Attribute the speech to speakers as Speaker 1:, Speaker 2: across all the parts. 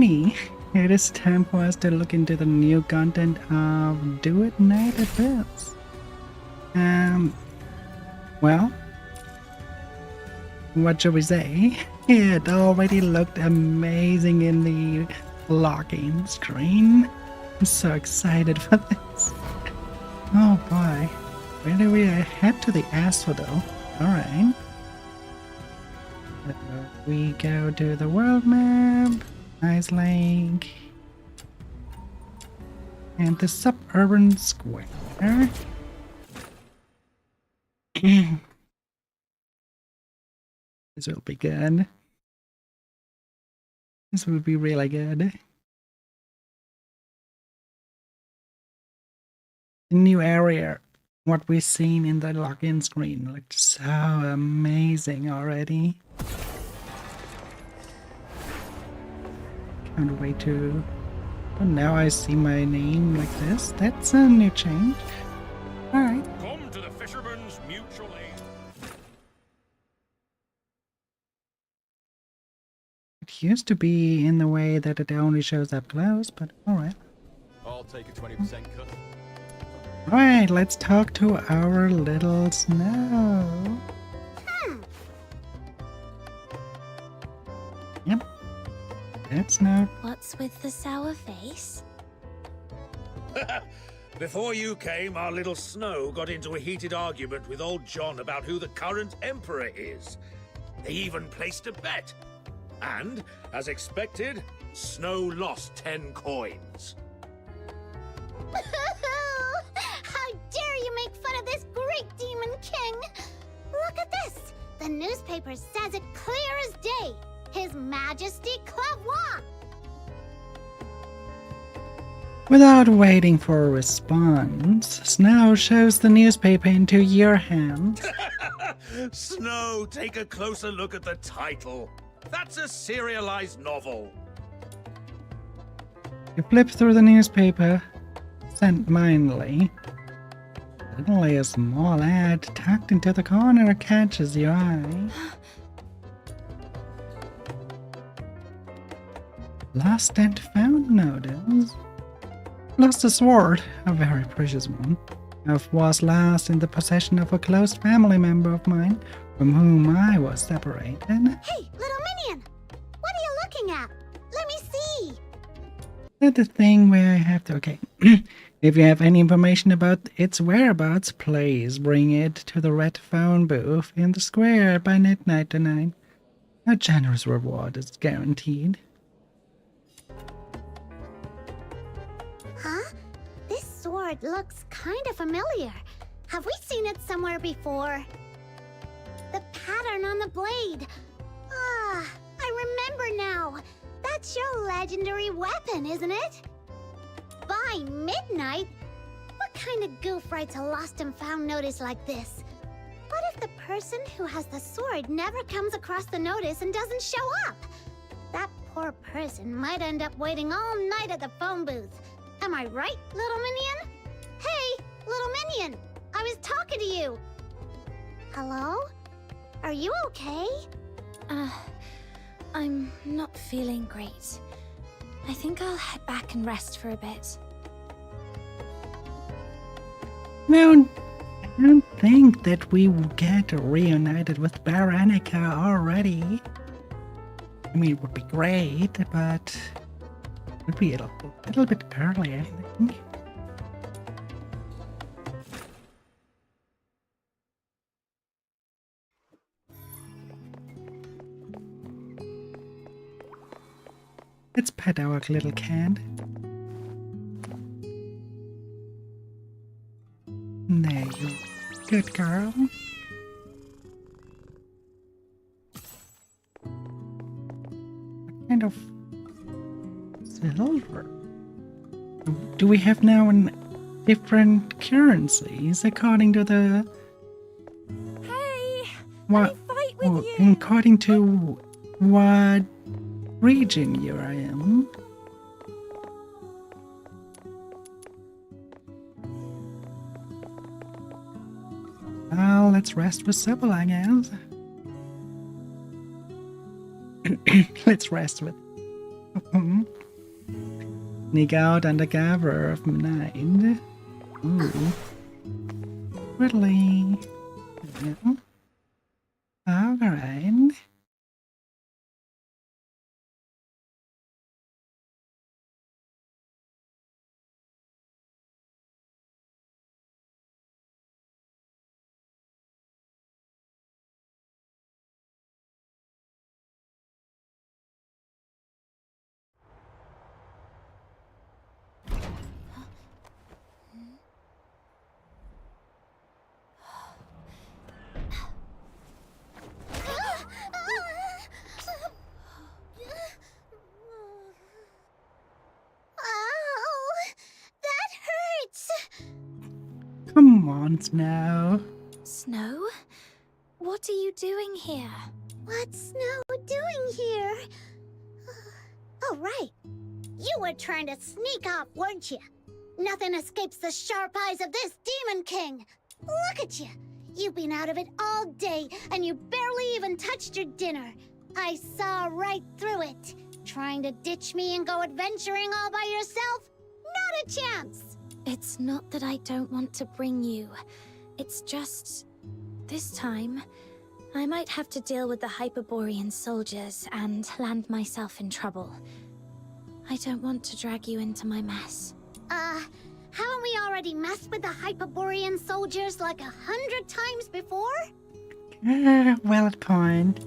Speaker 1: Alrighty, it is time for us to look into the new content of Do It Night Abyss. Well, what should we say? It already looked amazing in the login screen. I'm so excited for this. Oh boy, where do we head to the asphodel? Alright. We go to the world map, Ice Lake, and the suburban square. This will be good. This will be really good. The new area, what we've seen in the login screen, looked so amazing already. Can't wait to... But now I see my name like this. That's a new change. Alright.
Speaker 2: Come to the Fisherman's Mutual Aid.
Speaker 1: It used to be in the way that it only shows up close, but alright.
Speaker 2: I'll take a 20% cut.
Speaker 1: Alright, let's talk to our little Snow. Yep. That's Snow.
Speaker 3: What's with the sour face?
Speaker 4: Before you came, our little Snow got into a heated argument with old John about who the current emperor is. They even placed a bet. And, as expected, Snow lost 10 coins.
Speaker 3: How dare you make fun of this great demon king! Look at this! The newspaper says it clear as day. His Majesty Clavois!
Speaker 1: Without waiting for a response, Snow shows the newspaper into your hand.
Speaker 4: Snow, take a closer look at the title. That's a serialized novel.
Speaker 1: You flip through the newspaper, sent mindly. Suddenly a small ad tucked into the corner catches your eye. Lost and found notice. Lost a sword, a very precious one. Was last in the possession of a close family member of mine, from whom I was separated.
Speaker 3: Hey, little minion! What are you looking at? Let me see!
Speaker 1: That's the thing where I have to... Okay. If you have any information about its whereabouts, please bring it to the red phone booth in the square by midnight tonight. A generous reward is guaranteed.
Speaker 3: Huh? This sword looks kind of familiar. Have we seen it somewhere before? The pattern on the blade. Ah, I remember now. That's your legendary weapon, isn't it? By midnight? What kind of goof writes a lost and found notice like this? What if the person who has the sword never comes across the notice and doesn't show up? That poor person might end up waiting all night at the phone booth. Am I right, little minion? Hey, little minion! I was talking to you! Hello? Are you okay?
Speaker 5: I'm not feeling great. I think I'll head back and rest for a bit.
Speaker 1: No, I don't think that we will get reunited with Baranica already. I mean, it would be great, but it would be a little bit early, I think. Let's pet our little cat. There you go. Good girl. What kind of silver? Do we have now different currencies according to the...
Speaker 5: Hey!
Speaker 1: What?
Speaker 5: Fight with you!
Speaker 1: According to what region you are in? Well, let's rest with Sybil, I guess. Let's rest with... Sneak out under cover of night. Ooh. Really? Yeah. Alright.
Speaker 3: Oh, that hurts.
Speaker 1: Come on, Snow.
Speaker 5: Snow? What are you doing here?
Speaker 3: What's Snow doing here? Oh, right. You were trying to sneak off, weren't you? Nothing escapes the sharp eyes of this Demon King. Look at you. You've been out of it all day, and you barely even touched your dinner. I saw right through it. Trying to ditch me and go adventuring all by yourself? Not a chance.
Speaker 5: It's not that I don't want to bring you. It's just... this time, I might have to deal with the Hyperborean soldiers and land myself in trouble. I don't want to drag you into my mess.
Speaker 3: Haven't we already messed with the Hyperborean soldiers like 100 times before?
Speaker 1: Valid point.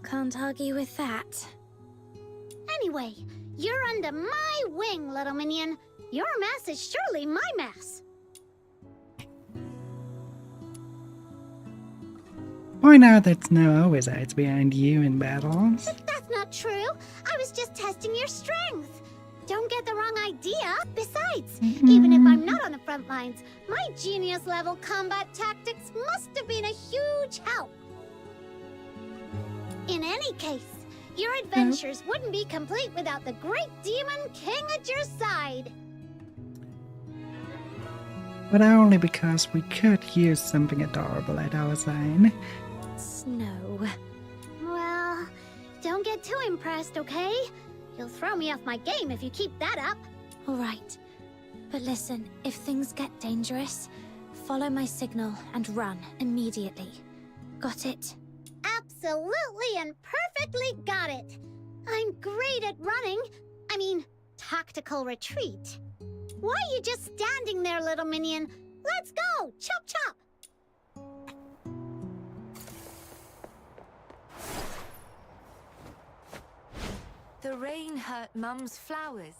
Speaker 5: Can't argue with that.
Speaker 3: Anyway, you're under my wing, little minion. Your mess is surely my mess.
Speaker 1: Point out that Snow always hides behind you in battles.
Speaker 3: That's not true. I was just testing your strength. Don't get the wrong idea. Besides, even if I'm not on the front lines, my genius-level combat tactics must have been a huge help. In any case, your adventures wouldn't be complete without the great Demon King at your side.
Speaker 1: But only because we could use something adorable at our side.
Speaker 5: Snow.
Speaker 3: Well, don't get too impressed, okay? You'll throw me off my game if you keep that up.
Speaker 5: All right. But listen, if things get dangerous, follow my signal and run immediately. Got it?
Speaker 3: Absolutely and perfectly got it. I'm great at running. I mean, tactical retreat. Why are you just standing there, little minion? Let's go! Chop chop!
Speaker 6: The rain hurt Mum's flowers.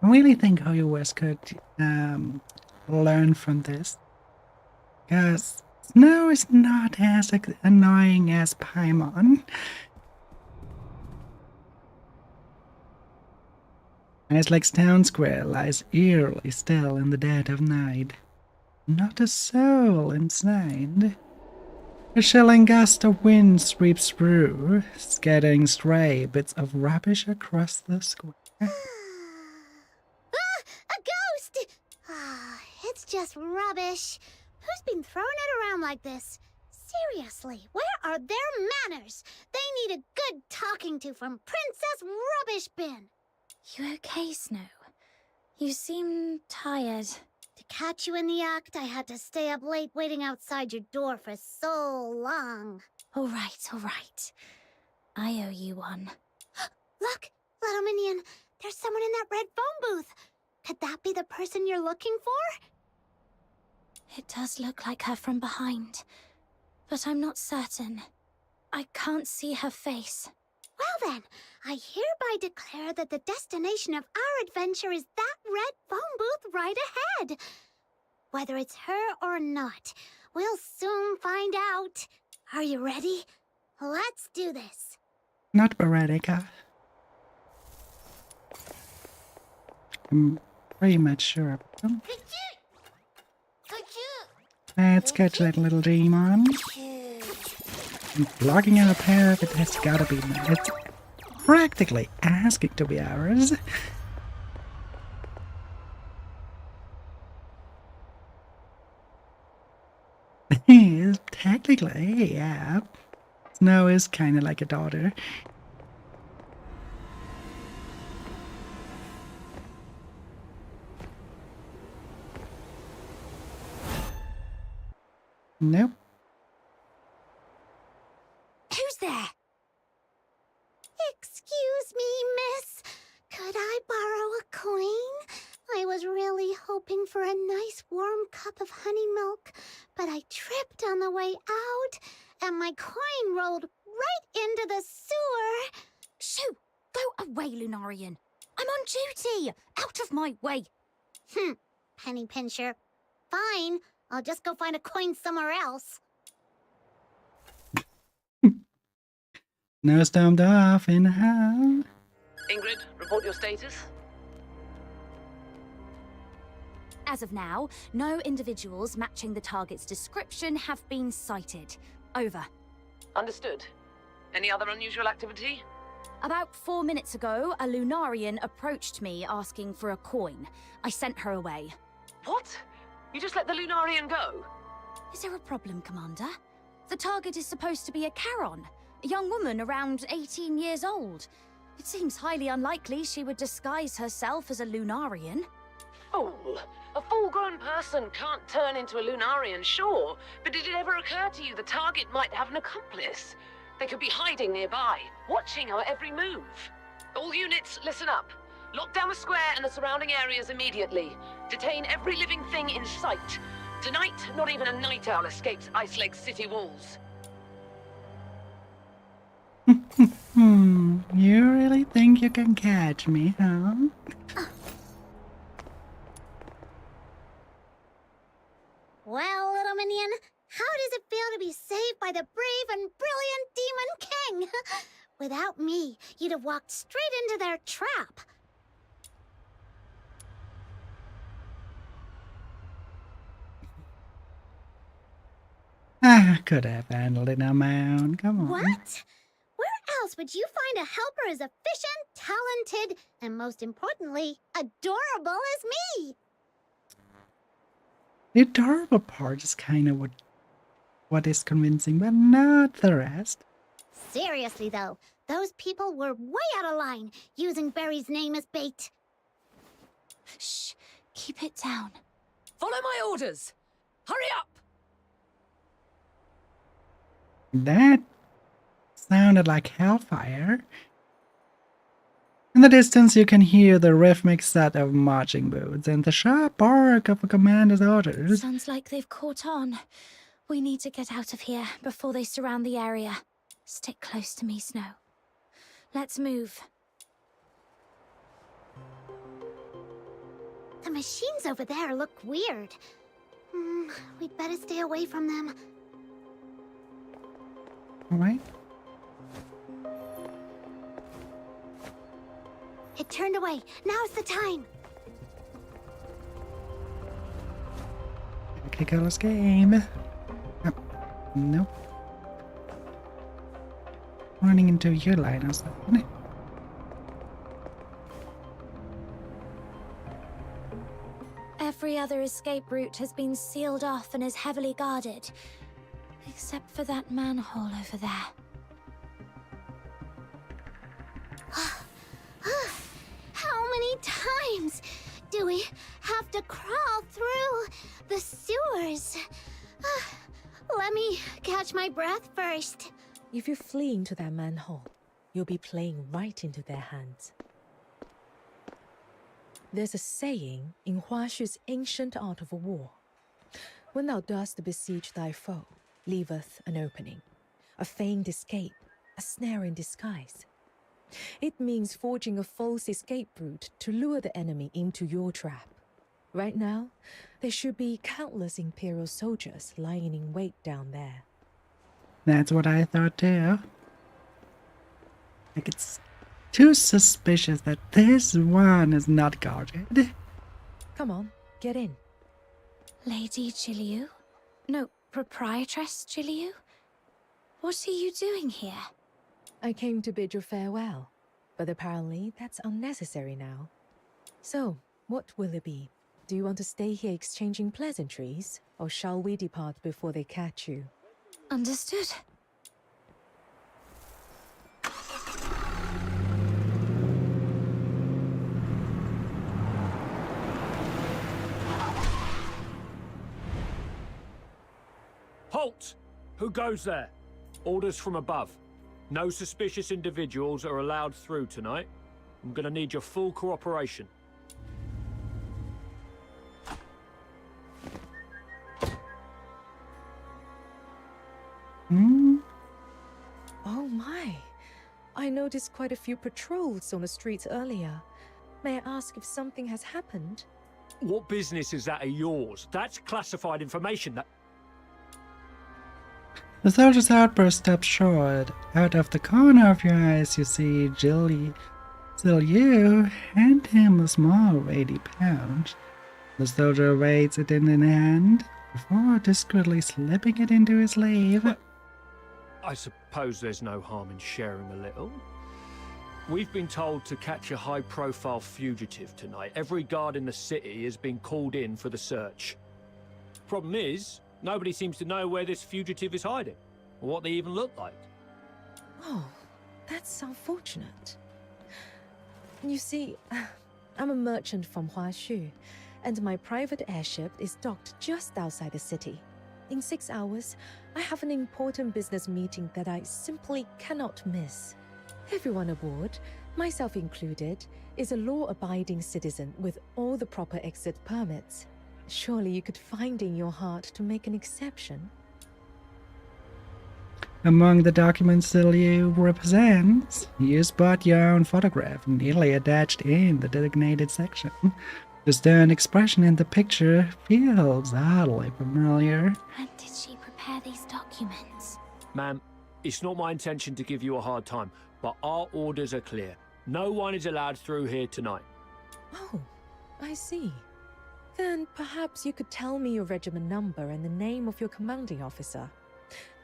Speaker 1: I really think iOS could learn from this. Because Snow is not as annoying as Paimon. Ice Town Square lies eerily still in the dead of night. Not a soul inside. A chilling gust of wind sweeps through, scattering stray bits of rubbish across the square.
Speaker 3: Ah, a ghost! Ah, it's just rubbish. Who's been throwing it around like this? Seriously, where are their manners? They need a good talking to from Princess Rubbish Bin.
Speaker 5: You okay, Snow? You seem tired.
Speaker 3: To catch you in the act, I had to stay up late waiting outside your door for so long.
Speaker 5: All right. I owe you one.
Speaker 3: Look, little minion, there's someone in that red phone booth. Could that be the person you're looking for?
Speaker 5: It does look like her from behind, but I'm not certain. I can't see her face.
Speaker 3: Well then, I hereby declare that the destination of our adventure is that red phone booth right ahead. Whether it's her or not, we'll soon find out. Are you ready? Let's do this.
Speaker 1: Not Veronica. I'm pretty much sure. Let's catch that little demon. Blocking our path, it has gotta be. It's practically asking to be ours. Technically, yeah. Snow is kinda like a daughter. Nope.
Speaker 5: Who's there?
Speaker 3: Excuse me, miss. Could I borrow a coin? I was really hoping for a nice warm cup of honey milk, but I tripped on the way out, and my coin rolled right into the sewer.
Speaker 5: Shoo! Go away, Lunarian. I'm on duty! Out of my way!
Speaker 3: Penny pincher. Fine, I'll just go find a coin somewhere else.
Speaker 1: No stormed off in how?
Speaker 7: Ingrid, report your status.
Speaker 5: As of now, no individuals matching the target's description have been sighted. Over.
Speaker 7: Understood. Any other unusual activity?
Speaker 5: About 4 minutes ago, a Lunarian approached me asking for a coin. I sent her away.
Speaker 7: What? You just let the Lunarian go?
Speaker 5: Is there a problem, Commander? The target is supposed to be a Charon, a young woman around 18 years old. It seems highly unlikely she would disguise herself as a Lunarian.
Speaker 7: Fool! A full-grown person can't turn into a Lunarian, sure, but did it ever occur to you the target might have an accomplice? They could be hiding nearby, watching our every move. All units, listen up. Lock down the square and the surrounding areas immediately. Detain every living thing in sight. Tonight, not even a night owl escapes Ice Lake's city walls.
Speaker 1: You really think you can catch me, huh?
Speaker 3: Well, little minion, how does it feel to be saved by the brave and brilliant Demon King? Without me, you'd have walked straight into their trap.
Speaker 1: I could have handled it on my own. Come on.
Speaker 3: What? Where else would you find a helper as efficient, talented, and most importantly, adorable as me?
Speaker 1: The adorable part is kind of what is convincing, but not the rest.
Speaker 3: Seriously, though, those people were way out of line, using Barry's name as bait.
Speaker 5: Shh, keep it down.
Speaker 7: Follow my orders! Hurry up!
Speaker 1: That sounded like hellfire. In the distance, you can hear the rhythmic set of marching boots and the sharp bark of a commander's orders.
Speaker 5: Sounds like they've caught on. We need to get out of here before they surround the area. Stick close to me, Snow. Let's move.
Speaker 3: The machines over there look weird. We'd better stay away from them.
Speaker 1: All right.
Speaker 3: It turned away. Now's the time.
Speaker 1: Click game. Oh, nope. Running into your line or something.
Speaker 5: Every other escape route has been sealed off and is heavily guarded. Except for that manhole over there.
Speaker 3: How many times do we have to crawl through the sewers? Let me catch my breath first.
Speaker 8: If you flee into that manhole, you'll be playing right into their hands. There's a saying in Huashu's ancient art of war. When thou dost besiege thy foe, leaveth an opening, a feigned escape, a snare in disguise. It means forging a false escape route to lure the enemy into your trap. Right now, there should be countless Imperial soldiers lying in wait down there.
Speaker 1: That's what I thought too. Like, it's too suspicious that this one is not guarded.
Speaker 8: Come on, get in.
Speaker 5: Lady Chiliu? No, Proprietress Chiliu? What are you doing here?
Speaker 8: I came to bid you farewell, but apparently that's unnecessary now. So, what will it be? Do you want to stay here exchanging pleasantries, or shall we depart before they catch you?
Speaker 5: Understood.
Speaker 9: Halt! Who goes there? Orders from above. No suspicious individuals are allowed through tonight. I'm gonna need your full cooperation.
Speaker 1: Hmm?
Speaker 8: Oh my. I noticed quite a few patrols on the streets earlier. May I ask if something has happened?
Speaker 9: What business is that of yours? That's classified information that...
Speaker 1: The soldier's outburst stops short. Out of the corner of your eyes, you see Zilyu hand him a small weighty pouch. The soldier weighs it in hand before discreetly slipping it into his sleeve.
Speaker 9: I suppose there's no harm in sharing a little. We've been told to catch a high-profile fugitive tonight. Every guard in the city has been called in for the search. Problem is, nobody seems to know where this fugitive is hiding, or what they even look like.
Speaker 8: Oh, that's unfortunate. You see, I'm a merchant from Huashu, and my private airship is docked just outside the city. In 6 hours, I have an important business meeting that I simply cannot miss. Everyone aboard, myself included, is a law-abiding citizen with all the proper exit permits. Surely you could find in your heart to make an exception.
Speaker 1: Among the documents Zilyu represents, you spot your own photograph neatly attached in the designated section. The stern expression in the picture feels oddly familiar.
Speaker 5: And did she prepare these documents?
Speaker 9: Ma'am, it's not my intention to give you a hard time, but our orders are clear. No one is allowed through here tonight.
Speaker 8: Oh, I see. Then perhaps you could tell me your regiment number and the name of your commanding officer.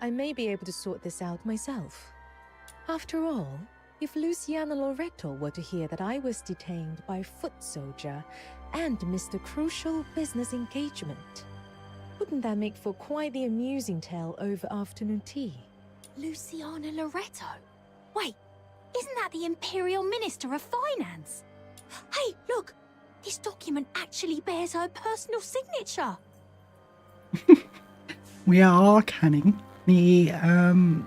Speaker 8: I may be able to sort this out myself. After all, if Luciana Loreto were to hear that I was detained by a foot soldier and missed a crucial business engagement, wouldn't that make for quite the amusing tale over afternoon tea?
Speaker 5: Luciana Loreto? Wait, isn't that the Imperial Minister of Finance? Hey, look! This document actually bears her personal signature!
Speaker 1: We are all cunning. The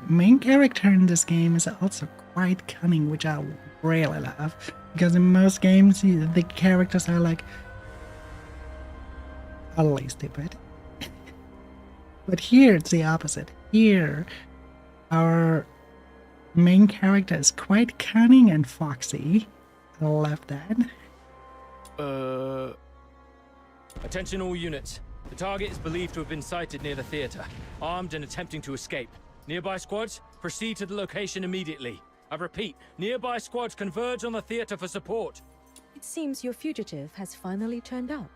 Speaker 1: main character in this game is also quite cunning, which I really love. Because in most games, the characters are like utterly stupid. But here it's the opposite. Here, our main character is quite cunning and foxy. I love that.
Speaker 10: Attention all units. The target is believed to have been sighted near the theater, armed and attempting to escape. Nearby squads, proceed to the location immediately. I repeat, nearby squads converge on the theater for support.
Speaker 8: It seems your fugitive has finally turned up.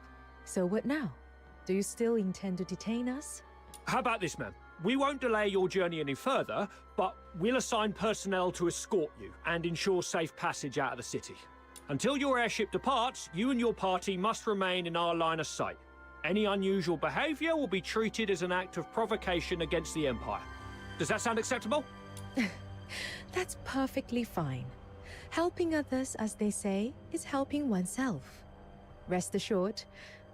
Speaker 8: So what now? Do you still intend to detain us?
Speaker 9: How about this, ma'am? We won't delay your journey any further, but we'll assign personnel to escort you and ensure safe passage out of the city. Until your airship departs, you and your party must remain in our line of sight. Any unusual behavior will be treated as an act of provocation against the Empire. Does that sound acceptable?
Speaker 8: That's perfectly fine. Helping others, as they say, is helping oneself. Rest assured,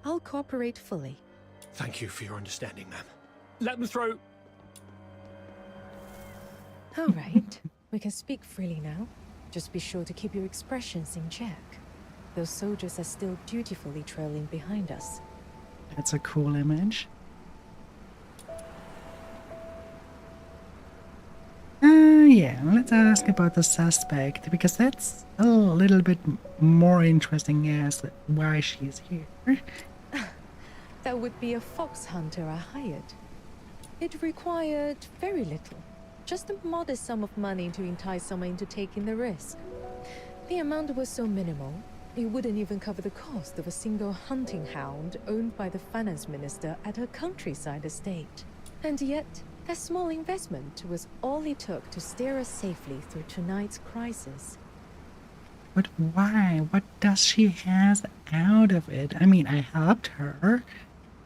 Speaker 8: I'll cooperate fully.
Speaker 9: Thank you for your understanding, ma'am. Let them through.
Speaker 8: All right, we can speak freely now. Just be sure to keep your expressions in check. Those soldiers are still dutifully trailing behind us.
Speaker 1: That's a cool image. Yeah, let's ask about the suspect, because that's a little bit more interesting as why she's here.
Speaker 8: That would be a fox hunter I hired. It required very little. Just a modest sum of money to entice someone into taking the risk. The amount was so minimal, it wouldn't even cover the cost of a single hunting hound owned by the finance minister at her countryside estate. And yet, that small investment was all it took to steer us safely through tonight's crisis.
Speaker 1: But why? What does she have out of it? I mean, I helped her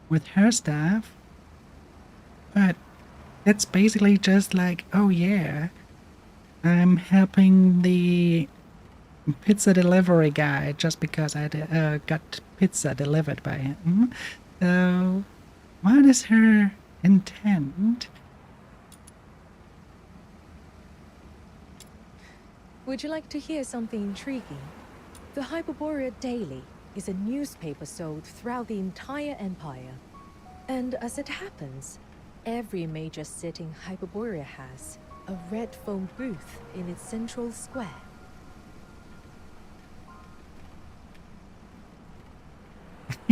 Speaker 1: with her stuff, but it's basically just like, oh yeah, I'm helping the pizza delivery guy just because I got pizza delivered by him. So what is her intent.
Speaker 8: Would you like to hear something intriguing? The Hyperborea Daily is a newspaper sold throughout the entire empire. And as it happens, every major city in Hyperborea has a red foam booth in its central square.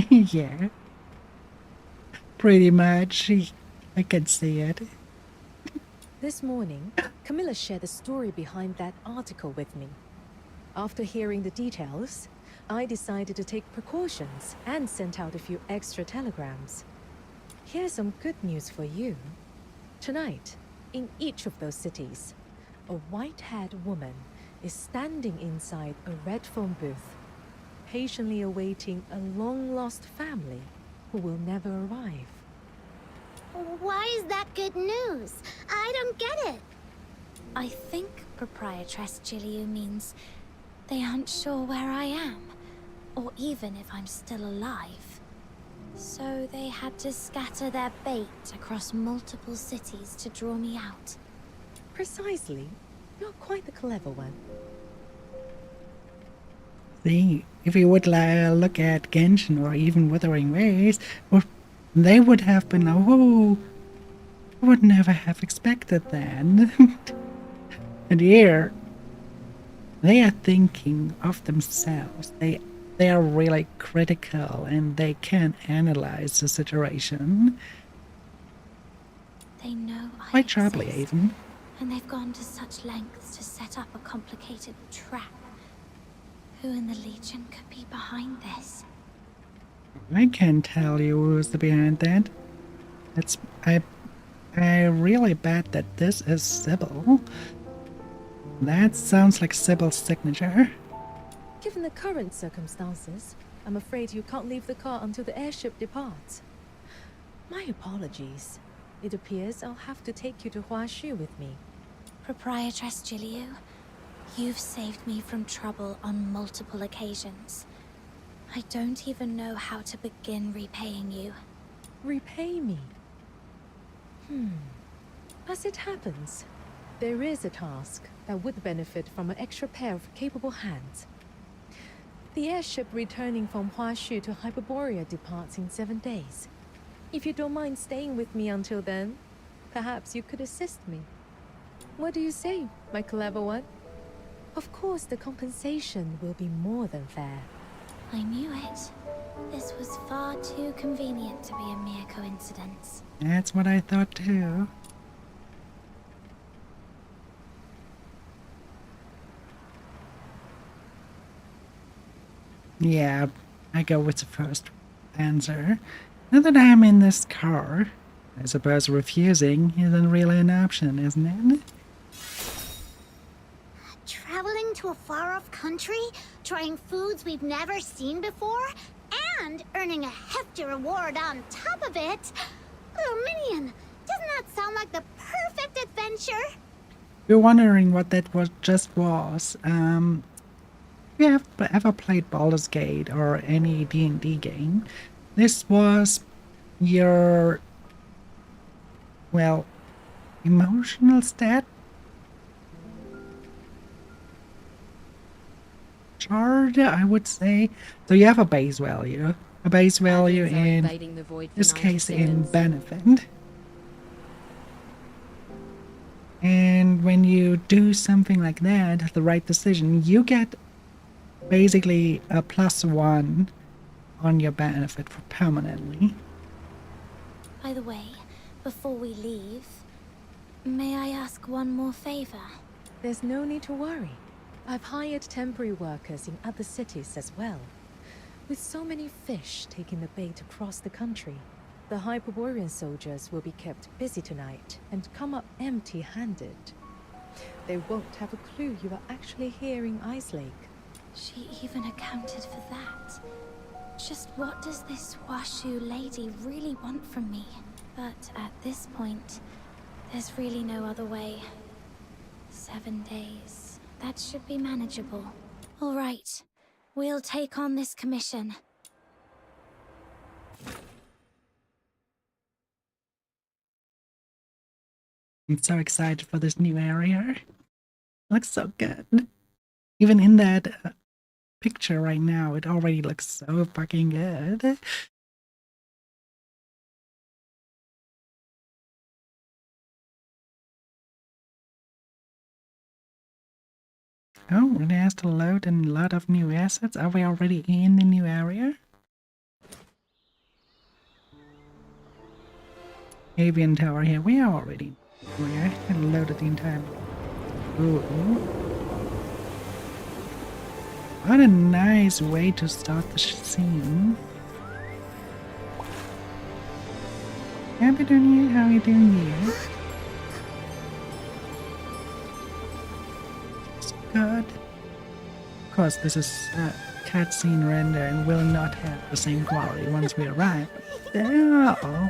Speaker 1: Yeah. Pretty much. I can see it.
Speaker 8: This morning, Camilla shared the story behind that article with me. After hearing the details, I decided to take precautions and sent out a few extra telegrams. Here's some good news for you. Tonight, in each of those cities, a white-haired woman is standing inside a red foam booth, patiently awaiting a long-lost family who will never arrive.
Speaker 3: Why is that good news? I don't get it.
Speaker 5: I think Proprietress Gilliu means they aren't sure where I am, or even if I'm still alive. So they had to scatter their bait across multiple cities to draw me out.
Speaker 8: Precisely. You're quite the clever one.
Speaker 1: See, if you would look at Genshin or even Wuthering Waves, well, they would have been, oh, would never have expected that. And here, they are thinking of themselves. They are really critical and they can analyze the situation.
Speaker 5: They know I
Speaker 1: Quite sharply,
Speaker 5: exist,
Speaker 1: even.
Speaker 5: and they've gone to such lengths to set up a complicated trap. Who in the Legion could be behind this?
Speaker 1: I can't tell you who's behind that. I really bet that this is Sybil. That sounds like Sybil's signature.
Speaker 8: Given the current circumstances, I'm afraid you can't leave the car until the airship departs. My apologies. It appears I'll have to take you to Huashu with me.
Speaker 5: Proprietress Gilliu, you've saved me from trouble on multiple occasions. I don't even know how to begin repaying you.
Speaker 8: Repay me? As it happens, there is a task that would benefit from an extra pair of capable hands. The airship returning from Huashu to Hyperborea departs in 7 days. If you don't mind staying with me until then, perhaps you could assist me. What do you say, my clever one? Of course, the compensation will be more than fair.
Speaker 5: I knew it. This was far too convenient to be a mere coincidence.
Speaker 1: That's what I thought too. Yeah, I go with the first answer. Now that I'm in this car, I suppose refusing isn't really an option, isn't it?
Speaker 3: Traveling to a far-off country, trying foods we've never seen before, and earning a hefty reward on top of it. Little Minion, doesn't that sound like the perfect adventure?
Speaker 1: If you're wondering what that was, if you have ever played Baldur's Gate or any D&D game, this was your, well, emotional stat chart, I would say. So you have a base value in this case in benefit. And when you do something like that, the right decision, you get basically a +1 on your benefit for permanently.
Speaker 5: By the way, before we leave, may I ask one more favor?
Speaker 8: There's no need to worry. I've hired temporary workers in other cities as well. With so many fish taking the bait across the country, the Hyperborean soldiers will be kept busy tonight and come up empty-handed. They won't have a clue you are actually here in Ice Lake.
Speaker 5: She even accounted for that. Just what does this Huashu lady really want from me? But at this point, there's really no other way. 7 days. That should be manageable. All right. We'll take on this commission.
Speaker 1: I'm so excited for this new area. Looks so good. Even in that picture right now, it already looks so fucking good. Oh, it has to load a lot of new assets. Are we already in the new area? Avian Tower here. We are already. We had loaded the entire. Ooh. What a nice way to start the scene. Happy New Year. How are you doing here? It's good. Of course, this is a cutscene render and will not have the same quality once we arrive. Oh.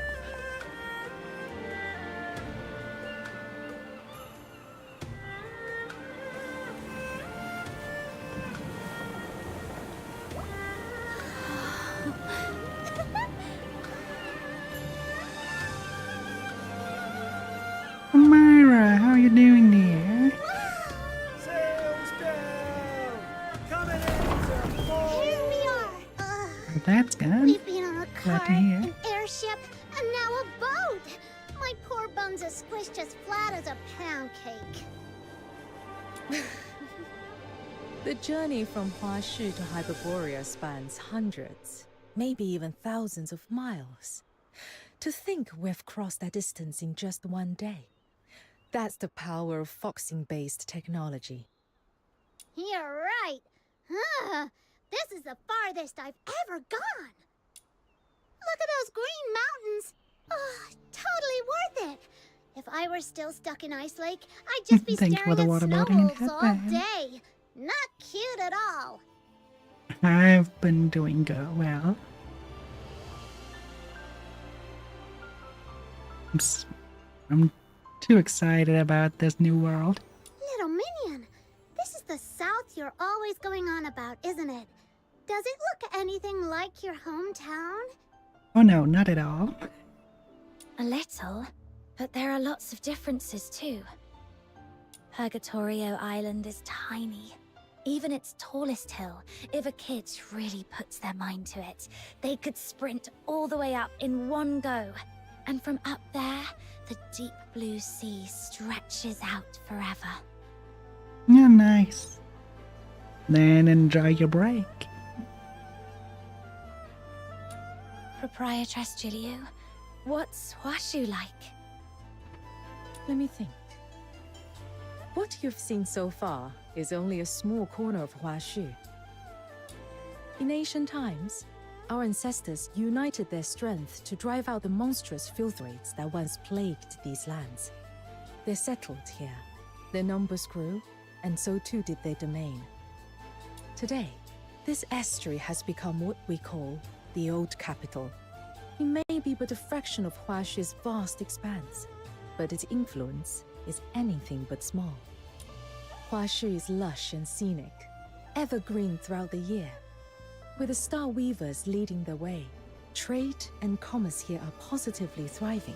Speaker 1: Myra, how are you doing there?
Speaker 11: Sails down! Coming into port!
Speaker 3: Here we are.
Speaker 1: That's good.
Speaker 3: We've been on a
Speaker 1: Glad
Speaker 3: car,
Speaker 1: to hear.
Speaker 3: an airship, and now a boat. My poor buns are squished as flat as a pound cake.
Speaker 8: The journey from Huashu to Hyperborea spans hundreds, maybe even thousands of miles. To think we've crossed that distance in just one day. That's the power of Foxing-based technology.
Speaker 3: You're right. This is the farthest I've ever gone. Look at those green mountains. Oh, totally worth it. If I were still stuck in Ice Lake, I'd just be
Speaker 1: Thank you
Speaker 3: staring
Speaker 1: for the
Speaker 3: at snow
Speaker 1: waterboarding
Speaker 3: wolves all
Speaker 1: headband.
Speaker 3: day. Not cute at all.
Speaker 1: I've been doing well. I'm too excited about this new world.
Speaker 3: Little Minion, this is the South you're always going on about, isn't it? Does it look anything like your hometown?
Speaker 1: Oh no, not at all.
Speaker 5: A little, but there are lots of differences too. Purgatorio Island is tiny. Even its tallest hill, if a kid really puts their mind to it, they could sprint all the way up in one go. And from up there, the deep blue sea stretches out forever.
Speaker 1: Yeah, nice. Then enjoy your break.
Speaker 5: Proprietress Julio, what's Huashu like?
Speaker 8: Let me think. What you've seen so far is only a small corner of Huashu. In ancient times, our ancestors united their strength to drive out the monstrous filth raids that once plagued these lands. They settled here. Their numbers grew, and so too did their domain. Today, this estuary has become what we call the Old Capital. It may be but a fraction of Huashu's vast expanse, but its influence is anything but small. Huashu is lush and scenic, evergreen throughout the year. With the Star Weavers leading the way, trade and commerce here are positively thriving.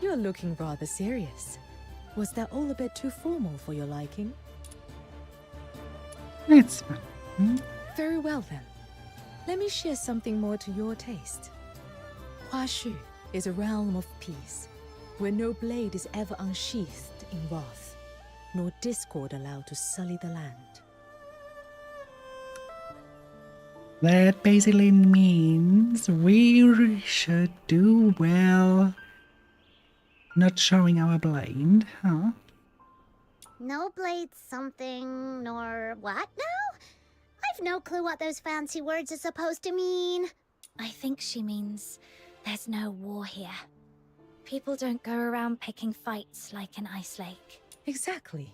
Speaker 8: You're looking rather serious. Was that all a bit too formal for your liking?
Speaker 1: It's fun.
Speaker 8: Very well then. Let me share something more to your taste. Huashu is a realm of peace, where no blade is ever unsheathed in wrath, nor discord allowed to sully the land.
Speaker 1: That basically means we should do well not showing our blade, huh?
Speaker 3: No blade something, nor what now? I've no clue what those fancy words are supposed to mean.
Speaker 5: I think she means there's no war here. People don't go around picking fights like in Ice Lake.
Speaker 8: Exactly.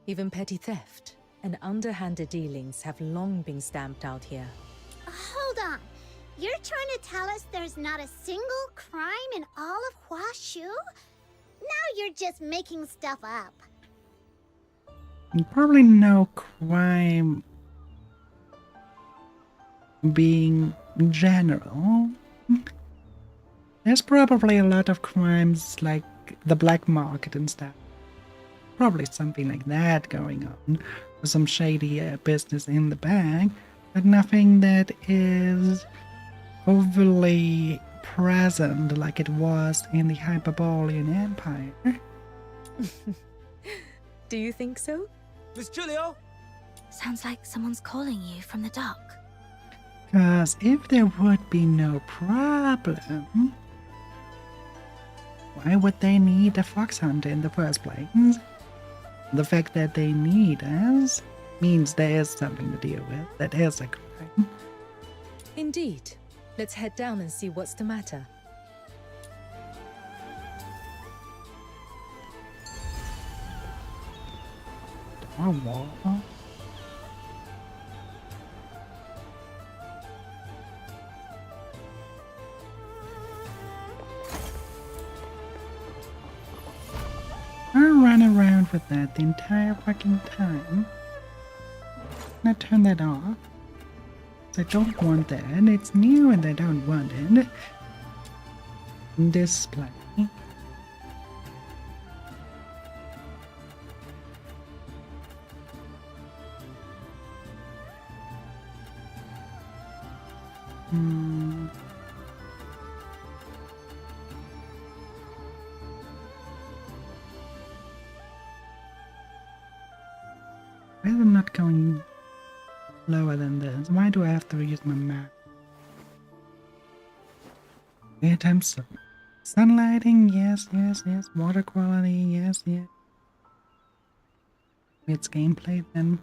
Speaker 8: Even petty theft and underhanded dealings have long been stamped out here.
Speaker 3: Hold on. You're trying to tell us there's not a single crime in all of Huashu? Now you're just making stuff up.
Speaker 1: Probably no crime being general. There's probably a lot of crimes like the black market and stuff. Probably something like that going on, or some shady business in the back, but nothing that is overly present like it was in the Hyperborean Empire.
Speaker 8: Do you think so?
Speaker 11: Miss Julio?
Speaker 5: Sounds like someone's calling you from the dock.
Speaker 1: Because if there would be no problem, why would they need a fox hunter in the first place? The fact that they need us means there is something to deal with. That is a crime.
Speaker 8: Indeed. Let's head down and see what's the matter.
Speaker 1: Oh, I'll run around with that the entire fucking time. Now turn that off. I don't want that. It's new and I don't want it. Display. Why is it not going lower than this? Why do I have to use my map? Daytime sunlighting, yes, yes, yes. Water quality, yes, yes. It's gameplay then.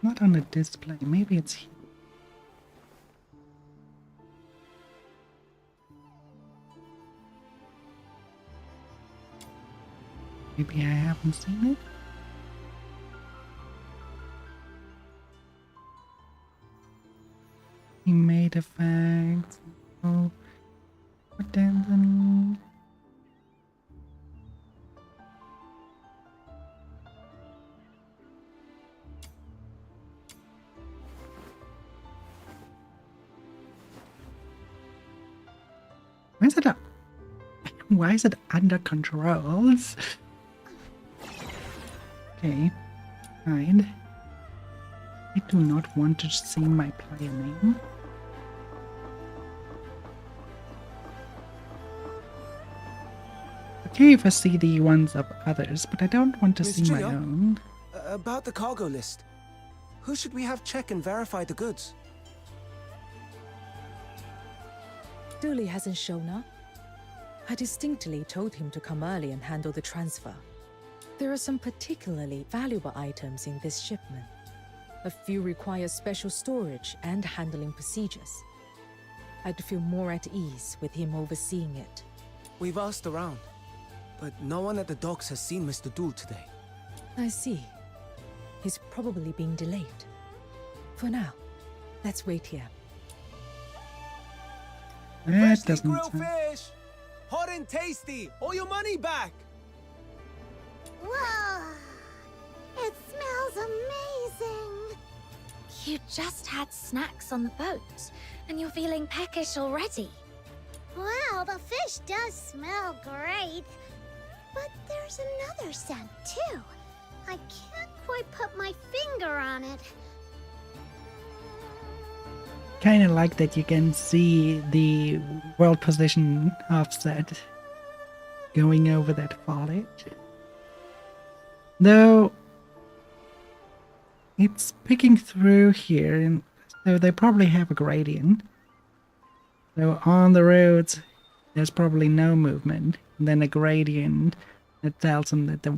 Speaker 1: Not on the display, maybe it's here. Maybe I haven't seen it. He made effects. Oh, but then. Why is it under controls? Okay, fine. I do not want to see my player name. Okay if I see the ones of others, but I don't want to
Speaker 11: Miss
Speaker 1: see my
Speaker 11: Julio?
Speaker 1: own.
Speaker 11: About the cargo list. Who should we have check and verify the goods?
Speaker 8: Dooley hasn't shown up. I distinctly told him to come early and handle the transfer. There are some particularly valuable items in this shipment. A few require special storage and handling procedures. I'd feel more at ease with him overseeing it.
Speaker 11: We've asked around, but no one at the docks has seen Mr. Dool today.
Speaker 8: I see. He's probably being delayed. For now, let's wait here.
Speaker 1: That
Speaker 11: Freshly
Speaker 1: doesn't
Speaker 11: grilled
Speaker 1: sound...
Speaker 11: fish! Hot and tasty! Or your money back!
Speaker 3: Whoa! It smells amazing!
Speaker 5: You just had snacks on the boat, and you're feeling peckish already.
Speaker 3: Well, the fish does smell great. But there's another scent, too. I can't quite put my finger on it.
Speaker 1: Kind of like that you can see the world position offset going over that foliage. Though it's picking through here, and so they probably have a gradient. So on the roads, there's probably no movement. And then a gradient that tells them that the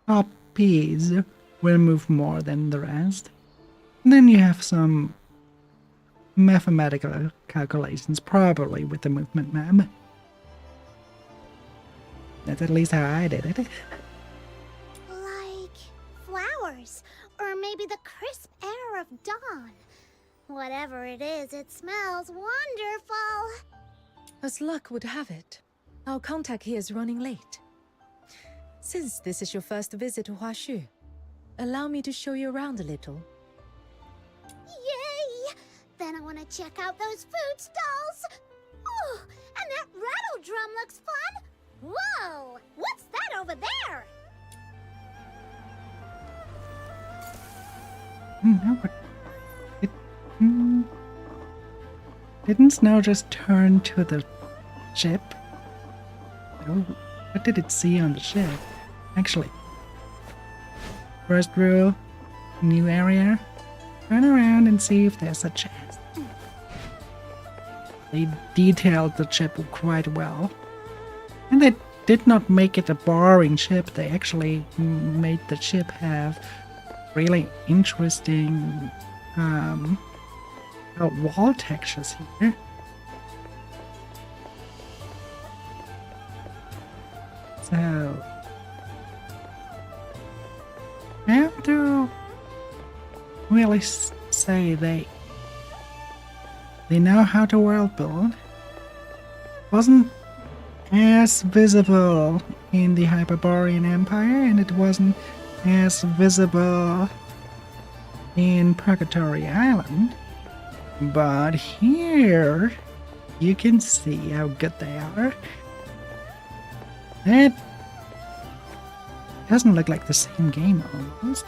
Speaker 1: top piece will move more than the rest. And then you have some mathematical calculations, probably with the movement map. That's at least how I did it.
Speaker 3: Like flowers, or maybe the crisp air of dawn. Whatever it is, it smells wonderful.
Speaker 8: As luck would have it, our contact here is running late. Since this is your first visit to Huashu, allow me to show you around a little.
Speaker 3: gonna want to check out those food stalls. Oh, and that rattle drum looks fun. Whoa! What's that over there?
Speaker 1: No, but it didn't Snow just turn to the ship? Oh, what did it see on the ship? Actually, first rule, new area. Turn around and see if there's a chest. They detailed the ship quite well, and they did not make it a boring ship. They actually made the ship have really interesting wall textures here. So I have to really say they know how to world build. Wasn't as visible in the Hyperborean Empire, and it wasn't as visible in Purgatory Island, but here you can see how good they are. That doesn't look like the same game almost.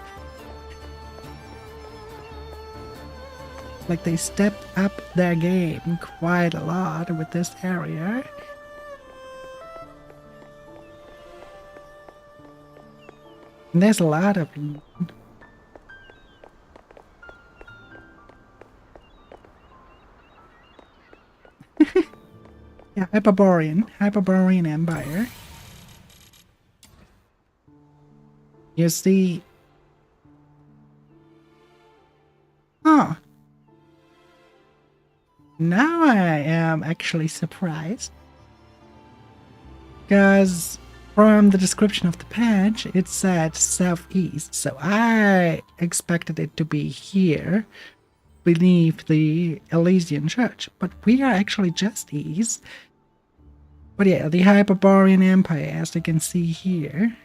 Speaker 1: Like they stepped up their game quite a lot with this area. And there's a lot of them. Yeah, Hyperborean Empire. You see... Oh. Now I am actually surprised. Because from the description of the patch, it said southeast, so I expected it to be here, beneath the Elysian Church, but we are actually just east. But yeah, the Hyperborean Empire, as you can see here.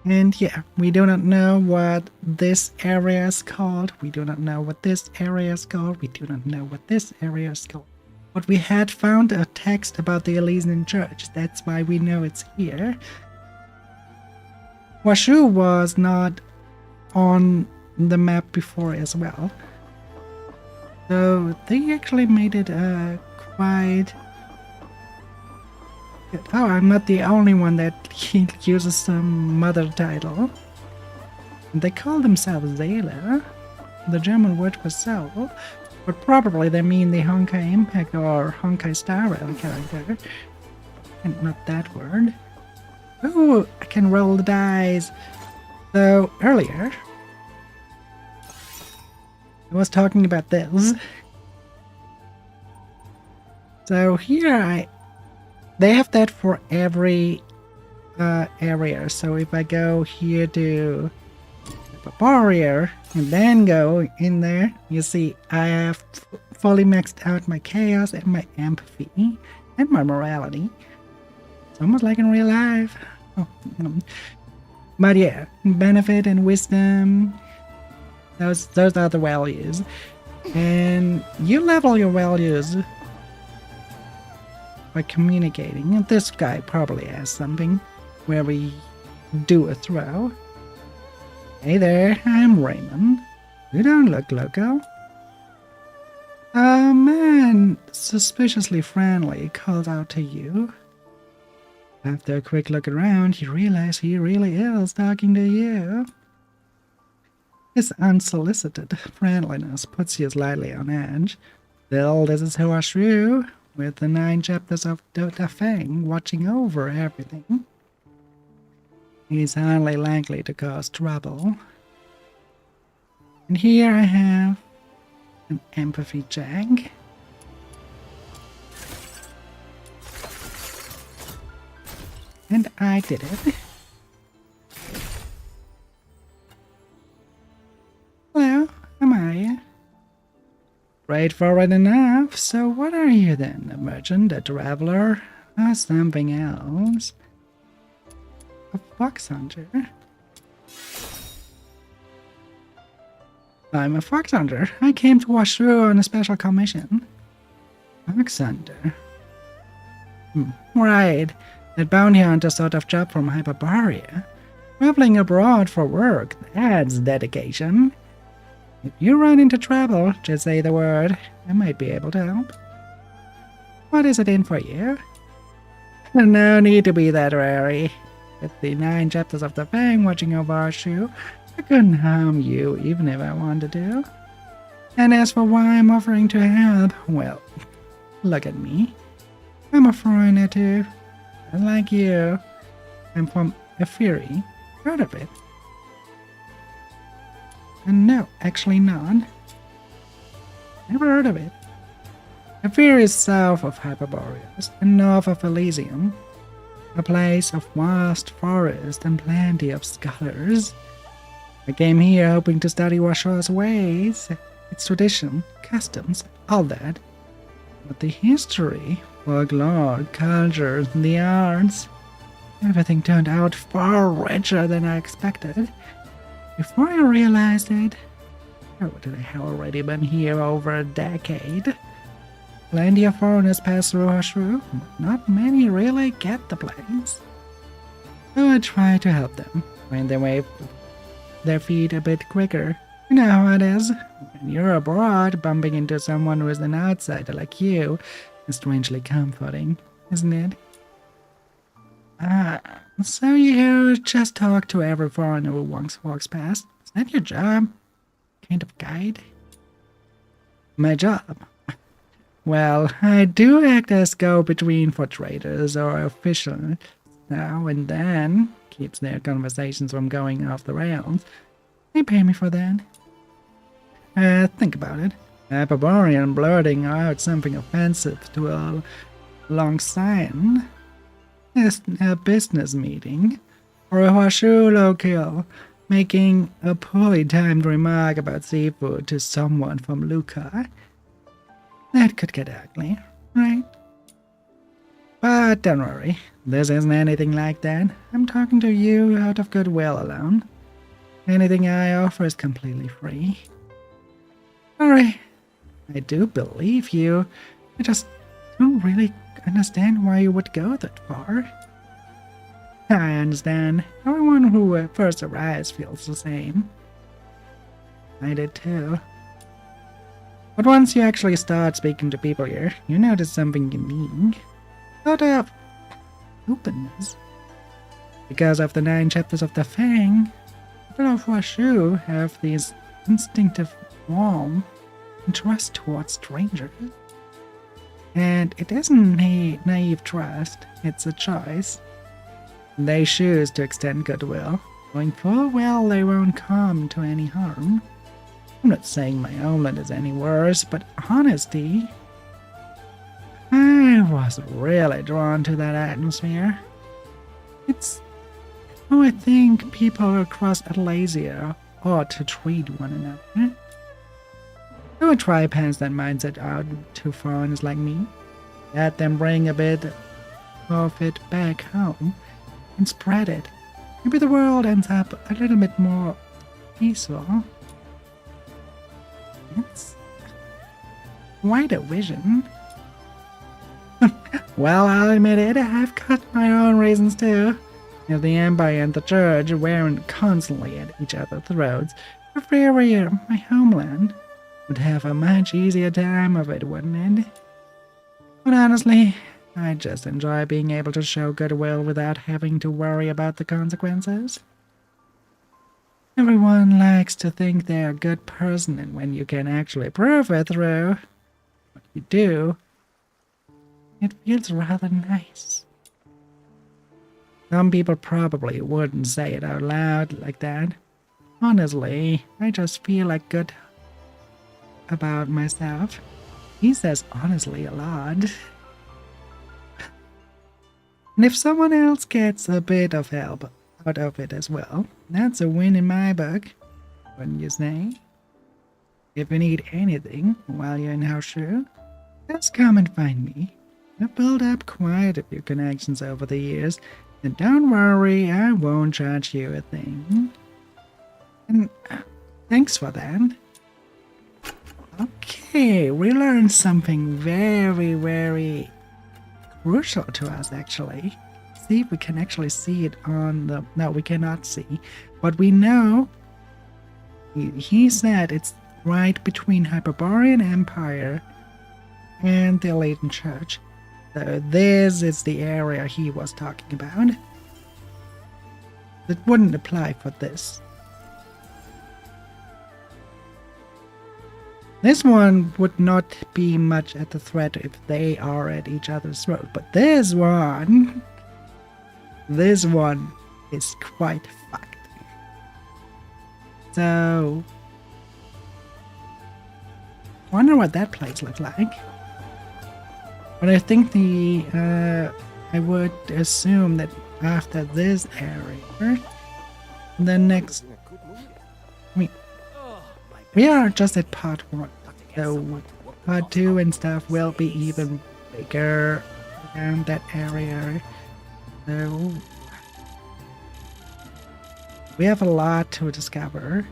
Speaker 1: And yeah, we do not know what this area is called. We do not know what this area is called. We do not know what this area is called. But we had found a text about the Elysian Church. That's why we know it's here. Washu was not on the map before as well. So they actually made it quite... Oh, I'm not the only one that uses some mother title. They call themselves Zayla. The German word for soul, but probably they mean the Honkai Impact or Honkai Star Rail character, and not that word. Oh, I can roll the dice. So earlier, I was talking about this. So here they have that for every area. So if I go here to Barrier and then go in there, you see I have fully maxed out my chaos and my empathy and my morality. It's almost like in real life. Oh, but yeah, benefit and wisdom, those are the values. And you level your values by communicating. And this guy probably has something where we do a throw. Hey there, I'm Raymond. You don't look local. A man suspiciously friendly calls out to you. After a quick look around, you realize he really is talking to you. His unsolicited friendliness puts you slightly on edge. Still, this is Hoashru, with the 9 chapters of Dota Fang watching over everything. He's hardly likely to cause trouble. And here I have an empathy check. And I did it. Hello, am I? Straightforward enough. So what are you then? A merchant, a traveler, or something else? A fox hunter? I'm a fox hunter. I came to Washu on a special commission. Fox hunter? Right. That bounty hunter sort of job from Hyperborea. Traveling abroad for work, that's dedication. If you run into trouble, just say the word. I might be able to help. What is it in for you? No need to be that wary. With the 9 chapters of the Fang watching over our shoe, I couldn't harm you even if I wanted to. And as for why I'm offering to help, well, look at me. I'm a foreigner too. And like you, I'm from Ephyri. Heard of it? And no, actually none. Never heard of it. Ephyri is south of Hyperboreas and north of Elysium. A place of vast forest and plenty of scholars. I came here hoping to study Washu's ways, its tradition, customs, all that. But the history, folklore, culture, the arts, everything turned out far richer than I expected. Before I realized it, I would have already been here over a decade. Plenty of foreigners pass through Hashru, but not many really get the place. So I try to help them, find their feet a bit quicker. You know how it is. When you're abroad, bumping into someone who is an outsider like you is strangely comforting, isn't it? So you just talk to every foreigner who walks past? Is that your job? Kind of guide? My job? Well, I do act as go-between for traders or officials now and then. Keeps their conversations from going off the rails. They pay me for that. Think about it. A barbarian blurting out something offensive to a long sign. A business meeting. Or a Washu local making a poorly timed remark about seafood to someone from Luca. That could get ugly, right? But don't worry, this isn't anything like that. I'm talking to you out of goodwill alone. Anything I offer is completely free. Alright, I do believe you. I just don't really understand why you would go that far. I understand. Everyone who first arrives feels the same. I did too. But once you actually start speaking to people here, you notice something unique. Sort of openness. Because of the 9 chapters of the Fang, people of Washu have this instinctive warmth and trust towards strangers. And it isn't naive trust, it's a choice. They choose to extend goodwill, knowing full well they won't come to any harm. I'm not saying my homeland is any worse, but honesty. I was really drawn to that atmosphere. It's how I think people across Atlasia ought to treat one another. I would try to pass that mindset out to foreigners like me. Let them bring a bit of it back home and spread it. Maybe the world ends up a little bit more peaceful. It's quite a vision. Well, I'll admit it, I've got my own reasons too. If the Empire and the Church weren't constantly at each other's throats, Ephyria, my homeland, would have a much easier time of it, wouldn't it? But honestly, I just enjoy being able to show goodwill without having to worry about the consequences. Everyone likes to think they're a good person, and when you can actually prove it through what you do, it feels rather nice. Some people probably wouldn't say it out loud like that. Honestly, I just feel like good about myself. He says honestly a lot. And if someone else gets a bit of help out of it as well, that's a win in my book, wouldn't you say? If you need anything while you're in Hashru, just come and find me. I've built up quite a few connections over the years, and don't worry, I won't charge you a thing. And thanks for that. hey, we learned something very, very crucial to us, actually. See if we can actually see it on the... No, we cannot see. But we know... He said it's right between Hyperborean Empire and the Latin Church. So this is the area he was talking about. It wouldn't apply for this. This one would not be much at the threat if they are at each other's throat, but this one is quite fucked. So, wonder what that place looks like. But I think I would assume that after this area, the next, we are just at part 1, so part 2 and stuff will be even bigger around that area. So we have a lot to discover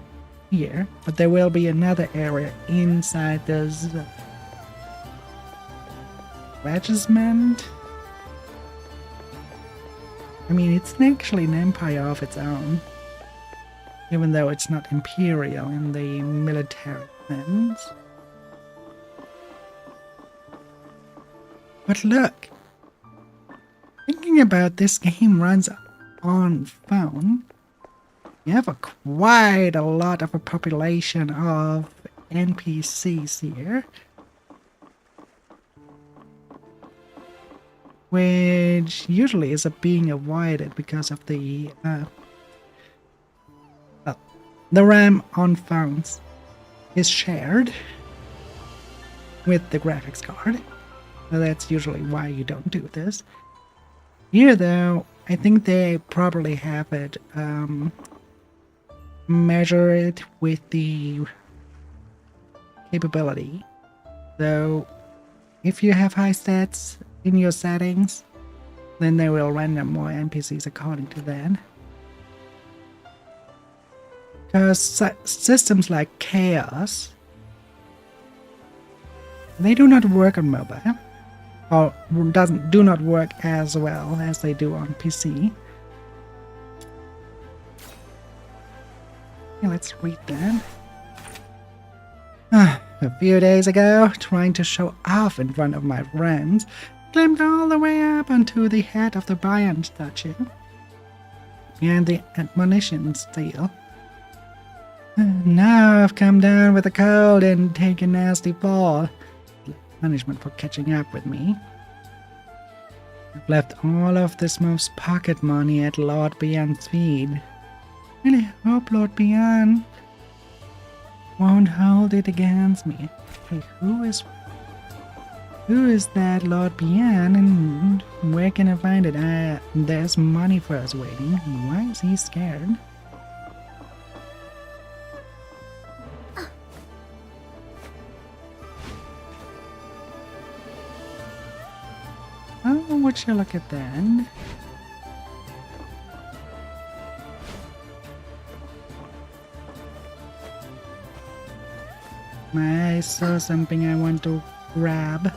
Speaker 1: here, but there will be another area inside this regiment. I mean, it's actually an empire of its own, even though it's not imperial in the military sense. But look, thinking about this game runs on phone, you have quite a lot of a population of NPCs here, which usually is being avoided because of the RAM on phones is shared with the graphics card. So that's usually why you don't do this. Here though, I think they probably have it measure it with the capability. So if you have high stats in your settings, then they will render more NPCs according to that. Because systems like Chaos, they do not work on mobile, or do not work as well as they do on PC. Okay, let's read that. A few days ago, trying to show off in front of my friends, climbed all the way up onto the head of the Brian statue, and the admonition steel. Now I've come down with a cold and taken a nasty fall. Punishment for catching up with me. I've left all of this most pocket money at Lord Beyond's feet. Really hope Lord Beyond won't hold it against me. Hey, who is that Lord Beyond, and where can I find it? There's money for us waiting. Why is he scared? Oh, would you look at that? I saw something I want to grab.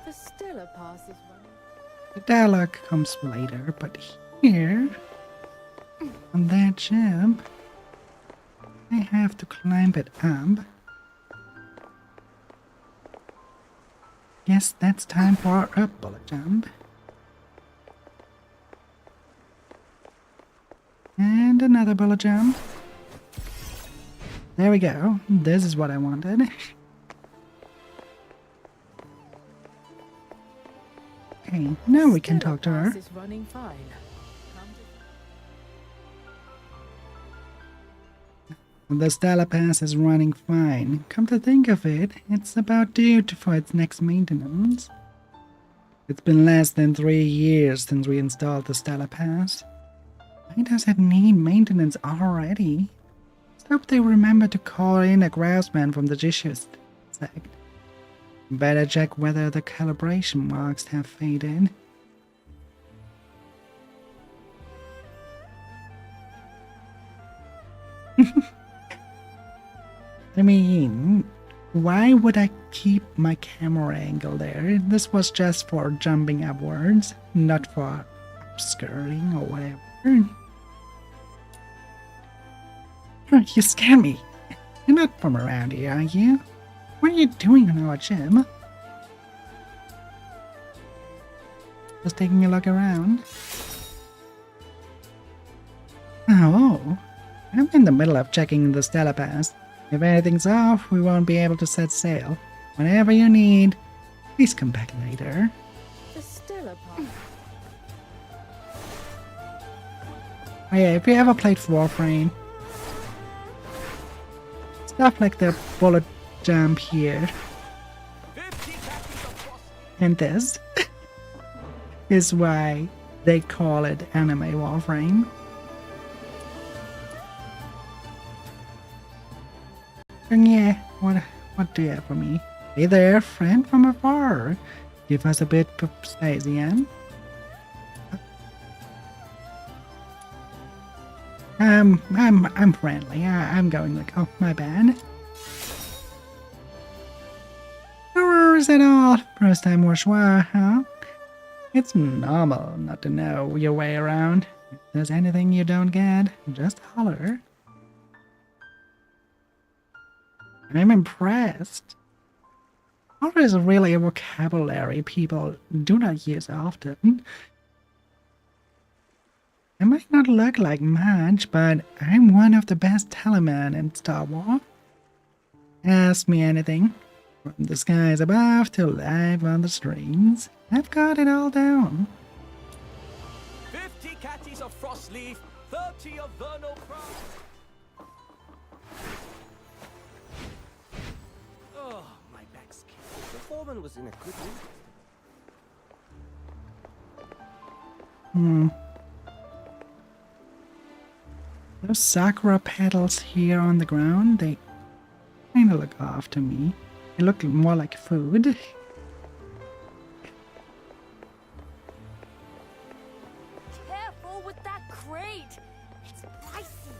Speaker 8: The Stellar Pass is running.
Speaker 1: The dialogue comes later, but here, on that jump, I have to climb it up. Yes, that's time for a bullet jump. And another bullet jump. There we go. This is what I wanted. Okay, now we can talk to her.
Speaker 8: Is running fine.
Speaker 1: The Stellar Pass is running fine. Come to think of it, it's about due for its next maintenance. It's been less than 3 years since we installed the Stellar Pass. Why does it need maintenance already? Let's hope they remember to call in a craftsman from the Jishu sect. Better check whether the calibration marks have faded. I mean, why would I keep my camera angle there? This was just for jumping upwards, not for obscuring or whatever. You scare me. You're not from around here, are you? What are you doing in our gym? Just taking a look around. Oh, I'm in the middle of checking the Stellar Pass. If anything's off, we won't be able to set sail. Whenever you need, please come back later.
Speaker 8: The Stellar Pass.
Speaker 1: Oh yeah, if you ever played Warframe, stuff like the bullet jump here, and this, is why they call it Anime Warframe. And yeah, what do you have for me? Hey there, friend from afar. Give us a bit of space, Ian. I'm friendly. I'm going like, oh, my bad. No worries at all. First time bourgeois, huh? It's normal not to know your way around. If there's anything you don't get, just holler. I'm impressed. Holler is really a vocabulary people do not use often. I might not look like much, but I'm one of the best telemen in Star Wars. Ask me anything, from the skies above to live on the streams. I've got it all down.
Speaker 11: 50 catties of Frostleaf, 30 of Vernal Frost. Oh, my back's killing. The foreman was in a good mood.
Speaker 1: Those sakura petals here on the ground, they kinda look off to me. They look more like food.
Speaker 6: Careful with that crate. It's pricey.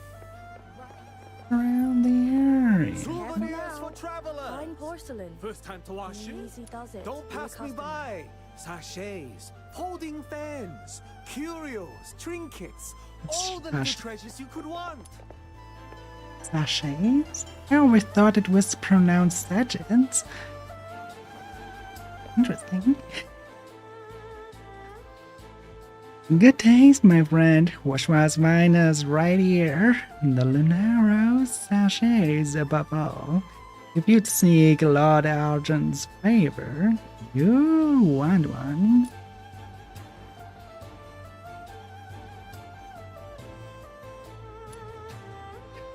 Speaker 1: Around the area.
Speaker 11: Souvenirs for travelers.
Speaker 6: Fine porcelain.
Speaker 11: First time to our shoe?
Speaker 6: Easy does it.
Speaker 11: Don't
Speaker 6: You're a
Speaker 11: pass me
Speaker 6: customer.
Speaker 11: by. Sachets, folding fans, curios, trinkets, all the little treasures you could want.
Speaker 1: Sachets? I always thought it was pronounced sachets. Interesting. Good taste, my friend. Bourgeois wine is right here. The Lunaro sachets above all. If you'd seek Lord Algen's favor, you want one.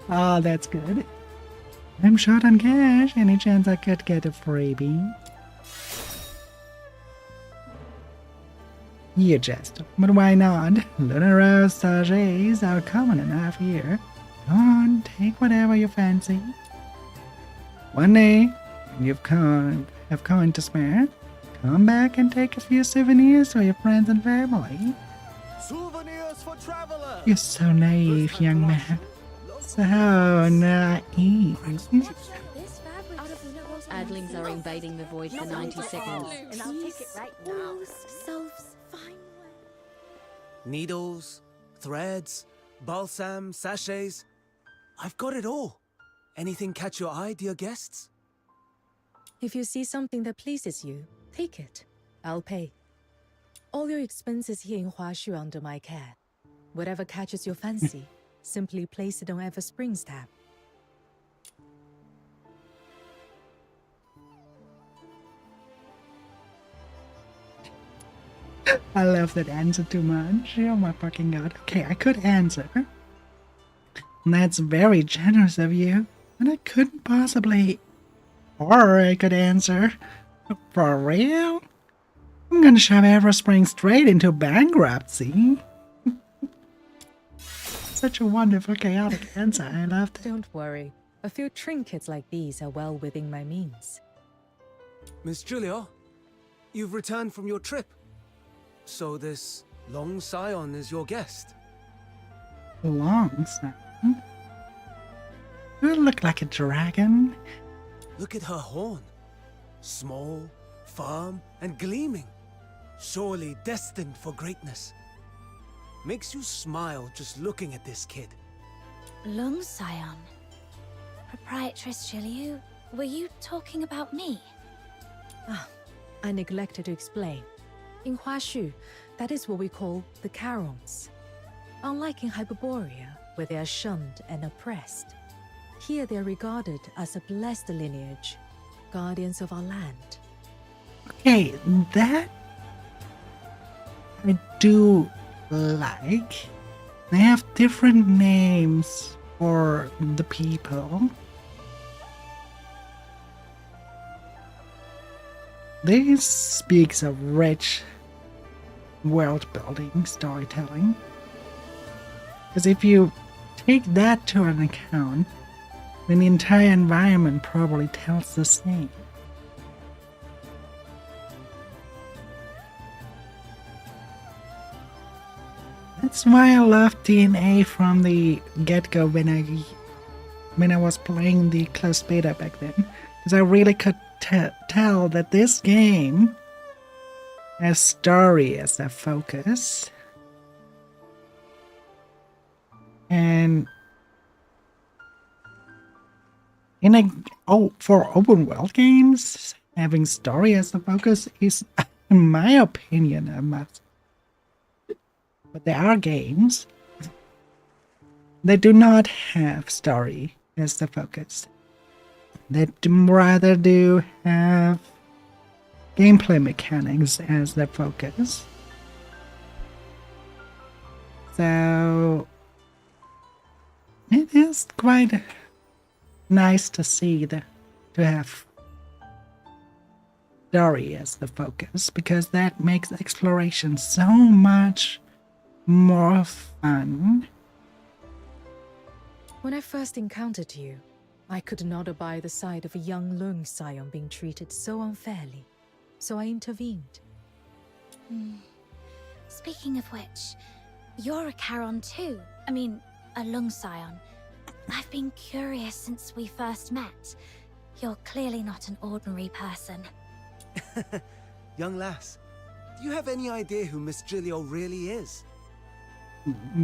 Speaker 1: Ah, that's good. I'm short on cash. Any chance I could get a freebie? You jest, but why not? Lunaro sachets are common enough here. Go on, take whatever you fancy. One day, when have coin to spare, come back and take a few souvenirs for your friends and family.
Speaker 11: Souvenirs for travelers.
Speaker 1: You're so naive, young man. So naive.
Speaker 12: Adlings are invading the void for 90 seconds.
Speaker 3: And I'll take it right now.
Speaker 5: Selves fine.
Speaker 11: Needles, threads, balsam, sachets. I've got it all. Anything catch your eye, dear guests?
Speaker 8: If you see something that pleases you, take it. I'll pay. All your expenses here in Huashu are under my care. Whatever catches your fancy, simply place it on Everspring's tab.
Speaker 1: I love that answer too much. Oh my fucking god. Okay, I could answer. That's very generous of you. But I couldn't possibly... Or I could answer. For real? I'm gonna shove Everspring straight into bankruptcy. Such a wonderful, chaotic answer. I loved it.
Speaker 8: Don't worry. A few trinkets like these are well within my means.
Speaker 11: Miss Julia, you've returned from your trip. So this Long Scion is your guest.
Speaker 1: Long sound. You look like a dragon.
Speaker 11: Look at her horn. Small, firm, and gleaming. Surely destined for greatness. Makes you smile just looking at this kid.
Speaker 5: Lung Scion. Proprietress Jiliu, were you talking about me?
Speaker 8: Ah, I neglected to explain. In Huashu, that is what we call the Carons. Unlike in Hyperborea, where they are shunned and oppressed, here they are regarded as a blessed lineage, guardians of our land.
Speaker 1: Okay, that I do like. They have different names for the people. This speaks of rich world building storytelling. Because if you take that to an account, then the entire environment probably tells the same. That's why I love DNA from the get-go when I was playing the closed beta back then, because I really could tell that this game has story as a focus, and for open world games, having story as a focus is, in my opinion, a must. But there are games that do not have story as the focus. That rather do have gameplay mechanics as the focus. So it is quite nice to see to have story as the focus, because that makes exploration so much more fun.
Speaker 8: When I first encountered you, I could not abide the sight of a young Lung Scion being treated so unfairly, so I intervened.
Speaker 5: Speaking of which, you're a Charon too. I mean, a Lung Scion. I've been curious since we first met. You're clearly not an ordinary person.
Speaker 11: Young lass, do you have any idea who Miss Jilio really is?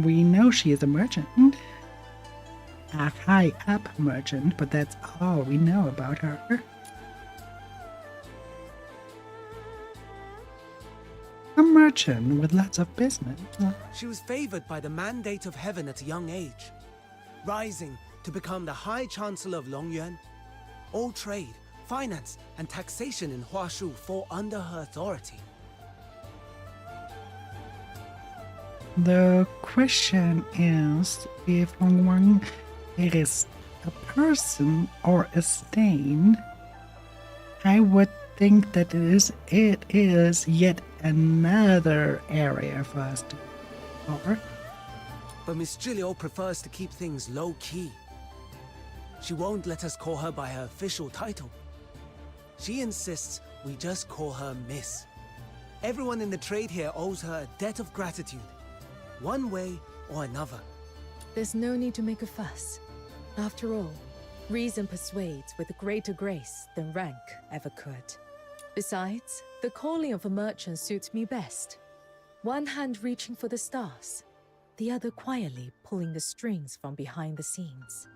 Speaker 1: We know she is a merchant. A high-up merchant, but that's all we know about her. A merchant with lots of business.
Speaker 11: She was favored by the mandate of heaven at a young age, rising to become the High Chancellor of Longyuan. All trade, finance, and taxation in Huashu fall under her authority.
Speaker 1: The question is if Longyuan is a person or a stain. I would think that it is yet another area for us to explore.
Speaker 11: But Miss Jilio prefers to keep things low-key. She won't let us call her by her official title. She insists we just call her Miss. Everyone in the trade here owes her a debt of gratitude, one way or another.
Speaker 8: There's no need to make a fuss. After all, reason persuades with greater grace than rank ever could. Besides, the calling of a merchant suits me best. One hand reaching for the stars, the other quietly pulling the strings from behind the scenes.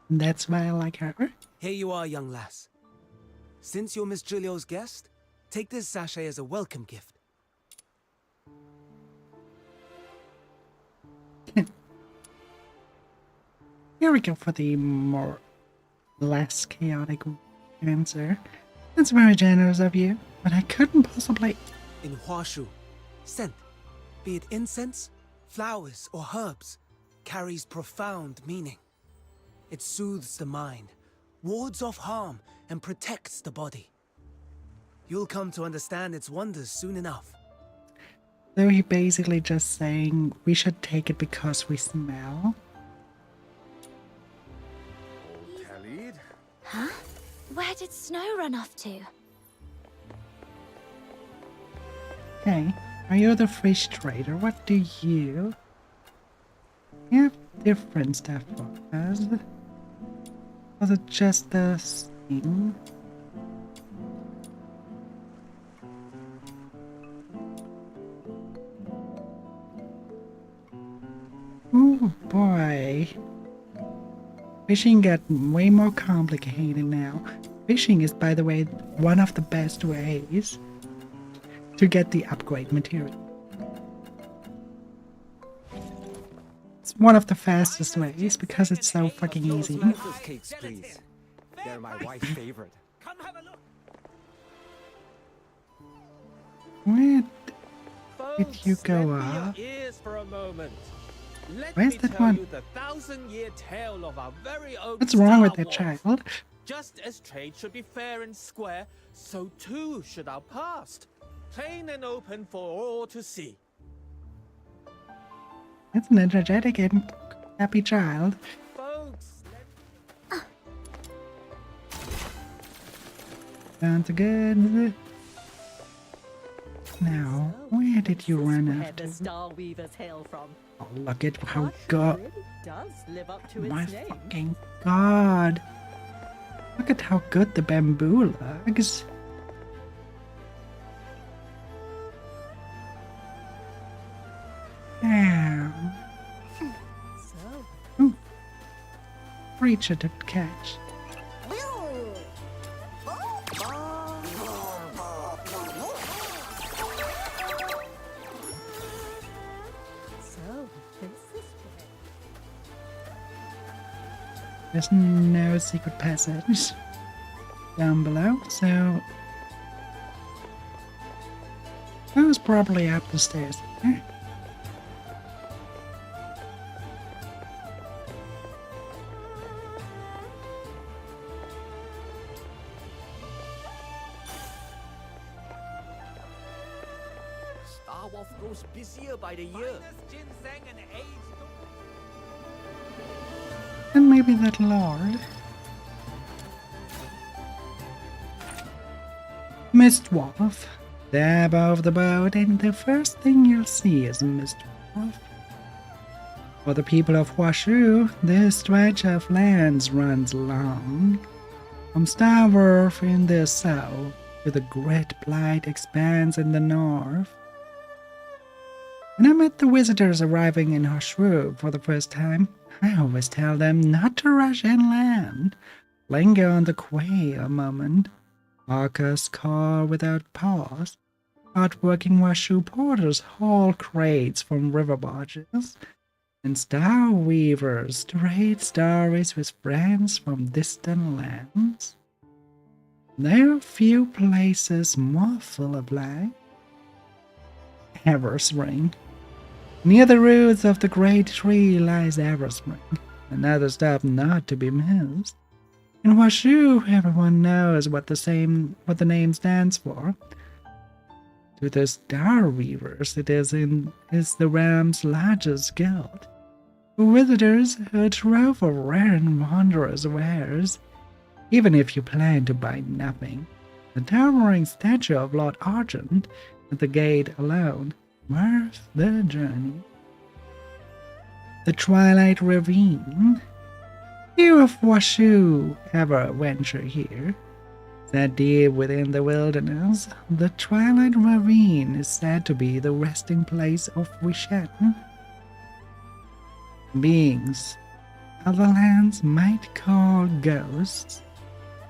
Speaker 1: That's why I like her.
Speaker 11: Here you are, young lass. Since you're Miss Jilio's guest, take this sachet as a welcome gift.
Speaker 1: Here we go for the less chaotic answer. That's very generous of you, but I couldn't possibly...
Speaker 11: In Huashu, scent, be it incense, flowers, or herbs, carries profound meaning. It soothes the mind, wards off harm, and protects the body. You'll come to understand its wonders soon enough.
Speaker 1: So he basically just saying we should take it because we smell?
Speaker 5: Huh? Where did Snow run off to?
Speaker 1: Okay, are you the fish trader? What do you have different stuff for us? Was it just the scene? Oh boy. Fishing got way more complicated now. Fishing is, by the way, one of the best ways to get the upgrade material. It's one of the fastest ways because it's so fucking easy.
Speaker 11: Cakes, please. They're my wife's favorite.
Speaker 1: Where did you go up? Where's that one? What's wrong with that child?
Speaker 11: Just as trade should be fair and square, so too should our past. Plain and open for all to see.
Speaker 1: It's an energetic and happy child.
Speaker 11: Folks,
Speaker 1: Sounds good. Now, where did you run after?
Speaker 13: The Star Weavers hail from.
Speaker 1: Oh, look at how good.
Speaker 13: Really does live up to its
Speaker 1: My
Speaker 13: name.
Speaker 1: fucking god. Look at how good the bamboo looks. Damn.
Speaker 13: So,
Speaker 1: Ooh. Creature to catch.
Speaker 13: so it's this way.
Speaker 1: There's no secret passage down below, so I was probably up the stairs.
Speaker 11: Star Wolf grows busier by the year.
Speaker 1: And maybe that lord. Mistwolf. Dab off the boat, and the first thing you'll see is Mistwolf. For the people of Huashu, this stretch of lands runs long. From Starwolf in the south to the Great Blight expanse in the north. When I met the visitors arriving in Huashu for the first time, I always tell them not to rush inland. Linger on the quay a moment. Hawkers call without pause. Hard-working Huashu porters haul crates from river barges. And star weavers trade stories with friends from distant lands. There are few places more full of life. Everspring. Near the roots of the great tree lies Everspring, another stop not to be missed. In Huashu, everyone knows what the name stands for. To the Star Weavers, it is the realm's largest guild. For visitors, a trove of rare and wondrous wares. Even if you plan to buy nothing, the towering statue of Lord Argent at the gate alone worth the journey. The Twilight Ravine. Few of Huashu ever venture here. Set deep within the wilderness, the Twilight Ravine is said to be the resting place of Wishen. Beings other lands might call ghosts.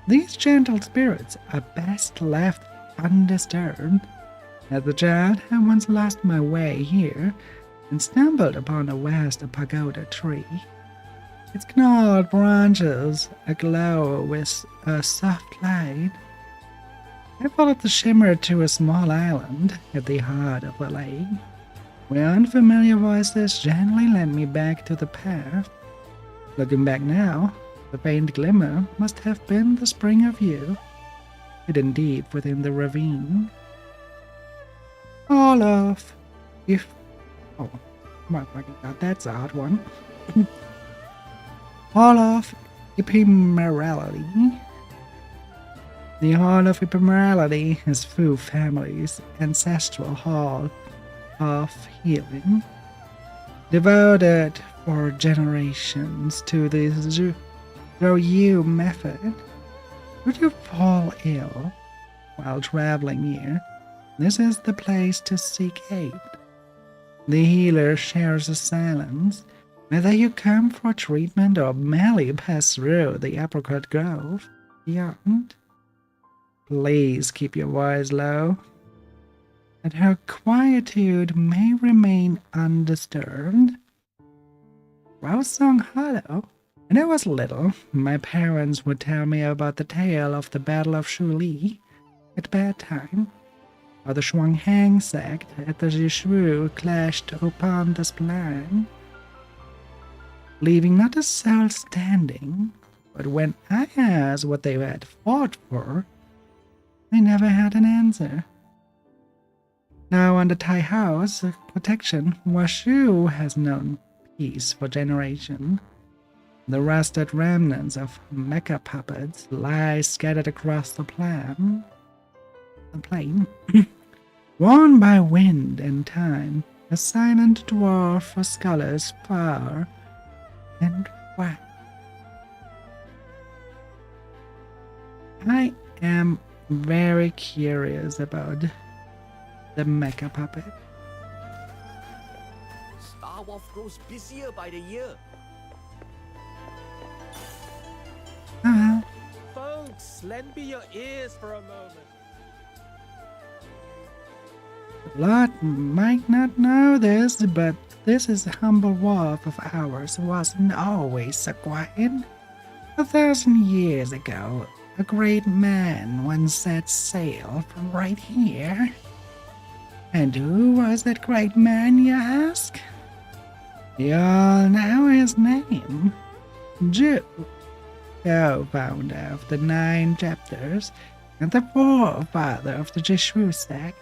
Speaker 1: These gentle spirits are best left undisturbed. As a child, I once lost my way here and stumbled upon a vast pagoda tree. Its gnarled branches aglow with a soft light. I followed the shimmer to a small island at the heart of the lake, where unfamiliar voices gently led me back to the path. Looking back now, the faint glimmer must have been the spring of youth, hidden deep within the ravine. Olaf, if... Oh, my fucking god, that's a hard one. Hall of Ephemerality. The Hall of Ephemerality is Fu family's ancestral hall of healing, devoted for generations to the Though you, Method, should you fall ill while traveling here, this is the place to seek aid. The healer shares a silence, whether you come for treatment or merely pass through the Apricot Grove beyond. Please keep your voice low, that her quietude may remain undisturbed. Rosesong Hollow. When I was little, my parents would tell me about the tale of the Battle of Shuli at bedtime, how the Shuanghang sect at the Jishru clashed upon this plain, leaving not a soul standing. But when I asked what they had fought for, they never had an answer. Now under Tai Hao's protection, Washu has known peace for generations. The rusted remnants of mecha puppets lie scattered across the plain. Worn by wind and time, a silent dwarf for scholars far and wide. I am very curious about the mecha puppet.
Speaker 11: Star Wars grows busier by the year. Folks, lend me your ears for a moment.
Speaker 1: Lot might not know this, but this is humble wharf of ours wasn't always so quiet. 1,000 years ago, a great man once set sail from right here. And who was that great man, you ask? You all know his name. Zhu, co-founder of the 9 chapters and the forefather of the Jishru sect.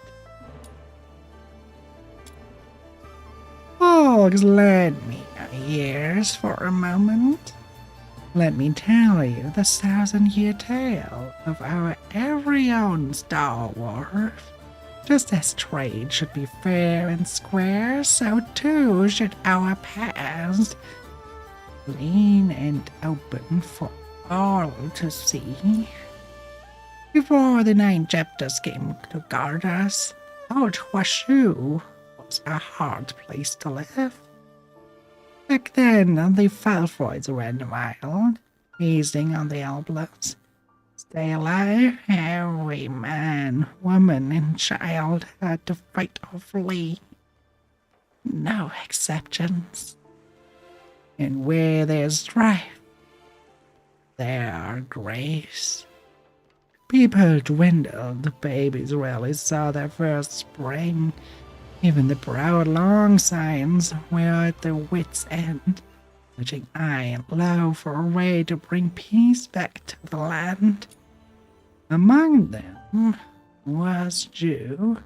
Speaker 1: Folks, lend me your ears for a moment. Let me tell you the 1,000-year tale of our very own Star Wars. Just as trade should be fair and square, so too should our past. Clean and open for all to see. Before the 9 chapters came to guard us, Old Washu was a hard place to live. Back then, the Falfroids ran wild, feasting on the Elblocks. Stay alive, every man, woman, and child had to fight or flee. No exceptions. And where there's strife, there are graves. People dwindled, babies rarely saw their first spring. Even the proud Longscions were at their wits' end, searching high and low for a way to bring peace back to the land. Among them was Zhu.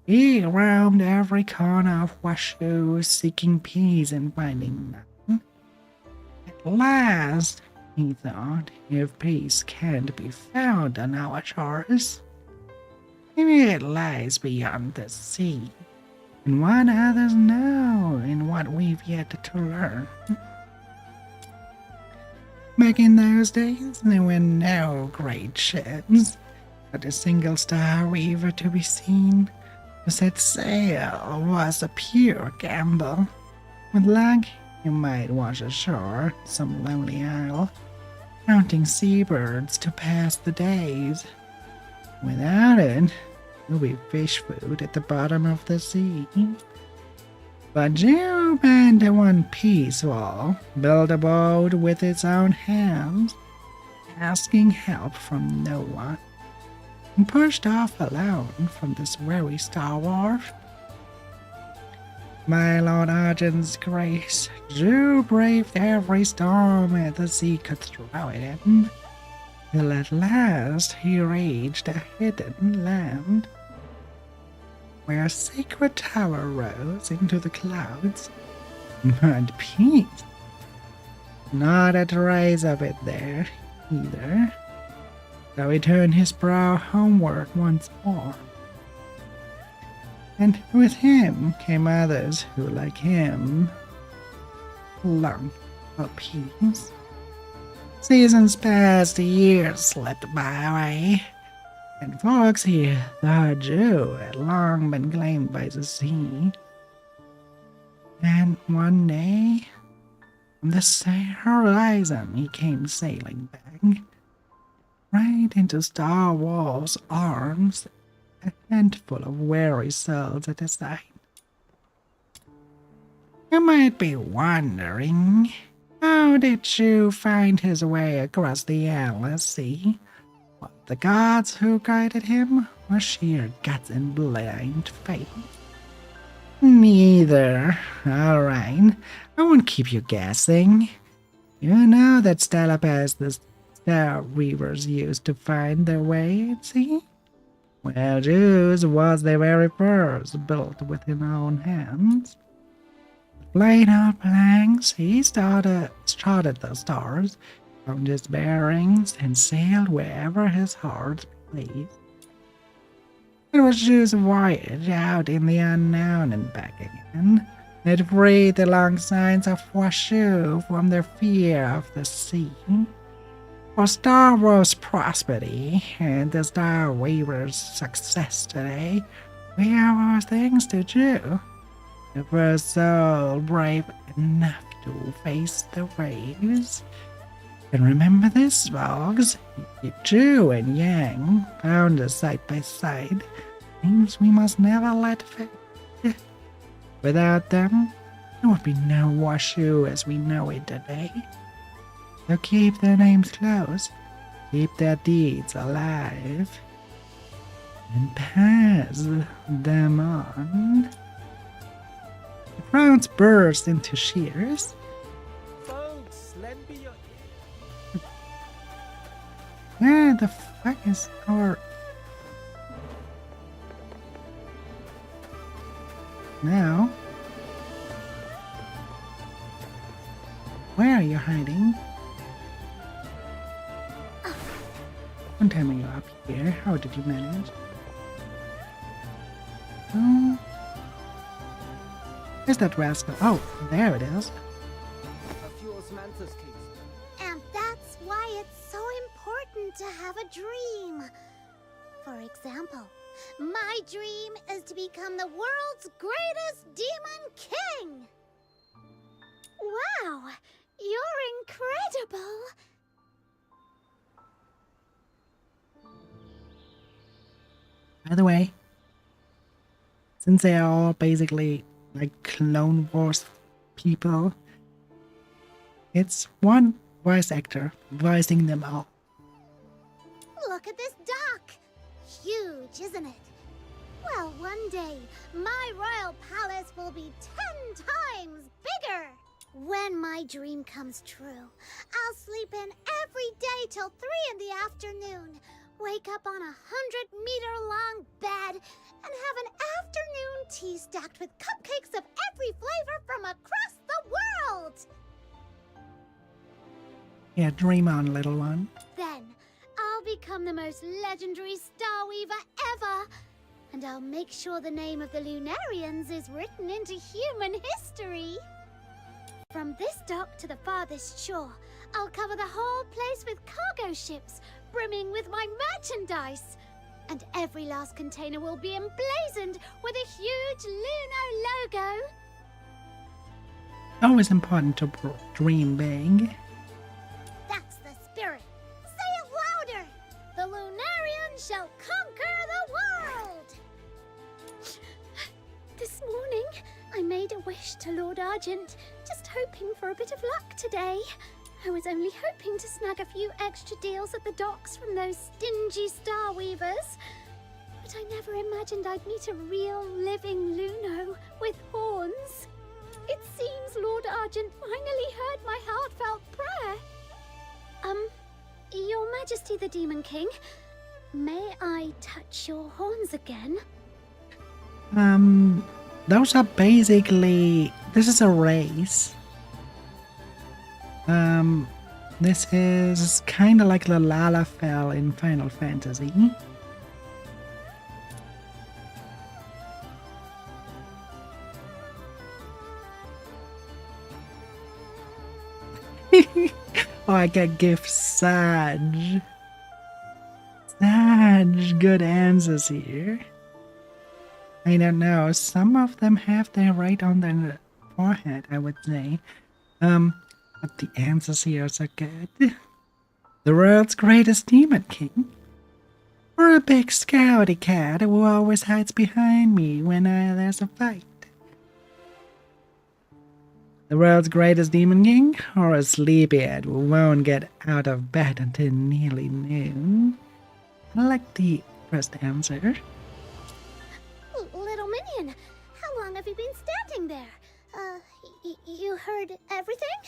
Speaker 1: He roamed every corner of Washu, seeking peace and finding none. At last, he thought, if peace can't be found on our shores, maybe it lies beyond the sea, and what others know, and what we've yet to learn. Back in those days, there were no great ships, not a single star reaver to be seen. To set sail was a pure gamble. With luck, you might wash ashore some lonely isle, counting seabirds to pass the days. Without it, you'll be fish food at the bottom of the sea. But Zhu bent to one piece wall, built a boat with its own hands, asking help from no one, and pushed off alone from this very Star Wars. My Lord Argent's grace, Zhu braved every storm that the sea could throw at him, till at last he reached a hidden land, where a sacred tower rose into the clouds. But peace, not a trace of it there either, so he turned his brow homeward once more. And with him came others who, like him, longed for peace. Seasons passed, years slipped by, and folks here thought Joe had long been claimed by the sea. And one day, from the same horizon, he came sailing back, right into Star Wars' arms, a handful of weary souls at his side. You might be wondering, how did Chu find his way across the endless sea? Was it the gods who guided him, or sheer guts and blind faith? Neither. Alright, I won't keep you guessing. You know that Stelapes the Star Weavers used to find their way at sea? Well, Juice was the very first built with his own hands. Laid out planks, he started the stars, found his bearings, and sailed wherever his heart pleased. It was Juice's voyage out in the unknown and back again that freed the long signs of Washu from their fear of the sea. For Star Wars' prosperity and the Star Weaver's success today, we owe our thanks to Ju, the first soul brave enough to face the waves. And remember this, folks, if Ju and Yang found us side by side, things we must never let fade. Without them, there would be no Washu as we know it today. So keep their names close, keep their deeds alive, and pass them on. The crowds burst into cheers.
Speaker 11: Folks, lend me your ear.
Speaker 1: Where the fuck is our... Now? Where are you hiding? Don't tell me you're up here. How did you manage? Oh. Where's that rascal? Oh, there it is.
Speaker 11: A few osmanthus cakes.
Speaker 3: And that's why it's so important to have a dream. For example, my dream is to become the world's greatest demon king. Wow, you're incredible.
Speaker 1: By the way, since they are all basically like Clone Wars people, it's one voice actor voicing them all.
Speaker 3: Look at this dock. Huge, isn't it? Well, one day, my royal palace will be 10 times bigger. When my dream comes true, I'll sleep in every day till 3 in the afternoon, wake up on a 100-meter-long bed, and have an afternoon tea stacked with cupcakes of every flavor from across the world.
Speaker 1: Yeah, dream on, little one.
Speaker 3: Then, I'll become the most legendary Star Weaver ever, and I'll make sure the name of the Lunarians is written into human history. From this dock to the farthest shore, I'll cover the whole place with cargo ships, brimming with my merchandise. And every last container will be emblazoned with a huge Luno logo.
Speaker 1: Always important to dream big.
Speaker 3: That's the spirit. Say it louder. The Lunarians shall conquer the world. This morning, I made a wish to Lord Argent, just hoping for a bit of luck today. I was only hoping to snag a few extra deals at the docks from those stingy Star Weavers. But I never imagined I'd meet a real living Luno with horns. It seems Lord Argent finally heard my heartfelt prayer. Your Majesty the Demon King, may I touch your horns again?
Speaker 1: Those are basically... This is a race. This is kind of like the Lalafell in Final Fantasy. Oh, I can give such good answers here. I don't know. Some of them have their right on their forehead, I would say. But the answers here are so good. The world's greatest demon king. Or a big scouty cat who always hides behind me when there's a fight. The world's greatest demon king, or a sleepyhead who won't get out of bed until nearly noon? I like the first answer.
Speaker 3: Little Minion, how long have you been standing there? You heard everything?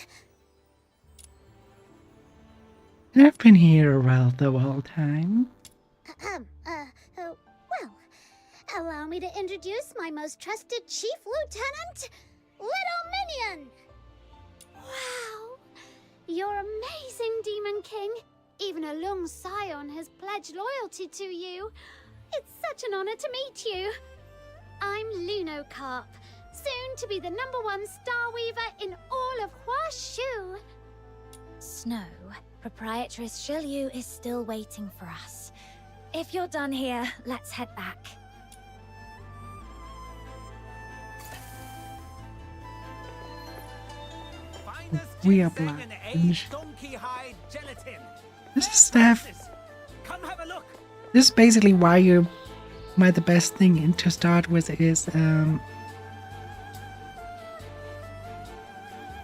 Speaker 1: I've been here well the whole time.
Speaker 3: Well, allow me to introduce my most trusted Chief Lieutenant, Little Minion! Wow! You're amazing, Demon King. Even a Lung Scion has pledged loyalty to you. It's such an honor to meet you. I'm Lunocarp, soon to be the #1 Star Weaver in all of Huashu.
Speaker 5: Snow, Proprietress Shilyu is still waiting for us. If you're done here, let's head back.
Speaker 1: We are blind. This is stuff. This is basically why the best thing to start with is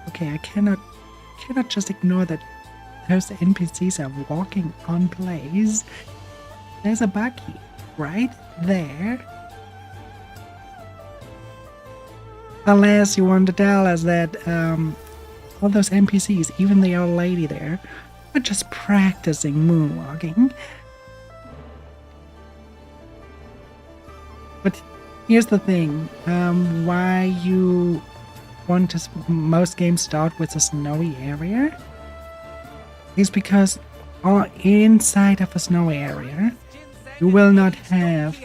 Speaker 1: okay, I cannot just ignore that those NPCs are walking on place. There's a buggy right there. Unless you want to tell us that all those NPCs, even the old lady there, are just practicing moonwalking. But here's the thing, why you want to most games start with a snowy area is because inside of a snowy area you will not have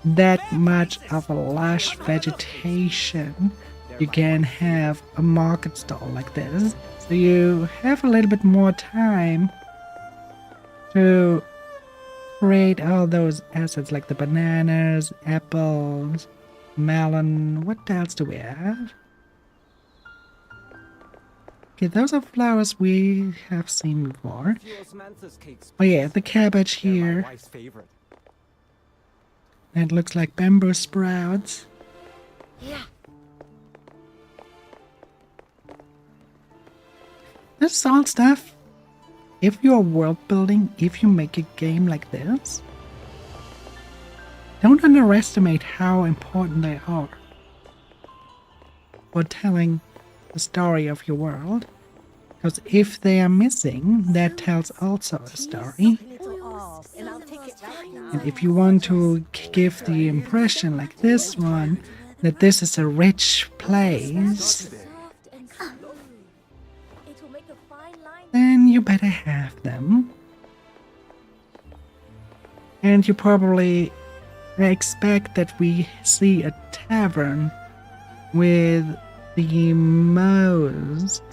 Speaker 1: that much of a lush vegetation. You can have a market stall like this, so you have a little bit more time to create all those assets like the bananas, apples, melon. What else do we have? Okay, those are flowers we have seen before. Oh yeah, the cabbage here. That looks like bamboo sprouts.
Speaker 5: Yeah.
Speaker 1: This is all stuff. If you're world building, if you make a game like this, don't underestimate how important they are for telling the story of your world. Because if they are missing, that tells also a story. And if you want to give the impression like this one, that this is a rich place, then you better have them. And you probably expect that we see a tavern with the most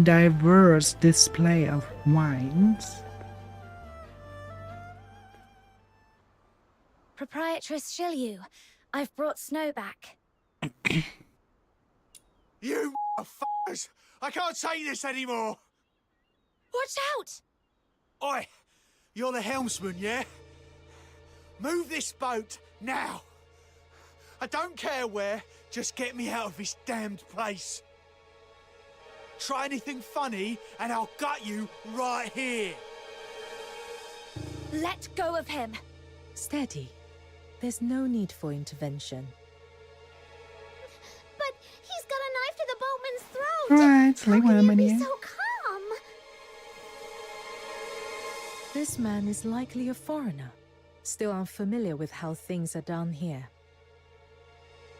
Speaker 1: diverse display of wines.
Speaker 5: Proprietress Shilyu, I've brought Snow back.
Speaker 14: You f***ers! I can't say this anymore!
Speaker 5: Watch out!
Speaker 14: Oi! You're the helmsman, yeah? Move this boat, now! I don't care where, just get me out of this damned place. Try anything funny, and I'll gut you right here.
Speaker 5: Let go of him!
Speaker 8: Steady. There's no need for intervention.
Speaker 3: But he's got a knife to the boatman's throat!
Speaker 1: Alright, sleep
Speaker 3: How
Speaker 1: with
Speaker 3: can
Speaker 1: him,
Speaker 3: you be
Speaker 1: yeah.
Speaker 3: so calm?
Speaker 8: This man is likely a foreigner, still unfamiliar with how things are done here.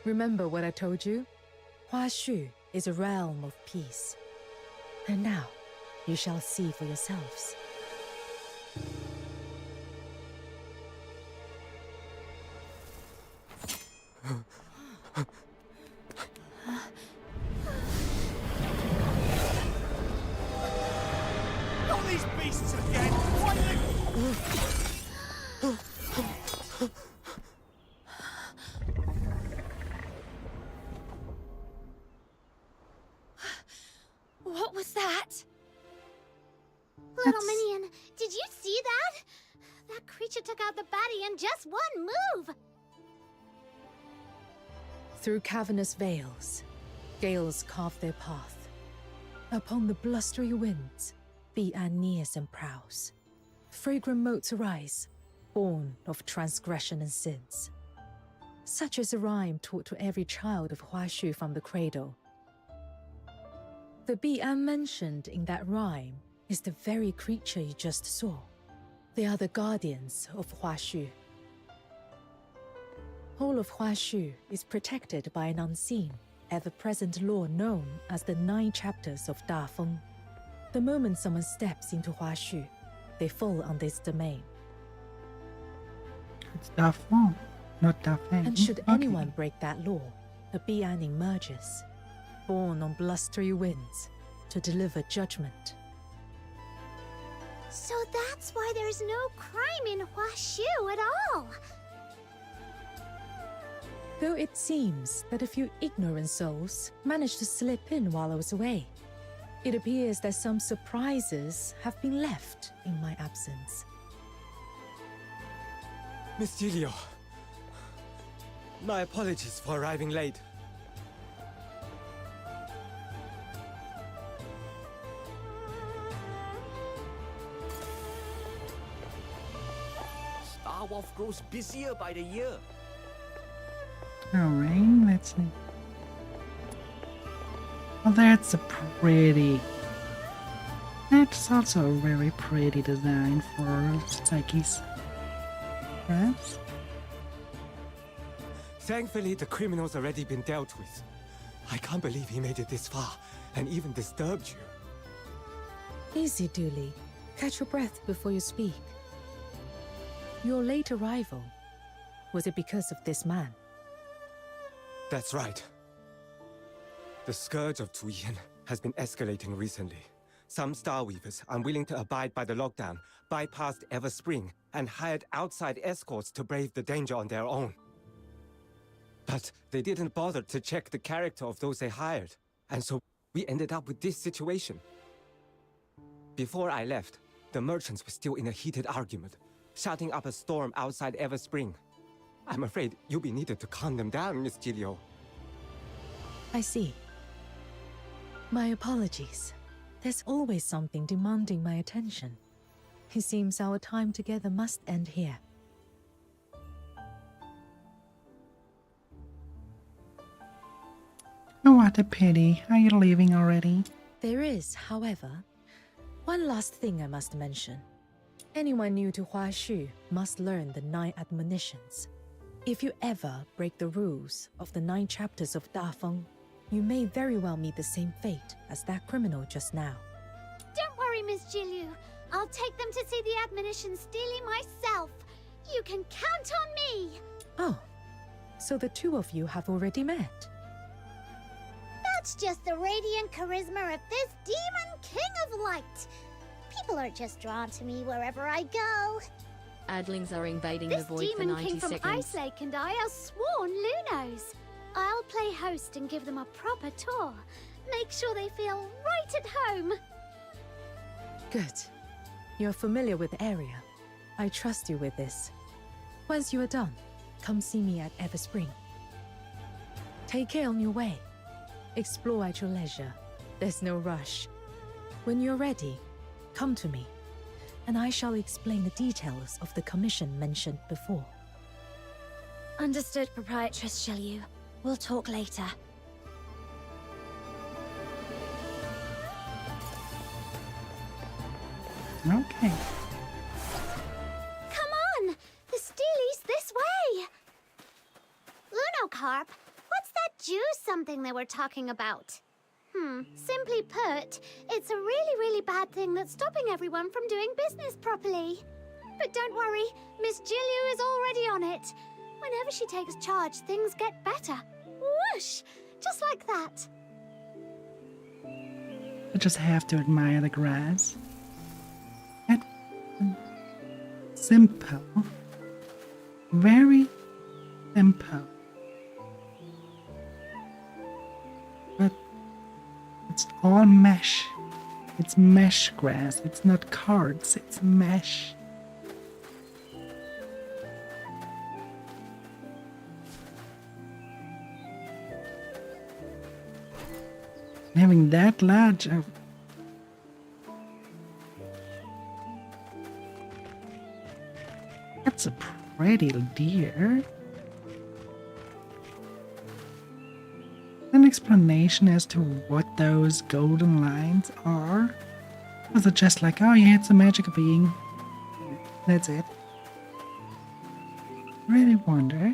Speaker 8: Remember what I told you? Huashu is a realm of peace. And now, you shall see for yourselves.
Speaker 3: Little Minion, did you see that? That creature took out the baddie in just one move!
Speaker 8: Through cavernous veils, gales carve their path. Upon the blustery winds, be Aeneas and prows. Fragrant motes arise, born of transgression and sins. Such is a rhyme taught to every child of Huashu from the cradle. The Bi'an mentioned in that rhyme is the very creature you just saw. They are the guardians of Huashu. All of Huashu is protected by an unseen, ever-present law known as the 9 chapters of Dafeng. The moment someone steps into Huashu, they fall on this domain.
Speaker 1: It's Dafeng, not Dafeng.
Speaker 8: And should anyone break that law, a Bi'an emerges, born on blustery winds, to deliver judgment.
Speaker 3: So that's why there's no crime in Huashu at all!
Speaker 8: Though it seems that a few ignorant souls managed to slip in while I was away, it appears that some surprises have been left in my absence.
Speaker 15: Miss Gilio, my apologies for arriving late.
Speaker 11: Star Wolf grows busier by the year.
Speaker 1: Alright, let's see. Well, that's a pretty... That's also a very pretty design for Psyche's dress.
Speaker 15: Thankfully, the criminal's already been dealt with. I can't believe he made it this far, and even disturbed you.
Speaker 8: Easy, Dooley. Catch your breath before you speak. Your late arrival, was it because of this man?
Speaker 15: That's right. The scourge of Zuyin has been escalating recently. Some Starweavers, unwilling to abide by the lockdown, bypassed Everspring and hired outside escorts to brave the danger on their own. But they didn't bother to check the character of those they hired, and so we ended up with this situation. Before I left, the merchants were still in a heated argument, shouting up a storm outside Everspring. I'm afraid you'll be needed to calm them down, Miss Gilio.
Speaker 8: I see. My apologies. There's always something demanding my attention. It seems our time together must end here.
Speaker 1: Oh, what a pity. Are you leaving already?
Speaker 8: There is, however, one last thing I must mention. Anyone new to Huashu must learn the 9 admonitions. If you ever break the rules of the 9 chapters of Dafeng, you may very well meet the same fate as that criminal just now.
Speaker 3: Don't worry, Miss Jilu. I'll take them to see the admonitions daily myself. You can count on me!
Speaker 8: Oh, so the 2 of you have already met.
Speaker 3: That's just the radiant charisma of this demon king of light. People are just drawn to me wherever I go.
Speaker 12: Adlings are invading
Speaker 3: This
Speaker 12: the void for
Speaker 3: demon
Speaker 12: 90
Speaker 3: king from
Speaker 12: seconds.
Speaker 3: Ice Lake and I are sworn Lunos. I'll play host and give them a proper tour. Make sure they feel right at home.
Speaker 8: Good. You're familiar with the area. I trust you with this. Once you are done, come see me at Everspring. Take care on your way. Explore at your leisure. There's no rush. When you're ready, come to me, and I shall explain the details of the commission mentioned before.
Speaker 5: Understood, Proprietress Shilyu. We'll talk later.
Speaker 1: Okay.
Speaker 3: Come on! The Steely's this way! Lunocarp, what's that juice something they were talking about? Simply put, it's a really bad thing that's stopping everyone from doing business properly. But don't worry, Miss Jilu is already on it. Whenever she takes charge, things get better. Whoosh! Just like that.
Speaker 1: I just have to admire the grass. That's simple. Very simple. But it's all mesh. It's mesh grass. It's not cards. It's mesh. Having that large of that's a pretty deer. An explanation as to what those golden lines are? Was it just like, oh yeah, it's a magic being? That's it. Really wonder.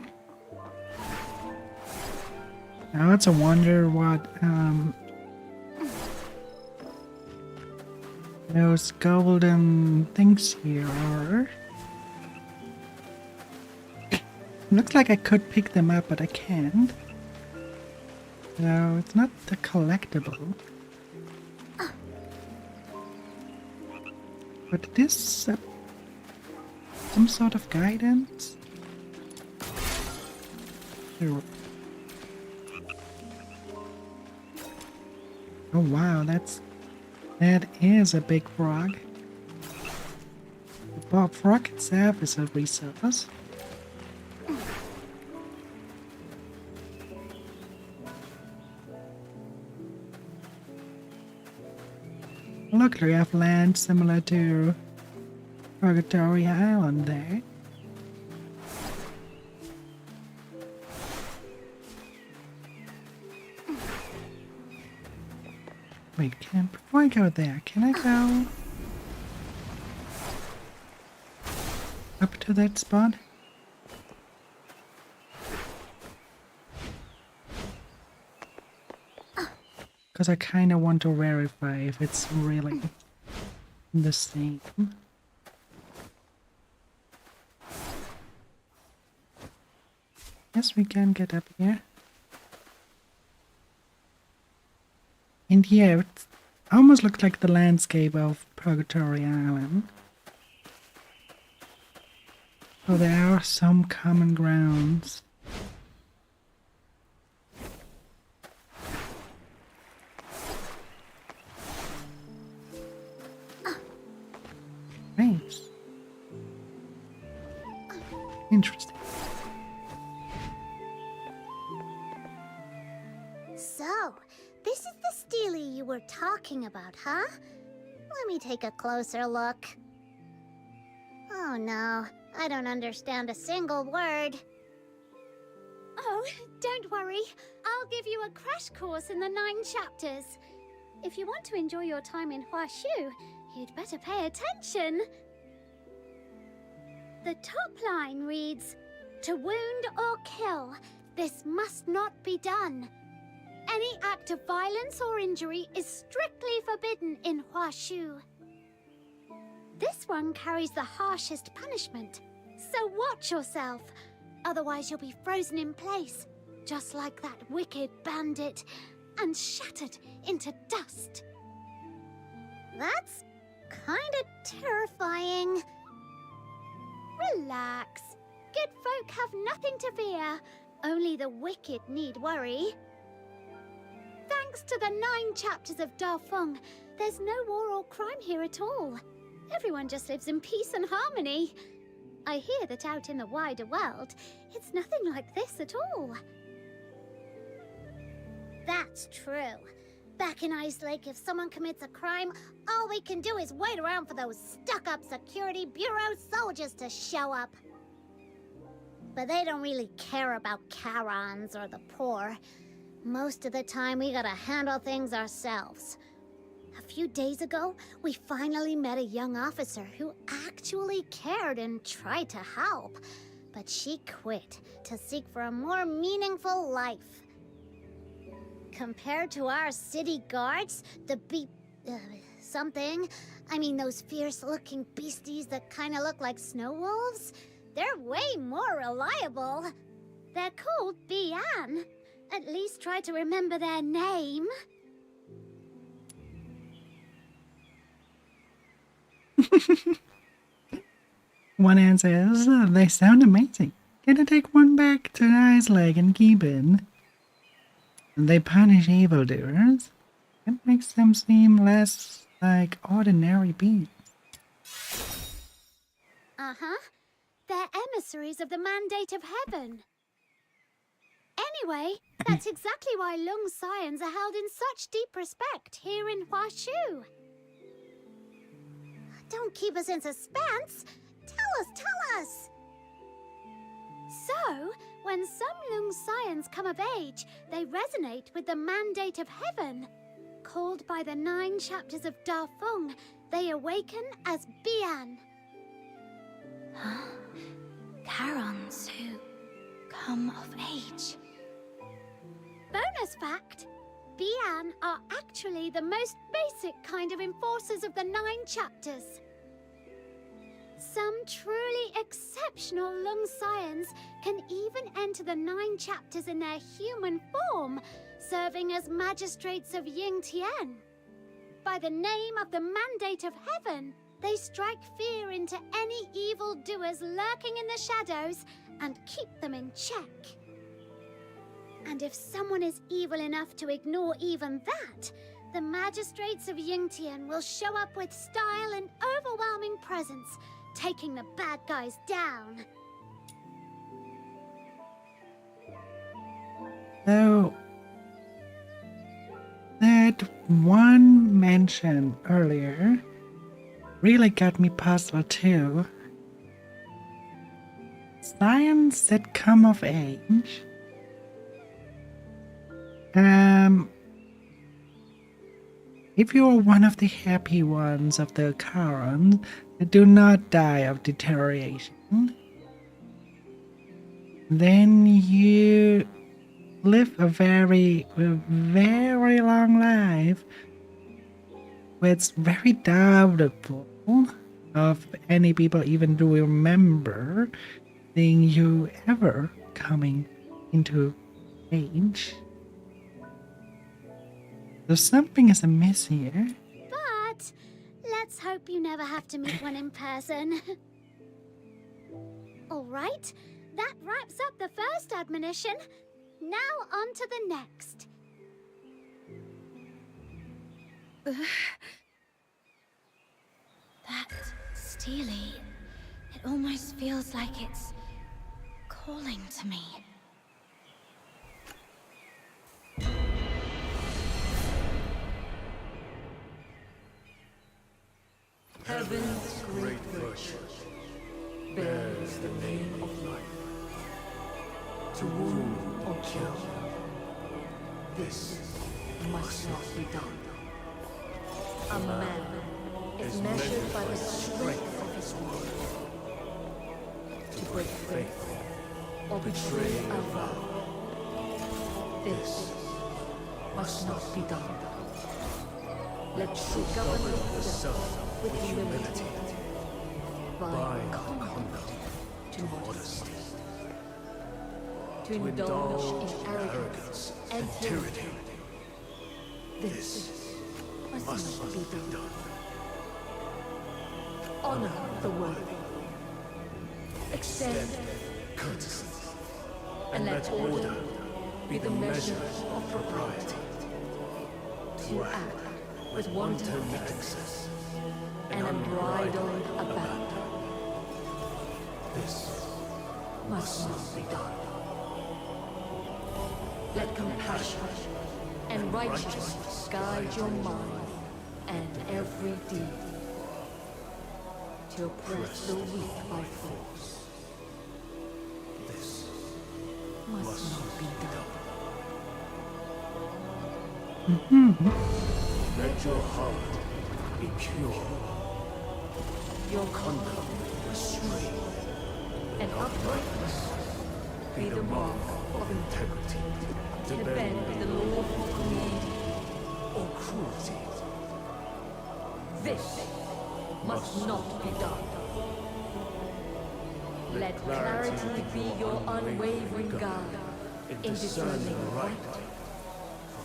Speaker 1: Now it's a wonder what those golden things here are. Looks like I could pick them up, but I can't. No, it's not the collectible. But it is some sort of guidance. There. Oh wow, that is a big frog. The frog itself is a resource. Look, we have land similar to Purgatory Island there. Wait, before I go there, can I go up to that spot? Because I kind of want to verify if it's really the same. Yes, we can get up here. And yeah, it almost looks like the landscape of Purgatory Island. So there are some common grounds. Right. Interesting.
Speaker 3: So, this is the Steely you were talking about, huh? Let me take a closer look. Oh no, I don't understand a single word.
Speaker 16: Oh, don't worry. I'll give you a crash course in the 9 chapters. If you want to enjoy your time in Huashu, you'd better pay attention. The top line reads, "To wound or kill, this must not be done. Any act of violence or injury is strictly forbidden in Huashu." This one carries the harshest punishment, so watch yourself. Otherwise you'll be frozen in place, just like that wicked bandit, and shattered into dust.
Speaker 3: That's kinda terrifying.
Speaker 16: Relax. Good folk have nothing to fear. Only the wicked need worry. Thanks to the 9 chapters of Dafeng, there's no war or crime here at all. Everyone just lives in peace and harmony. I hear that out in the wider world, it's nothing like this at all.
Speaker 3: That's true. Back in Ice Lake, if someone commits a crime, all we can do is wait around for those stuck-up Security Bureau soldiers to show up. But they don't really care about Karons or the poor. Most of the time, we gotta handle things ourselves. A few days ago, we finally met a young officer who actually cared and tried to help. But she quit to seek for a more meaningful life. Compared to our city guards, the something, I mean those fierce-looking beasties that kind of look like snow wolves, they're way more reliable.
Speaker 16: They're called Bian. At least try to remember their name.
Speaker 1: One answer is, they sound amazing. Gonna take one back to Ice Lake and keep it. They punish evildoers. It makes them seem less like ordinary beings.
Speaker 16: Uh-huh. They're emissaries of the Mandate of Heaven. Anyway, that's exactly why Lung Scions are held in such deep respect here in Huashu.
Speaker 3: Don't keep us in suspense. Tell us.
Speaker 16: So, when some Lung Scions come of age, they resonate with the Mandate of Heaven. Called by the 9 chapters of Da Feng, they awaken as Bian.
Speaker 5: Huh? Charons who come of age.
Speaker 16: Bonus fact, Bian are actually the most basic kind of enforcers of the 9 chapters. Some truly exceptional Lung Scions can even enter the 9 chapters in their human form, serving as magistrates of Ying Tian. By the name of the Mandate of Heaven, they strike fear into any evildoers lurking in the shadows and keep them in check. And if someone is evil enough to ignore even that, the magistrates of Yingtian will show up with style and overwhelming presence, taking the bad guys down.
Speaker 1: So, that one mention earlier really got me puzzled too. Scions that come of age. If you are one of the happy ones of the Charons that do not die of deterioration, then you live a very long life. Where it's very doubtful of any people even do remember seeing you ever coming into age. So something is amiss here.
Speaker 16: But let's hope you never have to meet one in person. Alright, that wraps up the first admonition. Now on to the next.
Speaker 5: That Steely, it almost feels like it's calling to me.
Speaker 6: Heaven's great virtue bears the name of life. To wound or kill, this must not be done. A man is measured by the strength of his word. To break faith or betray a vow, this must not be done. Let true government the self with humility, by conduct to modesty, to indulge in arrogance and tyranny. This must not be done. Honor the worthy, extend courtesy, and let order be the measure of propriety. To act with wanton excess and unbridled abandon. This must not be done. Let compassion and righteousness guide your mind and every deed. To oppress the weak by force. This must not be done. Let your heart be pure, your conduct restrained, and uprightness be the mark of integrity. To bend the law of greed or cruelty. This must not be done. Let clarity be your unwavering guide in discerning right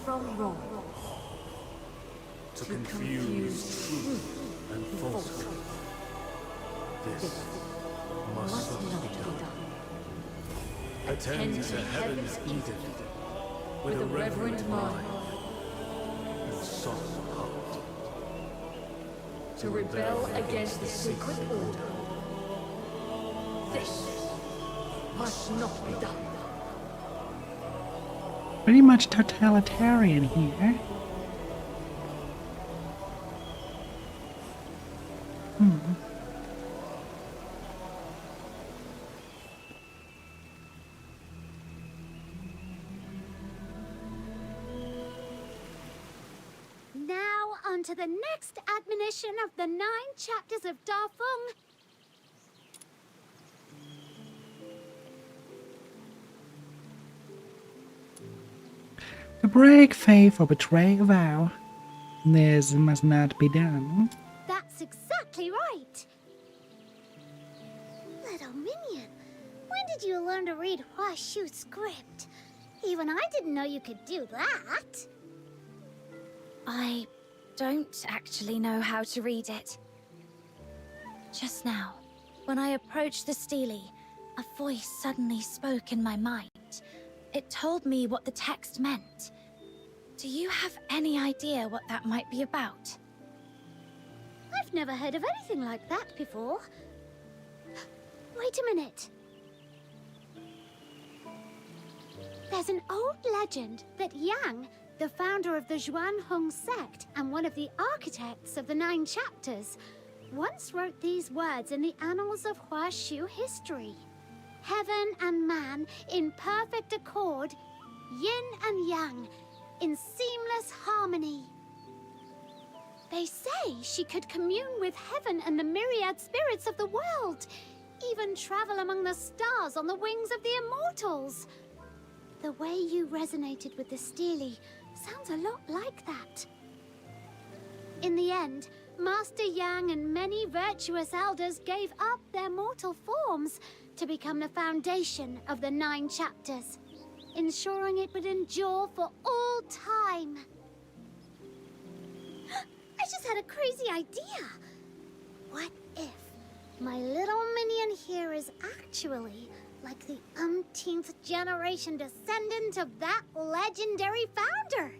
Speaker 6: from wrong. To confuse truth and falsehood. This must not be done. Attend to heaven's edict with a reverent mind and soft heart. to rebel against the Secret Order. This must not be done.
Speaker 1: Pretty much totalitarian here.
Speaker 16: Now, on to the next admonition of the 9 chapters of Dafeng.
Speaker 1: To break faith or betray a vow, this must not be done.
Speaker 16: That's exactly right. Little minion, when did you learn to read Huashu script? Even I didn't know you could do that.
Speaker 5: I don't actually know how to read it. Just now, when I approached the Stele, a voice suddenly spoke in my mind. It told me what the text meant. Do you have any idea what that might be about?
Speaker 16: I've never heard of anything like that before. Wait a minute. There's an old legend that Yang, the founder of the Zhuanhong sect and one of the architects of the 9 chapters, once wrote these words in the annals of Huashu history. Heaven and man in perfect accord, yin and yang, in seamless harmony. They say she could commune with heaven and the myriad spirits of the world, even travel among the stars on the wings of the immortals. The way you resonated with the Stele sounds a lot like that. In the end, Master Yang and many virtuous elders gave up their mortal forms to become the foundation of the 9 chapters, ensuring it would endure for all time. I just had a crazy idea. What if my little minion here is actually like the umpteenth generation descendant of that legendary founder?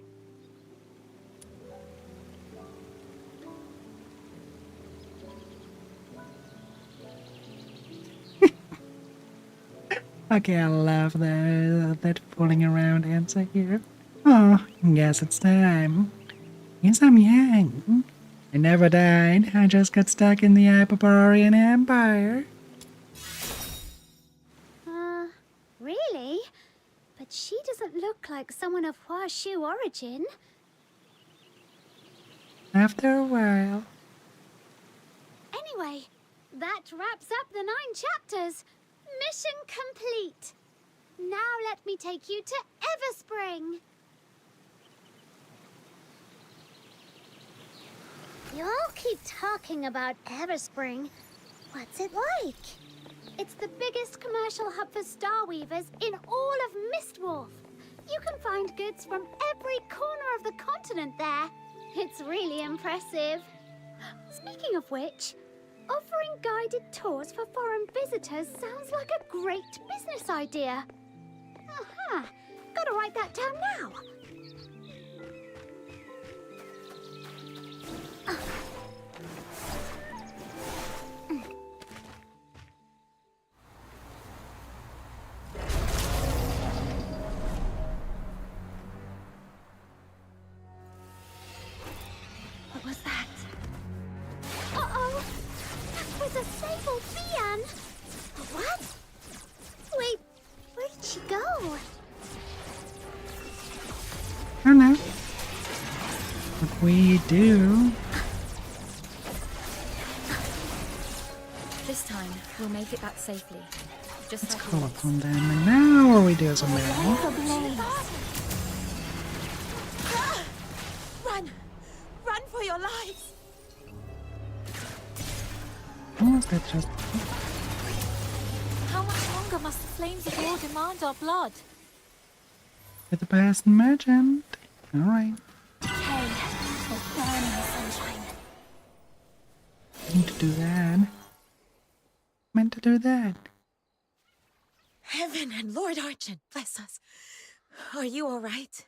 Speaker 1: Okay, I love that fooling around answer here. Oh, guess it's time. Yes, I'm Yang. I never died, I just got stuck in the Hyperborean Empire.
Speaker 16: Really? But she doesn't look like someone of Huashu origin.
Speaker 1: After a while.
Speaker 16: Anyway, that wraps up the 9 chapters. Mission complete. Now let me take you to Everspring. You all keep talking about Everspring. What's it like? It's the biggest commercial hub for Starweavers in all of Mistwolf. You can find goods from every corner of the continent there. It's really impressive. Speaking of which, offering guided tours for foreign visitors sounds like a great business idea. Aha! Gotta write that down now.
Speaker 5: What was that?
Speaker 16: Uh-oh! That was a sable Fian! What? Wait, where did she go?
Speaker 1: I don't know. What we do.
Speaker 12: This time, we'll make it back safely. Just
Speaker 1: Let's
Speaker 12: like
Speaker 1: call
Speaker 12: always.
Speaker 1: upon them. And now what we do is a mail.
Speaker 8: Run! Run for your lives!
Speaker 1: Oh, is that just...
Speaker 17: How much longer must the flames of war demand our blood?
Speaker 1: With the past merchant. Alright.
Speaker 17: Decay will burn in the sunshine.
Speaker 1: Meant to do that. Meant to do that.
Speaker 8: Heaven and Lord Archon, bless us. Are you all right?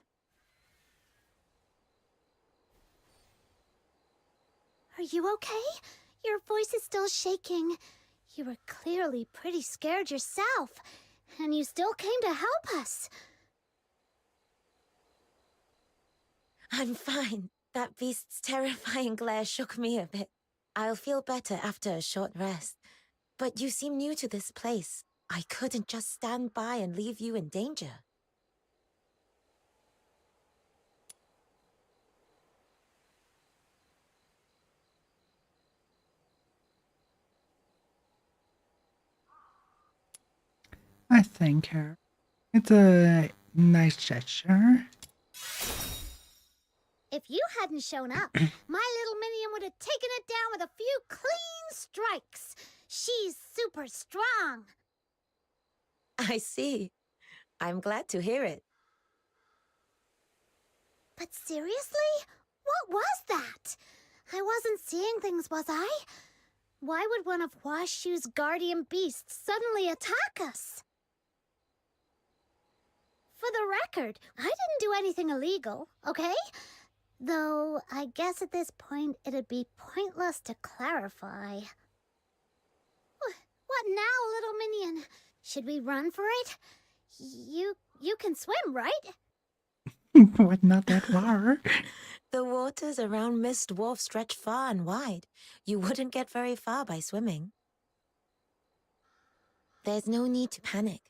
Speaker 16: Are
Speaker 3: Are you okay? Your voice is still shaking. You were clearly pretty scared yourself, and you still came to help us.
Speaker 18: I'm fine. That beast's terrifying glare shook me a bit. I'll feel better after a short rest. But you seem new to this place. I couldn't just stand by and leave you in danger.
Speaker 1: I thank her. It's a nice gesture.
Speaker 3: If you hadn't shown up, my little minion would have taken it down with a few clean strikes. She's super strong.
Speaker 18: I see. I'm glad to hear it.
Speaker 3: But seriously? What was that? I wasn't seeing things, was I? Why would one of Huashu's guardian beasts suddenly attack us? For the record, I didn't do anything illegal, okay? Though, I guess at this point it'd be pointless to clarify. What now, little minion? Should we run for it? You can swim, right?
Speaker 1: What, not that far?
Speaker 18: The waters around Mist Wharf stretch far and wide. You wouldn't get very far by swimming. There's no need to panic.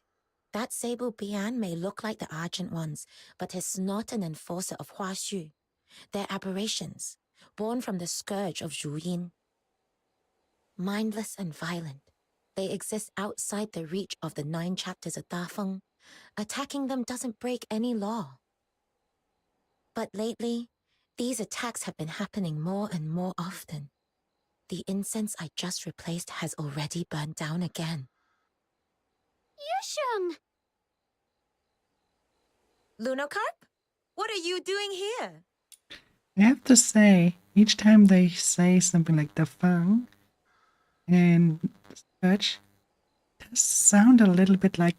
Speaker 18: That Sable Bian may look like the Argent ones, but is not an enforcer of Huashu. They're aberrations, born from the scourge of Zhuyin. Mindless and violent, they exist outside the reach of the 9 chapters of Dafeng. Attacking them doesn't break any law. But lately, these attacks have been happening more and more often. The incense I just replaced has already burned down again.
Speaker 3: Yusheng!
Speaker 18: Lunocarp? What are you doing here?
Speaker 1: I have to say, each time they say something like the Fang and such, it does sound a little bit like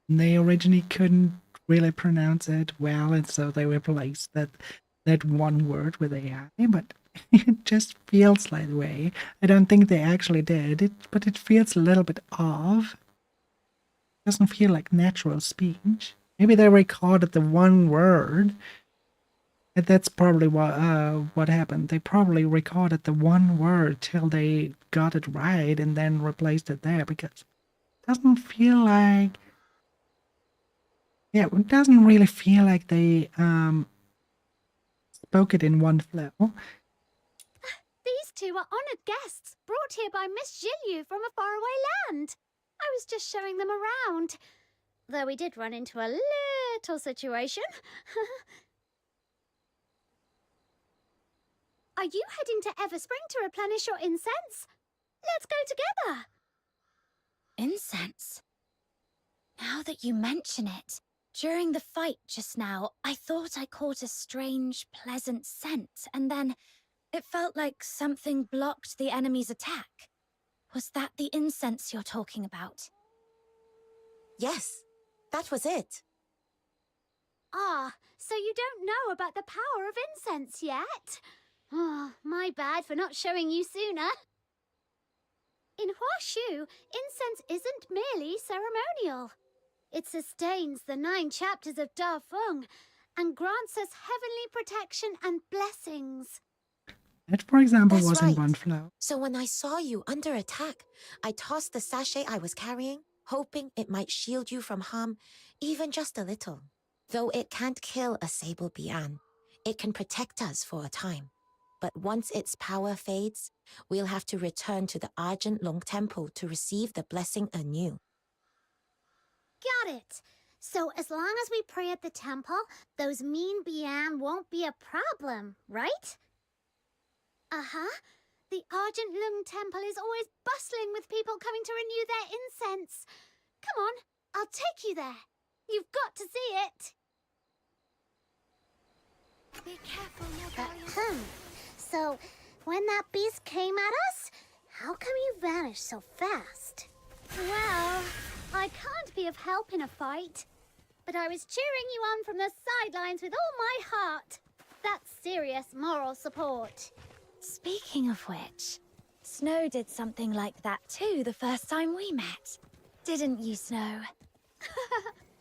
Speaker 1: they originally couldn't really pronounce it well, and so they replaced that one word with AI, but it just feels that way. I don't think they actually did it, but it feels a little bit off. It doesn't feel like natural speech. Maybe they recorded the one word. And that's probably what happened. They probably recorded the one word till they got it right and then replaced it there, because it doesn't feel like... Yeah, it doesn't really feel like they spoke it in one flow.
Speaker 3: These two are honored guests, brought here by Miss Zhilyu from a faraway land. I was just showing them around. Though we did run into a little situation. Are you heading to Everspring to replenish your incense? Let's go together.
Speaker 5: Incense? Now that you mention it, during the fight just now, I thought I caught a strange, pleasant scent, and then it felt like something blocked the enemy's attack. Was that the incense you're talking about?
Speaker 18: Yes, that was it.
Speaker 3: Ah, so you don't know about the power of incense yet? Oh, my bad for not showing you sooner. In Huashu, incense isn't merely ceremonial. It sustains the 9 chapters of Dafeng and grants us heavenly protection and blessings.
Speaker 1: That, for example,
Speaker 18: That's
Speaker 1: was
Speaker 18: right.
Speaker 1: in one flow.
Speaker 18: So when I saw you under attack, I tossed the sachet I was carrying, hoping it might shield you from harm, even just a little. Though it can't kill a Sable Bian, it can protect us for a time. But once its power fades, we'll have to return to the Argent Long Temple to receive the blessing anew.
Speaker 3: Got it. So as long as we pray at the temple, those mean Bian won't be a problem, right? Uh-huh. The Argent Lung Temple is always bustling with people coming to renew their incense. Come on, I'll take you there. You've got to see it.
Speaker 16: Be careful,
Speaker 3: So, when that beast came at us, how come you vanished so fast? Well, I can't be of help in a fight, but I was cheering you on from the sidelines with all my heart. That's serious moral support.
Speaker 5: Speaking of which, Snow did something like that too the first time we met. Didn't you, Snow?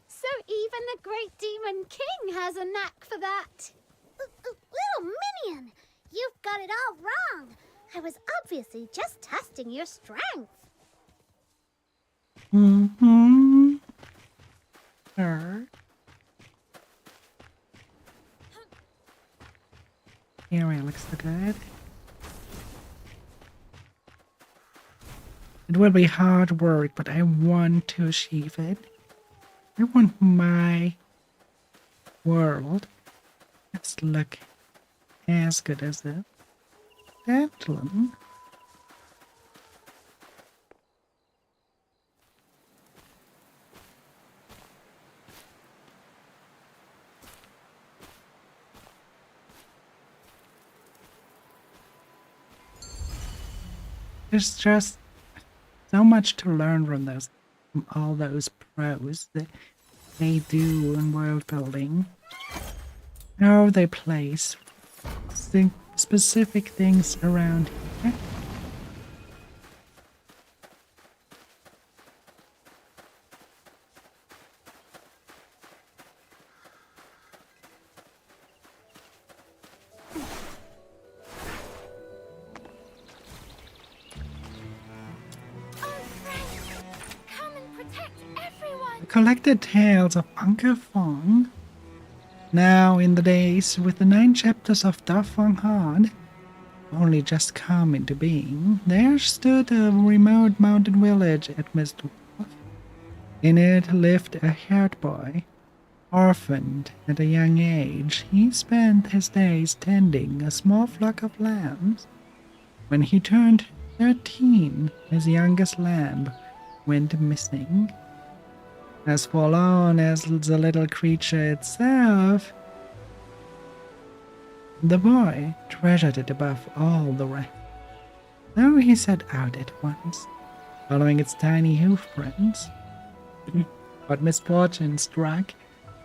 Speaker 16: So even the great demon king has a knack for that. Little minion, you've got it all wrong. I was obviously just testing your strength.
Speaker 1: Mm-hmm. Sure. Area looks so good. It will be hard work, but I want to achieve it. I want my world to look as good as the Atlan. There's just so much to learn from all those pros that they do in world building. How they place specific things around here. Collected tales of Uncle Fong. Now, in the days with the 9 chapters of Da Fong Han only just come into being, there stood a remote mountain village at Mistwolf. In it lived a herd boy, orphaned at a young age. He spent his days tending a small flock of lambs. When he turned 13, his youngest lamb went missing. As forlorn as the little creature itself, the boy treasured it above all the rest. Though he set out at once, following its tiny hoof prints. But misfortune struck.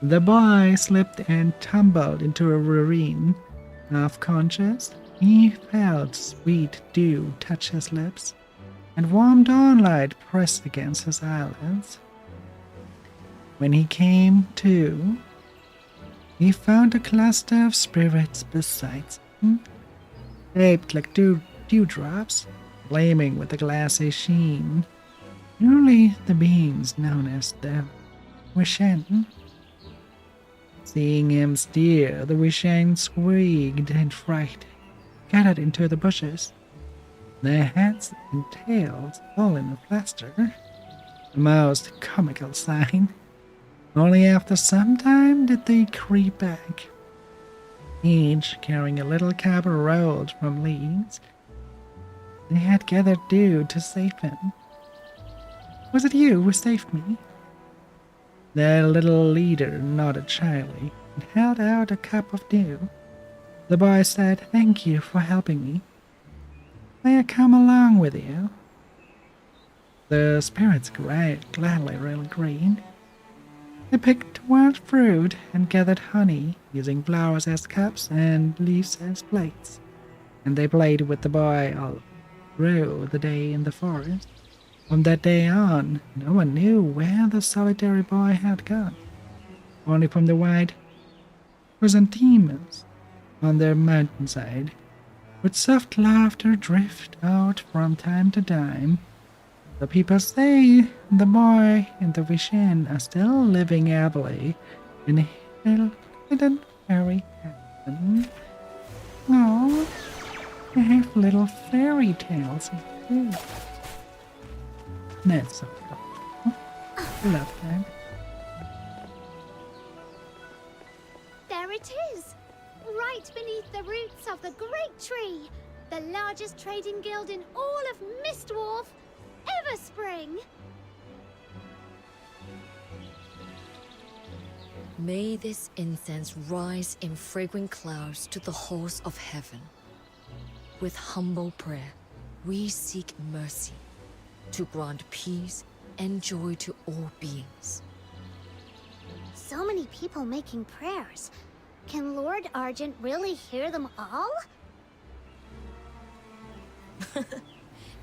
Speaker 1: The boy slipped and tumbled into a ravine. Half conscious, he felt sweet dew touch his lips, and warm dawnlight pressed against his eyelids. When he came to, he found a cluster of spirits beside him, shaped like dewdrops, flaming with a glassy sheen. Truly the beings known as the Wishen. Seeing him steer, the Wishen squeaked in fright, gathered into the bushes, their heads and tails all in a plaster. A most comical sign. Only after some time did they creep back, each carrying a little cup rolled from leaves. They had gathered dew to save him. Was it you who saved me? Their little leader nodded shyly and held out a cup of dew. The boy said, "Thank you for helping me. May I come along with you?" The spirits gladly agreed. They picked wild fruit and gathered honey, using flowers as cups and leaves as plates. And they played with the boy all through the day in the forest. From that day on, no one knew where the solitary boy had gone. Only from the white chrysanthemums on their mountainside would soft laughter drift out from time to time. The people say the boy and the Wishen are still living happily in a hidden fairy heaven. Oh, they have little fairy tales too. That's so cool. I love that.
Speaker 16: There it is, right beneath the roots of the great tree, the largest trading guild in all of Mistwolf. Everspring!
Speaker 6: May this incense rise in fragrant clouds to the halls of heaven. With humble prayer, we seek mercy to grant peace and joy to all beings.
Speaker 3: So many people making prayers. Can Lord Argent really hear them all?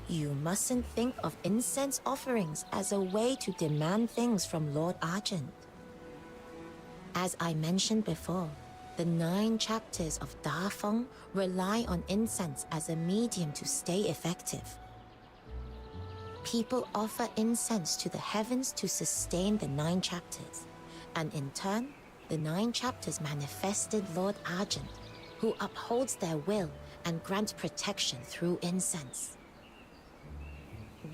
Speaker 18: You mustn't think of incense offerings as a way to demand things from Lord Argent. As I mentioned before, the 9 chapters of Da Feng rely on incense as a medium to stay effective. People offer incense to the heavens to sustain the 9 chapters, and in turn, the 9 chapters manifested Lord Argent, who upholds their will and grants protection through incense.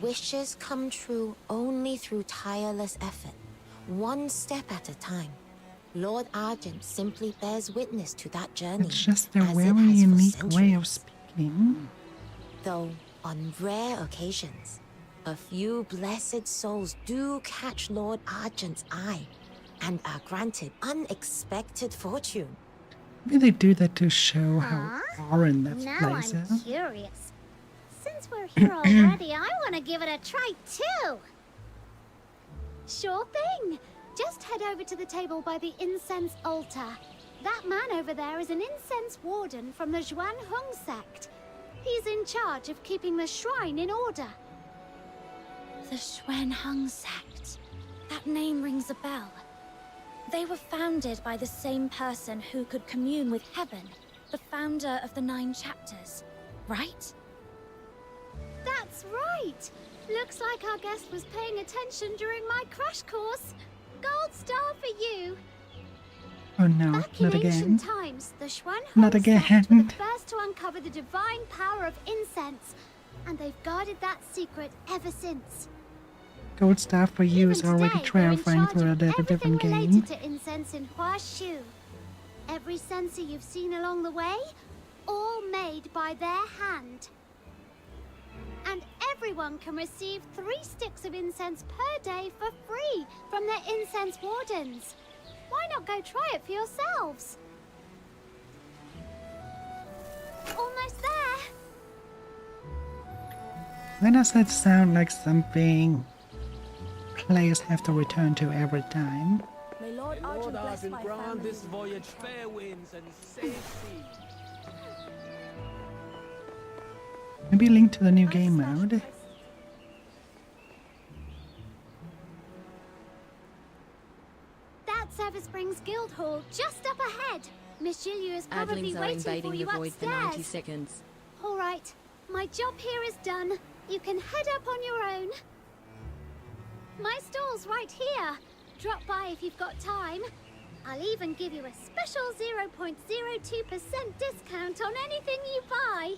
Speaker 18: Wishes come true only through tireless effort, one step at a time. Lord Argent simply bears witness to that journey.
Speaker 1: It's just a
Speaker 18: as it
Speaker 1: very
Speaker 18: has for
Speaker 1: unique way of
Speaker 18: centuries.
Speaker 1: speaking.
Speaker 18: Though, on rare occasions, a few blessed souls do catch Lord Argent's eye and are granted unexpected fortune.
Speaker 1: Maybe they do that to show how foreign that
Speaker 3: Now
Speaker 1: place
Speaker 3: I'm
Speaker 1: is.
Speaker 3: curious. Since we're here already, I want to give it a try too. Sure thing. Just head over to the table by the incense altar. That man over there is an incense warden from the Zhuan Hong sect. He's in charge of keeping the shrine in order.
Speaker 5: The Xuan Hung sect. That name rings a bell. They were founded by the same person who could commune with heaven, the founder of the 9 chapters, right?
Speaker 3: That's right. Looks like our guest was paying attention during my crash course. Gold star for you.
Speaker 1: Oh no,
Speaker 3: Back in
Speaker 1: not again.
Speaker 3: ancient times, the Xuan
Speaker 1: Not
Speaker 3: Hong
Speaker 1: again.
Speaker 3: sect were the first to uncover the divine power of incense, and they've guarded that secret ever since.
Speaker 1: Gold star for you is
Speaker 3: Even
Speaker 1: already
Speaker 3: today, they're in
Speaker 1: terrifying
Speaker 3: charge
Speaker 1: for a
Speaker 3: of
Speaker 1: little
Speaker 3: everything
Speaker 1: different game.
Speaker 3: related to incense in Huashu. Every censer you've seen along the way, all made by their hand. And everyone can receive 3 sticks of incense per day for free from their incense wardens. Why not go try it for yourselves? Almost there.
Speaker 1: Why does that sound like something players have to return to every time?
Speaker 13: May Lord
Speaker 11: Lord
Speaker 13: Argent bless
Speaker 11: Argent
Speaker 13: my
Speaker 11: grant
Speaker 13: family.
Speaker 11: this voyage fair winds and safe seas.
Speaker 1: Maybe link to the new game mode.
Speaker 3: That's Ever Springs Guildhall, just up ahead. Miss Julia is probably
Speaker 12: Adlings are
Speaker 3: waiting for
Speaker 12: invading
Speaker 3: you
Speaker 12: the void for
Speaker 3: upstairs.
Speaker 12: 90 seconds.
Speaker 3: All right, my job here is done. You can head up on your own. My stall's right here. Drop by if you've got time. I'll even give you a special 0.02% discount on anything you buy.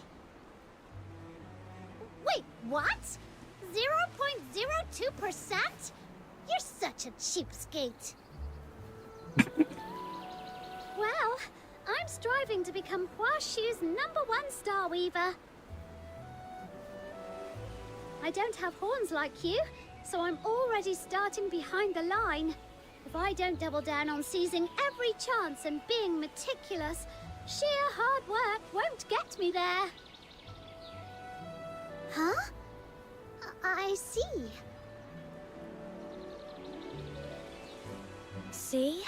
Speaker 3: Wait, what? 0.02%? You're such a cheapskate. Well, I'm striving to become Huashu's #1 Star Weaver. I don't have horns like you, so I'm already starting behind the line. If I don't double down on seizing every chance and being meticulous, sheer hard work won't get me there. Huh? I see.
Speaker 5: See?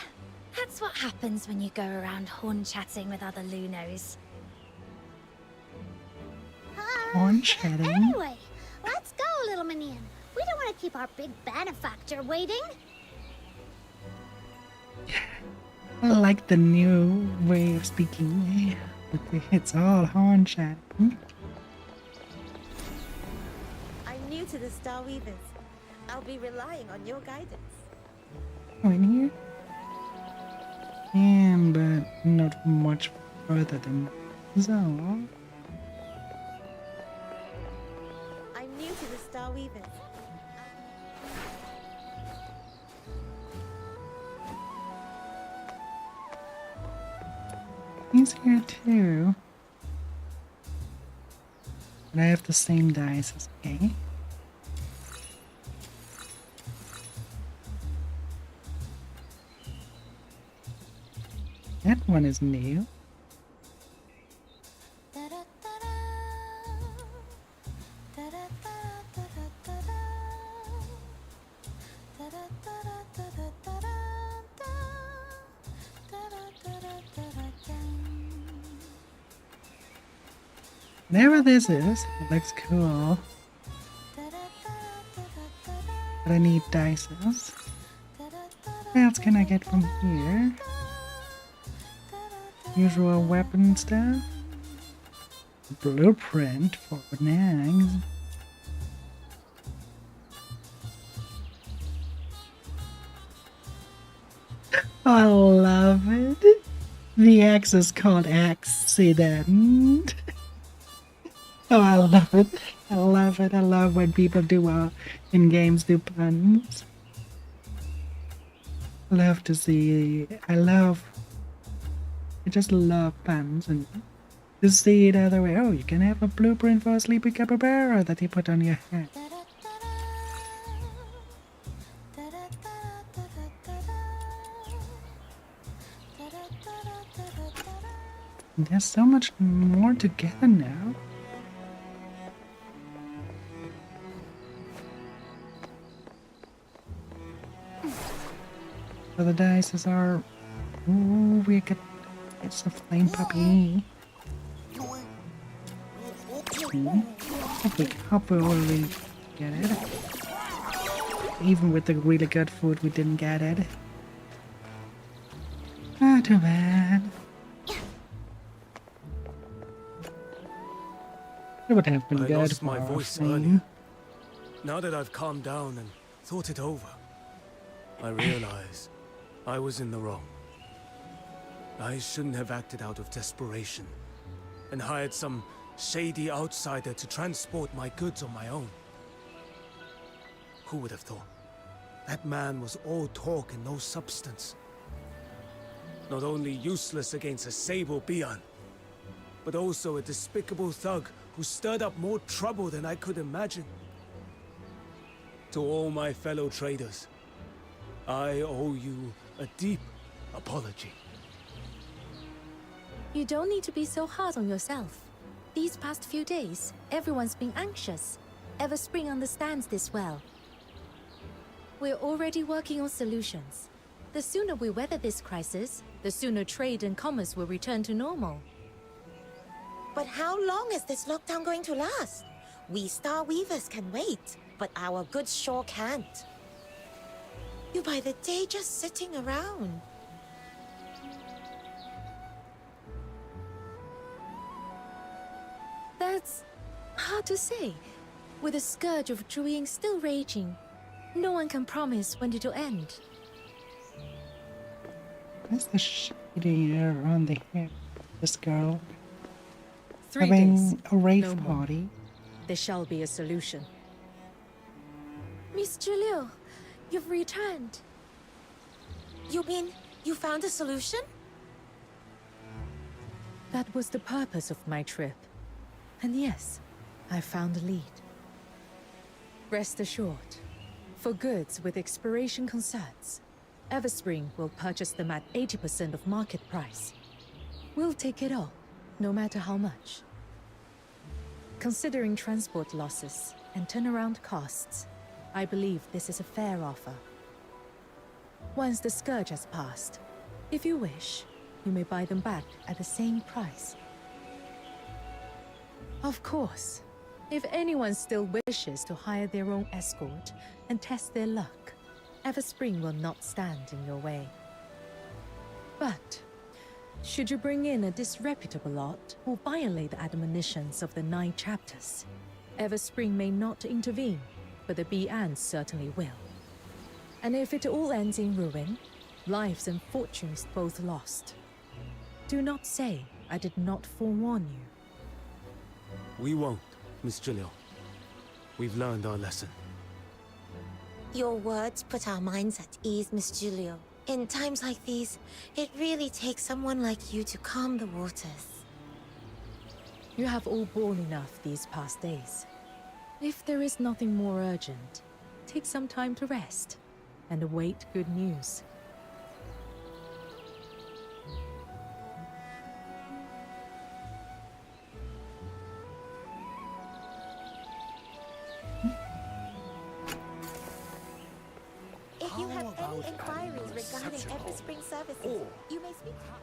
Speaker 5: That's what happens when you go around horn-chatting with other Lunos.
Speaker 1: Horn chatting.
Speaker 3: Anyway, let's go, little minion. We don't want to keep our big benefactor waiting.
Speaker 1: I like the new way of speaking. It's all horn chatting.
Speaker 18: I'm new to the Star Weavers. I'll be relying on your guidance.
Speaker 1: Oh, in here? And but not much further than so.
Speaker 18: I'm new to the Star Weavers.
Speaker 1: He's here too. But I have the same dice as okay. That one is new. Whatever this is, it looks cool. But I need dices. What else can I get from here? Usual weapon stuff. Blueprint for nags. I love it. The X is called accident. Oh, I love it. I love it. I love when people do in games do puns. Love to see. I just love puns and to see it other way. Oh, you can have a blueprint for a sleepy capybara that you put on your head. There's so much more together now. So the dice are. Ooh, we get. It's a flame puppy. Hopefully we get it. Even with the really good food, we didn't get it. Ah, too bad. It would have been
Speaker 11: I
Speaker 1: good
Speaker 11: lost
Speaker 1: for
Speaker 11: my
Speaker 1: our
Speaker 11: voice
Speaker 1: flame.
Speaker 11: earlier. Now that I've calmed down and thought it over, I realize I was in the wrong. I shouldn't have acted out of desperation and hired some shady outsider to transport my goods on my own. Who would have thought? That man was all talk and no substance. Not only useless against a Sable Bian, but also a despicable thug who stirred up more trouble than I could imagine. To all my fellow traders, I owe you a deep apology.
Speaker 5: You don't need to be so hard on yourself. These past few days, everyone's been anxious. Everspring understands this well. We're already working on solutions. The sooner we weather this crisis, the sooner trade and commerce will return to normal.
Speaker 18: But how long is this lockdown going to last? We Star Weavers can wait, but our goods sure can't. You by the day just sitting around.
Speaker 5: That's hard to say. With the scourge of Zhuying still raging, no one can promise when it'll end.
Speaker 1: What's the shading air on the hair of this girl?
Speaker 8: 3
Speaker 1: Having
Speaker 8: days.
Speaker 1: a rave
Speaker 8: No more.
Speaker 1: party.
Speaker 8: There shall be a solution.
Speaker 5: Miss Julio, you've returned.
Speaker 18: You mean you found a solution?
Speaker 8: That was the purpose of my trip. And yes, I found a lead. Rest assured, for goods with expiration concerns, Everspring will purchase them at 80% of market price. We'll take it all, no matter how much. Considering transport losses and turnaround costs, I believe this is a fair offer. Once the scourge has passed, if you wish, you may buy them back at the same price. Of course, if anyone still wishes to hire their own escort and test their luck, Everspring will not stand in your way. But should you bring in a disreputable lot or violate the admonitions of the 9 chapters, Everspring may not intervene, but the Bian certainly will. And if it all ends in ruin, lives and fortunes both lost, do not say I did not forewarn you.
Speaker 11: We won't, Miss Julio. We've learned our lesson.
Speaker 18: Your words put our minds at ease, Miss Julio. In times like these, it really takes someone like you to calm the waters.
Speaker 8: You have all borne enough these past days. If there is nothing more urgent, take some time to rest and await good news.
Speaker 18: If you have any inquiries regarding Everspring services, you may speak to us.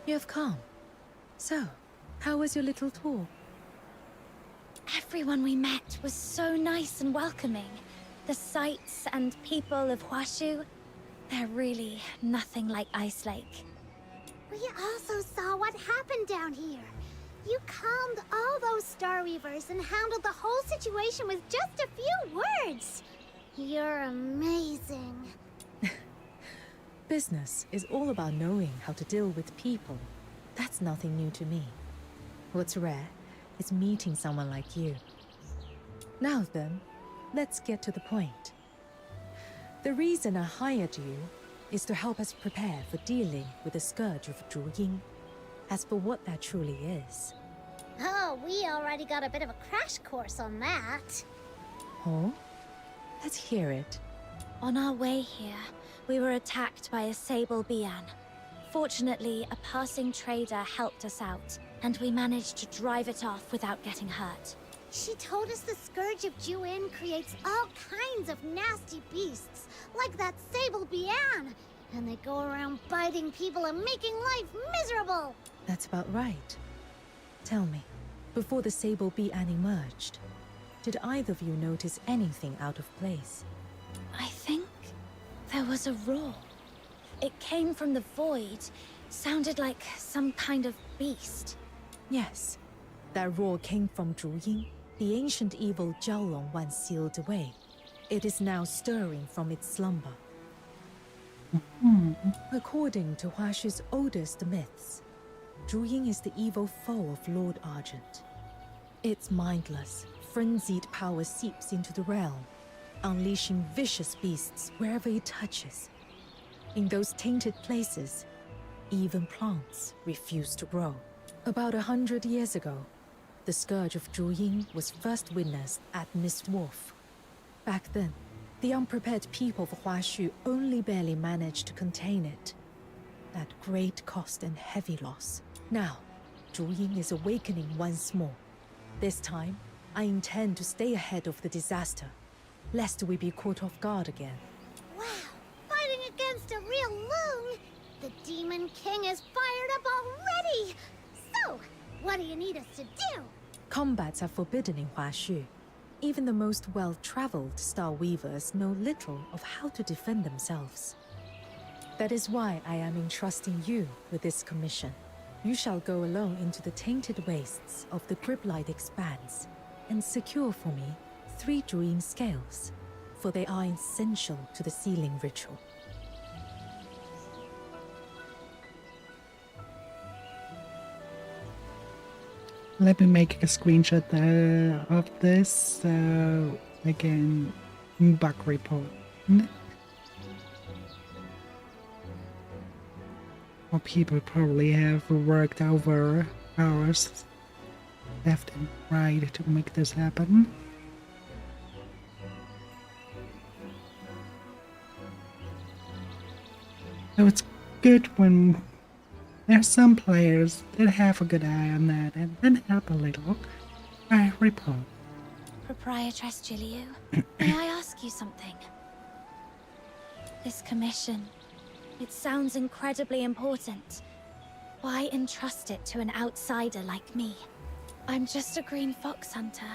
Speaker 8: You have come. So, How was your little tour?
Speaker 5: Everyone we met was so nice and welcoming. The sights and people of Huashu, they're really nothing like Ice Lake.
Speaker 3: We also saw what happened down here. You calmed all those Star Weavers and handled the whole situation with just a few words. You're amazing.
Speaker 8: Business is all about knowing how to deal with people. That's nothing new to me. What's rare is meeting someone like you. Now then, let's get to the point. The reason I hired you is to help us prepare for dealing with the scourge of Zhu Ying. As for what that truly is.
Speaker 3: Oh, we already got a bit of a crash course on that.
Speaker 8: Oh? Let's hear it.
Speaker 5: On our way here, we were attacked by a Sable Bian. Fortunately, a passing trader helped us out, and we managed to drive it off without getting hurt.
Speaker 3: She told us the Scourge of Juin creates all kinds of nasty beasts, like that Sable Bian, and they go around biting people and making life miserable.
Speaker 8: That's about right. Tell me, before the Sable Bian emerged, did either of you notice anything out of place?
Speaker 5: I think there was a roar. It came from the void, sounded like some kind of beast.
Speaker 8: Yes, that roar came from Zhu Ying, the ancient evil Jiaolong once sealed away. It is now stirring from its slumber. According to Huashu's oldest myths, Zhu Ying is the evil foe of Lord Argent. Its mindless, frenzied power seeps into the realm, unleashing vicious beasts wherever it touches. In those tainted places, even plants refuse to grow. About 100 years ago, the scourge of Zhu Ying was first witnessed at Mist Wolf. Back then, the unprepared people of Huashu only barely managed to contain it. At great cost and heavy loss. Now, Zhu Ying is awakening once more. This time, I intend to stay ahead of the disaster, lest we be caught off guard again.
Speaker 3: Wow, fighting against a real loon! The Demon King is fired up already! So, what do you need us to do?
Speaker 8: Combats are forbidden in Huashu. Even the most well-traveled Star Weavers know little of how to defend themselves. That is why I am entrusting you with this commission. You shall go alone into the tainted wastes of the Griblight Expanse and secure for me 3 Zhu Ying scales, for they are essential to the sealing ritual.
Speaker 1: Let me make a screenshot of this so I can bug report. Or people probably have worked over hours left and right to make this happen. So it's good when there's some players that have a good eye on that and then help a little. I report.
Speaker 5: Proprietress Jiliu, may I ask you something? This commission, it sounds incredibly important. Why entrust it to an outsider like me? I'm just a green fox hunter.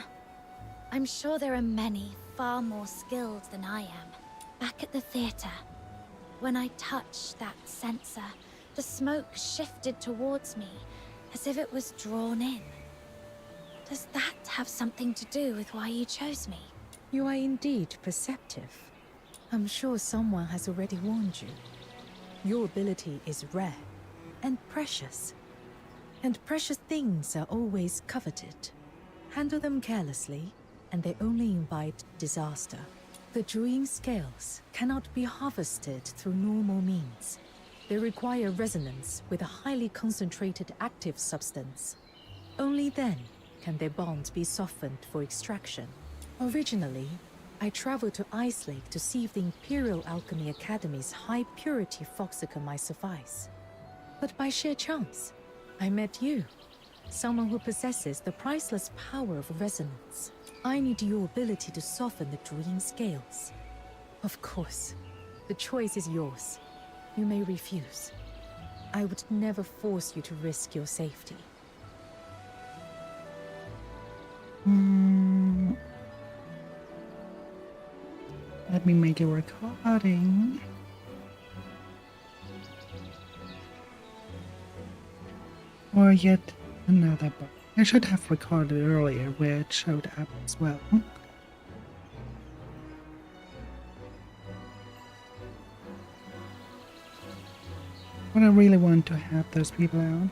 Speaker 5: I'm sure there are many far more skilled than I am. Back at the theater, when I touched that sensor, the smoke shifted towards me, as if it was drawn in. Does that have something to do with why you chose me?
Speaker 8: You are indeed perceptive. I'm sure someone has already warned you. Your ability is rare and precious. And precious things are always coveted. Handle them carelessly, and they only invite disaster. The Zhu Ying scales cannot be harvested through normal means. They require resonance with a highly concentrated active substance. Only then can their bonds be softened for extraction. Originally, I traveled to Ice Lake to see if the Imperial Alchemy Academy's high-purity Foxicum might suffice. But by sheer chance, I met you, someone who possesses the priceless power of resonance. I need your ability to soften the Zhu Ying scales. Of course, the choice is yours. You may refuse. I would never force you to risk your safety.
Speaker 1: Let me make a recording. Or yet another book. I should have recorded earlier where it showed up as well. But I really want to help those people out.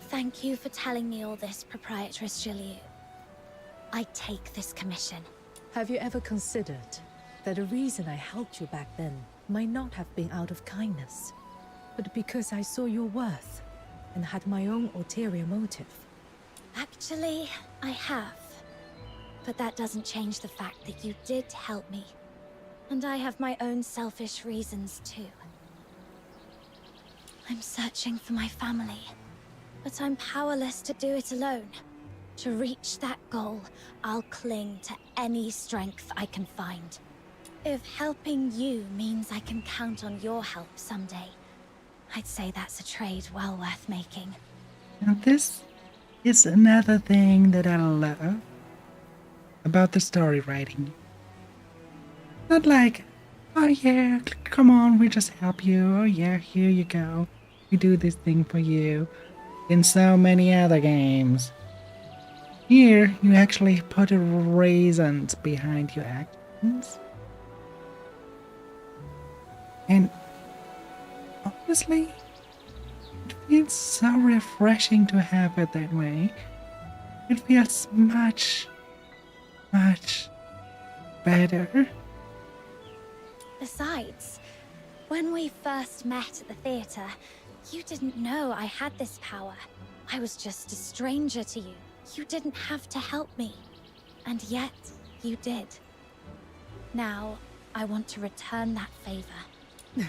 Speaker 5: Thank you for telling me all this, Proprietress Jiliu. I take this commission.
Speaker 8: Have you ever considered that the reason I helped you back then might not have been out of kindness, but because I saw your worth and had my own ulterior motive?
Speaker 5: Actually, I have. But that doesn't change the fact that you did help me. And I have my own selfish reasons too. I'm searching for my family, but I'm powerless to do it alone. To reach that goal, I'll cling to any strength I can find. If helping you means I can count on your help someday, I'd say that's a trade well worth making.
Speaker 1: Now this is another thing that I love about the story writing. Not like, oh yeah, come on, we just help you. Oh yeah, here you go. We do this thing for you. In so many other games. Here, you actually put reasons behind your actions. And honestly, it feels so refreshing to have it that way. It feels much, much better.
Speaker 5: Besides, when we first met at the theater, you didn't know I had this power. I was just a stranger to you. You didn't have to help me. And yet, you did. Now, I want to return that favor.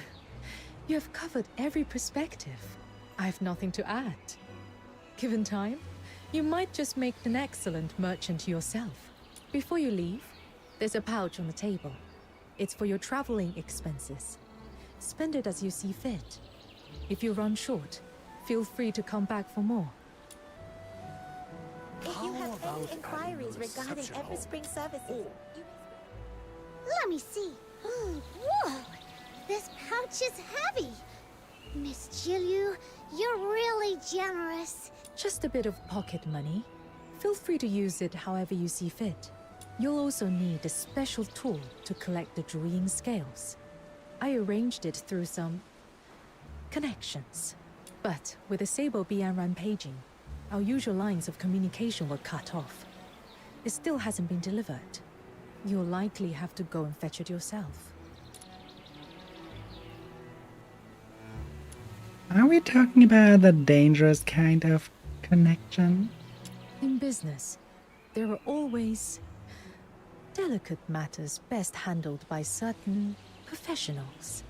Speaker 8: You have covered every perspective. I have nothing to add. Given time, you might just make an excellent merchant yourself. Before you leave, there's a pouch on the table. It's for your traveling expenses. Spend it as you see fit. If you run short, feel free to come back for more.
Speaker 18: If you have any inquiries regarding Everspring services,
Speaker 3: Let me see. Whoa! This pouch is heavy. Miss Jiliu, you're really generous.
Speaker 8: Just a bit of pocket money. Feel free to use it however you see fit. You'll also need a special tool to collect the Druine scales. I arranged it through some connections. But with the Sable Bian rampaging, our usual lines of communication were cut off. It still hasn't been delivered. You'll likely have to go and fetch it yourself.
Speaker 1: Are we talking about the dangerous kind of connection?
Speaker 8: In business, there are always delicate matters best handled by certain professionals.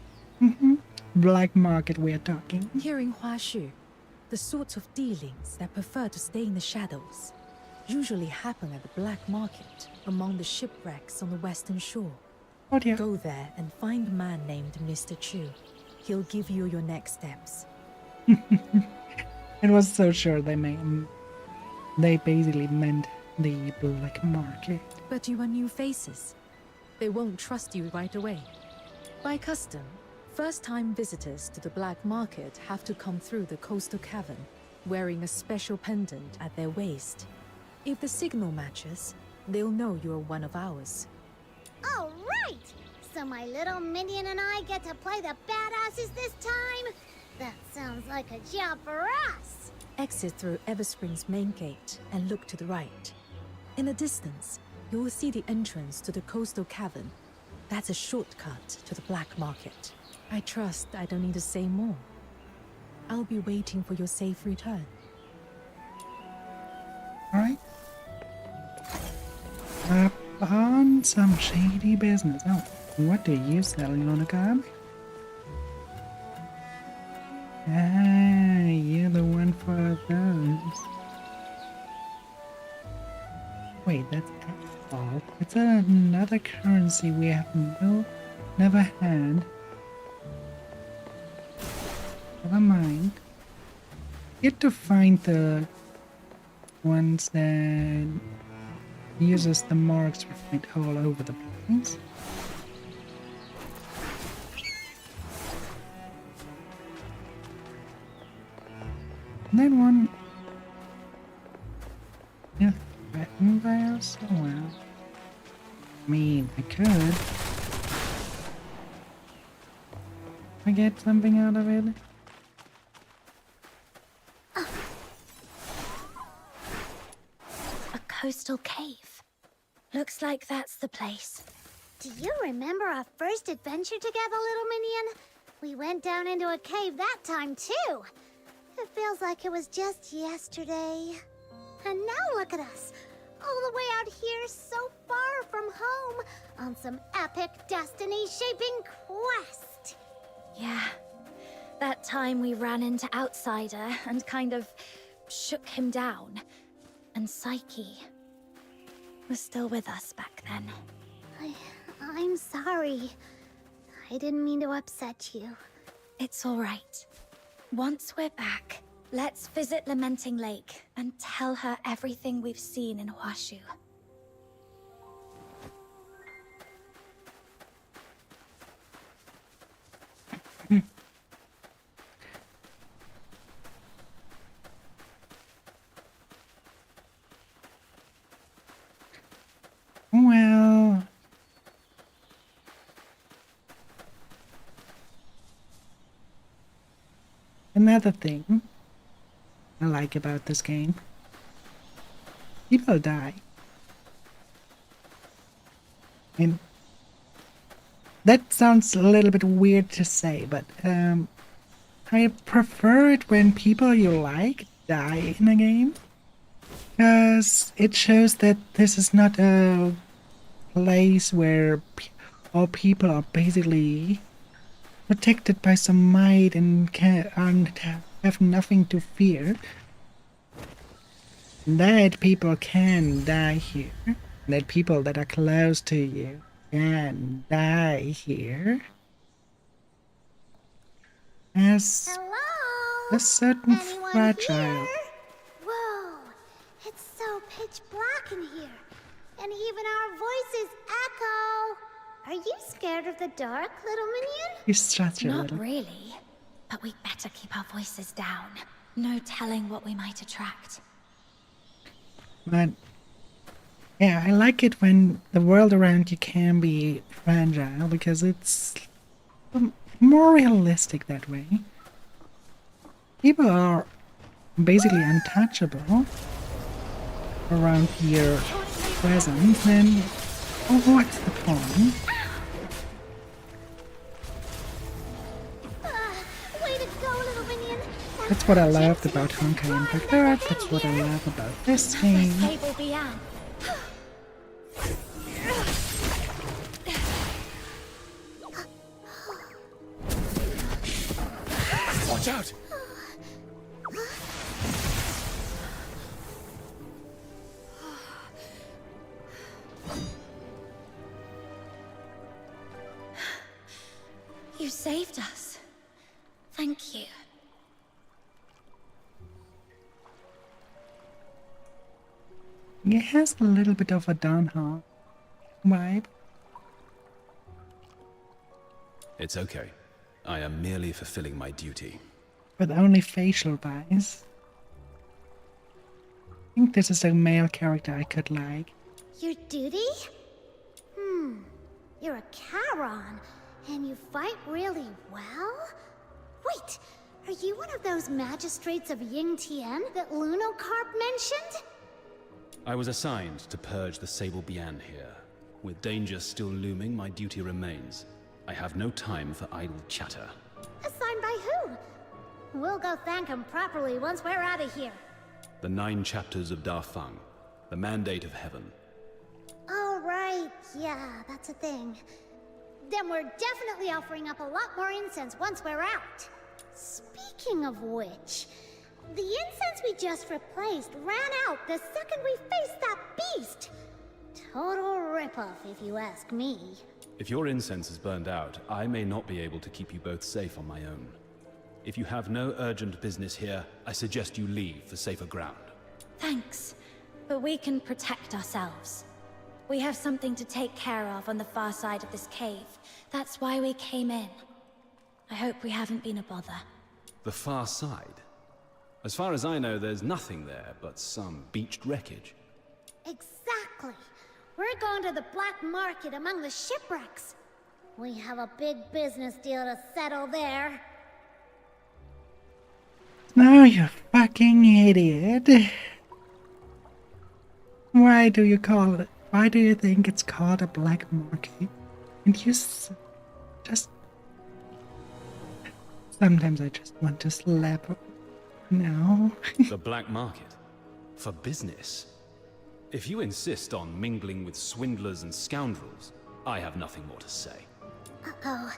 Speaker 1: Black market we're talking.
Speaker 8: Here in Huashu, the sorts of dealings that prefer to stay in the shadows usually happen at the black market among the shipwrecks on the western shore.
Speaker 1: Oh dear.
Speaker 8: Go there and find a man named Mr. Chu. He'll give you your next steps.
Speaker 1: It was so sure they basically meant the black market.
Speaker 8: But you are new faces. They won't trust you right away. By custom, first-time visitors to the black market have to come through the coastal cavern, wearing a special pendant at their waist. If the signal matches, they'll know you're one of ours.
Speaker 3: All right! So my little minion and I get to play the badasses this time? That sounds like a job for us!
Speaker 8: Exit through Everspring's main gate and look to the right. In the distance, you will see the entrance to the coastal cavern. That's a shortcut to the black market. I trust I don't need to say more. I'll be waiting for your safe return.
Speaker 1: Alright. Up on some shady business. Oh, what do you sell, Yonakan? Ah, you're the one for those. Wait, that's fault. It's another currency we have never had. Never mind. Get to find the ones that uses the marks we find all over the place. And then one. Yeah, threatened by us? Oh well. I mean, I could. I get something out of it?
Speaker 5: A coastal cave. Looks like that's the place.
Speaker 3: Do you remember our first adventure together, little minion? We went down into a cave that time, too. It feels like it was just yesterday. And now look at us, all the way out here so far from home, on some epic destiny-shaping quest.
Speaker 5: Yeah. That time we ran into Outsider and kind of shook him down. And Psyche was still with us back then.
Speaker 3: I'm sorry. I didn't mean to upset you.
Speaker 5: It's all right. Once we're back, let's visit Lamenting Lake and tell her everything we've seen in Huashu.
Speaker 1: Well, another thing I like about this game, people die. And that sounds a little bit weird to say, but I prefer it when people you like die in a game, because it shows that this is not a place where all people are basically protected by some might and have nothing to fear. That people can die here. That people that are close to you can die here. As a certain
Speaker 3: Anyone
Speaker 1: fragile.
Speaker 3: here? Whoa, it's so pitch black in here. And even our voices echo. Are you scared of the dark, little minion?
Speaker 1: You're such a
Speaker 5: Not
Speaker 1: little.
Speaker 5: really. But we'd better keep our voices down. No telling what we might attract.
Speaker 1: But yeah, I like it when the world around you can be fragile because it's more realistic that way. People are basically untouchable around here present, then what's the point?
Speaker 3: Way to go, little minion.
Speaker 1: That's what I loved about Honkai Impact Earth, that's what I love about this game.
Speaker 5: Sable Bian.
Speaker 2: Watch out!
Speaker 5: You saved us. Thank you.
Speaker 1: It has a little bit of a Danha vibe.
Speaker 19: It's okay. I am merely fulfilling my duty.
Speaker 1: But only facial wise. I think this is a male character I could like.
Speaker 3: Your duty? You're a Charon, and you fight really well? Wait, are you one of those magistrates of Ying Tian that Lunocarp mentioned?
Speaker 19: I was assigned to purge the Sable Bian here. With danger still looming, my duty remains. I have no time for idle chatter.
Speaker 3: Assigned by who? We'll go thank him properly once we're out of here.
Speaker 19: The 9 chapters of Dafeng, the mandate of heaven.
Speaker 3: All right, yeah, that's a thing. Then we're definitely offering up a lot more incense once we're out. Speaking of which, the incense we just replaced ran out the second we faced that beast. total ripoff, if you ask me.
Speaker 19: If your incense is burned out, I may not be able to keep you both safe on my own. If you have no urgent business here, I suggest you leave for safer ground.
Speaker 5: Thanks, but we can protect ourselves. We have something to take care of on the far side of this cave. That's why we came in. I hope we haven't been a bother.
Speaker 19: The far side? As far as I know, there's nothing there but some beached wreckage.
Speaker 3: Exactly. We're going to the black market among the shipwrecks. We have a big business deal to settle there.
Speaker 1: No, you fucking idiot. Why do you call it? Why do you think it's called a black market? And you just... Sometimes I just want to slap... No.
Speaker 19: The black market? For business? If you insist on mingling with swindlers and scoundrels, I have nothing more to say.
Speaker 3: Uh-oh.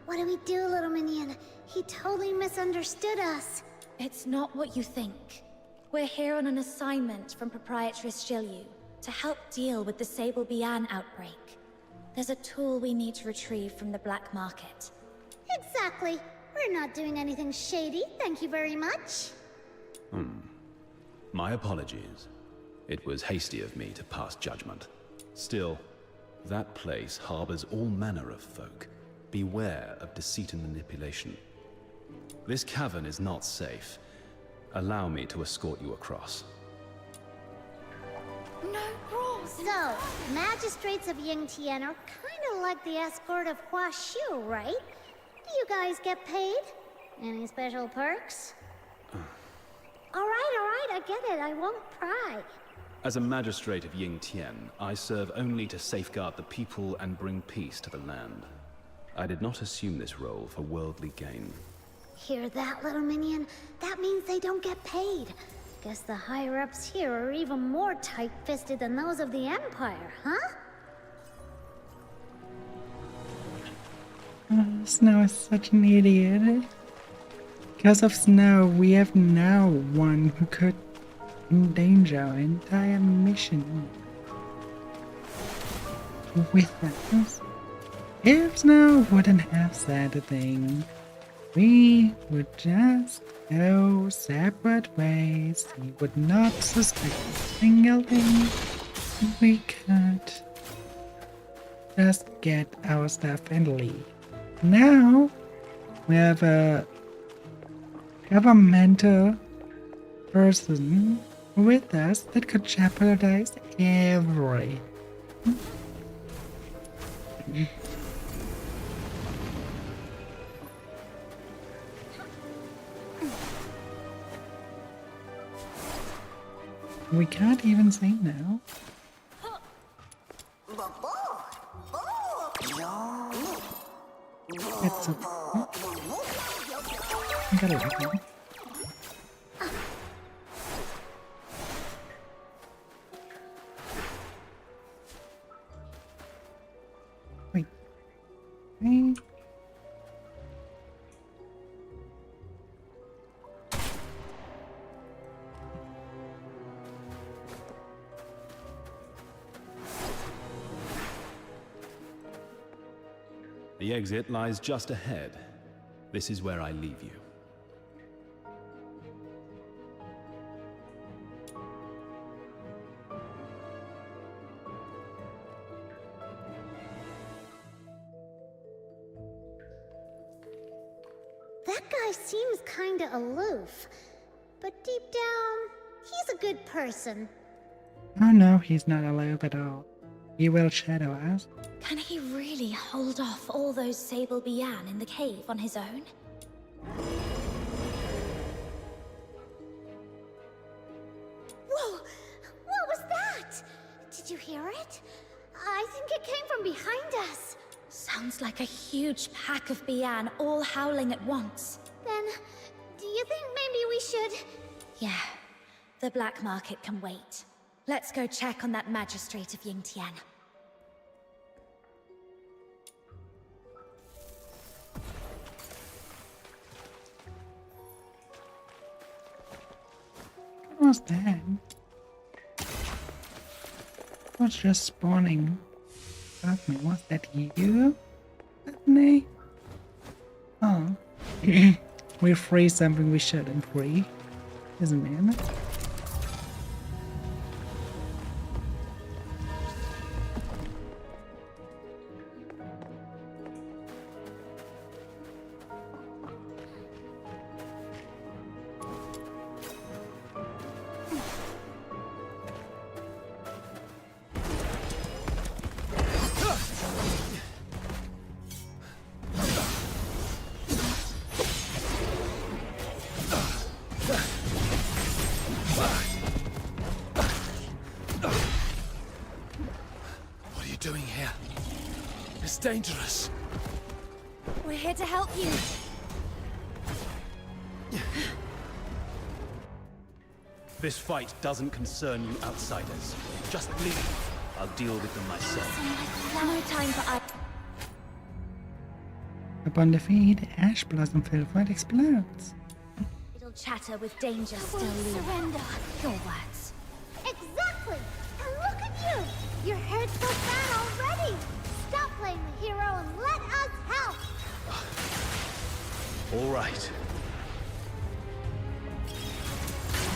Speaker 3: What do we do, little minion? He totally misunderstood us.
Speaker 5: It's not what you think. We're here on an assignment from Proprietress Shilyu to help deal with the Sable Bian outbreak. There's a tool we need to retrieve from the black market.
Speaker 3: Exactly. We're not doing anything shady, thank you very much.
Speaker 19: My apologies. It was hasty of me to pass judgment. Still, that place harbors all manner of folk. Beware of deceit and manipulation. This cavern is not safe. Allow me to escort you across.
Speaker 3: No rules. So, magistrates of Yingtian are kind of like the escort of Huashu, right? Do you guys get paid? Any special perks? All right, I get it. I won't pry.
Speaker 19: As a magistrate of Yingtian, I serve only to safeguard the people and bring peace to the land. I did not assume this role for worldly gain.
Speaker 3: Hear that, little minion? That means they don't get paid. Guess the higher-ups here are even more tight-fisted than those of the Empire, huh?
Speaker 1: Snow is such an idiot. Because of Snow, we have now one who could endanger our entire mission with us. If Snow wouldn't have said a thing, we would just go separate ways. He would not suspect a single thing. We could just get our stuff and leave. Now, we have a governmental person with us that could jeopardize everything. We can't even say no. It's a... I gotta like him. Wait. Hey.
Speaker 19: The exit lies just ahead. This is where I leave you.
Speaker 3: That guy seems kinda aloof, but deep down, he's a good person.
Speaker 1: Oh no, he's not aloof at all. He will shadow us.
Speaker 5: Can he really hold off all those Sable Bian in the cave on his own?
Speaker 3: Whoa! What was that? Did you hear it? I think it came from behind us.
Speaker 5: Sounds like a huge pack of Bian all howling at once.
Speaker 3: Then, do you think maybe we should...
Speaker 5: Yeah, the black market can wait. Let's go check on that magistrate of Yingtian.
Speaker 1: What was that? What's just spawning? Above me, was that you? Me? Oh. We free something we shouldn't free, isn't it?
Speaker 11: Dangerous.
Speaker 17: We're here to help you.
Speaker 19: This fight doesn't concern you outsiders. Just leave. I'll deal with them myself.
Speaker 17: No time for
Speaker 1: Upon defeat, Ash Blossom Field explodes.
Speaker 5: Idle chatter with danger still
Speaker 16: won't
Speaker 5: looming.
Speaker 16: surrender.
Speaker 5: Your words.
Speaker 16: Exactly! And look at you! Your hair's so bad already! Stop playing the hero and let us help!
Speaker 19: All right.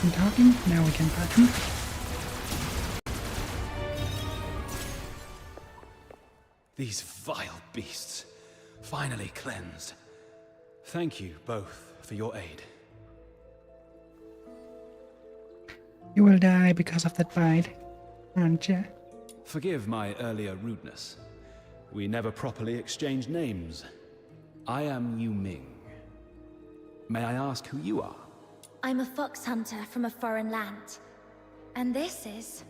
Speaker 1: I'm talking, now we can button.
Speaker 19: These vile beasts, finally cleansed. Thank you both for your aid.
Speaker 1: You will die because of that bite, aren't you?
Speaker 19: Forgive my earlier rudeness. We never properly exchanged names. I am Yu Ming. May I ask who you are?
Speaker 5: I'm a fox hunter from a foreign land. And this is...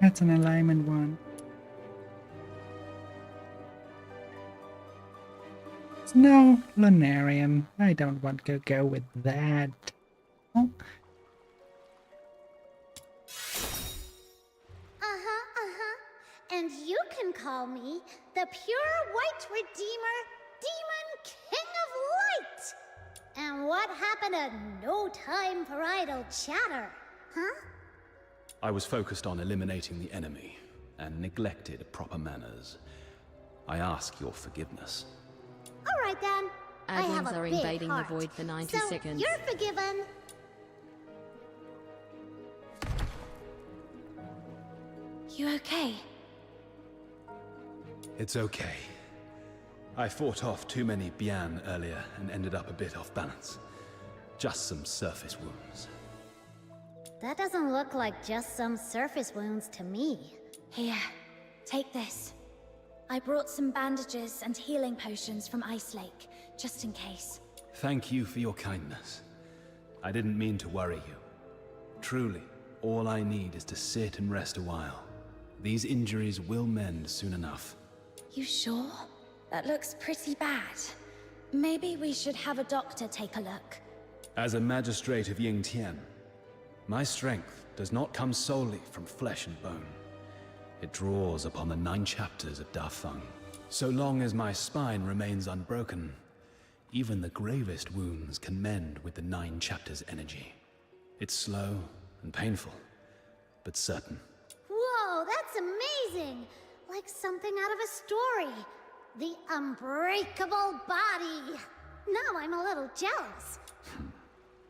Speaker 1: That's an alignment one. No, Lunarian. I don't want to go with that. Oh.
Speaker 16: And you can call me the Pure White Redeemer, Demon King of Light! And what happened to no time for idle chatter, huh?
Speaker 19: I was focused on eliminating the enemy and neglected proper manners. I ask your forgiveness.
Speaker 16: Alright then. I have
Speaker 20: Adlings
Speaker 16: a
Speaker 20: are
Speaker 16: big
Speaker 20: invading
Speaker 16: heart,
Speaker 20: the void for 90
Speaker 16: so
Speaker 20: seconds.
Speaker 16: You're forgiven.
Speaker 5: You okay?
Speaker 19: It's okay. I fought off too many Bian earlier and ended up a bit off balance. Just some surface wounds.
Speaker 16: That doesn't look like just some surface wounds to me.
Speaker 5: Here, take this. I brought some bandages and healing potions from Ice Lake, just in case.
Speaker 19: Thank you for your kindness. I didn't mean to worry you. Truly, all I need is to sit and rest a while. These injuries will mend soon enough.
Speaker 5: You sure? That looks pretty bad. Maybe we should have a doctor take a look.
Speaker 19: As a magistrate of Yingtian, my strength does not come solely from flesh and bone. It draws upon the 9 chapters of Dafeng. So long as my spine remains unbroken, even the gravest wounds can mend with the 9 chapters' energy. It's slow and painful, but certain.
Speaker 16: Whoa, that's amazing! Like something out of a story. The unbreakable body. Now I'm a little jealous.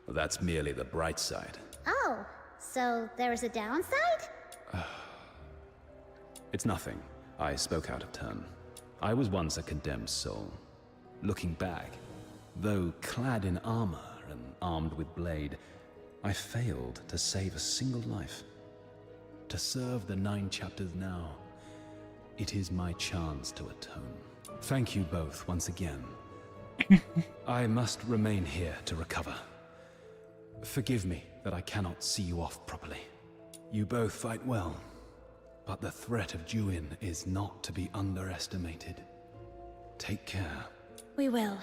Speaker 19: That's merely the bright side.
Speaker 16: Oh, so there's a downside?
Speaker 19: It's nothing. I spoke out of turn. I was once a condemned soul. Looking back, though clad in armor and armed with blade, I failed to save a single life. To serve the 9 chapters now, it is my chance to atone. Thank you both once again. I must remain here to recover. Forgive me that I cannot see you off properly. You both fight well, but the threat of Juin is not to be underestimated. Take care.
Speaker 5: We will.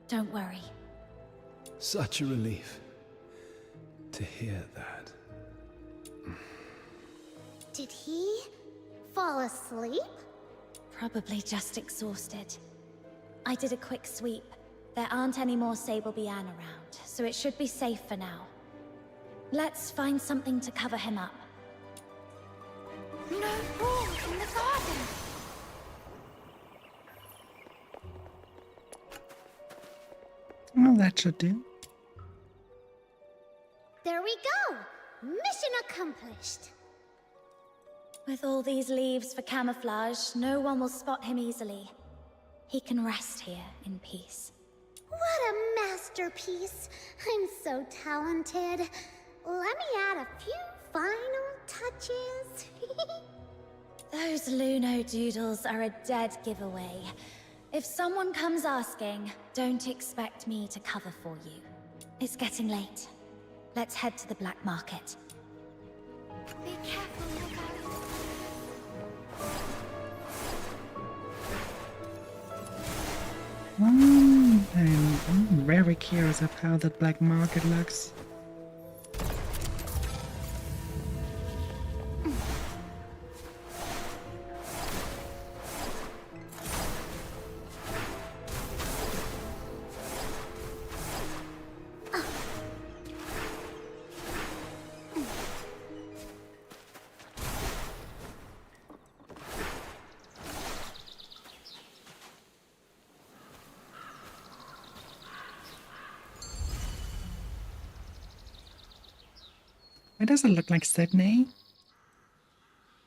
Speaker 5: Don't worry.
Speaker 19: Such a relief to hear that.
Speaker 16: Did he fall asleep?
Speaker 5: Probably just exhausted. I did a quick sweep. There aren't any more Sable Bian around, so it should be safe for now. Let's find something to cover him up.
Speaker 16: No ball in the garden.
Speaker 1: Well, that should do.
Speaker 16: There we go. Mission accomplished.
Speaker 5: With all these leaves for camouflage, no one will spot him easily. He can rest here in peace.
Speaker 16: What a masterpiece. I'm so talented. Let me add a few final touches.
Speaker 5: Those Luno doodles are a dead giveaway. If someone comes asking, don't expect me to cover for you. It's getting late. Let's head to the black market.
Speaker 16: Be careful,
Speaker 1: I'm very curious of how that black market looks. Why does it look like Sydney?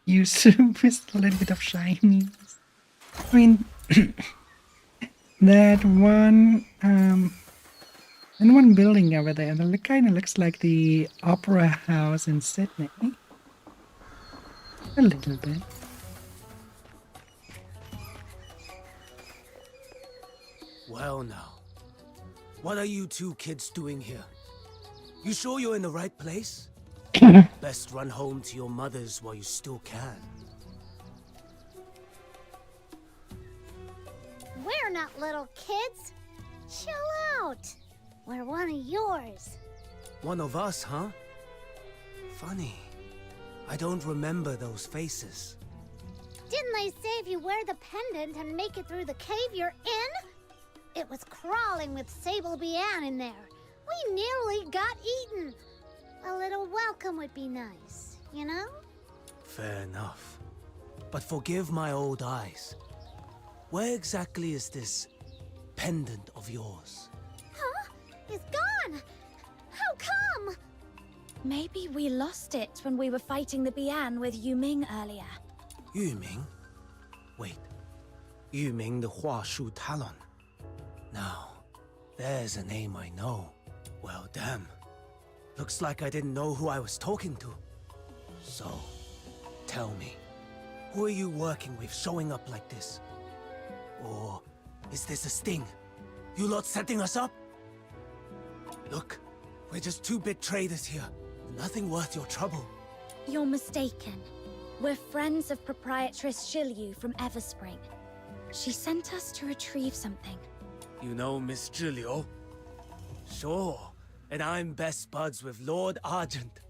Speaker 1: Used with a little bit of shinies. I mean, that one building over there, that kind of looks like the Opera House in Sydney. A little bit.
Speaker 11: Well now, what are you two kids doing here? You sure you're in the right place? Best run home to your mothers while you still can.
Speaker 16: We're not little kids. Chill out. We're one of yours.
Speaker 11: One of us, huh? Funny. I don't remember those faces.
Speaker 16: Didn't they say if you wear the pendant and make it through the cave, you're in? It was crawling with Sable Bian in there. We nearly got eaten. A little welcome would be nice, you know?
Speaker 11: Fair enough. But forgive my old eyes. Where exactly is this pendant of yours?
Speaker 16: Huh? It's gone! How come?
Speaker 5: Maybe we lost it when we were fighting the Bian with Yuming earlier.
Speaker 11: Yuming? Wait. Yuming the Huashu Talon. Now, there's a name I know. Well, damn. Looks like I didn't know who I was talking to. So, tell me, who are you working with showing up like this? Or is this a sting? You lot setting us up? Look, we're just two big traders here. Nothing worth your trouble.
Speaker 5: You're mistaken. We're friends of Proprietress Shilyu from Everspring. She sent us to retrieve something.
Speaker 11: You know Miss Julio? Sure. And I'm best buds with Lord Argent.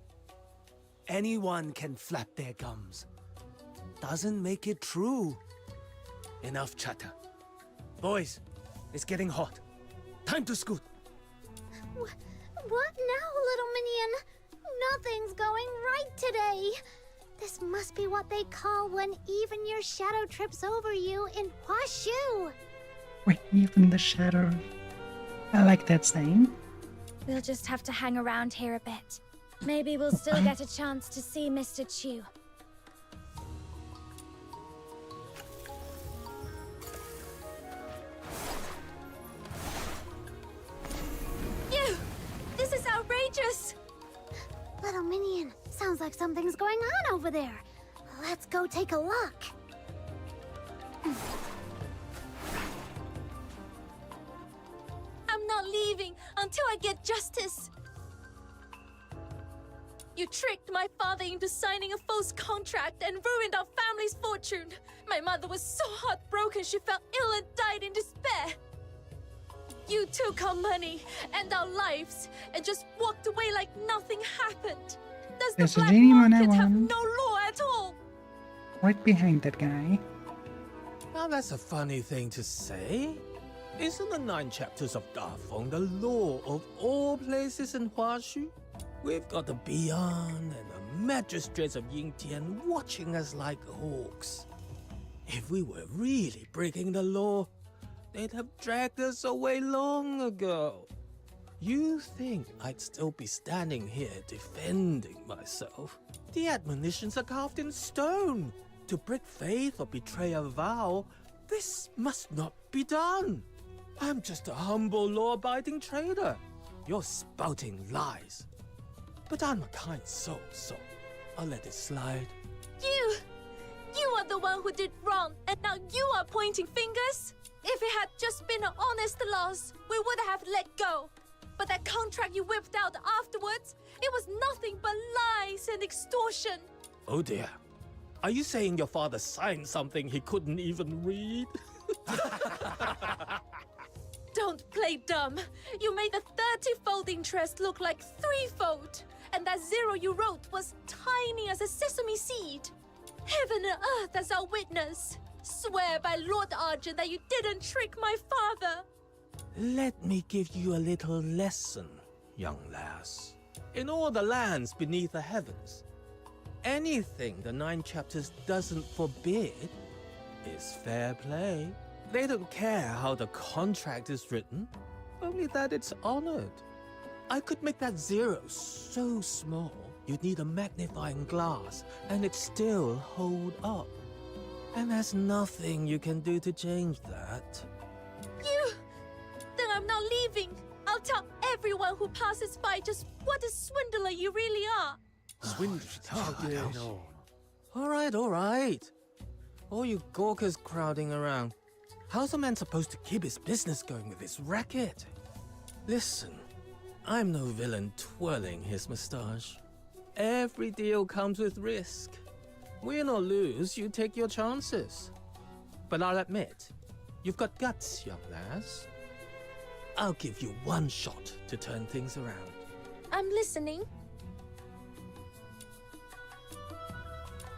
Speaker 11: Anyone can flap their gums. Doesn't make it true. Enough chatter. Boys, it's getting hot. Time to scoot.
Speaker 16: What now, little minion? Nothing's going right today. This must be what they call when even your shadow trips over you in Huashu.
Speaker 1: Wait, even the shadow. I like that saying.
Speaker 5: We'll just have to hang around here a bit. Maybe we'll still get a chance to see Mr. Chu.
Speaker 16: You! This is outrageous! Little minion, sounds like something's going on over there. Let's go take a look.
Speaker 17: I'm not leaving until I get justice. You tricked my father into signing a false contract and ruined our family's fortune. My mother was so heartbroken she fell ill and died in despair. You took our money and our lives and just walked away like nothing happened. Does the black market have no law at all?
Speaker 1: Right behind that guy.
Speaker 20: Now that's a funny thing to say. Isn't the 9 chapters of Dafeng the law of all places in Huashu? We've got the Bian and the magistrates of Yingtian watching us like hawks. If we were really breaking the law, they'd have dragged us away long ago. You think I'd still be standing here defending myself? The admonitions are carved in stone. To break faith or betray a vow, this must not be done. I'm just a humble law-abiding trader. You're spouting lies. But I'm a kind soul, so I'll let it slide.
Speaker 17: You are the one who did wrong, and now you are pointing fingers? If it had just been an honest loss, we would have let go. But that contract you whipped out afterwards, it was nothing but lies and extortion.
Speaker 20: Oh dear. Are you saying your father signed something he couldn't even read?
Speaker 17: Don't play dumb. You made the 30-fold interest look like 3-fold. And that 0 you wrote was tiny as a sesame seed. Heaven and earth as our witness. Swear by Lord Argent that you didn't trick my father.
Speaker 20: Let me give you a little lesson, young lass. In all the lands beneath the heavens, anything the 9 chapters doesn't forbid is fair play. They don't care how the contract is written, only that it's honored. I could make that 0 so small, you'd need a magnifying glass, and it'd still hold up. And there's nothing you can do to change that.
Speaker 17: Then I'm not leaving. I'll tell everyone who passes by just what a swindler you really are.
Speaker 20: All right. All you gawkers crowding around. How's a man supposed to keep his business going with this racket? Listen, I'm no villain twirling his moustache. Every deal comes with risk. Win or lose, you take your chances. But I'll admit, you've got guts, young lass. I'll give you one shot to turn things around.
Speaker 17: I'm listening.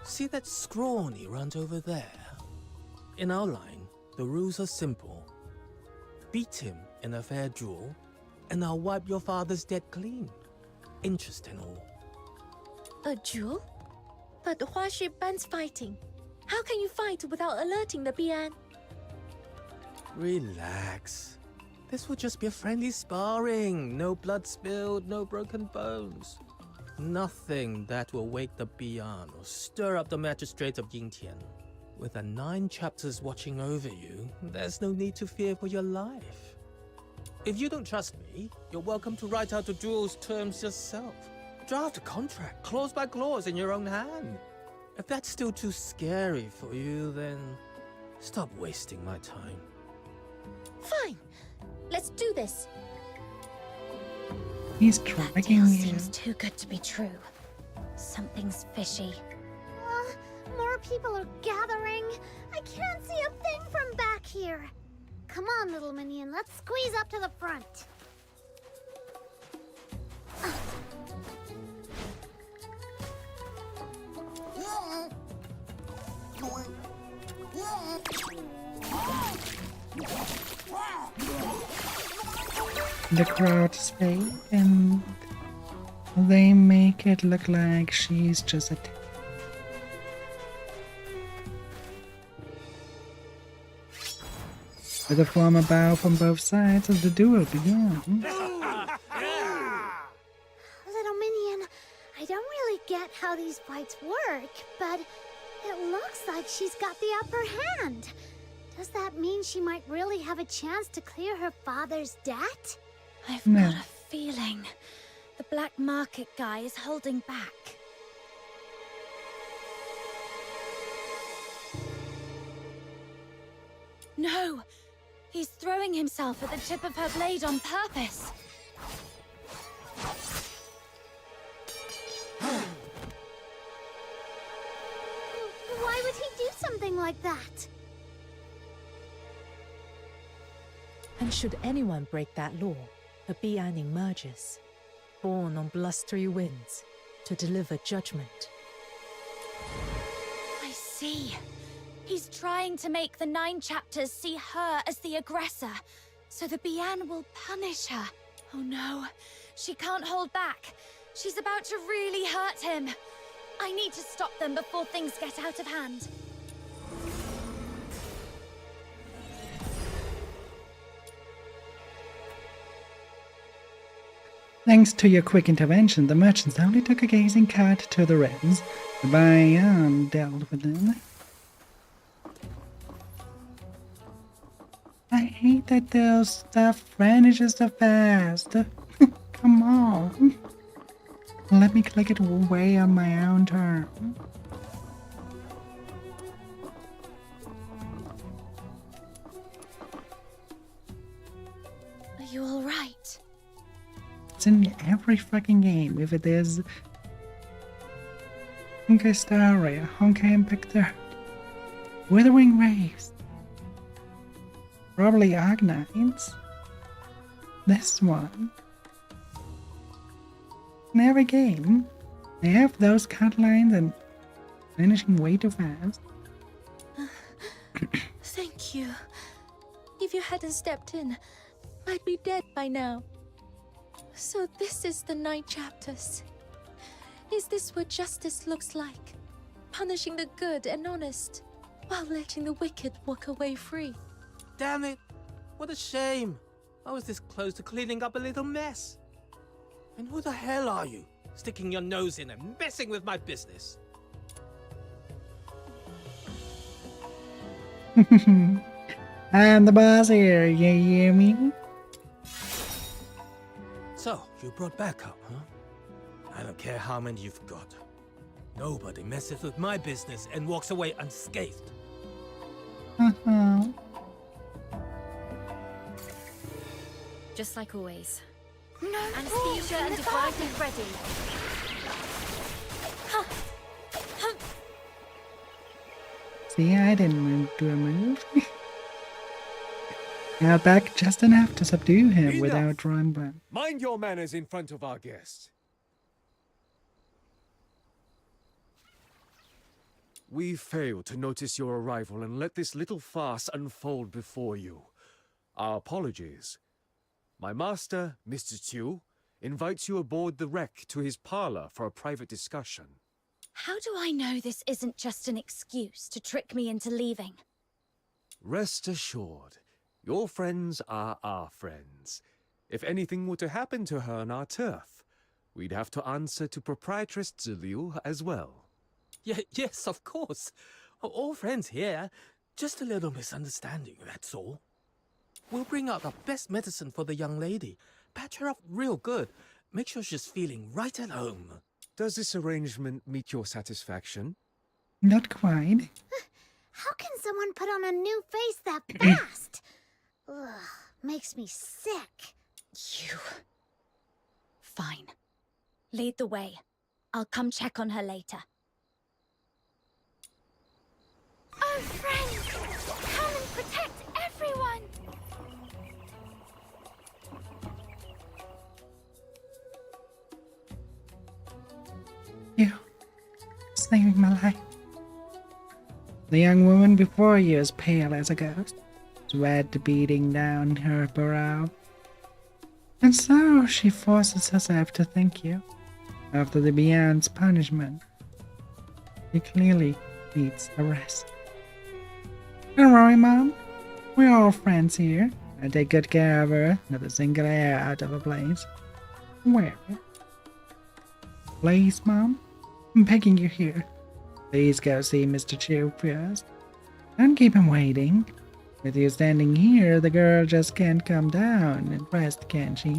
Speaker 20: See that scrawny runt over there? In our line, the rules are simple. Beat him in a fair duel, and I'll wipe your father's debt clean. Interest and all.
Speaker 17: A duel? But the Huaxue bans fighting. How can you fight without alerting the Bian?
Speaker 20: Relax. This will just be a friendly sparring. No blood spilled, no broken bones. Nothing that will wake the Bian or stir up the magistrates of Yingtian. With the 9 chapters watching over you, there's no need to fear for your life. If you don't trust me, you're welcome to write out the duel's terms yourself. Draft a contract, clause by clause, in your own hand. If that's still too scary for you, then stop wasting my time.
Speaker 17: Fine. Let's do this.
Speaker 1: He's
Speaker 5: That
Speaker 1: tracking
Speaker 5: deal
Speaker 1: you.
Speaker 5: seems too good to be true. Something's fishy.
Speaker 3: More people are gathering. I can't see a thing from back here. Come on, little minion, let's squeeze up to the front.
Speaker 1: The crowds fade and they make it look like she's just a with a formal bow from both sides as the duel began.
Speaker 3: Little minion, I don't really get how these fights work, but it looks like she's got the upper hand. Does that mean she might really have a chance to clear her father's debt?
Speaker 5: I've
Speaker 1: No.
Speaker 5: got a feeling the black market guy is holding back. No! He's throwing himself at the tip of her blade on purpose.
Speaker 3: Why would he do something like that?
Speaker 8: And should anyone break that law, a Bian emerges, born on blustery winds, to deliver judgment.
Speaker 5: I see. He's trying to make the 9 chapters see her as the aggressor, so the Bian will punish her. Oh no, she can't hold back. She's about to really hurt him. I need to stop them before things get out of hand.
Speaker 1: Thanks to your quick intervention, the merchants only took a gazing cart to the rents. The Bayan dealt with them. I hate that their stuff vanishes so fast. Come on. Let me click it away on my own term.
Speaker 5: Are you alright?
Speaker 1: It's in every fucking game. If it is Honkai Star Rail, Honkai Impact, Withering Waves, probably Agnites. This one. In every game, they have those cut lines and finishing way too fast.
Speaker 17: Thank you. If you hadn't stepped in, I'd be dead by now. So this is the 9 chapters. Is this what justice looks like? Punishing the good and honest, while letting the wicked walk away free.
Speaker 20: Damn it! What a shame! I was this close to cleaning up a little mess. And who the hell are you? Sticking your nose in and messing with my business.
Speaker 1: I'm the boss here, you hear me?
Speaker 20: So, you brought backup, huh? I don't care how many you've got. Nobody messes with my business and walks away unscathed.
Speaker 12: Just like always.
Speaker 16: No
Speaker 12: Anesthesia and devices ready.
Speaker 1: See, I didn't do a move. Got back just enough to subdue him
Speaker 15: Enough.
Speaker 1: without drawing blood.
Speaker 15: Mind your manners in front of our guest. We failed to notice your arrival and let this little farce unfold before you. Our apologies. My master, Mr. Chu, invites you aboard the wreck to his parlor for a private discussion.
Speaker 5: How do I know this isn't just an excuse to trick me into leaving?
Speaker 15: Rest assured, your friends are our friends. If anything were to happen to her on our turf, we'd have to answer to Proprietress Ziliu as well.
Speaker 20: Yes, of course. All friends here. Just a little misunderstanding, that's all. We'll bring out the best medicine for the young lady. Patch her up real good. Make sure she's feeling right at home.
Speaker 15: Does this arrangement meet your satisfaction?
Speaker 1: Not quite.
Speaker 3: How can someone put on a new face that fast? Ugh, makes me sick.
Speaker 5: You. Fine. Lead the way. I'll come check on her later.
Speaker 16: Oh, friends! Come and protect everyone!
Speaker 1: You saving my life. The young woman before you is pale as a ghost, sweat beating down her brow. And so she forces herself to thank you. After the Beyond's punishment, she clearly needs a rest. Don't worry, Mom. We're all friends here. I take good care of her, not a single hair out of a place. Where? Please, Mom? I'm begging you here. Please go see Mr. Chu first. Don't keep him waiting. With you standing here, the girl just can't come down and rest, can she?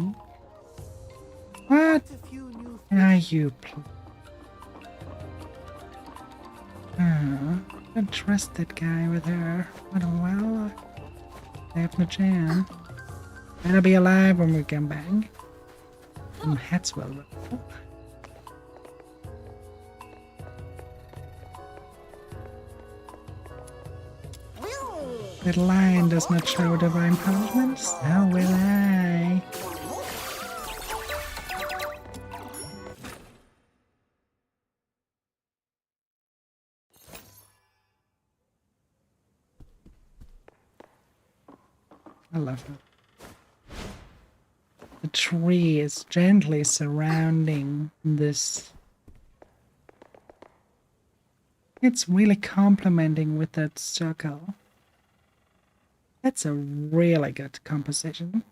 Speaker 1: What? Are you don't trust that guy with her. Well, I have no chance. Better be alive when we come back. Some hats will roll. The lion does not show divine punishment, so will I. I love her. The tree is gently surrounding this. It's really complementing with that circle. That's a really good composition.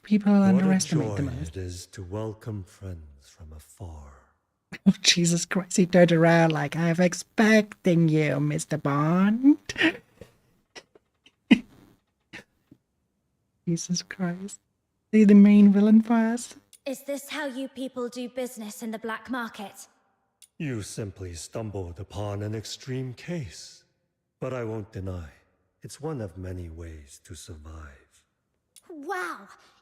Speaker 1: People underestimate the most.
Speaker 21: It is to welcome friends from afar.
Speaker 1: Oh, Jesus Christ, he turned around like, I'm expecting you, Mr. Bond. Jesus Christ. Are you the main villain for us?
Speaker 5: Is this how you people do business in the black market?
Speaker 21: You simply stumbled upon an extreme case. But I won't deny, it's one of many ways to survive.
Speaker 3: Wow,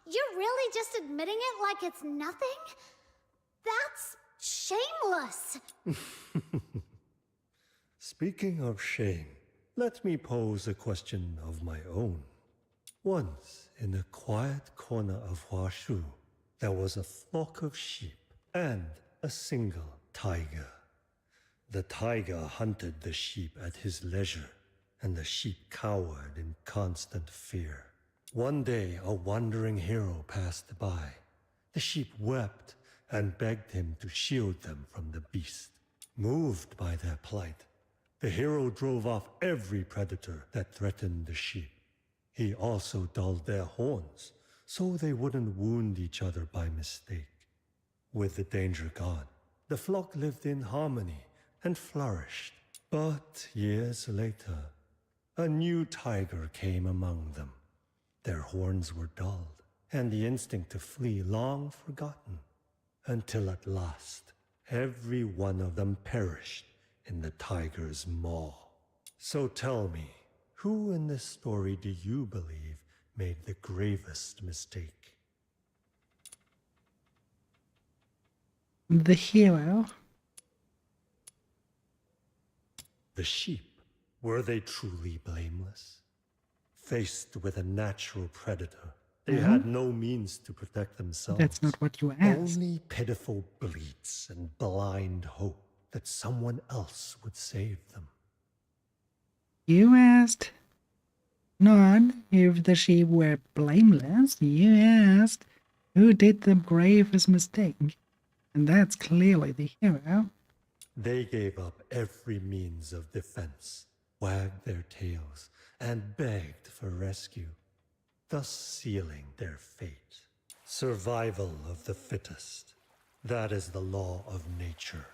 Speaker 3: you're really just admitting it like it's nothing? That's shameless.
Speaker 21: Speaking of shame, let me pose a question of my own. Once, in a quiet corner of Huashu, there was a flock of sheep and a single tiger. The tiger hunted the sheep at his leisure, and the sheep cowered in constant fear. One day, a wandering hero passed by. The sheep wept and begged him to shield them from the beast. Moved by their plight, the hero drove off every predator that threatened the sheep. He also dulled their horns, so they wouldn't wound each other by mistake. With the danger gone, the flock lived in harmony and flourished. But years later, a new tiger came among them. Their horns were dulled, and the instinct to flee long forgotten, until at last, every one of them perished in the tiger's maw. So tell me, who in this story do you believe made the gravest mistake?
Speaker 1: The hero.
Speaker 21: The sheep. Were they truly blameless? Faced with a natural predator, they had no means to protect themselves.
Speaker 1: That's not what you asked.
Speaker 21: Only pitiful bleats and blind hope that someone else would save them.
Speaker 1: You asked not if the sheep were blameless, you asked who did the gravest mistake. And that's clearly the hero.
Speaker 21: They gave up every means of defense, wagged their tails, and begged for rescue, thus sealing their fate. Survival of the fittest. That is the law of nature.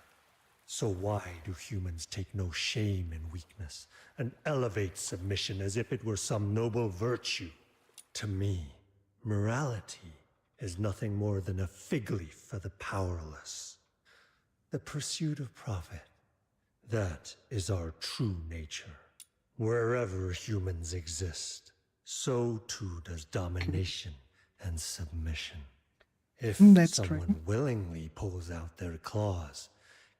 Speaker 21: So why do humans take no shame in weakness and elevate submission as if it were some noble virtue? To me, morality is nothing more than a fig leaf for the powerless. The pursuit of profit, that is our true nature. Wherever humans exist, so too does domination and submission. If someone willingly pulls out their claws,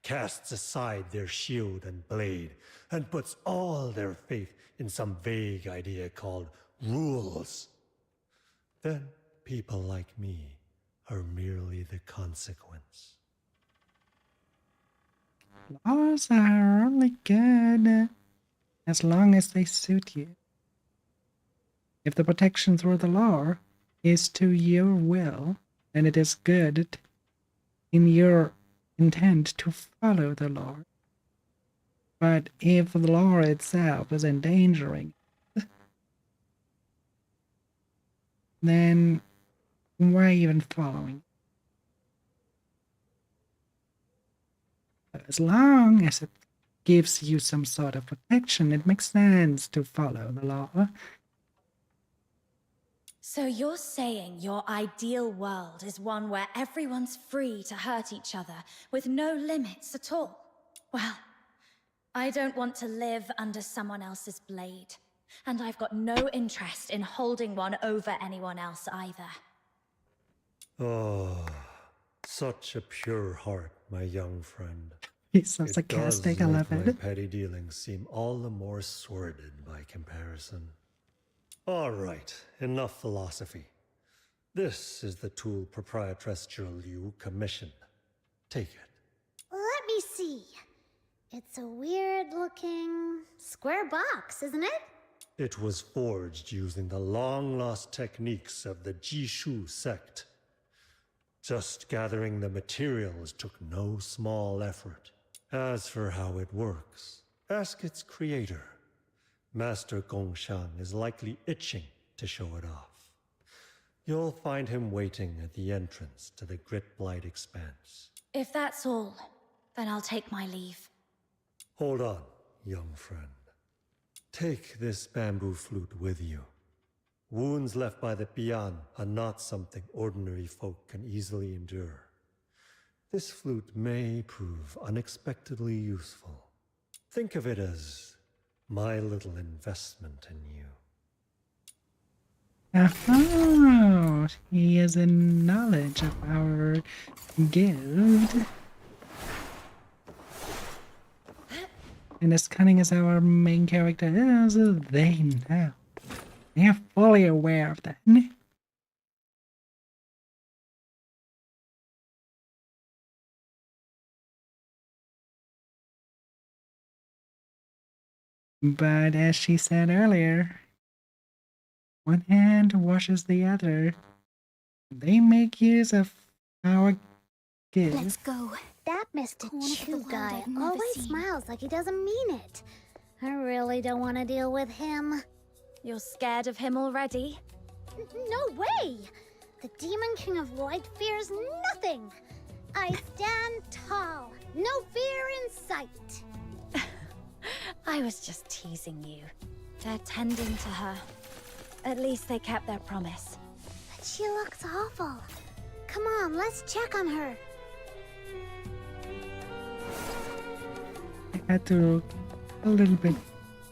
Speaker 21: casts aside their shield and blade, and puts all their faith in some vague idea called rules, then people like me are merely the consequence.
Speaker 1: Laws are only good as long as they suit you. If the protection through the law is to your will, then it is good in your intent to follow the law. But if the law itself is endangering, then why even following? As long as it gives you some sort of protection, it makes sense to follow the law.
Speaker 5: So you're saying your ideal world is one where everyone's free to hurt each other with no limits at all? Well, I don't want to live under someone else's blade, and I've got no interest in holding one over anyone else either.
Speaker 21: Oh, such a pure heart, my young friend.
Speaker 1: He's so sarcastic, I love
Speaker 21: my
Speaker 1: it.
Speaker 21: petty dealings seem all the more sordid by comparison. All right, enough philosophy. This is the tool Proprietress Liu commissioned. Take it.
Speaker 3: Let me see. It's a weird-looking square box, isn't it?
Speaker 21: It was forged using the long-lost techniques of the Jishu sect. Just gathering the materials took no small effort. As for how it works, ask its creator. Master Gongshang is likely itching to show it off. You'll find him waiting at the entrance to the Gritblight Expanse.
Speaker 5: If that's all, then I'll take my leave.
Speaker 21: Hold on, young friend. Take this bamboo flute with you. Wounds left by the Bian are not something ordinary folk can easily endure. This flute may prove unexpectedly useful. Think of it as my little investment in you.
Speaker 1: Oh, he has a knowledge of our guild. And as cunning as our main character is, they know. They are fully aware of that. But as she said earlier, one hand washes the other. They make use of our gift.
Speaker 16: Let's go. That Mr. Chu guy always smiles like he doesn't mean it. I really don't want to deal with him.
Speaker 5: You're scared of him already?
Speaker 16: No way! The Demon King of Light fears nothing. I stand tall, no fear in sight.
Speaker 5: I was just teasing you. They're tending to her. At least they kept their promise.
Speaker 16: But she looks awful. Come on, let's check on her.
Speaker 1: I had to a little bit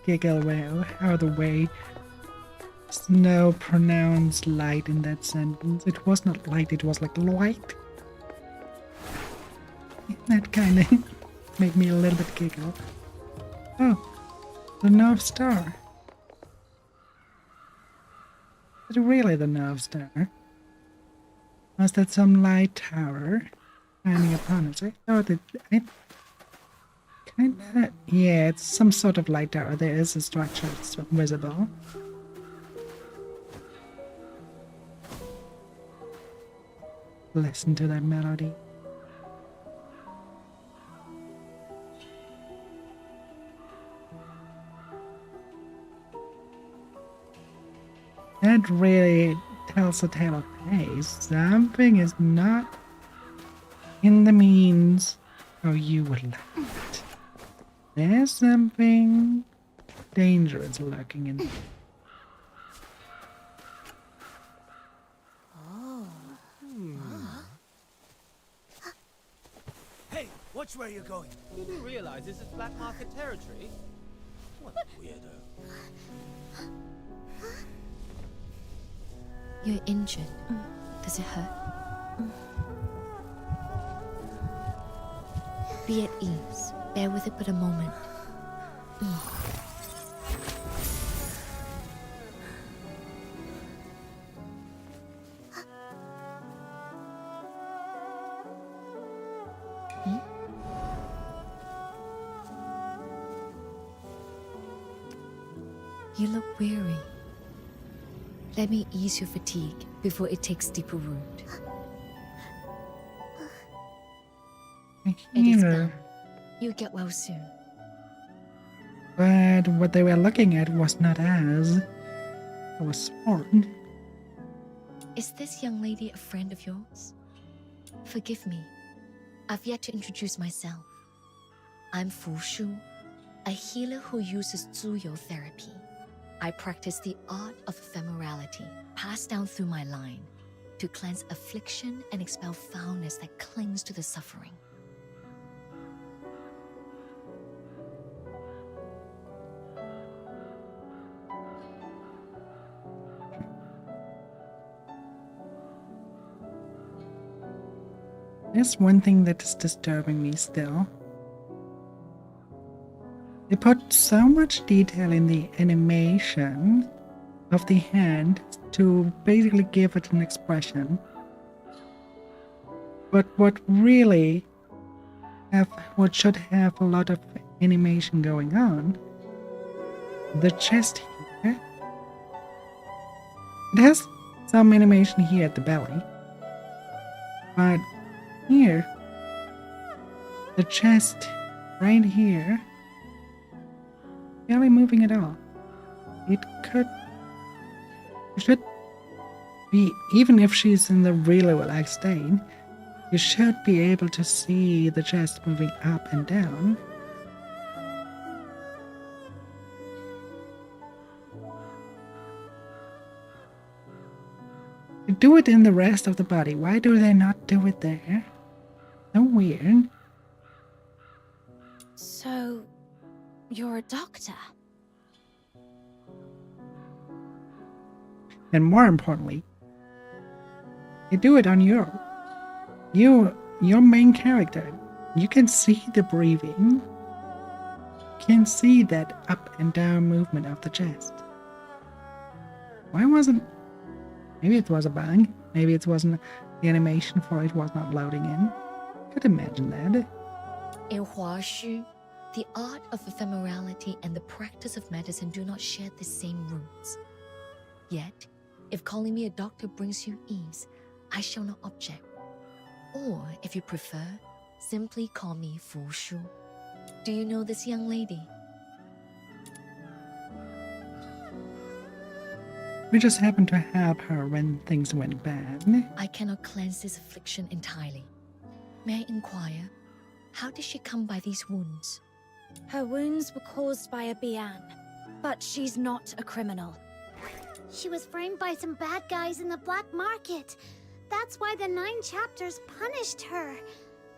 Speaker 1: giggle out of the way. There's no pronounced light in that sentence. It was not light, it was like light. That kind of made me a little bit giggle. Oh, the North Star. Is it really the North Star? Was that some light tower shining upon us? I thought it kinda, yeah, it's some sort of light tower. There is a structure that's visible. Listen to that melody. That really tells a tale of pace. Something is not in the means how you would like it. There's something dangerous lurking in there.
Speaker 11: Hey, watch where you're going.
Speaker 20: You do realize this is black market territory? What a weirdo.
Speaker 6: You're injured. Does it hurt? Be at ease. Bear with it but a moment. You look weary. Let me ease your fatigue before it takes deeper root. It is done. You'll get well soon.
Speaker 1: But what they were looking at was not us. It was Sword.
Speaker 6: Is this young lady a friend of yours? Forgive me. I've yet to introduce myself. I'm Fu Shu, a healer who uses Zuyo therapy. I practice the art of ephemerality, passed down through my line, to cleanse affliction and expel foulness that clings to the suffering.
Speaker 1: There's one thing that is disturbing me still. They put so much detail in the animation of the hand to basically give it an expression. But what should have a lot of animation going on, the chest here It has some animation here at the belly. But here, the chest right here, barely moving at all. It should be, even if she's in the really relaxed state, you should be able to see the chest moving up and down. They do it in the rest of the body. Why do they not do it there? So weird.
Speaker 5: So, you're a doctor?
Speaker 1: And more importantly, you do it on your main character. You can see the breathing. You can see that up and down movement of the chest. Why wasn't... Maybe it was a bug. Maybe it wasn't... The animation for it was not loading in. Could imagine that.
Speaker 6: In Huashu, the art of ephemerality and the practice of medicine do not share the same roots. Yet, if calling me a doctor brings you ease, I shall not object. Or, if you prefer, simply call me Fu Shu. Do you know this young lady?
Speaker 1: We just happened to help her when things went bad.
Speaker 6: I cannot cleanse this affliction entirely. May I inquire, how did she come by these wounds?
Speaker 5: Her wounds were caused by a Bian, but she's not a criminal.
Speaker 3: She was framed by some bad guys in the black market. That's why the 9 chapters punished her.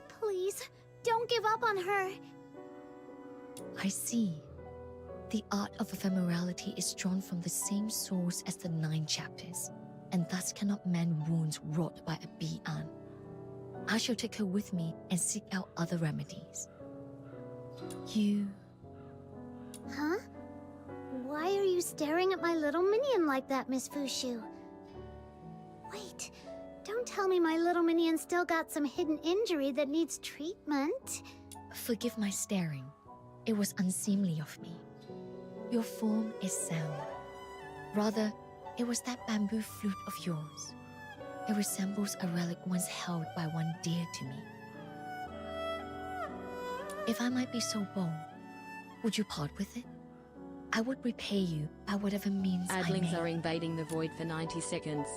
Speaker 3: Please, don't give up on her.
Speaker 6: I see. The art of ephemerality is drawn from the same source as the 9 chapters, and thus cannot mend wounds wrought by a Bian. I shall take her with me and seek out other remedies. You...
Speaker 3: Huh? Why are you staring at my little minion like that, Miss Fu Shu? Wait, don't tell me my little minion still got some hidden injury that needs treatment.
Speaker 6: Forgive my staring. It was unseemly of me. Your form is sound. Rather, it was that bamboo flute of yours. It resembles a relic once held by one dear to me. If I might be so bold, would you part with it? I would repay you by whatever means
Speaker 12: Adlings
Speaker 6: I may.
Speaker 12: are invading the void for 90 seconds.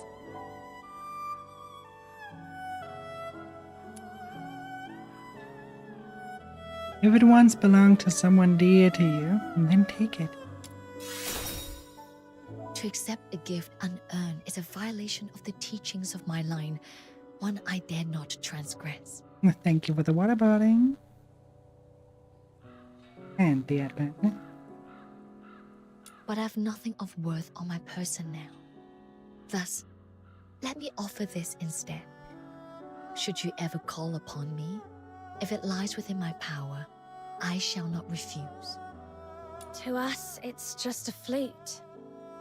Speaker 1: If it once belonged to someone dear to you, then take it.
Speaker 6: To accept a gift unearned is a violation of the teachings of my line, one I dare not transgress.
Speaker 1: Thank you for the waterboarding. And the advent.
Speaker 6: But I have nothing of worth on my person now. Thus, let me offer this instead. Should you ever call upon me, if it lies within my power, I shall not refuse.
Speaker 5: To us, it's just a flute.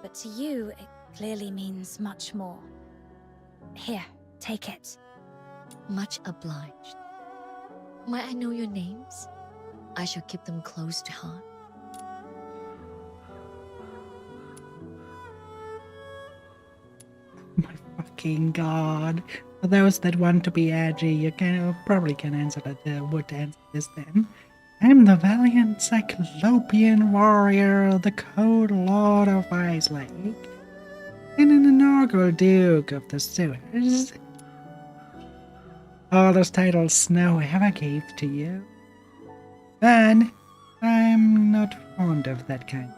Speaker 5: But to you, it clearly means much more. Here, take it.
Speaker 6: Much obliged. Might I know your names? I shall keep them close to heart.
Speaker 1: My fucking god. For those that want to be edgy, you probably can answer that. Would answer this then. I'm the valiant Cyclopean warrior, the cold lord of Ice Lake, and an inaugural duke of the sewers. All those titles Snow ever gave to you. But I'm not fond of that kind of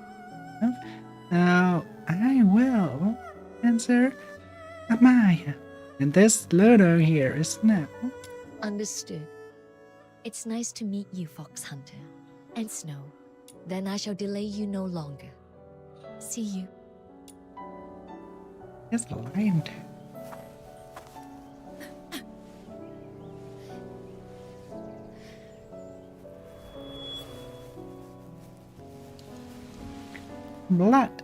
Speaker 1: stuff. Now I will answer Amaya, and this Lunar here is Snow.
Speaker 6: Understood. It's nice to meet you, Fox Hunter. And Snow. Then I shall delay you no longer. See you.
Speaker 1: It's the lion too. Blood.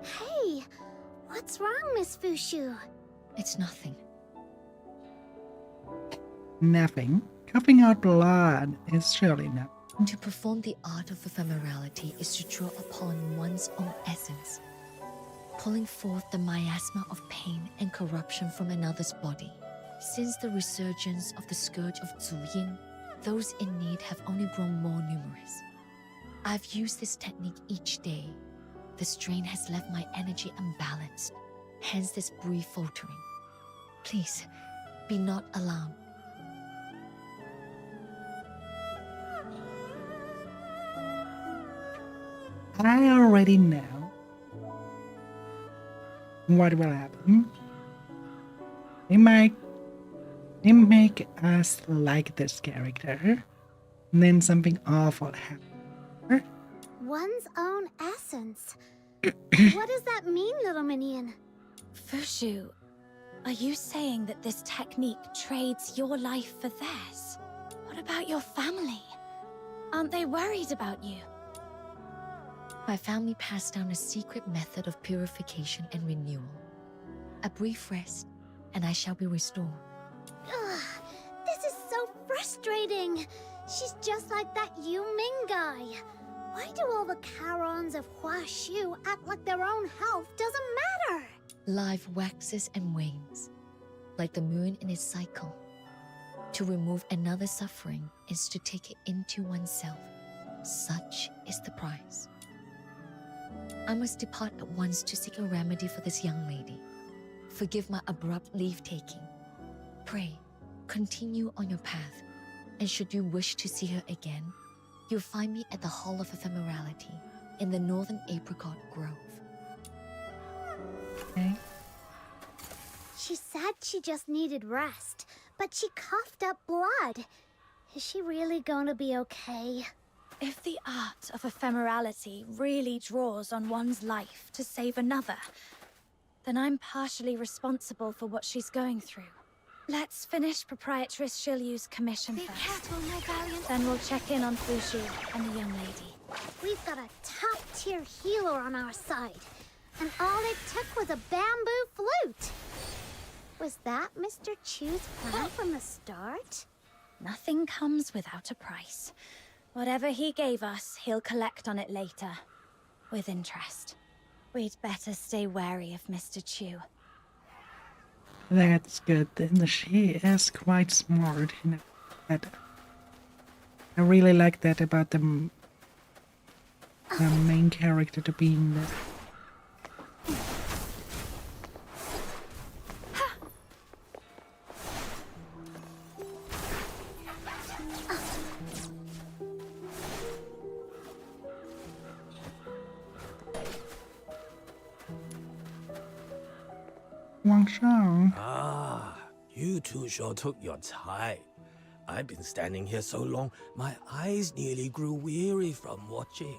Speaker 3: Hey, what's wrong, Miss Fu Shu?
Speaker 6: It's nothing.
Speaker 1: Nothing. Coughing out blood is surely not.
Speaker 6: To perform the art of ephemerality is to draw upon one's own essence. pulling forth the miasma of pain and corruption from another's body. Since the resurgence of the scourge of Zuyin, those in need have only grown more numerous. I've used this technique each day. The strain has left my energy unbalanced, hence this brief faltering. Please, be not alarmed.
Speaker 1: I already know what will happen. They make us like this character, and then something awful happens.
Speaker 3: One's own essence. What does that mean, little minion?
Speaker 5: Fushu, are you saying that this technique trades your life for theirs? What about your family? Aren't they worried about you?
Speaker 6: My family passed down a secret method of purification and renewal. A brief rest, and I shall be restored.
Speaker 3: Ugh, this is so frustrating. She's just like that Yu Ming guy. Why do all the Charons of Huashu act like their own health doesn't matter?
Speaker 6: Life waxes and wanes, like the moon in its cycle. To remove another suffering is to take it into oneself. Such is the price. I must depart at once to seek a remedy for this young lady. Forgive my abrupt leave-taking. Pray, continue on your path, and should you wish to see her again, you'll find me at the Hall of Ephemerality in the Northern Apricot Grove.
Speaker 1: Okay.
Speaker 3: She said she just needed rest, but she coughed up blood. Is she really going to be okay?
Speaker 5: If the art of ephemerality really draws on one's life to save another, then I'm partially responsible for what she's going through. Let's finish Proprietress Shilyu's commission first.
Speaker 3: Careful, my valiant.
Speaker 5: Then we'll check in on Fushu and the young lady.
Speaker 3: We've got a top-tier healer on our side, and all it took was a bamboo flute. Was that Mr. Chu's plan from the start?
Speaker 5: Nothing comes without a price. Whatever he gave us, he'll collect on it later. With interest. We'd better stay wary of Mr. Chu.
Speaker 1: That's good. Then she is quite smart. You know, that I really like that about the main character to be in this. 皇上.
Speaker 20: Ah, you two sure took your time. I've been standing here so long, my eyes nearly grew weary from watching.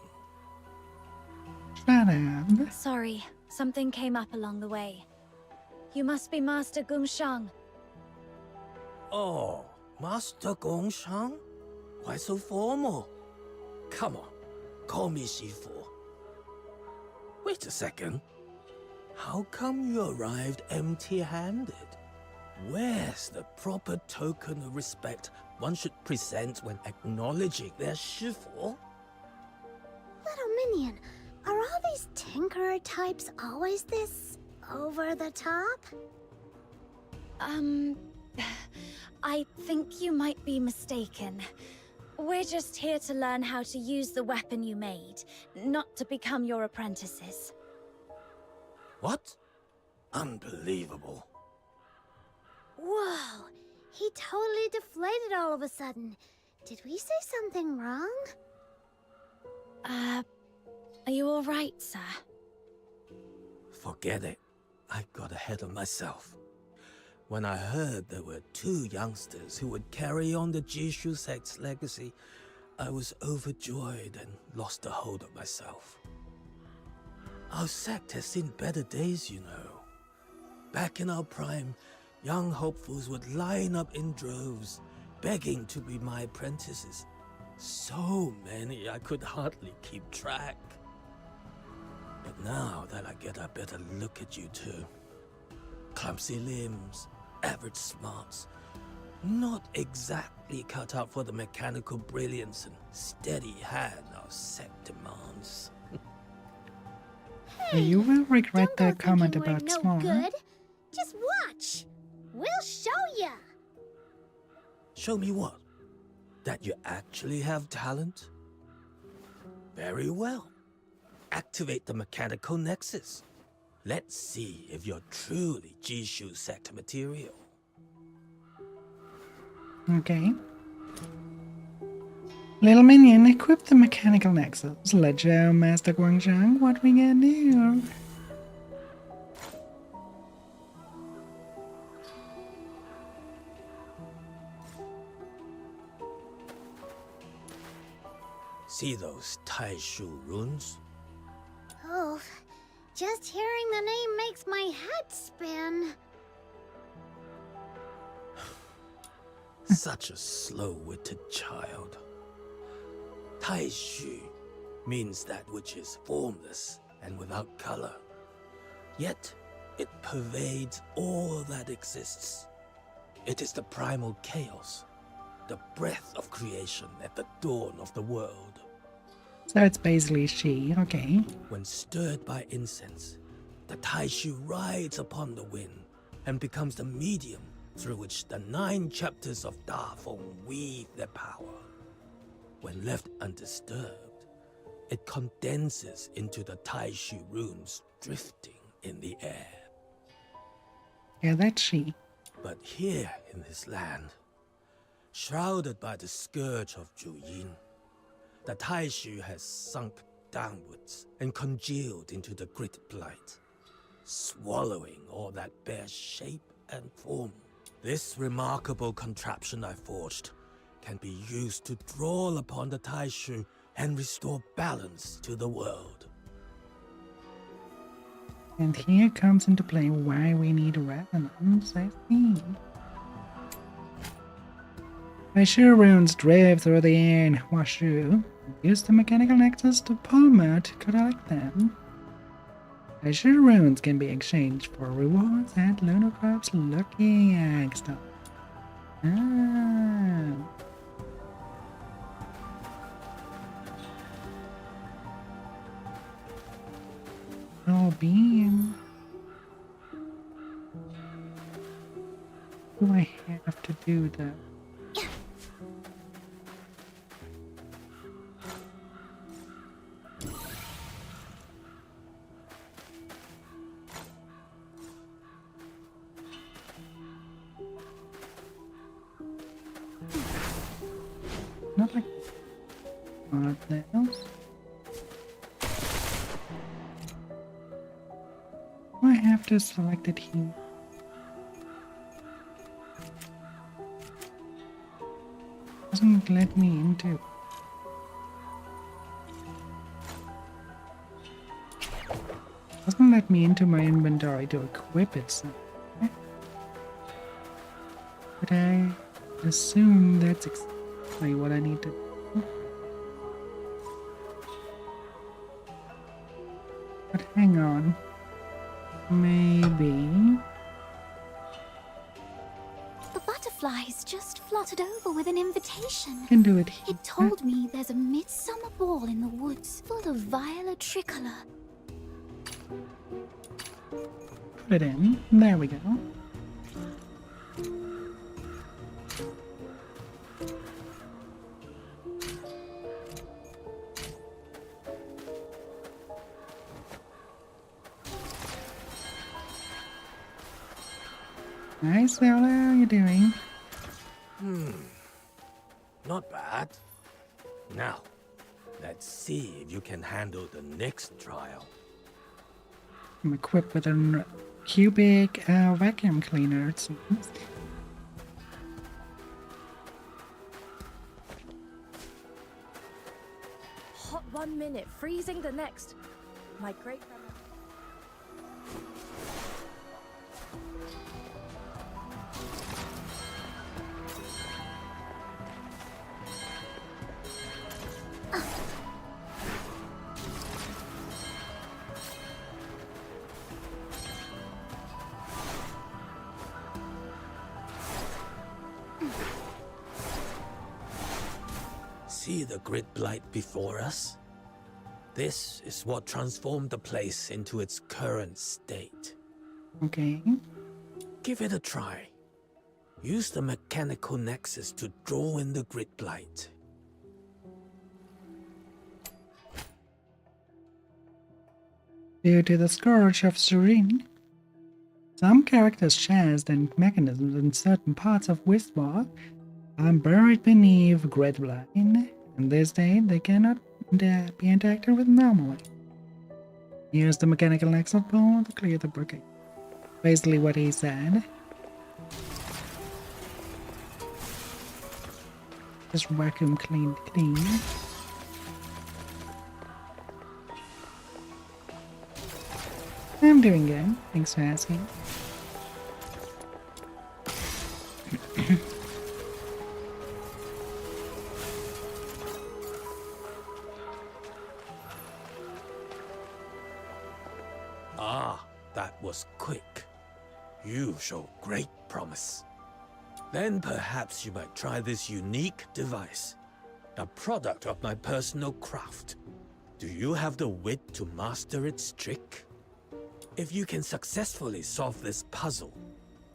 Speaker 1: Shut up.
Speaker 5: Sorry, something came up along the way. You must be Master Gongshang.
Speaker 20: Oh, Master Gongshang? Why so formal? Come on, call me Shifu. Wait a second. How come you arrived empty-handed? Where's the proper token of respect one should present when acknowledging their Shifu?
Speaker 3: Little Minion, are all these tinkerer types always this over the top?
Speaker 5: I think you might be mistaken. We're just here to learn how to use the weapon you made, not to become your apprentices.
Speaker 20: What? Unbelievable.
Speaker 3: Whoa, he totally deflated all of a sudden. Did we say something wrong?
Speaker 5: Are you all right, sir?
Speaker 20: Forget it. I got ahead of myself. When I heard there were 2 youngsters who would carry on the Jishu sect's legacy, I was overjoyed and lost the hold of myself. Our sect has seen better days, you know. Back in our prime, young hopefuls would line up in droves, begging to be my apprentices. So many I could hardly keep track. But now that I get a better look at you two, clumsy limbs, average smarts, not exactly cut out for the mechanical brilliance and steady hand our sect demands.
Speaker 1: You will regret that comment
Speaker 3: Thinking we're
Speaker 1: about
Speaker 3: no
Speaker 1: small.
Speaker 3: good. Just watch. We'll show ya.
Speaker 20: Show me what? That you actually have talent? Very well. Activate the mechanical nexus. Let's see if you're truly Jishu sector material.
Speaker 1: Okay. Little minion, equip the mechanical nexus. Let Joe Master Guangzhang what we gonna do.
Speaker 20: See those Taishu runes?
Speaker 3: Oh, just hearing the name makes my head spin.
Speaker 20: Such a slow-witted child. Taishu means that which is formless and without color. Yet, it pervades all that exists. It is the primal chaos, the breath of creation at the dawn of the world.
Speaker 1: So it's basically she, okay.
Speaker 20: When stirred by incense, the Taishu rides upon the wind and becomes the medium through which the 9 chapters of Da Feng weave their power. When left undisturbed, it condenses into the Taishu runes drifting in the air.
Speaker 1: Yeah, that's she.
Speaker 20: But here in this land, shrouded by the scourge of Juyin, the Taishu has sunk downwards and congealed into the grit blight, swallowing all that bears shape and form. This remarkable contraption I forged can be used to draw upon the Taishu and restore balance to the world.
Speaker 1: And here comes into play why we need resonance, I see. Taishu runes drive through the air in Huashu. Use the mechanical nexus to Palmer to collect them. Taishu runes can be exchanged for rewards at Lunacrop's Lucky Egg Store. Ah. Oh, beam. Do I have to do that? Not like what else? I have to select it here. Doesn't let me into. Doesn't let me into my inventory to equip it. So. But I assume that's exactly what I need to do. But hang on. Maybe.
Speaker 5: The butterflies just fluttered over with an invitation.
Speaker 1: Can do it here.
Speaker 5: It told me there's a midsummer ball in the woods full of violet tricolor.
Speaker 1: Put it in. There we go. Nice, how are you doing?
Speaker 20: Not bad. Now, let's see if you can handle the next trial.
Speaker 1: I'm equipped with a cubic vacuum cleaner, it seems.
Speaker 17: Hot 1 minute, freezing the next. My great grandma.
Speaker 20: See the grid blight before us? This is what transformed the place into its current state.
Speaker 1: Okay.
Speaker 20: Give it a try. Use the mechanical nexus to draw in the grid blight.
Speaker 1: Due to the Scourge of Serene, some characters' chests and mechanisms in certain parts of Wismar are buried beneath grid blight. In this state, they cannot be interacted with normally. Use the mechanical nexus ball to clear the blockade. Basically what he said. Just vacuum clean. I'm doing good. Thanks for asking.
Speaker 20: Ah, that was quick. You show great promise. Then perhaps you might try this unique device, a product of my personal craft. Do you have the wit to master its trick? If you can successfully solve this puzzle,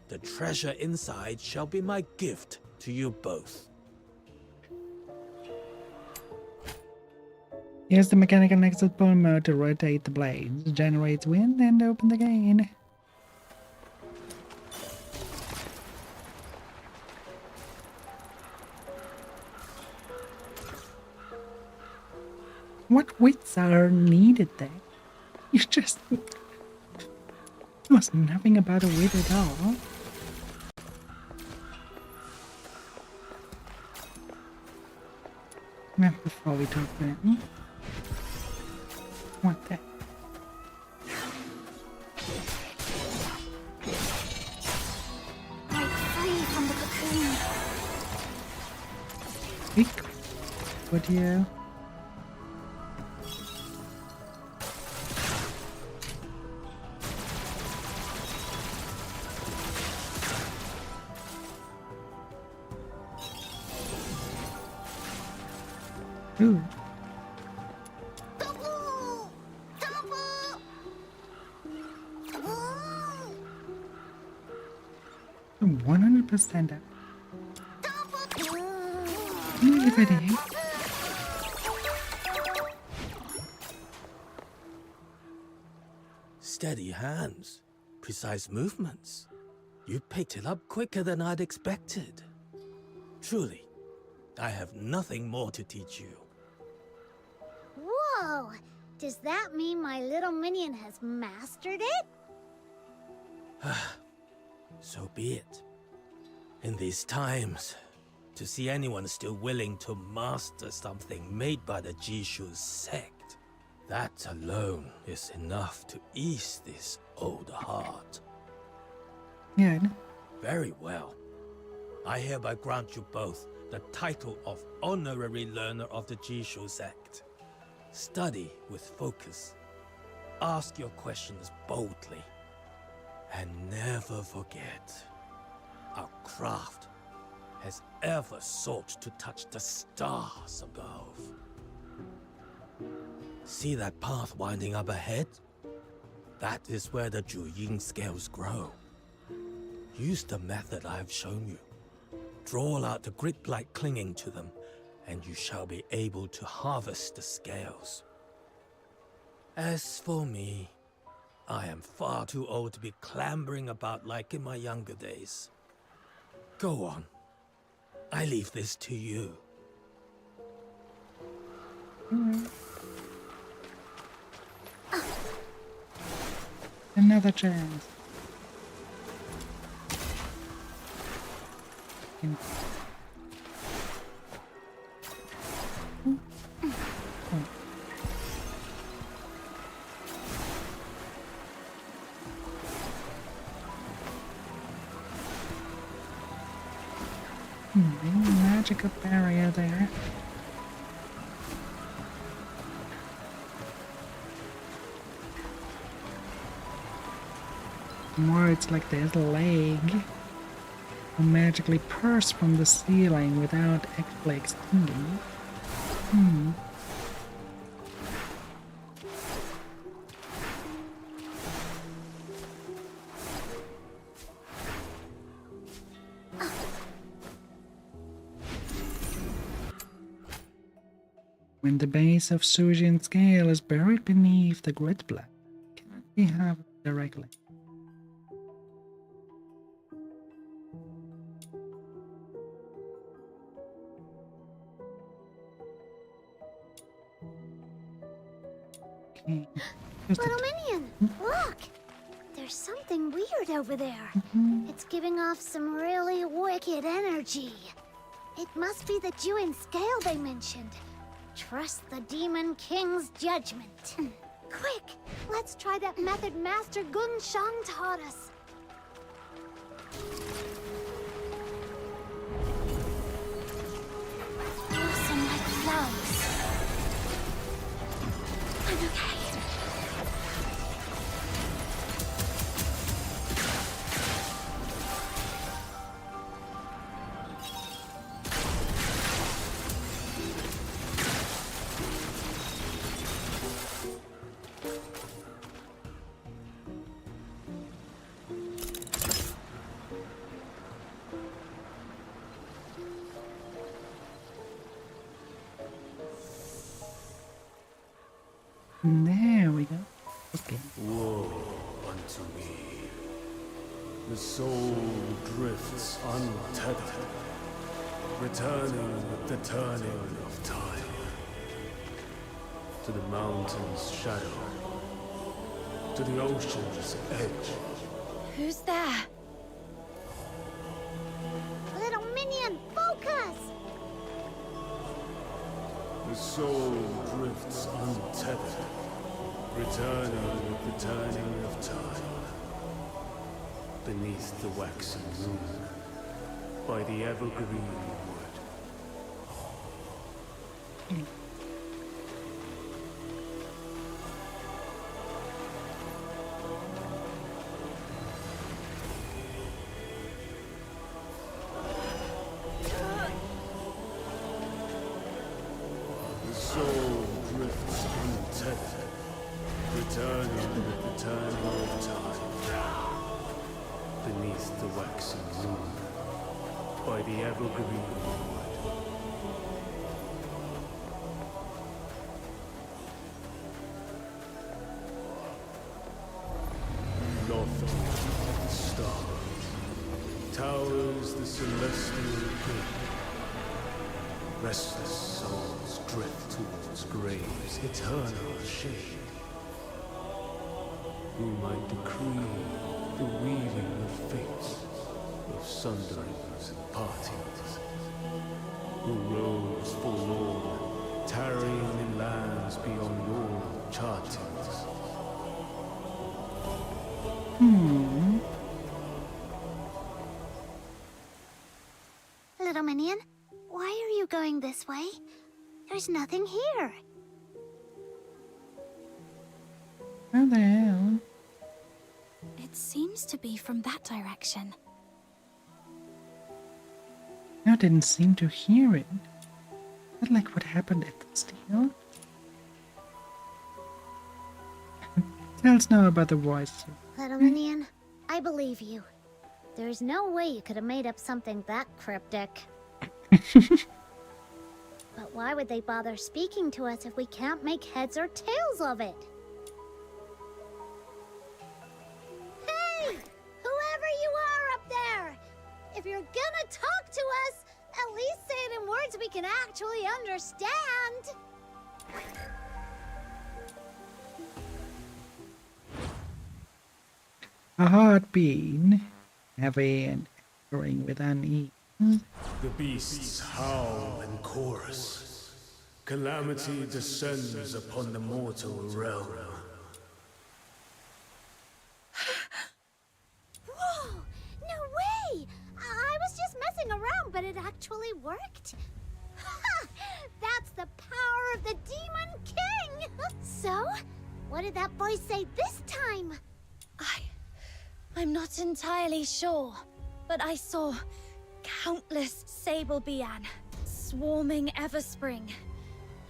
Speaker 20: the treasure inside shall be my gift to you both.
Speaker 1: Use the mechanical nexus ball mode to rotate the blades, generates wind, and open the gate. What wits are needed there? You just... There was nothing about a wit at all. Now, before we talk then... What the...
Speaker 3: Break free from the cocoon.
Speaker 1: Speak. What you... Ooh. 100% up. Ready.
Speaker 20: Steady hands, precise movements. You picked it up quicker than I'd expected. Truly, I have nothing more to teach you.
Speaker 3: Whoa! Does that mean my little minion has mastered it?
Speaker 20: So be it. In these times, to see anyone still willing to master something made by the Jishu sect, that alone is enough to ease this old heart.
Speaker 1: Yeah.
Speaker 20: Very well. I hereby grant you both the title of Honorary Learner of the Jishu sect. Study with focus. Ask your questions boldly. And never forget, our craft has ever sought to touch the stars above. See that path winding up ahead? That is where the Zhuying scales grow. Use the method I have shown you. Draw out the grit blight clinging to them, and you shall be able to harvest the scales. As for me, I am far too old to be clambering about like in my younger days. Go on. I leave this to you.
Speaker 1: Another chance. Magical barrier there. More, it's like there's a leg will magically burst from the ceiling without actually extending. When the base of Sujin's scale is buried beneath the grid black, it cannot be harvested directly. Okay.
Speaker 3: Little Minion, look! There's something weird over there. It's giving off some really wicked energy. It must be the Juin scale they mentioned. Trust the Demon King's judgment. Quick, let's try that method Master Gung Shang taught us.
Speaker 16: Blossom like flowers. I'm okay.
Speaker 1: There we go. Okay.
Speaker 11: Woe unto me. The soul drifts untethered, returning with the turning of time. To the mountain's shadow, to the ocean's edge.
Speaker 5: Who's there?
Speaker 3: Little Minion, focus!
Speaker 11: The soul drifts untethered, returning with the turning of time. Beneath the waxen moon, by the evergreen wood. The soul drifts untethered, returning with the turning of time. Beneath the waxen moon, by the evergreen wood. Lofty the stars, towers the celestial grid. Restless souls drift towards graves, eternal shade. Who might decree the weaving of fates, of sunderings and partings? Who rose forlorn, tarrying in lands beyond your chartings?
Speaker 3: Little Minion, why are you going this way? There's nothing here.
Speaker 1: Where the hell?
Speaker 5: It seems to be from that direction.
Speaker 1: I didn't seem to hear it. Not like what happened at the steel. Tell us now about the voice.
Speaker 3: Little Minion, I believe you. There's no way you could have made up something that cryptic. But why would they bother speaking to us if we can't make heads or tails of it? Hey! Whoever you are up there! If you're gonna talk to us, at least say it in words we can actually understand!
Speaker 1: A heartbeat, heavy and echoing with unease.
Speaker 11: The beasts howl in chorus. Calamity descends upon the mortal realm.
Speaker 3: Whoa! No way! I was just messing around, but it actually worked. Ha! That's the power of the Demon King! So, what did that voice say this time?
Speaker 5: I'm not entirely sure, but I saw countless Sable Bian swarming Everspring.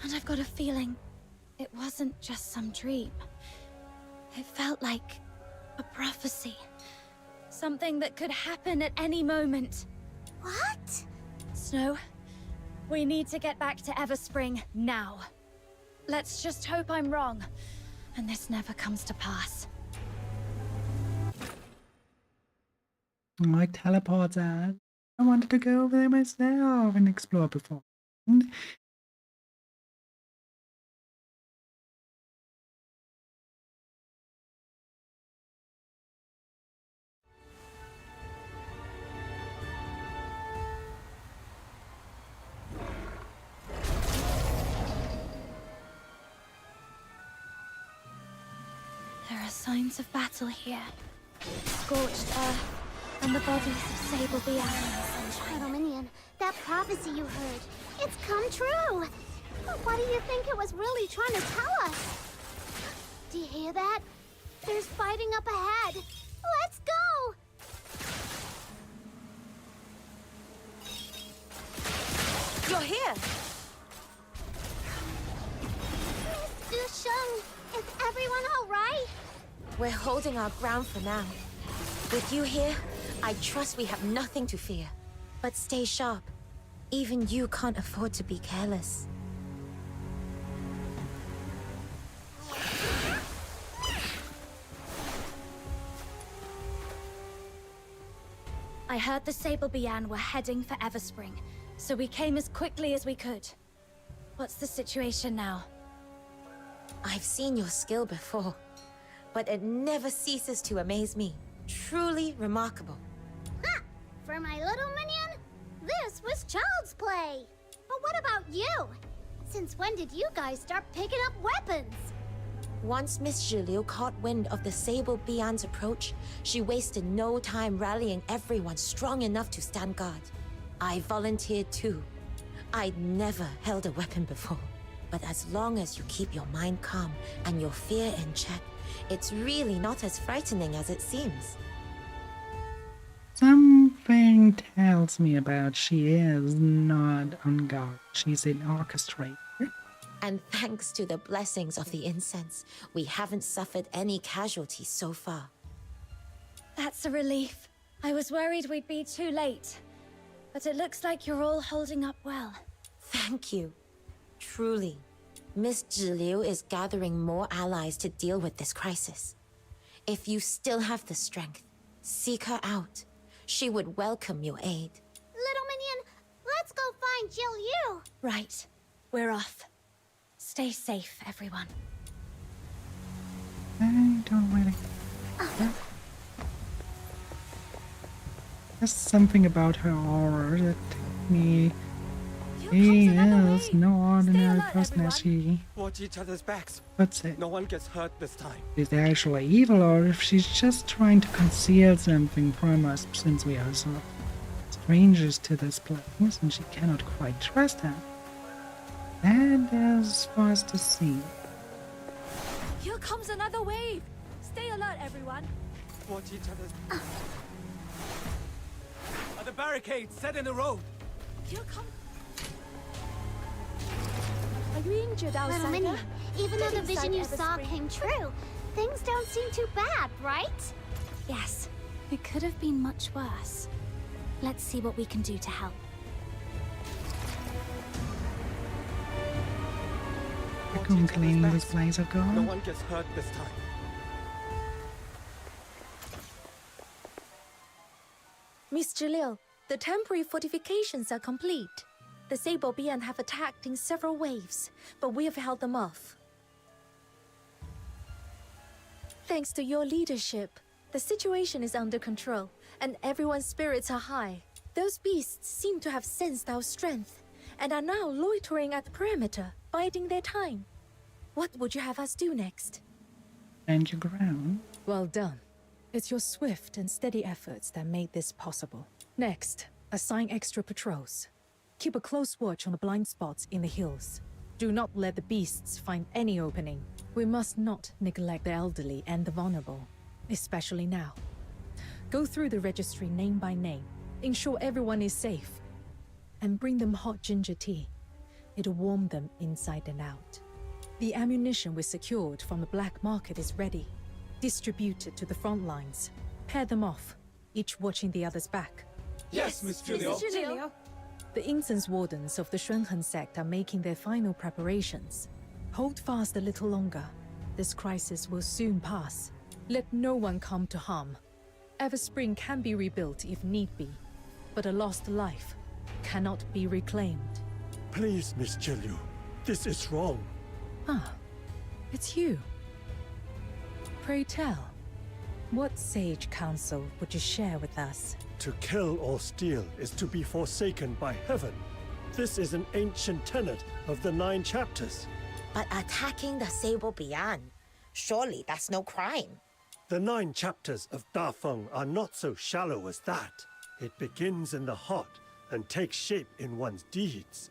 Speaker 5: And I've got a feeling it wasn't just some dream. It felt like a prophecy. Something that could happen at any moment.
Speaker 3: What?
Speaker 5: Snow, we need to get back to Everspring now. Let's just hope I'm wrong, and this never comes to pass.
Speaker 1: Like teleports out. I wanted to go over there myself and explore before.
Speaker 5: There are signs of battle here. Scorched earth and the bodies of Sable Bian.
Speaker 3: Shadow Minion, that prophecy you heard, it's come true. But what do you think it was really trying to tell us? Do you hear that? There's fighting up ahead. Let's go!
Speaker 18: You're here!
Speaker 3: Miss Yusheng, is everyone alright?
Speaker 18: We're holding our ground for now. With you here, I trust we have nothing to fear. But stay sharp. Even you can't afford to be careless.
Speaker 5: I heard the Sable Bian were heading for Everspring, so we came as quickly as we could. What's the situation now?
Speaker 18: I've seen your skill before, but it never ceases to amaze me. Truly remarkable.
Speaker 3: Ha! For my little minion, this was child's play. But what about you? Since when did you guys start picking up weapons?
Speaker 18: Once Miss Zhiliu caught wind of the Sable Bian's approach, she wasted no time rallying everyone strong enough to stand guard. I volunteered too. I'd never held a weapon before. But as long as you keep your mind calm and your fear in check, it's really not as frightening as it seems.
Speaker 1: Something tells me about she is not on guard. She's an orchestrator.
Speaker 18: And thanks to the blessings of the incense, we haven't suffered any casualties so far.
Speaker 5: That's a relief. I was worried we'd be too late. But it looks like you're all holding up well.
Speaker 18: Thank you. Truly. Miss Zhiliu is gathering more allies to deal with this crisis. If you still have the strength, seek her out. She would welcome your aid.
Speaker 3: Little minion, let's go find Zhiliu.
Speaker 5: Right. We're off. Stay safe, everyone.
Speaker 1: I don't really... There's something about her aura that tells me she is no ordinary person as she
Speaker 15: Watch each other's backs.
Speaker 1: puts it.
Speaker 15: No one gets hurt this time.
Speaker 1: Is actually evil, or if she's just trying to conceal something from us, since we are so strangers to this place and she cannot quite trust her. That is for us to see.
Speaker 17: Here comes another wave! Stay alert, everyone.
Speaker 15: Watch each other's...
Speaker 11: Are the barricades set in the road?
Speaker 17: Here come... Are you injured,
Speaker 3: Little
Speaker 17: outsider?
Speaker 3: minion, even though
Speaker 17: Get
Speaker 3: the vision you
Speaker 17: inside
Speaker 3: saw
Speaker 17: Everspring.
Speaker 3: came true, things don't seem too bad, right?
Speaker 5: Yes, it could have been much worse. Let's see what we can do to help.
Speaker 1: I couldn't clean this place of
Speaker 15: No
Speaker 1: God.
Speaker 15: one gets hurt this time.
Speaker 17: Miss Jalil, the temporary fortifications are complete. The Sable Bian have attacked in several waves, but we have held them off. Thanks to your leadership, the situation is under control, and everyone's spirits are high. Those beasts seem to have sensed our strength, and are now loitering at the perimeter, biding their time. What would you have us do next?
Speaker 1: Stand your ground.
Speaker 8: Well done. It's your swift and steady efforts that made this possible. Next, assign extra patrols. Keep a close watch on the blind spots in the hills. Do not let the beasts find any opening. We must not neglect the elderly and the vulnerable, especially now. Go through the registry name by name. Ensure everyone is safe. And bring them hot ginger tea. It'll warm them inside and out. The ammunition we secured from the black market is ready. Distribute it to the front lines. Pair them off, each watching the other's back.
Speaker 11: Yes, Miss Julio.
Speaker 8: The incense wardens of the Shunhen sect are making their final preparations. Hold fast a little longer. This crisis will soon pass. Let no one come to harm. Everspring can be rebuilt if need be, but a lost life cannot be reclaimed.
Speaker 21: Please, Miss Jilu, this is wrong.
Speaker 8: Ah, it's you. Pray tell, what sage counsel would you share with us?
Speaker 21: To kill or steal is to be forsaken by heaven. This is an ancient tenet of the 9 chapters.
Speaker 18: But attacking the Sable Beyond, surely that's no crime.
Speaker 21: The 9 chapters of Da Feng are not so shallow as that. It begins in the heart and takes shape in one's deeds.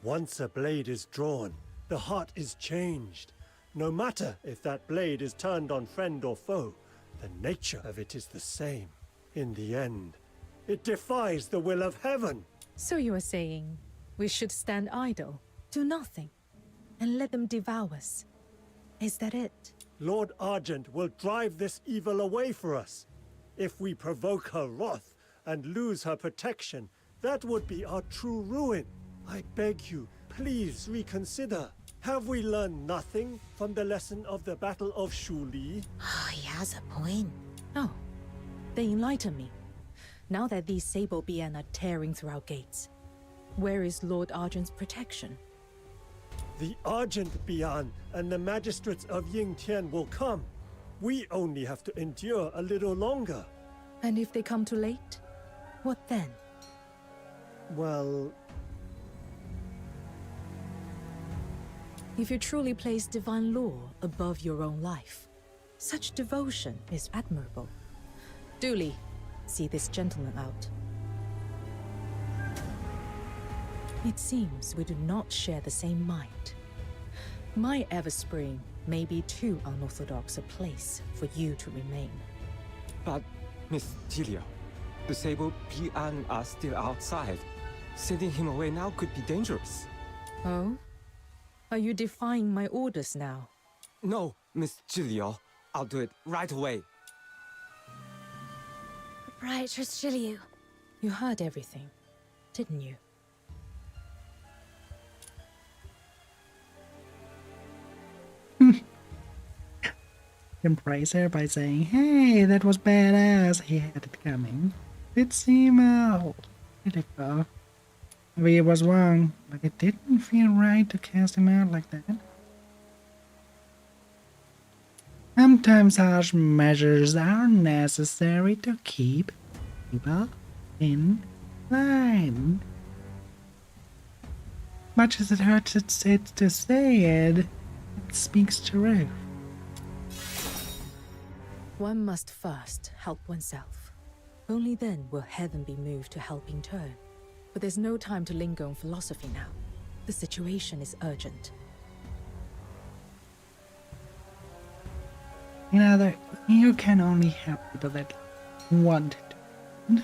Speaker 21: Once a blade is drawn, the heart is changed. No matter if that blade is turned on friend or foe, the nature of it is the same. In the end, it defies the will of heaven.
Speaker 8: So you are saying we should stand idle, do nothing, and let them devour us? Is that it?
Speaker 21: Lord Argent will drive this evil away for us. If we provoke her wrath and lose her protection, that would be our true ruin. I beg you, please reconsider. Have we learned nothing from the lesson of the Battle of Shuli?
Speaker 18: He has a point.
Speaker 8: Oh, then enlighten me. Now that these Sable Bien are tearing through our gates, where is Lord Argent's protection?
Speaker 21: The Argent Bian and the magistrates of Yingtian will come. We only have to endure a little longer.
Speaker 8: And if they come too late, what then?
Speaker 21: Well...
Speaker 8: If you truly place divine law above your own life, such devotion is admirable. Duly, see this gentleman out. It seems we do not share the same mind. My Everspring may be too unorthodox a place for you to remain.
Speaker 15: But, Miss Tilio, the Sable Bian are still outside. Sending him away now could be dangerous.
Speaker 8: Oh? Are you defying my orders now?
Speaker 15: No, Miss Jilio. I'll do it right away.
Speaker 5: Proprietress Jiliu.
Speaker 8: You heard everything, didn't you?
Speaker 1: Embrace her by saying, "Hey, that was badass." He had it coming. It seemed critical. Maybe it was wrong, but it didn't feel right to cast him out like that. Sometimes harsh measures are necessary to keep people in line. Much as it hurts it to say it, it speaks truth.
Speaker 8: One must first help oneself. Only then will heaven be moved to help in turn. But there's no time to linger on philosophy now. The situation is urgent.
Speaker 1: You can only help people that want to.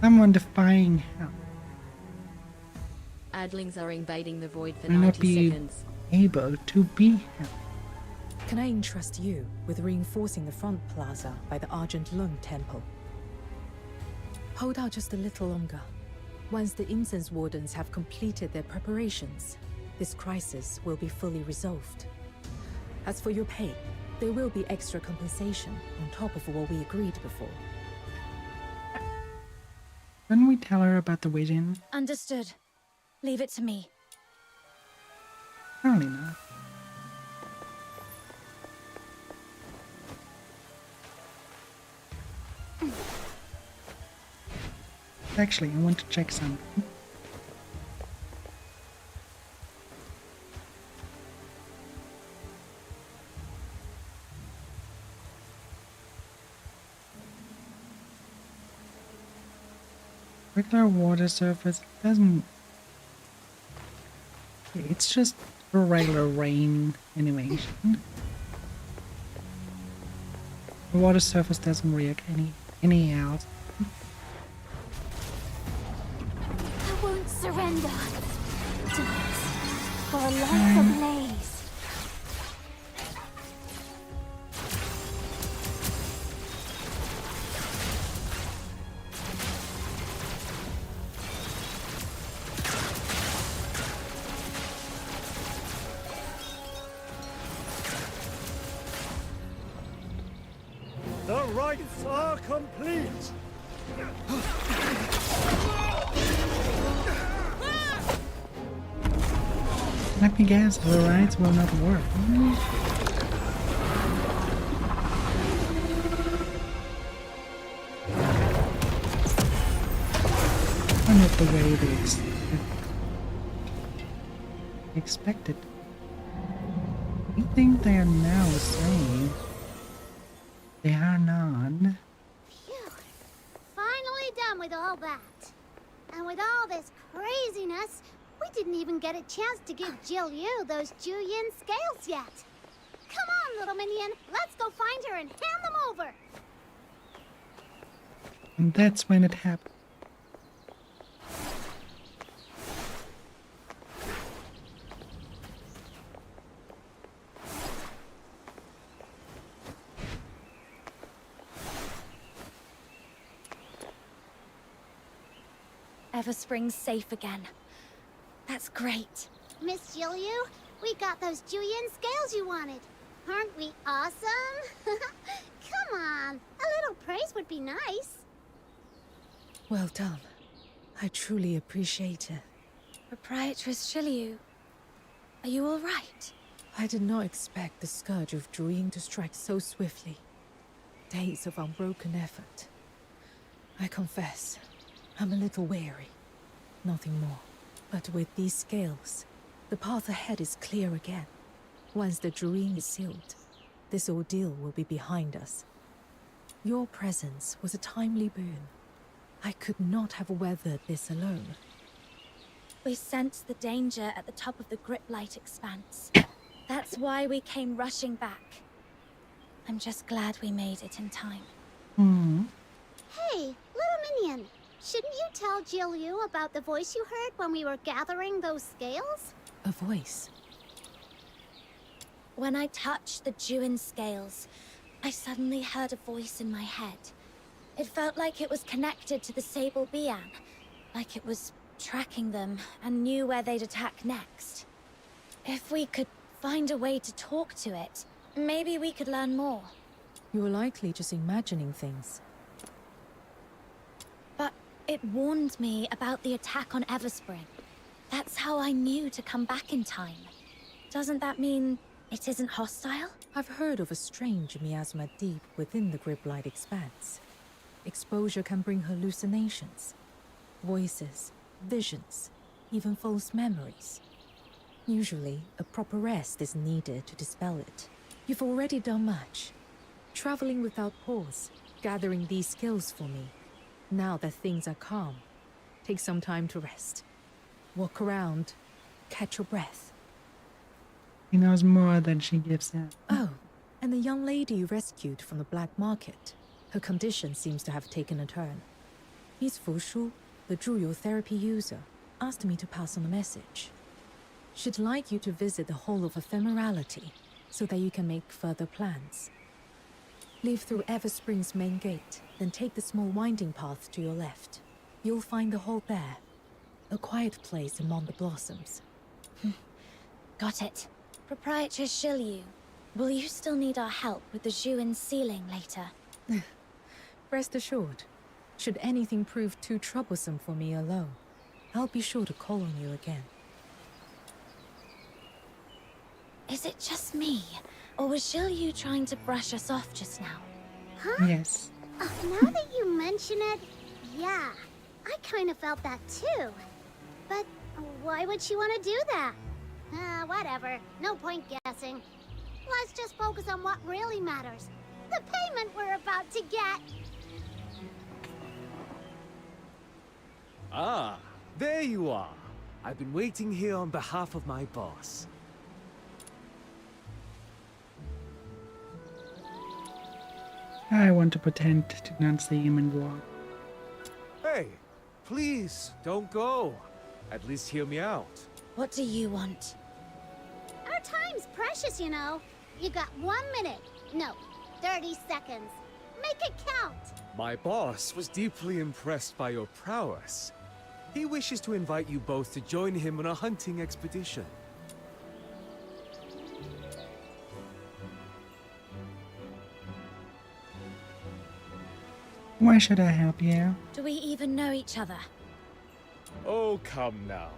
Speaker 1: Someone defying help
Speaker 12: Adlings are invading the void for
Speaker 1: may not
Speaker 12: 90
Speaker 1: be
Speaker 12: seconds.
Speaker 1: able to be helped.
Speaker 8: Can I entrust you with reinforcing the front plaza by the Argent Lung Temple? Hold out just a little longer. Once the incense wardens have completed their preparations, this crisis will be fully resolved. As for your pay, there will be extra compensation on top of what we agreed before.
Speaker 1: Couldn't we tell her about the vision?
Speaker 5: Understood. Leave it to me.
Speaker 1: Apparently not. Actually, I want to check something. Regular water surface doesn't... It's just a regular rain animation. The water surface doesn't react any else.
Speaker 16: I won't surrender. Dance for a life ablaze.
Speaker 21: The rites are complete!
Speaker 1: Let me guess, the rights will not work. Not the way they expected. I think they are now saying they are not.
Speaker 3: Phew. Finally done with all that. And with all this craziness, we didn't even get a chance to give Jill Yu those Juyin scales yet. Come on, little minion. Let's go find her and hand them over.
Speaker 1: And that's when it happened.
Speaker 5: Everspring's safe again. That's great.
Speaker 3: Miss Jill Yu, we got those Juyin scales you wanted. Aren't we awesome? Come on, a little praise would be nice.
Speaker 8: Well done. I truly appreciate it.
Speaker 5: Proprietress Shilyu, are you all right?
Speaker 8: I did not expect the scourge of Druyin to strike so swiftly. Days of unbroken effort. I confess, I'm a little weary. Nothing more. But with these scales, the path ahead is clear again. Once the Druyin is sealed, this ordeal will be behind us. Your presence was a timely boon. I could not have weathered this alone.
Speaker 5: We sensed the danger at the top of the Griplight expanse. That's why we came rushing back. I'm just glad we made it in time.
Speaker 3: Hey, little minion. Shouldn't you tell Jill Yu about the voice you heard when we were gathering those scales?
Speaker 8: A voice?
Speaker 5: When I touched the Juyin scales, I suddenly heard a voice in my head. It felt like it was connected to the Sable Bian, like it was tracking them and knew where they'd attack next. If we could find a way to talk to it, maybe we could learn more.
Speaker 8: You're likely just imagining things.
Speaker 5: But it warned me about the attack on Everspring. That's how I knew to come back in time. Doesn't that mean it isn't hostile?
Speaker 8: I've heard of a strange miasma deep within the Griplight expanse. Exposure can bring hallucinations, voices, visions, even false memories. Usually, a proper rest is needed to dispel it. You've already done much. Traveling without pause, gathering these skills for me. Now that things are calm, take some time to rest. Walk around, catch your breath.
Speaker 1: He knows more than she gives him.
Speaker 8: Oh, and the young lady you rescued from the black market. Her condition seems to have taken a turn. Miss Fushu, the Zhuyo therapy user, asked me to pass on a message. She'd like you to visit the Hall of Ephemerality, so that you can make further plans. Leave through Everspring's main gate, then take the small winding path to your left. You'll find the hall there. A quiet place among the blossoms.
Speaker 5: Got it. Proprietress Shilyu, will you still need our help with the Juyin sealing later?
Speaker 8: Rest assured, should anything prove too troublesome for me alone, I'll be sure to call on you again.
Speaker 5: Is it just me, or was Shilyu trying to brush us off just now?
Speaker 3: Huh?
Speaker 1: Yes.
Speaker 3: Now that you mention it, yeah, I kind of felt that too. But why would she want to do that? Whatever. No point guessing. Let's just focus on what really matters. The payment we're about to get.
Speaker 11: Ah, there you are. I've been waiting here on behalf of my boss.
Speaker 1: I want to pretend to not see him and walk.
Speaker 11: Hey, please, don't go. At least hear me out.
Speaker 5: What do you want?
Speaker 3: Our time's precious, you know. You got 1 minute. No, 30 seconds. Make it count.
Speaker 11: My boss was deeply impressed by your prowess. He wishes to invite you both to join him on a hunting expedition.
Speaker 1: Why should I help you?
Speaker 5: Do we even know each other?
Speaker 15: Oh, come now.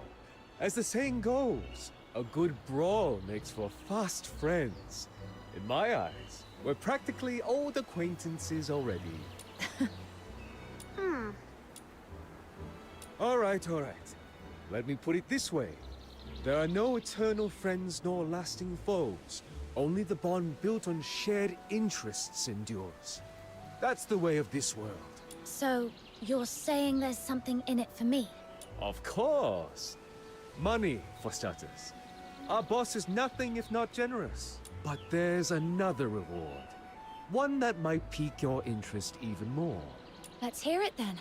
Speaker 15: As the saying goes, a good brawl makes for fast friends. In my eyes, we're practically old acquaintances already. All right. Let me put it this way. There are no eternal friends nor lasting foes. Only the bond built on shared interests endures. That's the way of this world.
Speaker 5: So, you're saying there's something in it for me?
Speaker 15: Of course. Money, for starters. Our boss is nothing if not generous. But there's another reward. One that might pique your interest even more.
Speaker 5: Let's hear it then.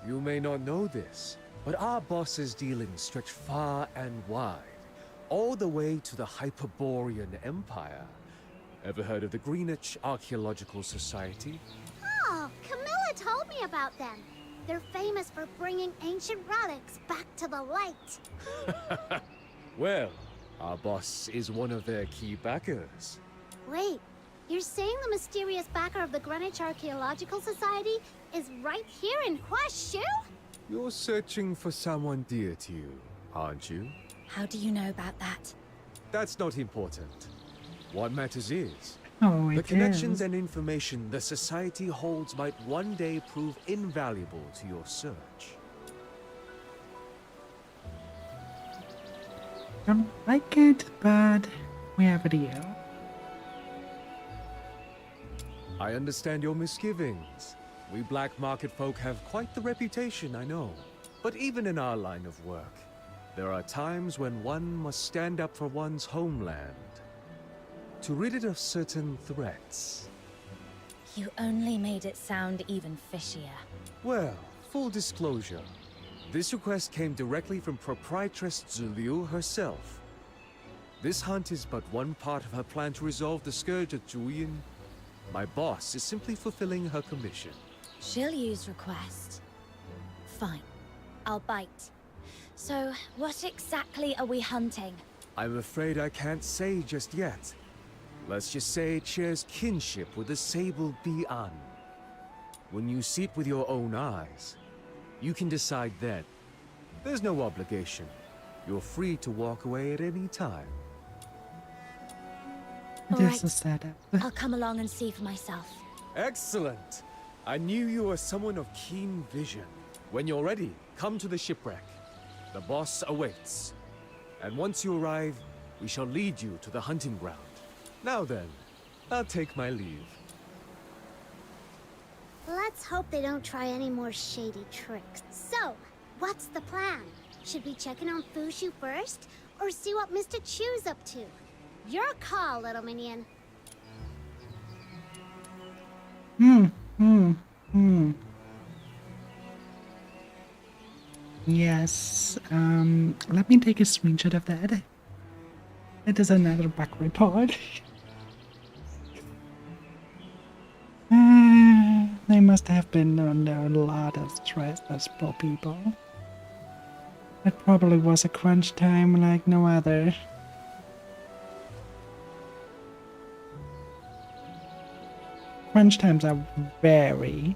Speaker 15: You may not know this, but our boss's dealings stretch far and wide. All the way to the Hyperborean Empire. Ever heard of the Greenwich Archaeological Society?
Speaker 3: Oh, Camilla told me about them. They're famous for bringing ancient relics back to the light.
Speaker 15: Well, our boss is one of their key backers.
Speaker 3: Wait, you're saying the mysterious backer of the Greenwich Archaeological Society is right here in Huashu?
Speaker 15: You're searching for someone dear to you, aren't you?
Speaker 5: How do you know about that?
Speaker 15: That's not important. What matters is,
Speaker 1: Oh,
Speaker 15: the
Speaker 1: it
Speaker 15: connections
Speaker 1: is.
Speaker 15: and information the Society holds might one day prove invaluable to your search.
Speaker 1: Don't like it, but we have a deal.
Speaker 15: I understand your misgivings. We black market folk have quite the reputation, I know. But even in our line of work, there are times when one must stand up for one's homeland. To rid it of certain threats.
Speaker 5: You only made it sound even fishier.
Speaker 15: Well, full disclosure. This request came directly from proprietress Zuliu herself. This hunt is but one part of her plan to resolve the scourge of Juyin. My boss is simply fulfilling her commission.
Speaker 5: Zhiliu's request. Fine. I'll bite. So, what exactly are we hunting?
Speaker 15: I'm afraid I can't say just yet. Let's just say it shares kinship with the Sable Bi'an. When you see it with your own eyes, you can decide then. There's no obligation. You're free to walk away at any time.
Speaker 1: It
Speaker 5: All
Speaker 1: is a setup.
Speaker 5: I'll come along and see for myself.
Speaker 15: Excellent! I knew you were someone of keen vision. When you're ready, come to the shipwreck. The boss awaits. And once you arrive, we shall lead you to the hunting ground. Now then, I'll take my leave.
Speaker 3: Let's hope they don't try any more shady tricks. So, what's the plan? Should we check in on Fushu first, or see what Mr. Chu's up to? Your call, little minion.
Speaker 1: Yes, let me take a screenshot of that. It is another bug report. They must have been under a lot of stress, those poor people. It probably was a crunch time like no other. Crunch times are very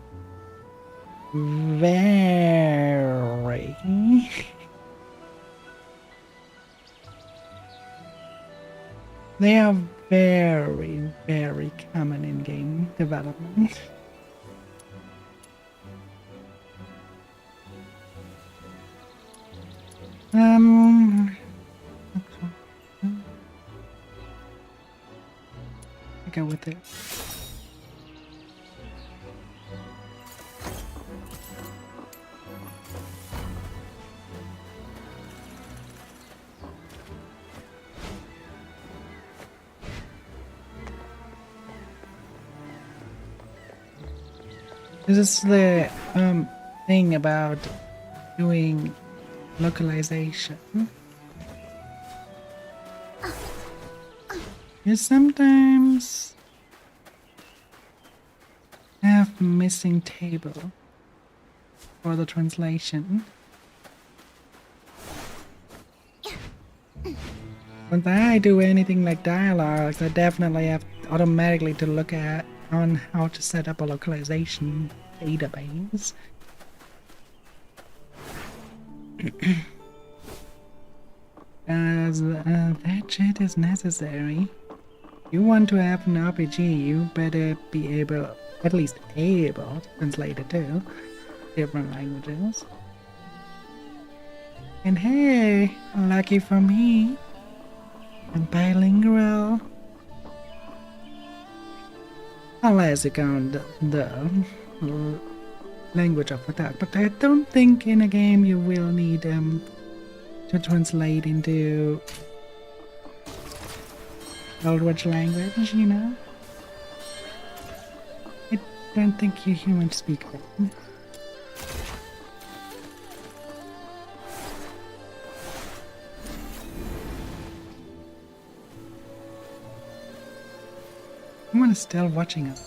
Speaker 1: they are very, very common in game development. I go with it. This is the thing about doing localization. You sometimes have missing table for the translation. When I do anything like dialogues, I definitely have automatically to look at on how to set up a localization database. As that shit is necessary. You want to have an RPG, you better be able, at least able, to translate it to different languages. And hey, lucky for me, I'm bilingual. Unless you count the language of attack, but I don't think in a game you will need to translate into Eldritch language, you know? I don't think you humans speak that. Someone is still watching us.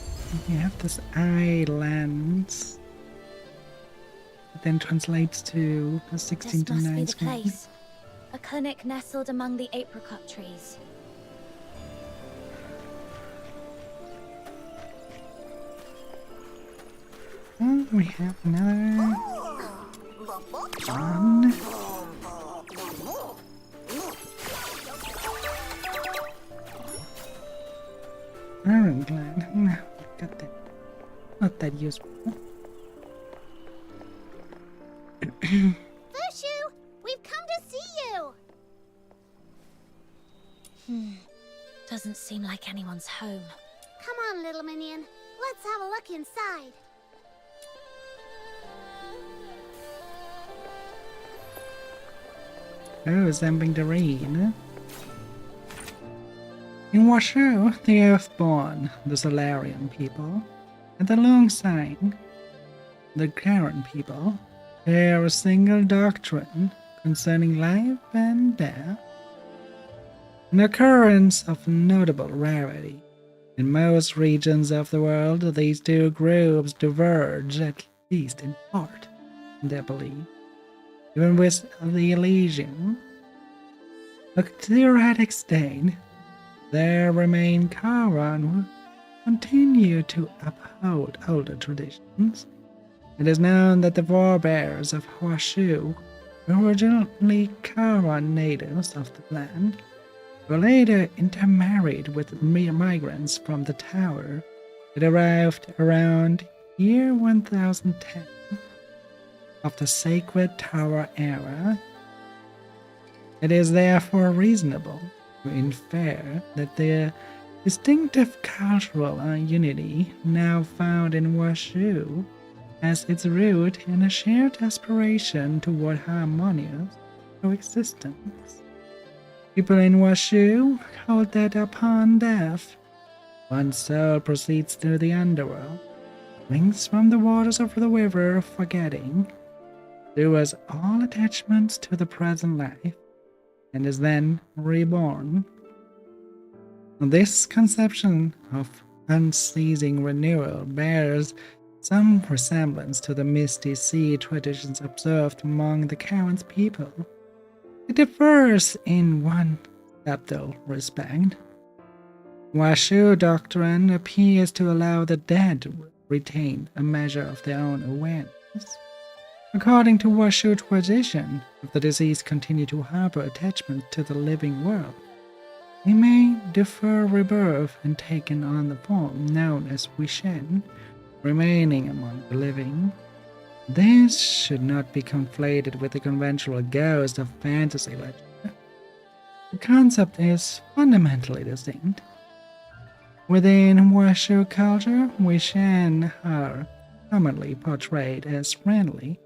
Speaker 1: You have this islands. It then translates to a 16 to
Speaker 5: This
Speaker 1: 9
Speaker 5: must be the
Speaker 1: screen.
Speaker 5: place. A clinic nestled among the apricot trees.
Speaker 1: Oh, we have another one. Iron gland. No, got that. Not that useful.
Speaker 3: Fushu, we've come to see you!
Speaker 5: Doesn't seem like anyone's home.
Speaker 3: Come on, little minion. Let's have a look inside.
Speaker 1: Oh, Zambing the rain. In Washu, the Earthborn, the Solarian people, and alongside the Karen people, share a single doctrine concerning life and death. An occurrence of notable rarity. In most regions of the world, these two groups diverge, at least in part, in their belief. Even with the Elysian, a theoretic state, there remain Karan who continue to uphold older traditions. It is known that the forebears of Washu were originally Karan natives of the land, who later intermarried with migrants from the Tower that arrived around year 1010 of the Sacred Tower era. It is therefore reasonable to infer that the distinctive cultural unity now found in Washu has its root in a shared aspiration toward harmonious coexistence. People in Washu hold that upon death, one's soul proceeds to the underworld, drinks from the waters of the river of forgetting, lures all attachments to the present life, and is then reborn. This conception of unceasing renewal bears some resemblance to the Misty Sea traditions observed among the Karen's people. It differs in one subtle respect. Washu doctrine appears to allow the dead to retain a measure of their own awareness. According to Washu tradition, if the deceased continue to harbor attachment to the living world, they may defer rebirth and taken on the form known as Wishen, remaining among the living. This should not be conflated with the conventional ghost of fantasy legend. The concept is fundamentally distinct. Within Washu culture, Wishen are commonly portrayed as friendly,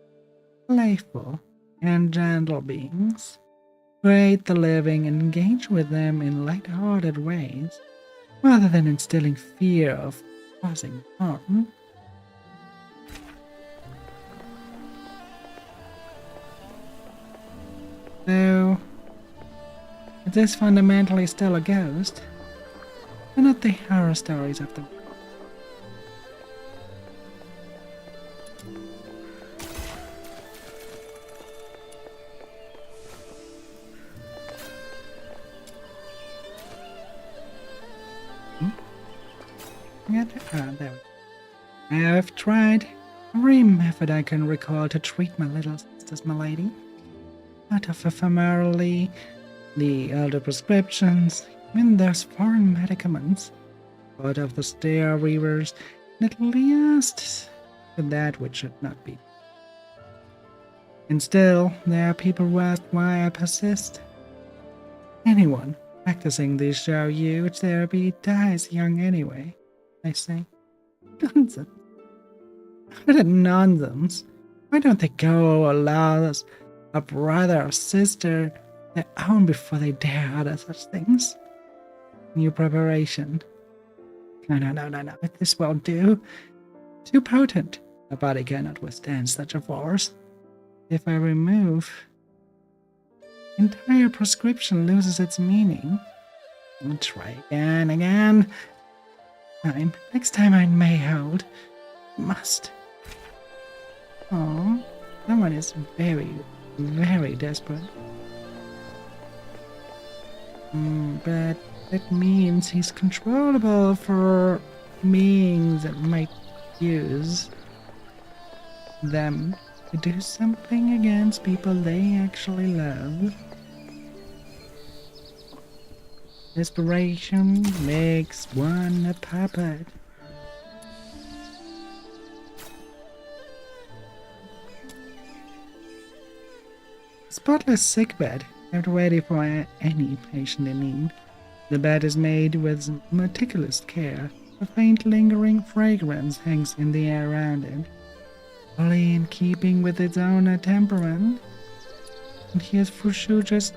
Speaker 1: playful, and gentle beings who aid the living and engage with them in light-hearted ways, rather than instilling fear of causing harm. So, it is fundamentally still a ghost, but not the horror stories of the world. There we go. I have tried every method I can recall to treat my little sisters, my lady. Out of ephemerally, the elder prescriptions, even those foreign medicaments, out of the stair weavers, and at least that which should not be. And still, there are people who ask why I persist. Anyone practicing this Xiao Yu therapy dies young anyway, I say. Nonsense. What nonsense. Why don't they go allow us a brother or sister their own before they dare utter such things? New preparation. No. This won't do. Too potent. A body cannot withstand such a force. If I remove, the entire prescription loses its meaning. I'll try again. Next time I may hold. Must. Oh, someone is very, very desperate. But that means he's controllable for beings that might use them to do something against people they actually love. Desperation makes one a puppet. Spotless sickbed, kept ready for any patient in need. The bed is made with meticulous care. A faint lingering fragrance hangs in the air around it, fully in keeping with its own temperament. And here's Fushu just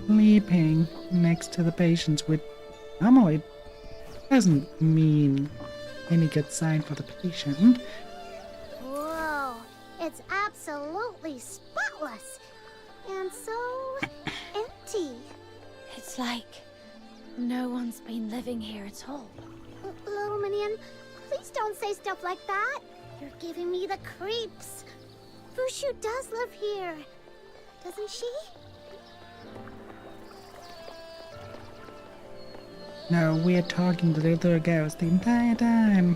Speaker 1: sleeping next to the patients with normally doesn't mean any good sign for the patient.
Speaker 3: Whoa, it's absolutely spotless and so empty.
Speaker 5: It's like no one's been living here at all.
Speaker 3: Little Minion, please don't say stuff like that. You're giving me the creeps. Fushu does live here, doesn't she?
Speaker 1: No, we're talking to the little ghost the entire time.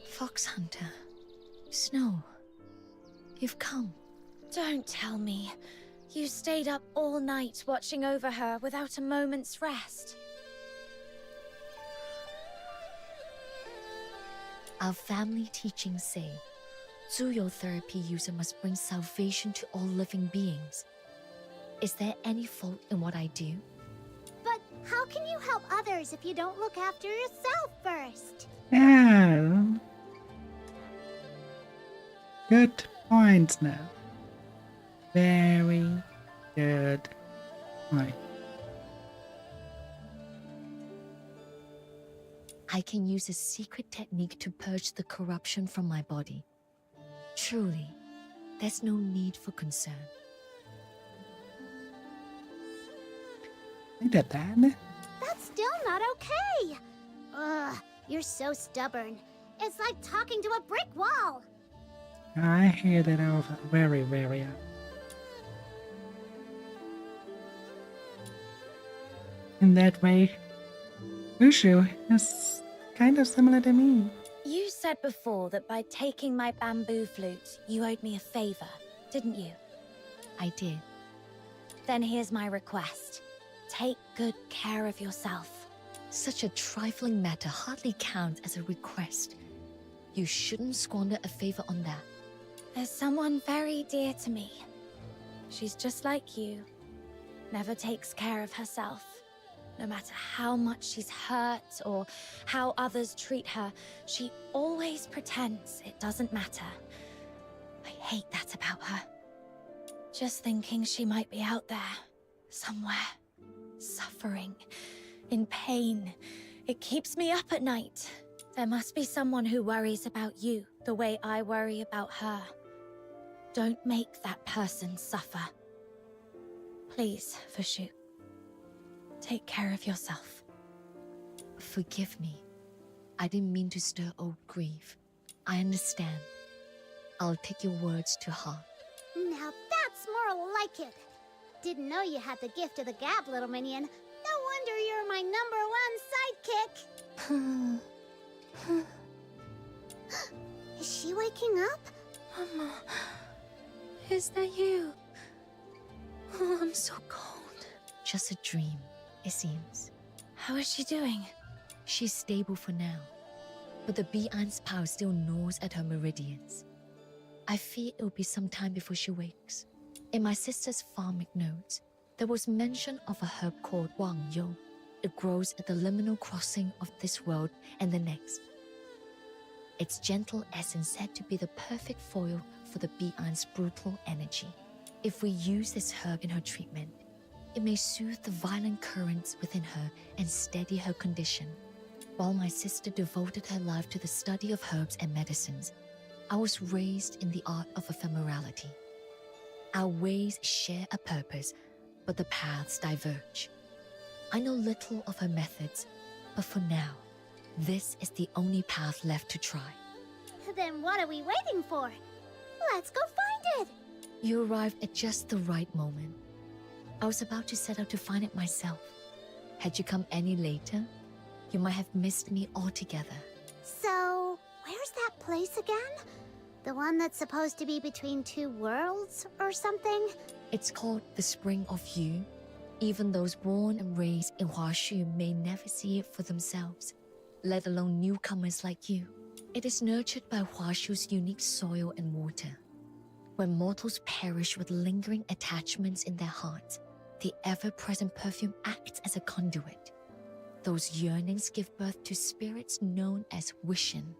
Speaker 6: Fox Hunter, Snow, you've come.
Speaker 5: Don't tell me. You stayed up all night watching over her without a moment's rest.
Speaker 6: Our family teachings say, Zuyo therapy user must bring salvation to all living beings. Is there any fault in what I do?
Speaker 3: But how can you help others if you don't look after yourself first?
Speaker 1: Yeah. Good points now. Very good point.
Speaker 6: I can use a secret technique to purge the corruption from my body. Truly, there's no need for concern.
Speaker 1: I did that.
Speaker 3: That's still not okay. Ugh, you're so stubborn. It's like talking to a brick wall.
Speaker 1: I hear that over very, very In that way, Fushu is kind of similar to me.
Speaker 5: You said before that by taking my bamboo flute, you owed me a favor, didn't you?
Speaker 6: I did.
Speaker 5: Then here's my request. Take good care of yourself.
Speaker 6: Such a trifling matter hardly counts as a request. You shouldn't squander a favor on that.
Speaker 5: There's someone very dear to me. She's just like you. Never takes care of herself. No matter how much she's hurt or how others treat her, she always pretends it doesn't matter. I hate that about her. Just thinking she might be out there, somewhere, suffering, in pain. It keeps me up at night. There must be someone who worries about you the way I worry about her. Don't make that person suffer. Please, Fushu. Take care of yourself.
Speaker 6: Forgive me. I didn't mean to stir old grief. I understand. I'll take your words to heart.
Speaker 3: Now that's more like it. Didn't know you had the gift of the gab, little minion. No wonder you're my #1 sidekick. Is she waking up?
Speaker 5: Mama, is that you? Oh, I'm so cold.
Speaker 6: Just a dream, it seems.
Speaker 5: How is she doing?
Speaker 6: She's stable for now, but the Bi-An's power still gnaws at her meridians. I fear it will be some time before she wakes. In my sister's farming notes, there was mention of a herb called Wang Yo. It grows at the liminal crossing of this world and the next. Its gentle essence said to be the perfect foil for the Bi-An's brutal energy. If we use this herb in her treatment, it may soothe the violent currents within her and steady her condition. While my sister devoted her life to the study of herbs and medicines, I was raised in the art of ephemerality. Our ways share a purpose, but the paths diverge. I know little of her methods, but for now, this is the only path left to try.
Speaker 3: Then what are we waiting for? Let's go find it!
Speaker 6: You arrived at just the right moment. I was about to set out to find it myself. Had you come any later, you might have missed me altogether.
Speaker 3: So, where's that place again? The one that's supposed to be between two worlds or something?
Speaker 6: It's called the Spring of You. Even those born and raised in Huashu may never see it for themselves, let alone newcomers like you. It is nurtured by Huashu's unique soil and water. When mortals perish with lingering attachments in their hearts, the ever-present perfume acts as a conduit. Those yearnings give birth to spirits known as Wishin.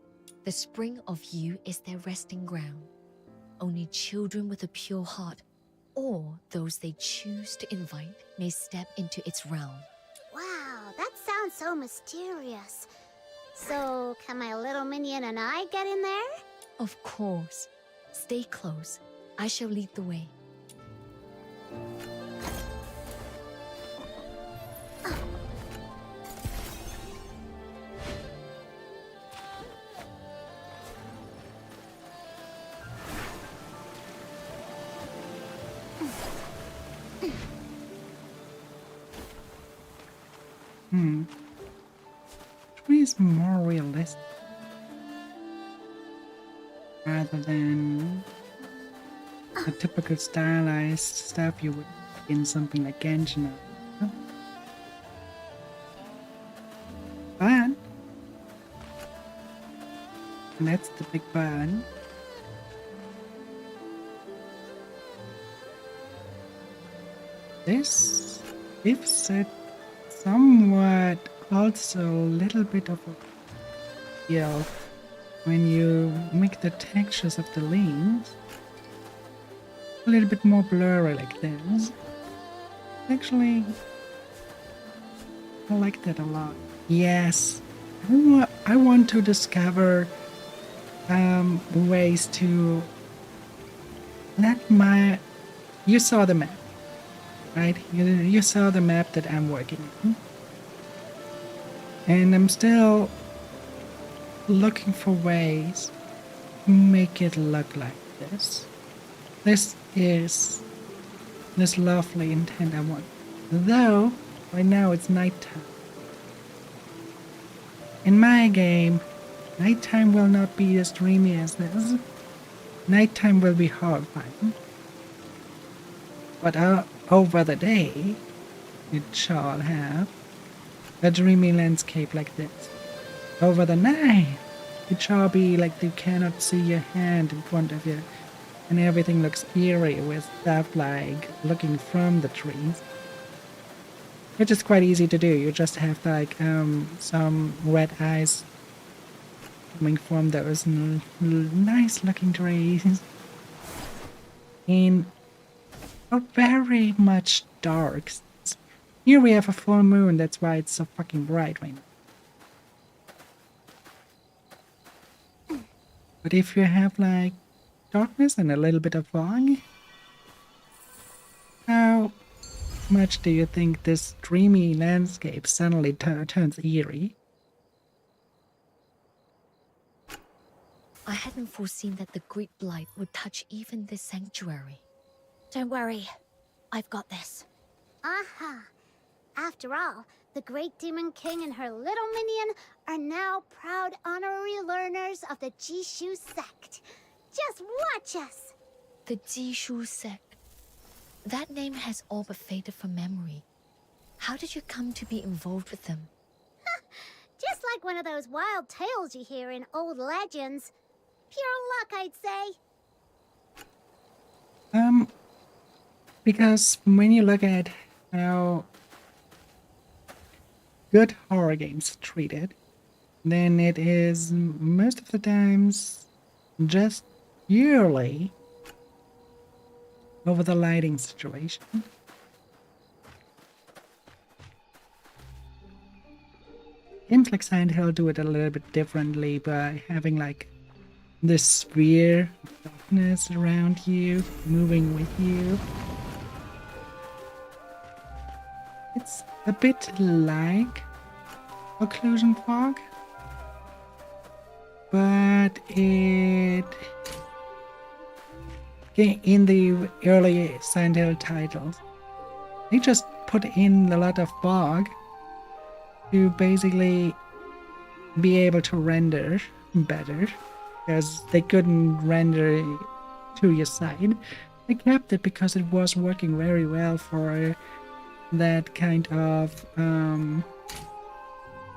Speaker 6: The Spring of You is their resting ground. Only children with a pure heart, or those they choose to invite, may step into its realm.
Speaker 3: Wow, that sounds so mysterious. So, can my little minion and I get in there?
Speaker 6: Of course. Stay close. I shall lead the way.
Speaker 1: Which is more realistic rather than the typical stylized stuff you would in something like Genshin. But, and that's the big but, this gives it somewhat also a little bit of a feel when you make the textures of the leaves a little bit more blurry like this. Actually, I like that a lot. Yes, I want to discover ways to let my... You saw the map, right? You saw the map that I'm working on. And I'm still looking for ways to make it look like this. This is this lovely intent I want. Though, right now it's nighttime. In my game, nighttime will not be as dreamy as this. Nighttime will be horrifying. But over the day, it shall have a dreamy landscape like this. Over the night, it shall be like you cannot see your hand in front of you, and everything looks eerie with stuff like looking from the trees. Which is quite easy to do. You just have like some red eyes coming from those nice looking trees. In a very much dark. Here we have a full moon, that's why it's so fucking bright right now. But if you have like darkness and a little bit of fog, how much do you think this dreamy landscape suddenly turns eerie?
Speaker 6: I hadn't foreseen that the Great Blight would touch even this sanctuary.
Speaker 5: Don't worry. I've got this.
Speaker 3: Aha! After all, the Great Demon King and her little minion are now proud honorary learners of the Jishu sect. Just watch us!
Speaker 6: The Jishu sect. That name has all but faded from memory. How did you come to be involved with them?
Speaker 3: Just like one of those wild tales you hear in old legends. Pure luck, I'd say.
Speaker 1: Because when you look at how good horror games treat it, then it is most of the times just purely over the lighting situation. Games like Silent Hill do it a little bit differently by having like this sphere of darkness around you, moving with you. It's a bit like occlusion fog, but in the early Silent Hill titles, they just put in a lot of fog to basically be able to render better, because they couldn't render to your side. They kept it because it was working very well for that kind of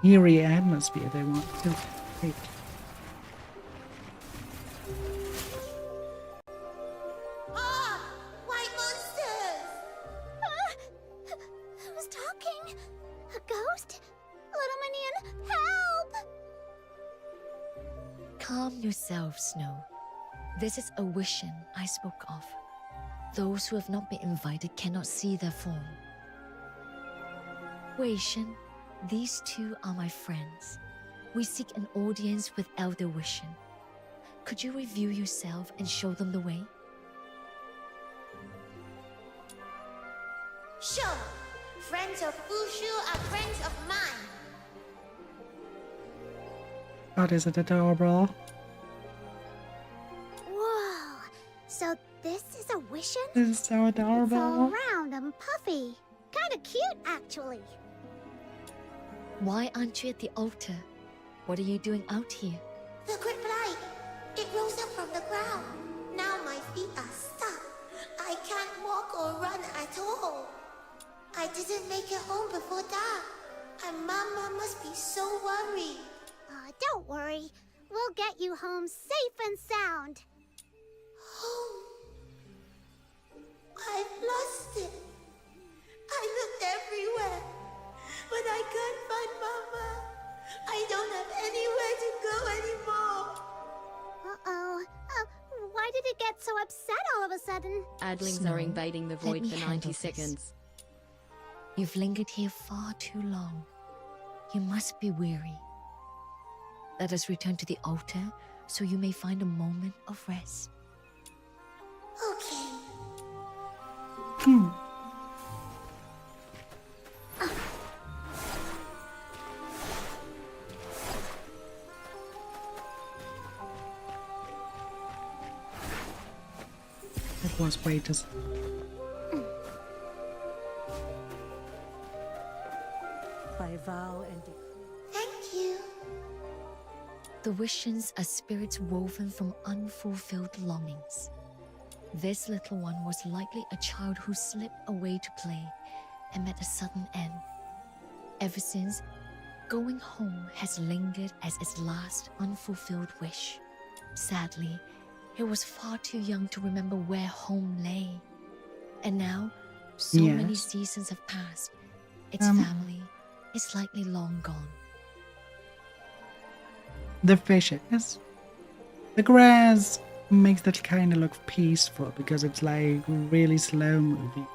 Speaker 1: eerie atmosphere they wanted to create.
Speaker 3: White monsters! Who's talking? A ghost? Little minion, help!
Speaker 6: Calm yourself, Snow. This is a Wishin I spoke of. Those who have not been invited cannot see their form. Wei Shen, these two are my friends. We seek an audience with Elder Wishin. Could you review yourself and show them the way?
Speaker 18: Sure. Friends of Wushu are friends of mine.
Speaker 1: God, is it adorable?
Speaker 3: Whoa! So this is a Wishin?
Speaker 1: This is so
Speaker 3: It's all
Speaker 1: adorable.
Speaker 3: round and puffy. Kinda cute, actually.
Speaker 6: Why aren't you at the altar? What are you doing out here?
Speaker 18: The Great Blight. It rose up from the ground. Now my feet are stuck. I can't walk or run at all. I didn't make it home before dark. And Mama must be so worried.
Speaker 3: Don't worry. We'll get you home safe and sound.
Speaker 18: Home. I've lost it. I looked everywhere, but I can't find Mama. I don't have anywhere to go anymore.
Speaker 3: Uh-oh. Why did it get so upset all of a sudden?
Speaker 12: Adlings
Speaker 6: Snow,
Speaker 12: are invading the
Speaker 6: let
Speaker 12: void
Speaker 6: me
Speaker 12: for
Speaker 6: handle
Speaker 12: 90
Speaker 6: this.
Speaker 12: seconds.
Speaker 6: You've lingered here far too long. You must be weary. Let us return to the altar so you may find a moment of rest.
Speaker 18: Okay.
Speaker 1: It was way just.
Speaker 13: By vow and decree.
Speaker 18: Thank you.
Speaker 6: The Wishins are spirits woven from unfulfilled longings. This little one was likely a child who slipped away to play and met a sudden end. Ever since, going home has lingered as its last unfulfilled wish. Sadly, it was far too young to remember where home lay. And now, so many
Speaker 1: Yes.
Speaker 6: seasons have passed. Its family is likely long gone.
Speaker 1: The fishes. The grass makes that kind of look peaceful because it's like really slow moving.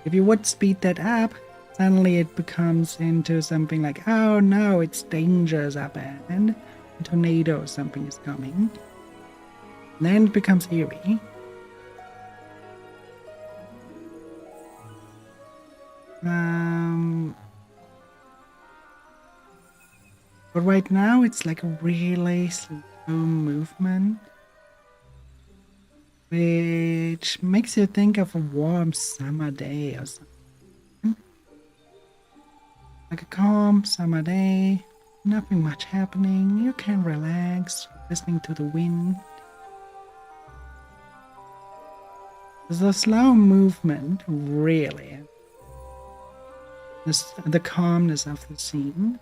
Speaker 1: If you would speed that up, suddenly it becomes into something like, oh no, it's dangerous up ahead. A tornado or something is coming. Then it becomes eerie. But right now it's like really slow movement, which makes you think of a warm summer day or something. Like a calm summer day, nothing much happening, you can relax, listening to the wind. The slow movement, really. The calmness of the scene.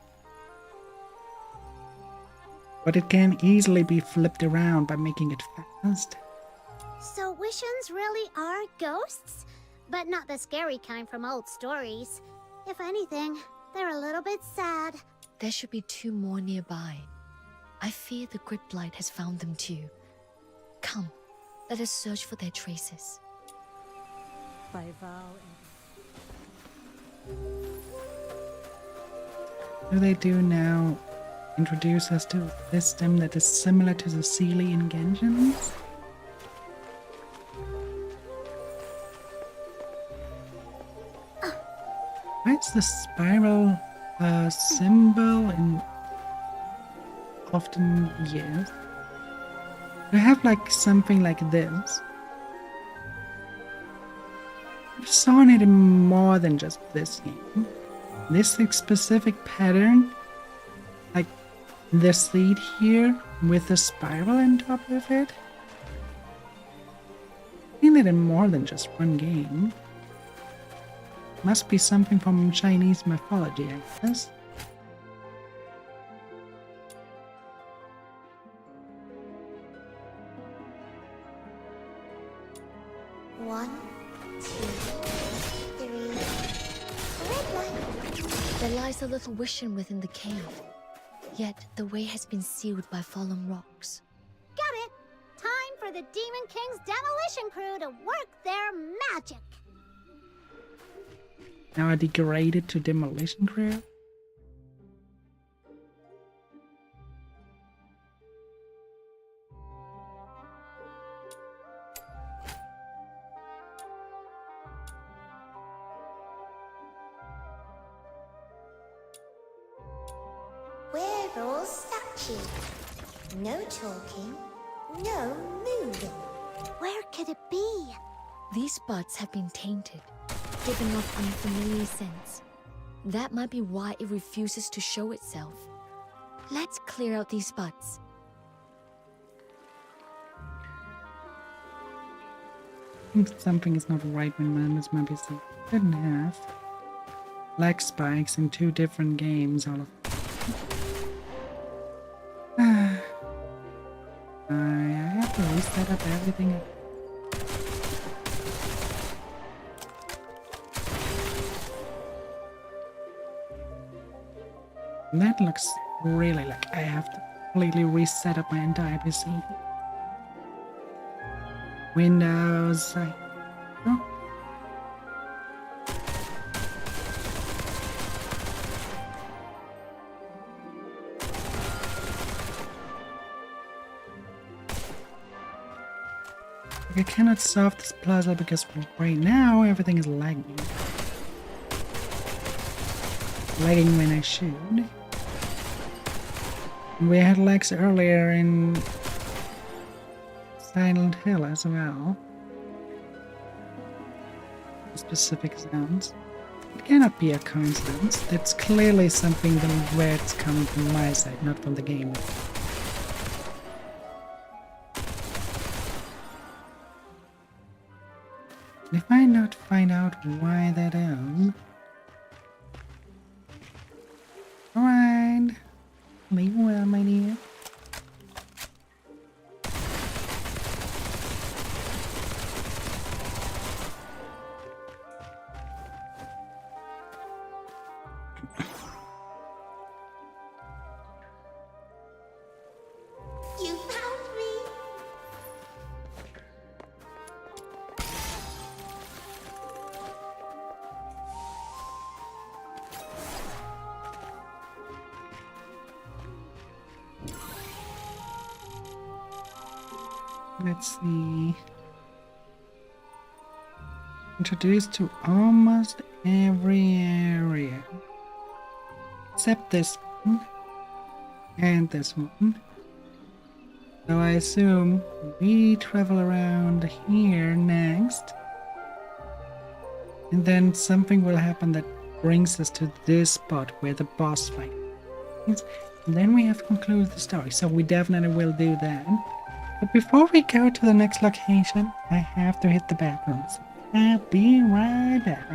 Speaker 1: But it can easily be flipped around by making it fast.
Speaker 3: So Wishens really are ghosts? But not the scary kind from old stories. If anything, they're a little bit sad.
Speaker 6: There should be 2 more nearby. I fear the Griplight has found them too. Come, let us search for their traces.
Speaker 13: By Val
Speaker 1: Do they do now introduce us to a system that is similar to the Seelie in Genshin's? Where's the spiral symbol in often years? We have like something like this. I've seen it in more than just this game. This specific pattern, like the seed here with the spiral on top of it. I've seen it in more than just one game. Must be something from Chinese mythology, I guess.
Speaker 18: One, 2, 3. Red light.
Speaker 6: There lies a little Wishen within the cave. Yet the way has been sealed by fallen rocks.
Speaker 3: Got it! Time for the Demon King's demolition crew to work their magic!
Speaker 1: Now I degraded to demolition crew.
Speaker 18: We're all statues. No talking, no moving.
Speaker 3: Where could it be?
Speaker 6: These buds have been tainted, given off unfamiliar scents. That might be why it refuses to show itself. Let's clear out these buds.
Speaker 1: I think something is not right when members might be so couldn't have. Lag spikes in 2 different games, all of I have to reset up everything. That looks really like I have to completely reset up my entire PC. Windows. Oh. I cannot solve this puzzle because right now everything is lagging. Lagging when I should. We had lags earlier in Silent Hill as well. Specific sounds. It cannot be a coincidence. It's clearly something where it's coming from my side, not from the game. If I not find out why that is, alright, leave well, my dear.
Speaker 18: You found me.
Speaker 1: Let's see. Introduced to almost every area. Except this one. And this one. So I assume we travel around here next. And then something will happen that brings us to this spot where the boss fight is. And then we have to conclude the story. So we definitely will do that. But before we go to the next location, I have to hit the bathrooms. I'll be right back.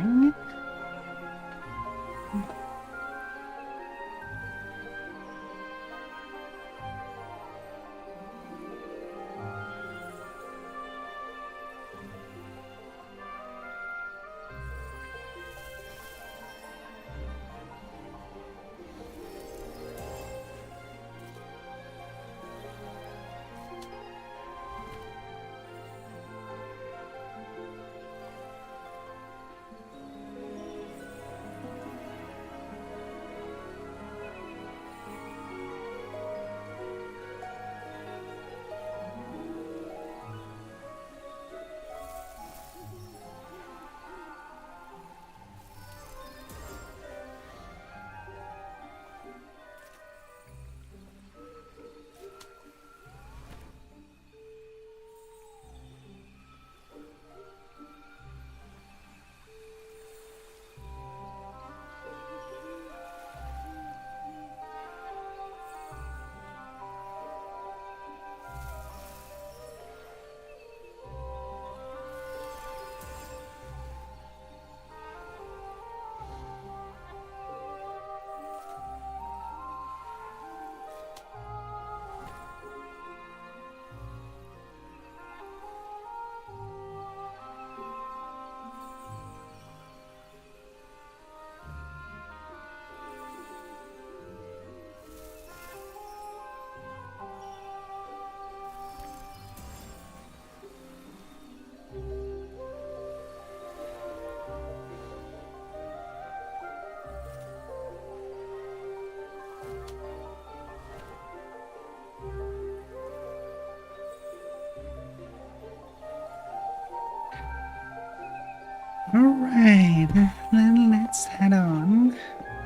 Speaker 1: Alright, then let's head on.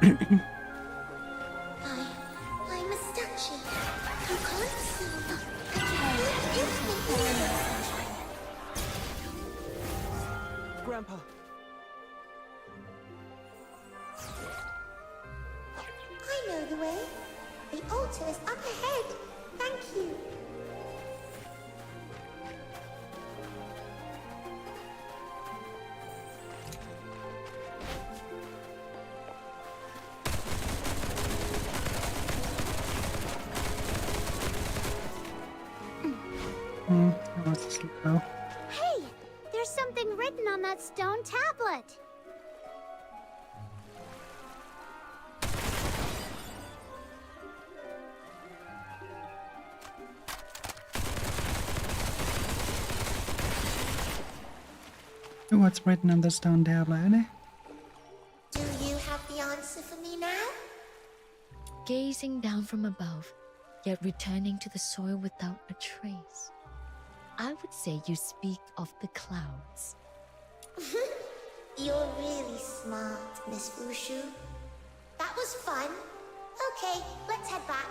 Speaker 3: I'm a statue. You can't see.
Speaker 11: Grandpa.
Speaker 3: I know the way. The altar is up ahead. Thank you.
Speaker 1: That was slow.
Speaker 3: Hey, there's something written on that stone tablet.
Speaker 1: What's written on the stone tablet?
Speaker 3: Do you have the answer for me now?
Speaker 6: Gazing down from above, yet returning to the soil without a trace. I would say you speak of the clouds.
Speaker 3: You're really smart, Miss Wushu. That was fun. Okay, let's head back.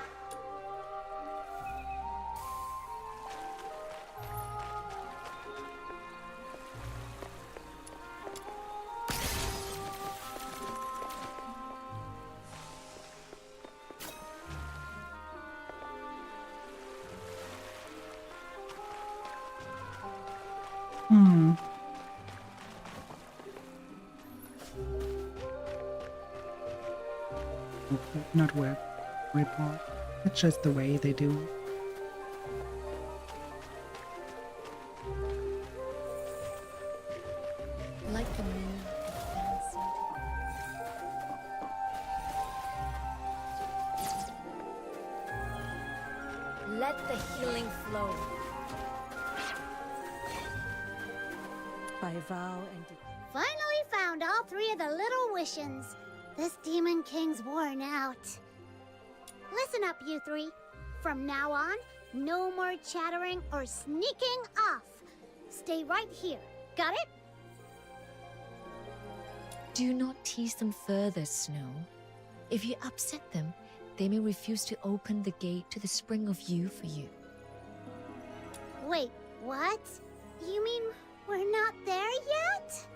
Speaker 1: Not web report. It's just the way they do.
Speaker 6: Like the moon advancing. Let the healing flow.
Speaker 13: By vow and
Speaker 3: Finally found all three of the little Wishins. This Demon King's worn out. Listen up, you three. From now on, no more chattering or sneaking off. Stay right here. Got it?
Speaker 6: Do not tease them further, Snow. If you upset them, they may refuse to open the gate to the Spring of You for you.
Speaker 3: Wait, what? You mean we're not there yet?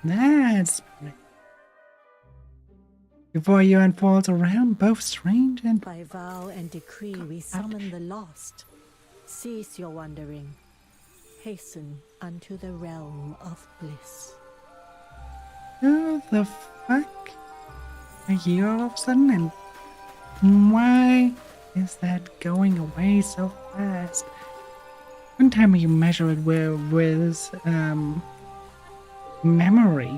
Speaker 1: That's right. Before you unfolds around, both strange and
Speaker 13: By vow and decree, we summon the lost. Cease your wandering. Hasten unto the realm of bliss.
Speaker 1: who the fuck are you all of a sudden, and why is that going away so fast? One time you measure it with memory,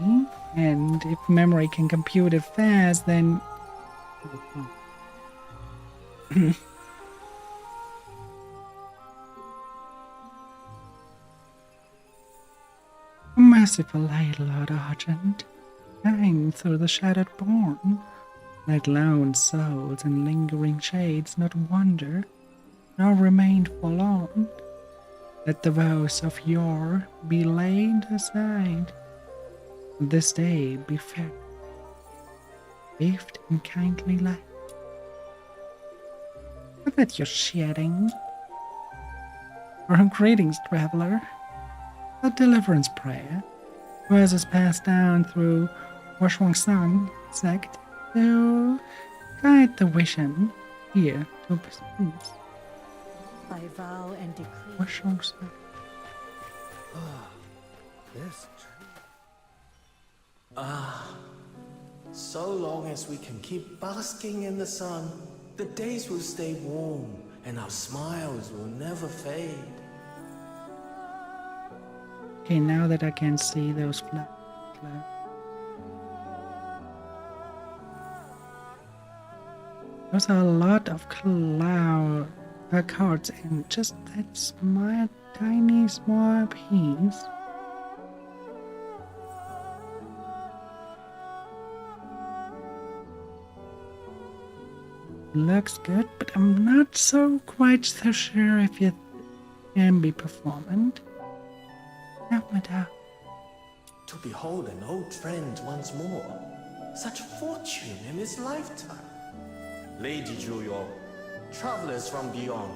Speaker 1: and if memory can compute it fast, then merciful light, Lord Argent, hang through the shattered bourne. Let lone souls and lingering shades not wander, nor remain forlorn. Let the vows of yore be laid aside. This day be fair, bathed in kindly light. Look at your shedding. Greetings, traveler. A deliverance prayer was passed down through Washwangsung sect to guide the Wishan here to peace.
Speaker 13: By vow and decree.
Speaker 1: Washwangsung.
Speaker 11: This so long as we can keep basking in the sun, the days will stay warm and our smiles will never fade.
Speaker 1: Okay, now that I can see those clouds. There's a lot of cards in just that small, tiny, small piece. Looks good, but I'm not quite so sure if it can be performant. Help me out.
Speaker 11: To behold an old friend once more, such fortune in his lifetime. Lady Juyo, travelers from beyond,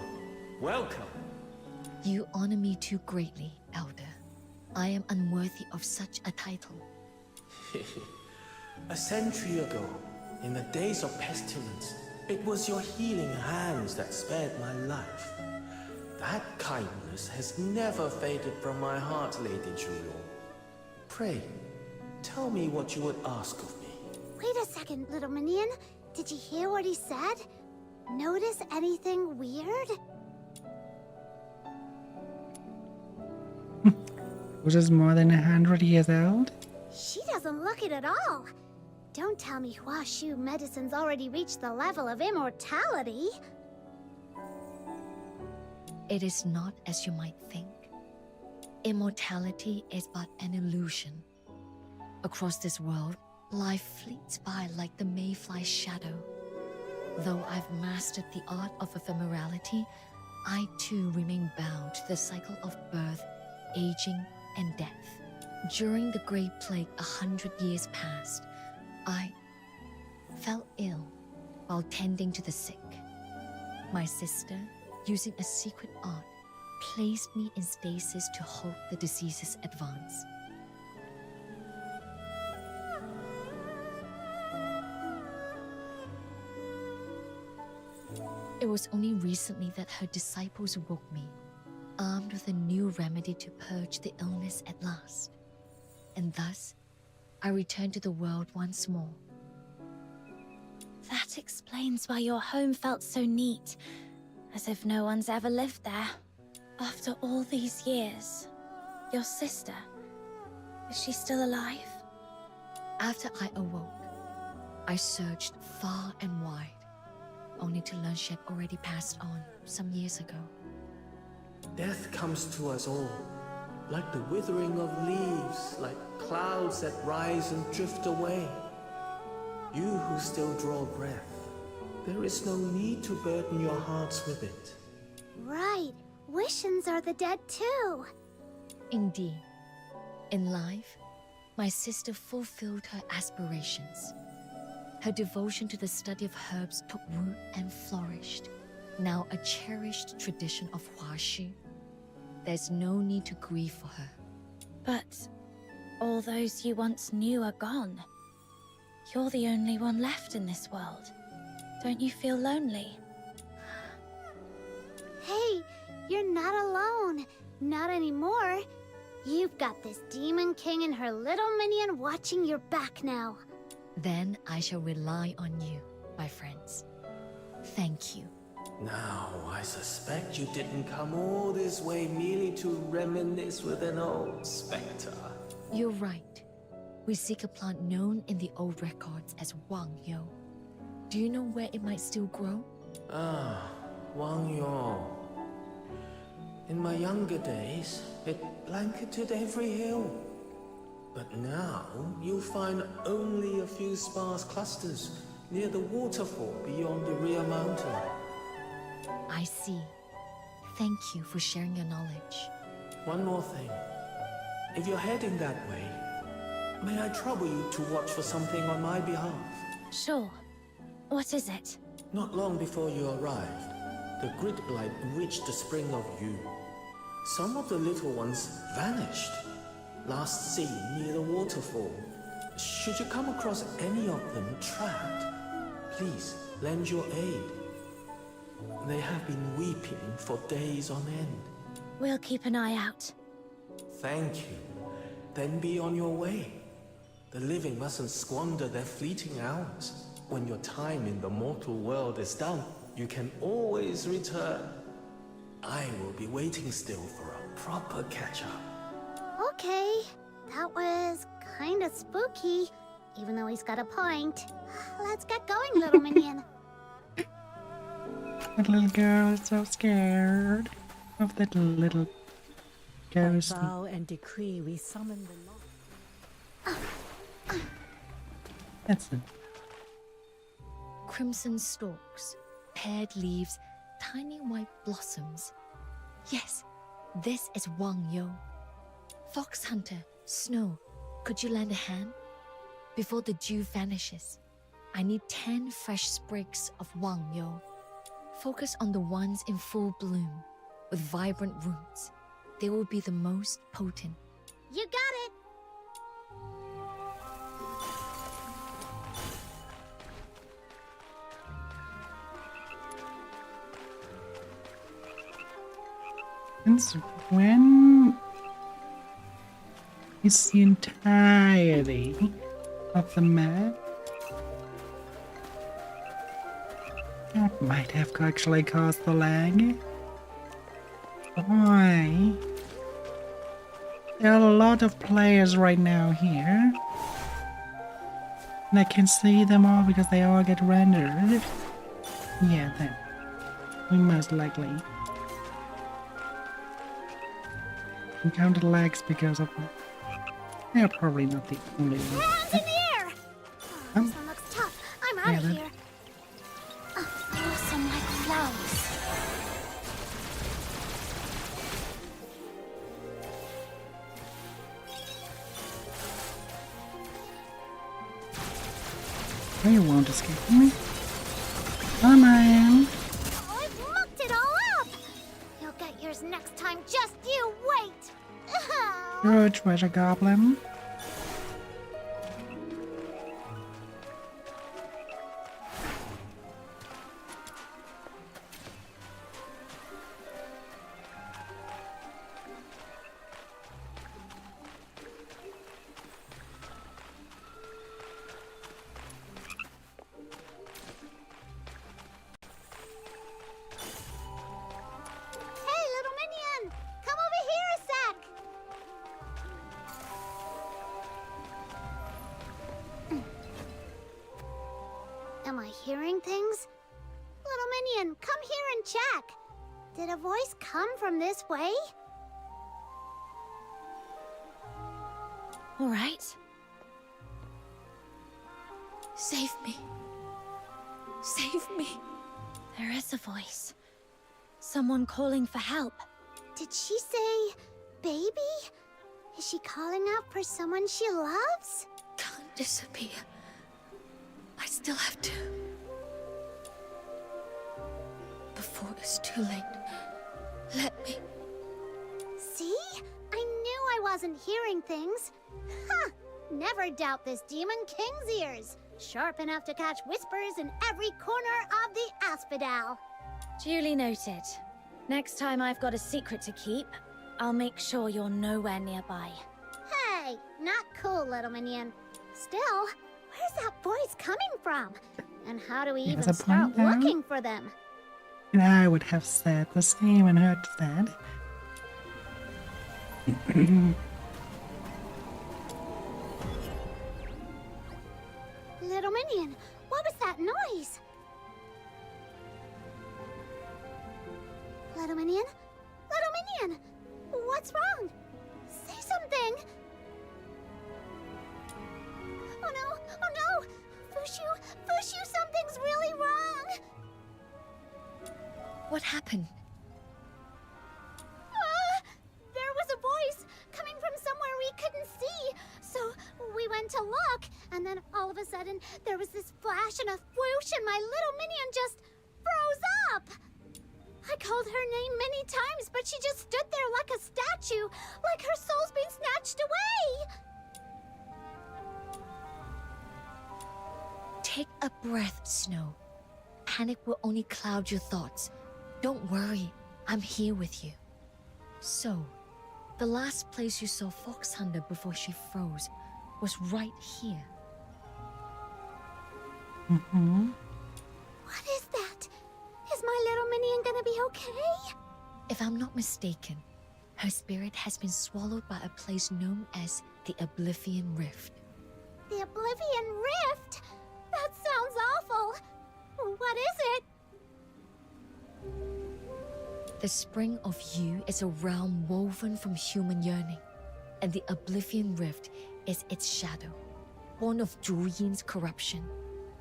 Speaker 11: welcome.
Speaker 6: You honor me too greatly, Elder. I am unworthy of such a title.
Speaker 11: A century ago, in the days of pestilence, it was your healing hands that spared my life. That kindness has never faded from my heart, Lady Juyo. Pray, tell me what you would ask of me.
Speaker 3: Wait a second, little minion. Did you hear what he said? Notice anything weird?
Speaker 1: Which is more than 100 years old?
Speaker 3: She doesn't look it at all. Don't tell me Huashu medicine's already reached the level of immortality.
Speaker 6: It is not as you might think. Immortality is but an illusion. Across this world, life fleets by like the mayfly's shadow. Though I've mastered the art of ephemerality, I too remain bound to the cycle of birth, aging, and death. During the Great Plague 100 years past, I fell ill while tending to the sick. My sister, using a secret art, placed me in stasis to halt the disease's advance. It was only recently that her disciples woke me, armed with a new remedy to purge the illness at last. And thus, I returned to the world once more.
Speaker 5: That explains why your home felt so neat, as if no one's ever lived there. After all these years, your sister, is she still alive?
Speaker 6: After I awoke, I searched far and wide, only to learn she had already passed on some years ago.
Speaker 11: Death comes to us all, like the withering of leaves, like clouds that rise and drift away. You who still draw breath, there is no need to burden your hearts with it.
Speaker 3: Right. Wishins are the dead too.
Speaker 6: Indeed. In life, My sister fulfilled her aspirations. Her devotion to the study of herbs took root and flourished, now a cherished tradition of Huaxu. There's no need to grieve for her.
Speaker 5: But all those you once knew are gone. You're the only one left in this world. Don't you feel lonely?
Speaker 3: Hey, you're not alone. Not anymore. You've got this Demon King and her little minion watching your back now.
Speaker 6: Then I shall rely on you, my friends. Thank you.
Speaker 11: Now, I suspect you didn't come all this way merely to reminisce with an old spectre.
Speaker 6: You're right. We seek a plant known in the old records as Wang Yo. Do you know where it might still grow?
Speaker 11: Ah, Wang Yo. In my younger days, it blanketed every hill. But now, you'll find only a few sparse clusters near the waterfall beyond the rear mountain.
Speaker 6: I see. Thank you for sharing your knowledge.
Speaker 11: One more thing. If you're heading that way, may I trouble you to watch for something on my behalf?
Speaker 5: Sure. What is it?
Speaker 11: Not long before you arrived, the Grid Blight reached the Spring of Yu. Some of the little ones vanished. Last seen near the waterfall. Should you come across any of them trapped, please lend your aid. They have been weeping for days on end.
Speaker 5: We'll keep an eye out.
Speaker 11: Thank you. Then be on your way. The living mustn't squander their fleeting hours. When your time in the mortal world is done, you can always return. I will be waiting still for a proper catch-up.
Speaker 3: Okay, that was kinda spooky, even though he's got a point. Let's get going, little minion.
Speaker 1: That little girl is so scared of that little ghost.
Speaker 13: By vow and decree, we summon the law.
Speaker 1: That's it.
Speaker 6: Crimson stalks, paired leaves, tiny white blossoms. Yes, this is Wang Yo. Fox Hunter, Snow, could you lend a hand? Before the dew vanishes, I need 10 fresh sprigs of Wang Yo. Focus on the ones in full bloom, with vibrant roots. They will be the most potent.
Speaker 3: You got it!
Speaker 1: Since when is the entirety of the map? That might have actually caused the lag. Why? There are a lot of players right now here. And I can see them all because they all get rendered. Yeah, then. We most likely encountered lags because of that. They're probably not the only ones.
Speaker 3: Hands in the air! This one looks tough. I'm out of here.
Speaker 5: Blossom like flowers.
Speaker 1: You won't escape me. Come on.
Speaker 3: I've mucked it all up! You'll get yours next time, just you wait!
Speaker 1: You're a treasure goblin.
Speaker 3: Am I hearing things? Little minion, come here and check. Did a voice come from this way?
Speaker 5: All right. Save me. Save me. There is a voice. Someone calling for help.
Speaker 3: Did she say baby? Is she calling out for someone she loves?
Speaker 6: Can't disappear. I still have to. Before it's too late, let me.
Speaker 3: See? I knew I wasn't hearing things. Ha! Never doubt this Demon King's ears. Sharp enough to catch whispers in every corner of the Asphodel.
Speaker 5: Duly noted. Next time I've got a secret to keep, I'll make sure you're nowhere nearby.
Speaker 3: Hey, not cool, little minion. Still, where's that voice coming from? And how do we
Speaker 1: There's
Speaker 3: even
Speaker 1: a
Speaker 3: start
Speaker 1: point now.
Speaker 3: looking for them?
Speaker 1: And I would have said the same and heard that.
Speaker 3: Little minion, what was that noise? Little minion? Little minion! What's wrong? Say something! Oh no! Oh no! Fushu, something's really wrong!
Speaker 6: What happened?
Speaker 3: There was a voice coming from somewhere we couldn't see. So we went to look, and then all of a sudden there was this flash and a whoosh, and my little minion just froze up. I called her name many times, but she just stood there like a statue, like her soul's been snatched away.
Speaker 6: Take a breath, Snow. Panic will only cloud your thoughts. Don't worry, I'm here with you. So, the last place you saw Fox Hunter before she froze was right here.
Speaker 1: Mm-hmm.
Speaker 3: What is that? Is my little minion gonna be okay?
Speaker 6: If I'm not mistaken, her spirit has been swallowed by a place known as the Oblivion Rift.
Speaker 3: The Oblivion Rift? That sounds awful. What is it?
Speaker 6: The spring of you is a realm woven from human yearning, and the Oblivion Rift is its shadow, born of Zhu corruption.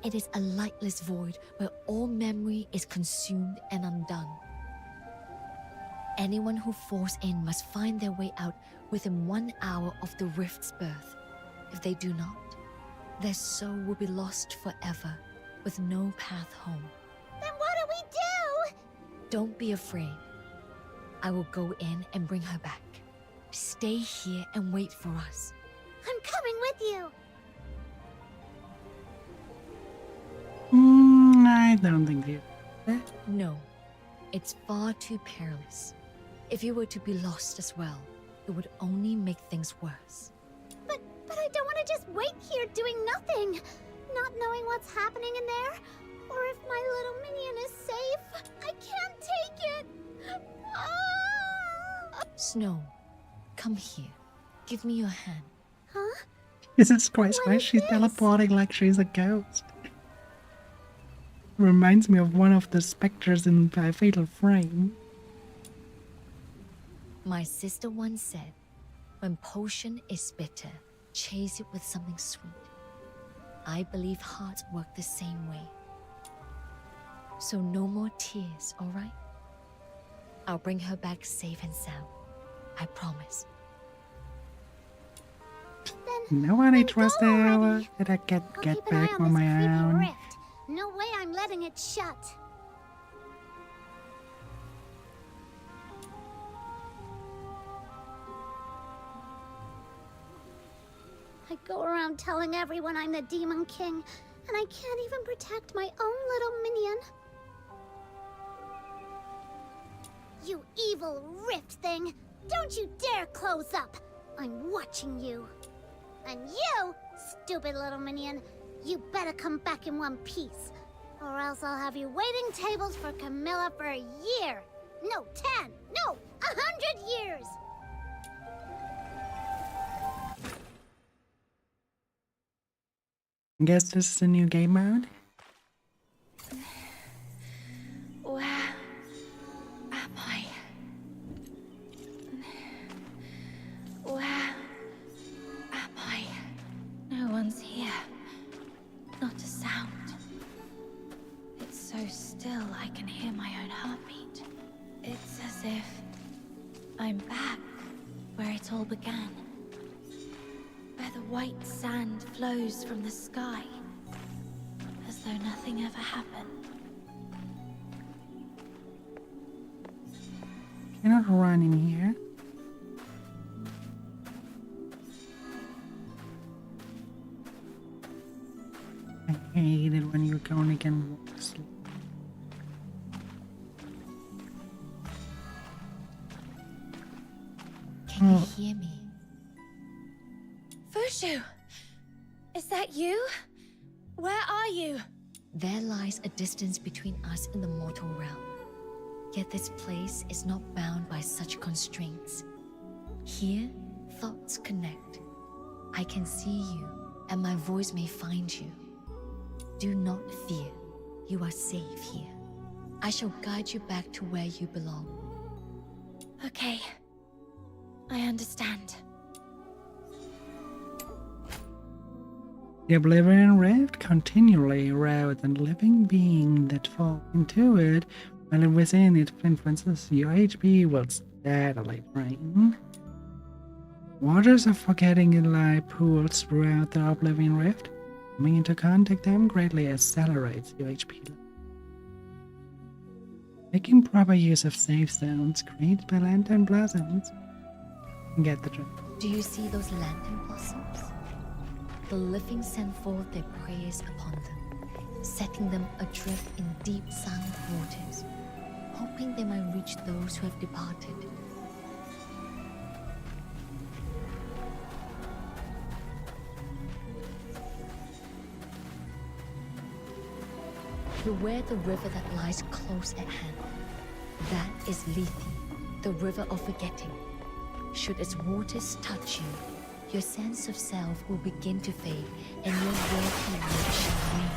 Speaker 6: It is a lightless void where all memory is consumed and undone. Anyone who falls in must find their way out within 1 hour of the Rift's birth. If they do not, their soul will be lost forever, with no path home.
Speaker 3: Then what do we do?
Speaker 6: Don't be afraid. I will go in and bring her back. Stay here and wait for us.
Speaker 3: I'm coming with you.
Speaker 1: I don't think you.
Speaker 6: No, it's far too perilous. If you were to be lost as well, it would only make things worse.
Speaker 3: But I don't want to just wait here doing nothing, not knowing what's happening in there, or if my little minion is safe. I can't take it.
Speaker 6: Snow, come here. Give me your hand.
Speaker 3: Huh?
Speaker 1: Jesus Christ, why is she teleporting like she's a ghost? Reminds me of one of the specters in by Fatal Frame.
Speaker 6: My sister once said, when potion is bitter, chase it with something sweet. I believe hearts work the same way. So no more tears, alright? I'll bring her back safe and sound. I promise.
Speaker 1: Nobody trusts her that I can get back on my own.
Speaker 3: Rift. No way I'm letting it shut. I go around telling everyone I'm the Demon King, and I can't even protect my own little minion. You evil rift thing! Don't you dare close up! I'm watching you. And you, stupid little minion, you better come back in one piece, or else I'll have you waiting tables for Camilla for a year. No, 10, no, 100 years!
Speaker 1: Guess this is a new game mode?
Speaker 5: Where am I? Where am I? No one's here. Not a sound. It's so still I can hear my own heartbeat. It's as if I'm back where it all began. white sand flows from the sky, as though nothing ever happened.
Speaker 1: Cannot run in here. I hate it when you're going against walk.
Speaker 18: Can you hear me?
Speaker 5: Fushu! Is that you? Where are you?
Speaker 6: There lies a distance between us and the mortal realm. Yet this place is not bound by such constraints. Here, thoughts connect. I can see you, and my voice may find you. Do not fear. You are safe here. I shall guide you back to where you belong.
Speaker 5: Okay. I understand.
Speaker 1: The Oblivion Rift continually erodes the living being that falls into it, while within it influences your HP will steadily drain. Waters of forgetting lie pools throughout the Oblivion Rift. Coming into contact them greatly accelerates your HP level. Making proper use of safe zones created by lantern blossoms. Get the drift.
Speaker 6: Do you see those lantern blossoms? The living send forth their prayers upon them, setting them adrift in deep silent waters, hoping they might reach those who have departed. Beware the river that lies close at hand. That is Lethe, the river of forgetting. Should its waters touch you, your sense of self will begin to fade, and your worldly life shall wane.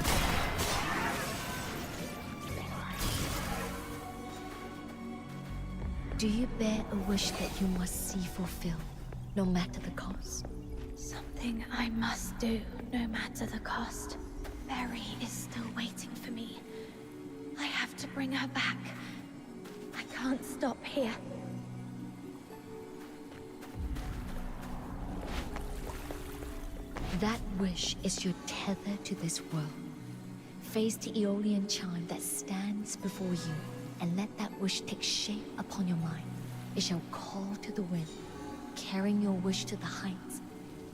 Speaker 6: Do you bear a wish that you must see fulfilled, no matter the cost?
Speaker 5: Something I must do, no matter the cost. Berry is still waiting for me. I have to bring her back. I can't stop here.
Speaker 6: That wish is your tether to this world. Face the Aeolian chime that stands before you, and let that wish take shape upon your mind. It shall call to the wind, carrying your wish to the heights,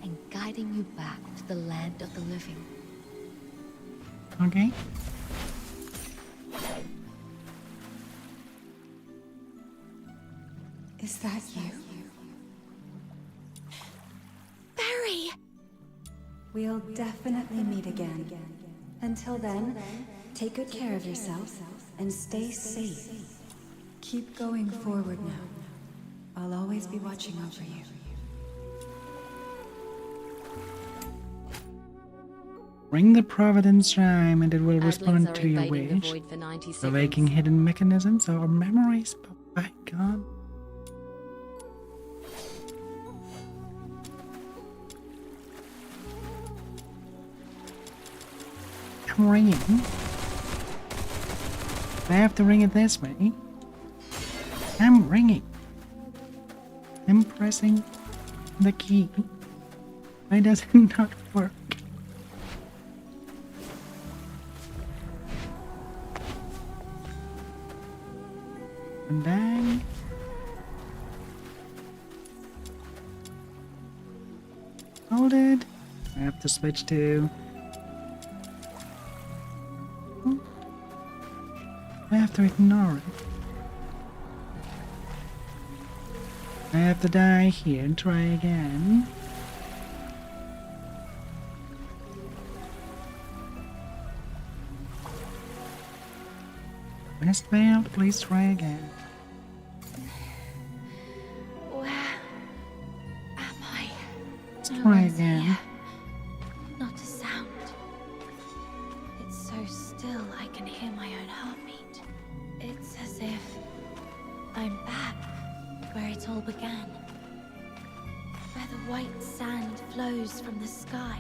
Speaker 6: and guiding you back to the land of the living.
Speaker 1: Okay.
Speaker 4: Is that you?
Speaker 5: Berry!
Speaker 4: We'll definitely meet again. Until then, take good care of yourself and stay safe. Keep going forward now. I'll always be watching over you.
Speaker 1: Ring the Providence chime and it will
Speaker 12: Adlings
Speaker 1: respond
Speaker 12: are
Speaker 1: to your
Speaker 12: invading the
Speaker 1: wish,
Speaker 12: void for 90 seconds.
Speaker 1: awaking hidden mechanisms or memories. But by God. I'm ringing. I have to ring it this way. I'm ringing. I'm pressing the key. Why does it not work? And bang. Hold it. I have to switch to. I have to ignore it. I have to die here and try again. Quest failed, please try again.
Speaker 5: Where am I?
Speaker 1: Let's
Speaker 5: No
Speaker 1: try
Speaker 5: one's
Speaker 1: again.
Speaker 5: here. Not a sound. It's so still I can hear my own heartbeat. It's as if I'm back where it all began. Where the white sand flows from the sky.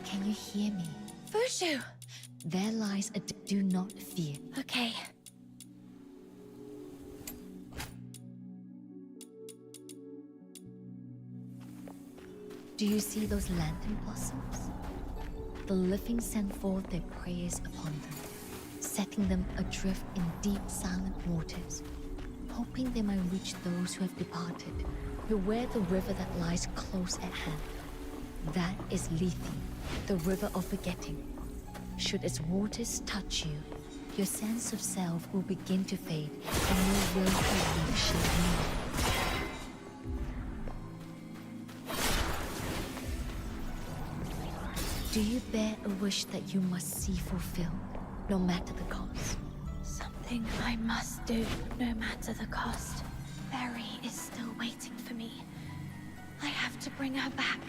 Speaker 6: Can you hear me?
Speaker 5: Fushu!
Speaker 6: There lies a do not fear.
Speaker 5: Okay.
Speaker 6: Do you see those lantern blossoms? The living send forth their prayers upon them, setting them adrift in deep silent waters, hoping they might reach those who have departed. Beware the river that lies close at hand. That is Lethe, the river of forgetting. Should its waters touch you, your sense of self will begin to fade, and your will to live shall wane. Do you bear a wish that you must see fulfilled, no matter the cost?
Speaker 5: Something I must do, no matter the cost. Berry is still waiting for me. I have to bring her back.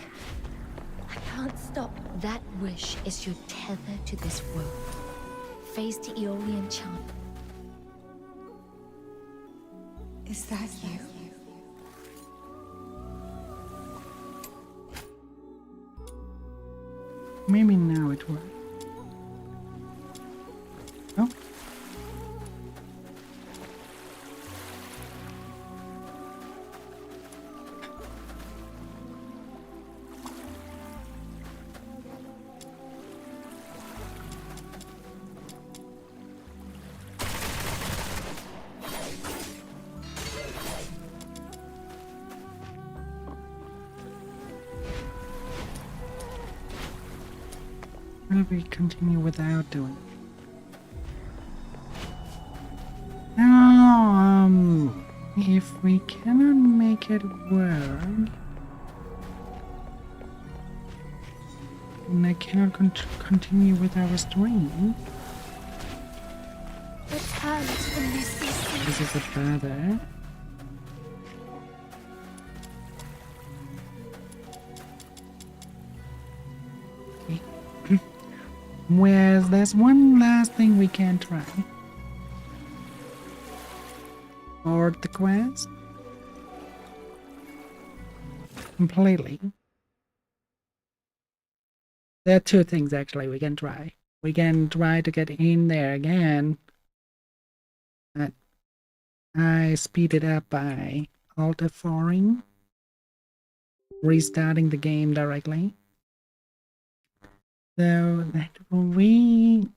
Speaker 5: I can't stop.
Speaker 6: That wish is your tether to this world. Face the Aeolian charm.
Speaker 4: Is that you?
Speaker 1: Maybe now it will. Oh. Will we continue without doing it? Now, if we cannot make it work, and I cannot continue with our stream.
Speaker 5: Return to the misty sea.
Speaker 1: This is a further. Whereas there's one last thing we can try. Or the quest. Completely. There are two things actually we can try. We can try to get in there again. But I speed it up by Alt F4ing. Restarting the game directly. So that we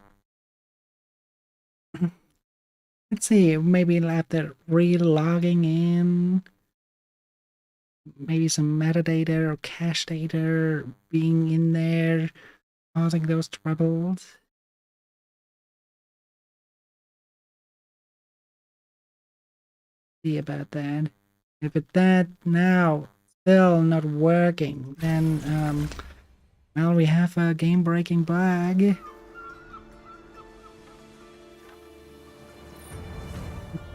Speaker 1: let's see, maybe after re-logging in, maybe some metadata or cache data being in there, causing those troubles. See about that. If it's that now still not working, then well, we have a game-breaking bug.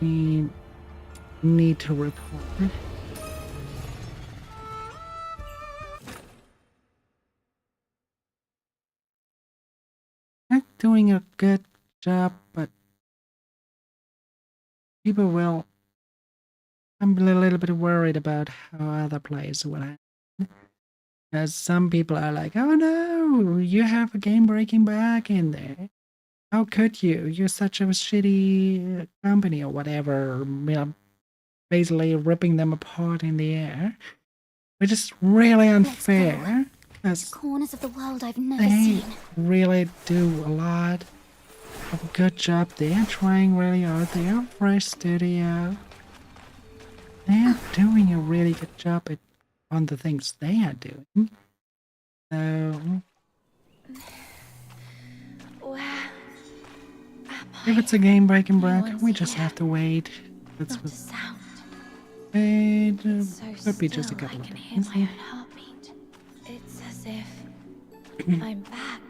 Speaker 1: We need to report. Not doing a good job, but people will. I'm a little bit worried about how other players will handle. As some people are like, oh no, you have a game-breaking bug in there. How could you? You're such a shitty company or whatever. Basically ripping them apart in the air. Which is really unfair. Because
Speaker 5: corners of the world I've never
Speaker 1: they
Speaker 5: seen.
Speaker 1: really do a lot of a good job. They're trying really hard. They are a fresh studio. They're doing a really good job on the things they are doing. So if it's a game-breaking bug, we just have to wait. That's what. Wait, could be just a couple of days.
Speaker 5: It's as if I'm back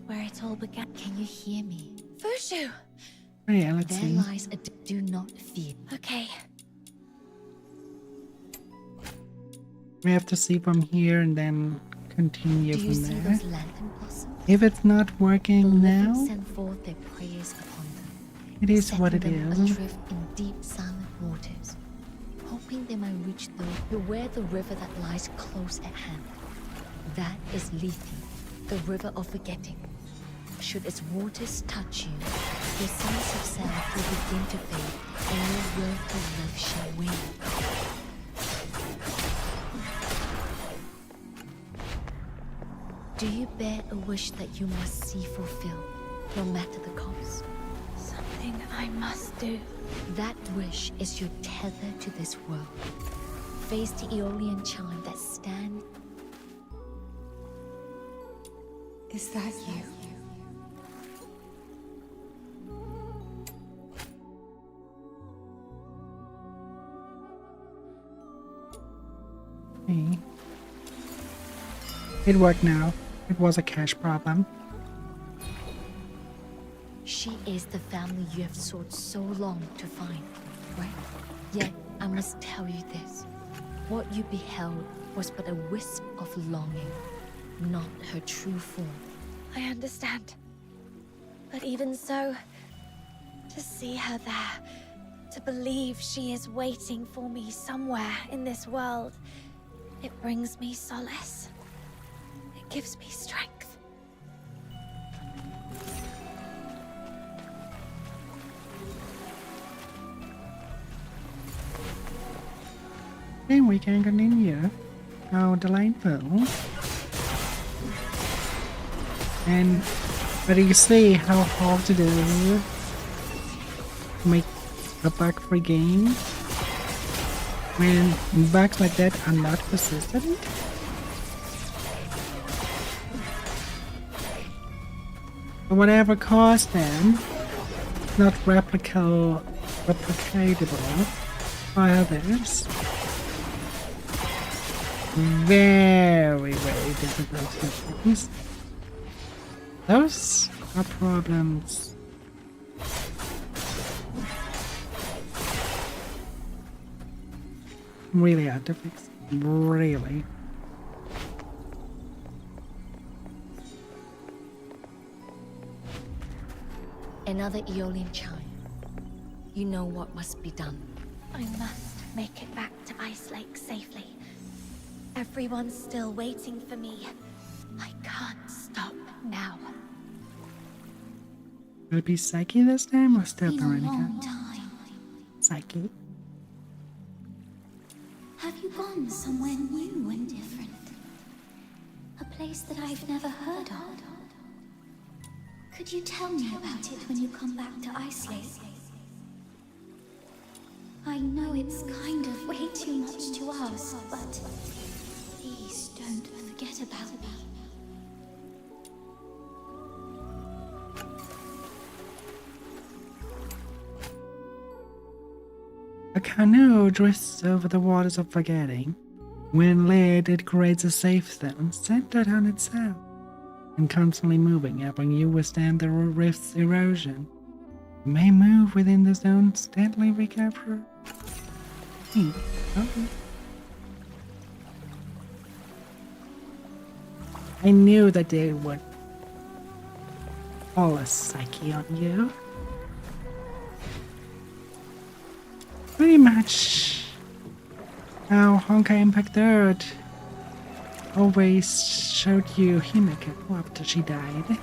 Speaker 5: where it all began.
Speaker 6: Can you hear me?
Speaker 5: Fushu!
Speaker 1: Yeah, let's
Speaker 6: there
Speaker 1: see.
Speaker 6: lies a do not fear.
Speaker 5: Okay.
Speaker 1: We have to see from here and then continue
Speaker 6: Do you
Speaker 1: from
Speaker 6: see
Speaker 1: there.
Speaker 6: those lantern blossoms?
Speaker 1: If it's not working now,
Speaker 6: Send forth their prayers upon them.
Speaker 1: it is what it
Speaker 6: setting them
Speaker 1: is.
Speaker 6: adrift in deep silent waters, hoping they might reach those. Beware the river that lies close at hand. That is Lethe, the river of forgetting. Should its waters touch you, your sense of self will begin to fade, and your will to live shall wane. Do you bear a wish that you must see fulfilled, no matter the cost?
Speaker 5: Something I must do.
Speaker 6: That wish is your tether to this world. Face the Aeolian chime that stands.
Speaker 4: Is that you?
Speaker 1: Hey. It worked now. It was a cash problem.
Speaker 6: She is the family you have sought so long to find, right? Yet, I must tell you this. What you beheld was but a wisp of longing, not her true form.
Speaker 5: I understand. But even so, to see her there, to believe she is waiting for me somewhere in this world, it brings me solace. It gives me strength.
Speaker 1: And we can continue our delightful. But you see how hard it is to make a bug-free game when bugs like that are not persistent. But whatever caused them, not replicatable by others. Very, very difficult to fix. Those are problems. Really hard to fix. Really.
Speaker 6: Another Aeolian chime. You know what must be done.
Speaker 5: I must make it back to Ice Lake safely. Everyone's still waiting for me. I can't stop now.
Speaker 1: Will it be Psyche this time or still
Speaker 16: Been a
Speaker 1: Veronica?
Speaker 16: long time.
Speaker 1: Psyche.
Speaker 16: Have you gone somewhere new and different? A place that I've never heard of? Could you tell me about it when you come back to Ice Lake? I know it's kind of way too much to ask, but please don't forget about me.
Speaker 1: A canoe drifts over the waters of forgetting. When lit, it creates a safe zone centered on itself and constantly moving, helping you withstand the rift's erosion. You may move within the zone, steadily recover. Okay. I knew that they would call a Psyche on you. Pretty much how Honkai Impact 3rd always showed you Himeko after she died.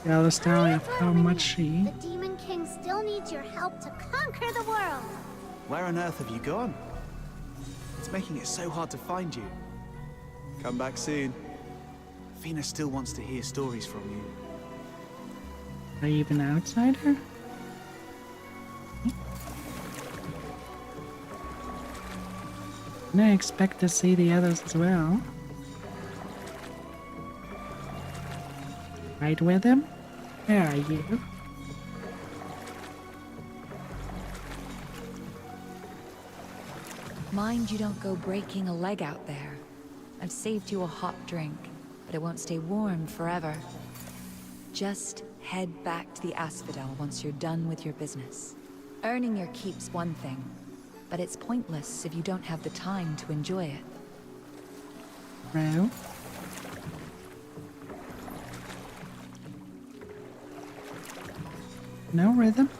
Speaker 1: Tell the story of how much she...
Speaker 3: The Demon King still needs your help to conquer the world.
Speaker 7: Where on earth have you gone? It's making it so hard to find you. Come back soon. Fina still wants to hear stories from you.
Speaker 1: Are you even an outsider? And I expect to see the others as well. Right with him? Where are you?
Speaker 6: Mind you don't go breaking a leg out there. I've saved you a hot drink, but it won't stay warm forever. Just head back to the Asphodel once you're done with your business. Earning your keep's one thing, but it's pointless if you don't have the time to enjoy it.
Speaker 1: Well. No rhythm?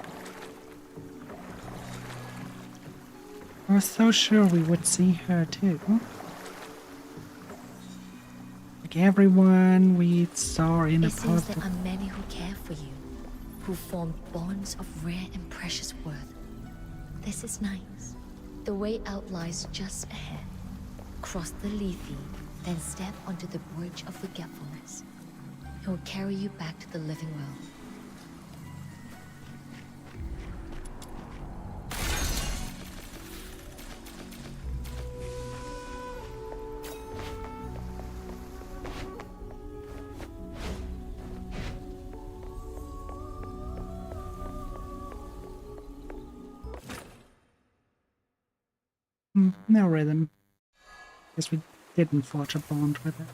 Speaker 1: I was so sure we would see her too. Like everyone we saw in a
Speaker 6: It seems
Speaker 1: post.
Speaker 6: there are many who care for you, who form bonds of rare and precious worth. This is nice. The way out lies just ahead. Cross the Lethe, then step onto the Bridge of Forgetfulness. It will carry you back to the living world.
Speaker 1: No rhythm. Guess we didn't forge a bond with it.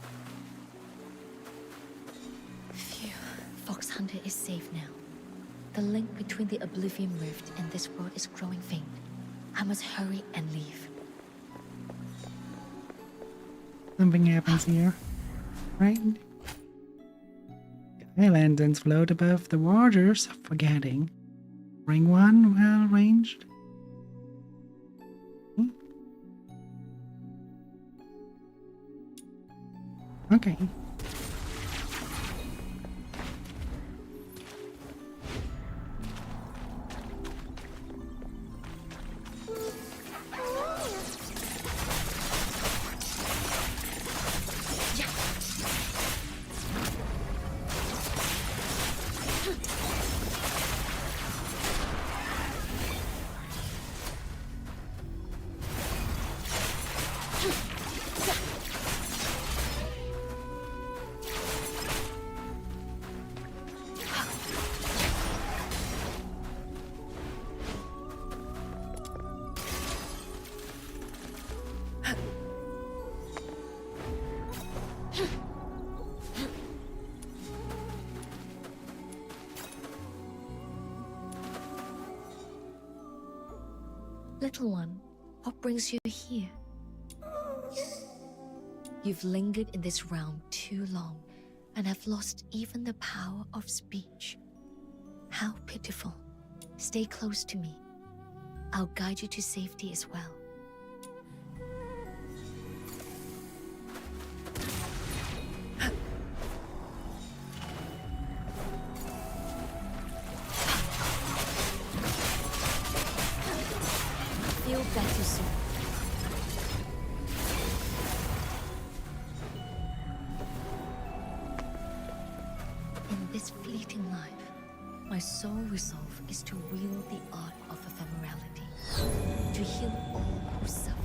Speaker 6: Phew. Fox Hunter is safe now. The link between the Oblivion Rift and this world is growing faint. I must hurry and leave.
Speaker 1: Something happens here, right? Sky lanterns float above the waters of forgetting. Ring one well ranged. Okay.
Speaker 6: Little one, what brings you here? You've lingered in this realm too long and have lost even the power of speech. How pitiful. Stay close to me. I'll guide you to safety as well. Feel better soon. In this fleeting life, my sole resolve is to wield the art of ephemerality, to heal all who suffer.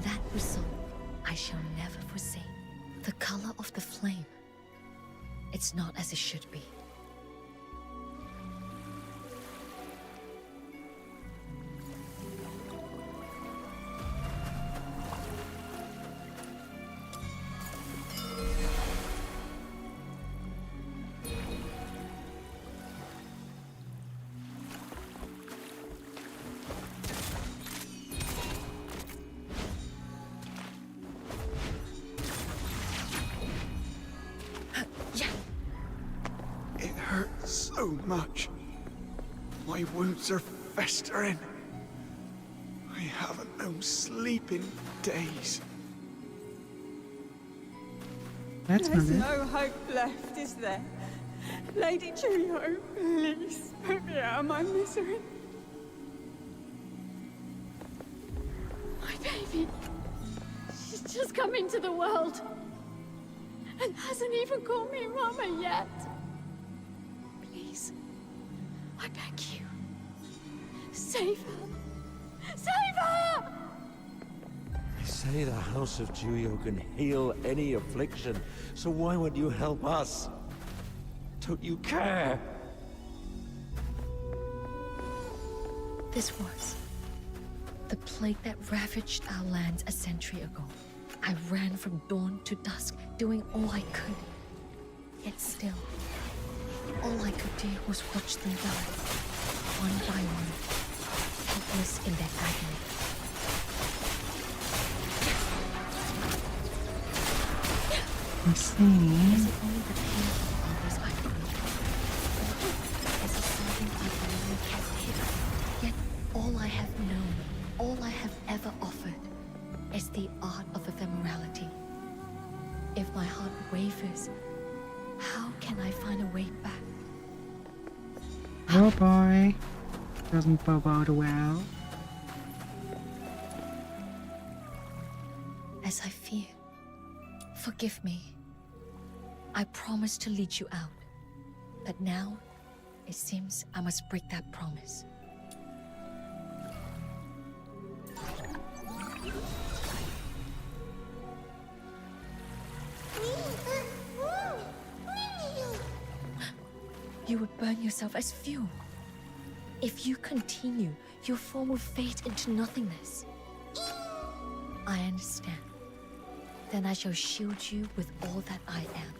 Speaker 6: That resolve I shall never forsake. The color of the flame, it's not as it should be.
Speaker 14: It hurts so much. My wounds are festering. I haven't known sleep in days.
Speaker 1: That's
Speaker 10: There's
Speaker 1: not it.
Speaker 10: no hope left, is there? Lady Julio, please put me out of my misery.
Speaker 16: My baby. She's just come into the world. And hasn't even called me Mama yet. Please. I beg you. Save her. Save her!
Speaker 22: They say the House of Julio can heal any affliction, so why would you help us? Don't you care?
Speaker 6: This was the plague that ravaged our lands a century ago. I ran from dawn to dusk, doing all I could. Yet still, all I could do was watch them die, one by one, helpless in their agony.
Speaker 1: I see.
Speaker 6: Is it only the pain of others I feel? Is it something I've only kept hidden? Yet all I have known, all I have ever offered, is the art of ephemerality. If my heart wavers, how can I find a way back?
Speaker 1: Oh boy. Doesn't bow out well.
Speaker 6: Forgive me. I promised to lead you out. But now, it seems I must break that promise. You would burn yourself as fuel. If you continue, your form will fade into nothingness. I understand. Then I shall shield you with all that I am.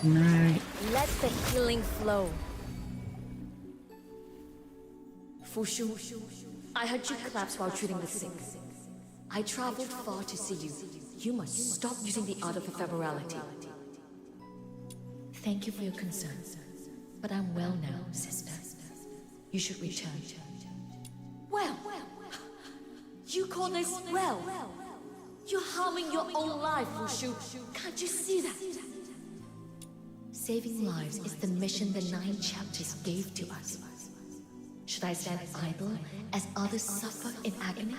Speaker 1: Right.
Speaker 6: Let the healing flow. Fushu, I heard you collapse while treating the sick. I traveled far to see you. You must stop using the art of ephemerality. Thank you for your concern. But I'm well now, sister. You should return. Well, you call this well? You're harming your own life, Fushu. Can't you see that? Saving lives is the mission the 9 chapters gave to us. Should I stand idle as others suffer in agony?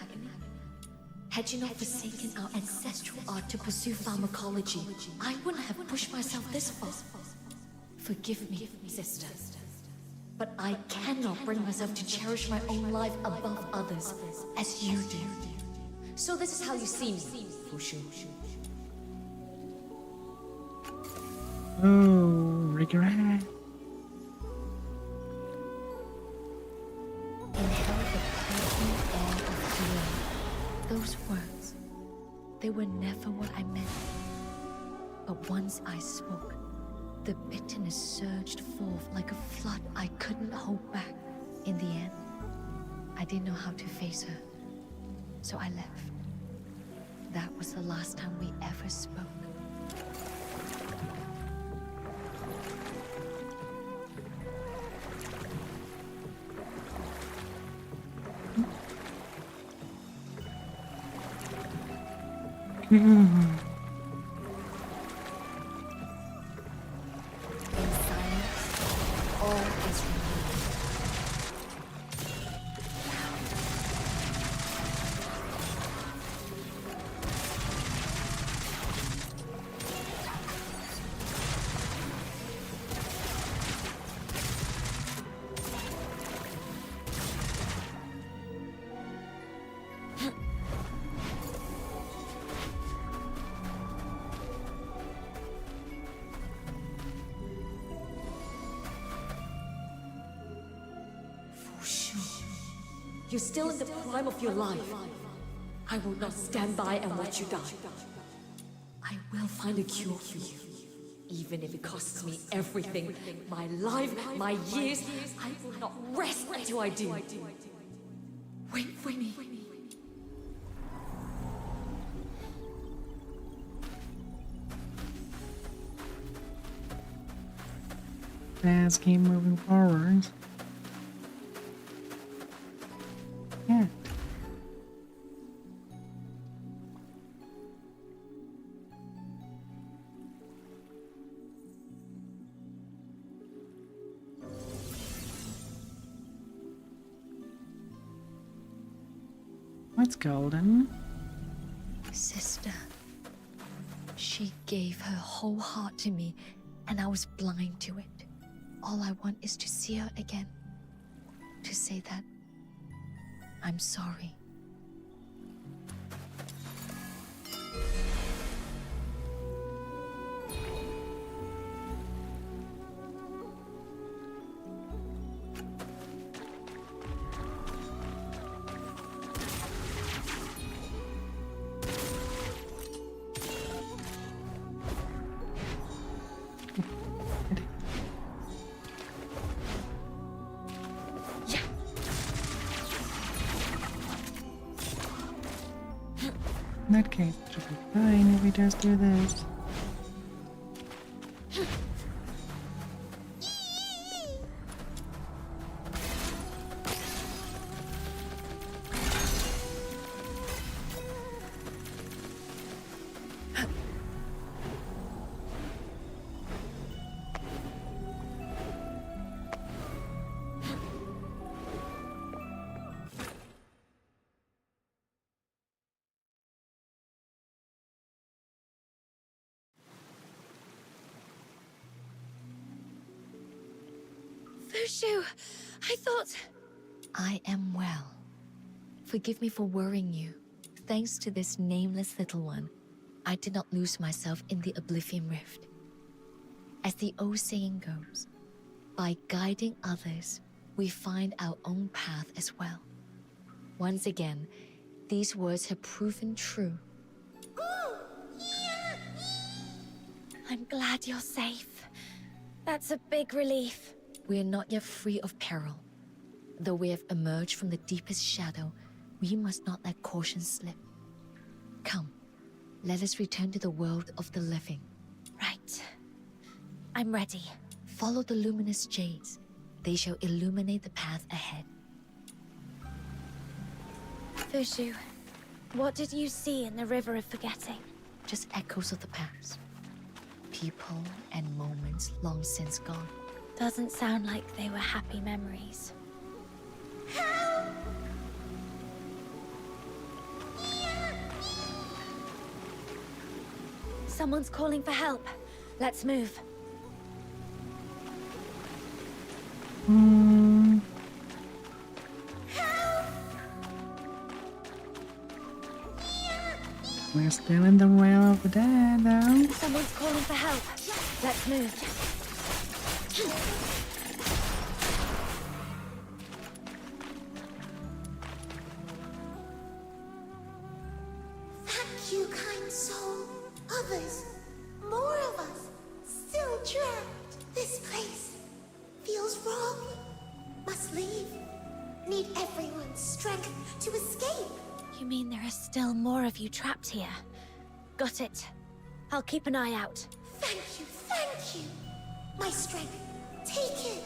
Speaker 6: Had you not forsaken our ancestral art to pursue pharmacology, I wouldn't have pushed myself this far. Forgive me, sister. But I cannot bring myself to cherish my own life above others, as you do. So this is how you see me, Fushu.
Speaker 1: Oh, regret.
Speaker 6: Inhale the perfume air of healing. Those words, they were never what I meant. But once I spoke, the bitterness surged forth like a flood I couldn't hold back. In the end, I didn't know how to face her, so I left. That was the last time we ever spoke. In silence, all is removed. You're still in the prime of your life. I will not stand by and watch you die. I will find a cure for you. Even if it costs me everything, my life, my years, I will not rest until I do. Wait for me.
Speaker 1: Let's keep moving forward. Yeah. What's golden?
Speaker 6: Sister, she gave her whole heart to me, and I was blind to it. All I want is to see her again. To say that I'm sorry.
Speaker 1: In that case, it should be fine if we just do this.
Speaker 17: Fushu, I thought...
Speaker 6: I am well. Forgive me for worrying you. Thanks to this nameless little one, I did not lose myself in the Oblivion Rift. As the old saying goes, by guiding others, we find our own path as well. Once again, these words have proven true.
Speaker 5: I'm glad you're safe. That's a big relief.
Speaker 6: We are not yet free of peril. Though we have emerged from the deepest shadow, we must not let caution slip. Come, let us return to the world of the living.
Speaker 5: Right. I'm ready.
Speaker 6: Follow the luminous jades. They shall illuminate the path ahead.
Speaker 5: Fushu, what did you see in the River of Forgetting?
Speaker 6: Just echoes of the past. People and moments long since gone.
Speaker 5: Doesn't sound like they were happy memories. Someone's calling for help. Let's move.
Speaker 1: We're still in the realm of the dead, though.
Speaker 5: Someone's calling for help. Let's move.
Speaker 3: Thank you, kind soul. Others, more of us, still trapped. This place feels wrong. Must leave. Need everyone's strength to escape.
Speaker 5: You mean there are still more of you trapped here? Got it. I'll keep an eye out.
Speaker 3: Thank you, thank you. My strength, take it.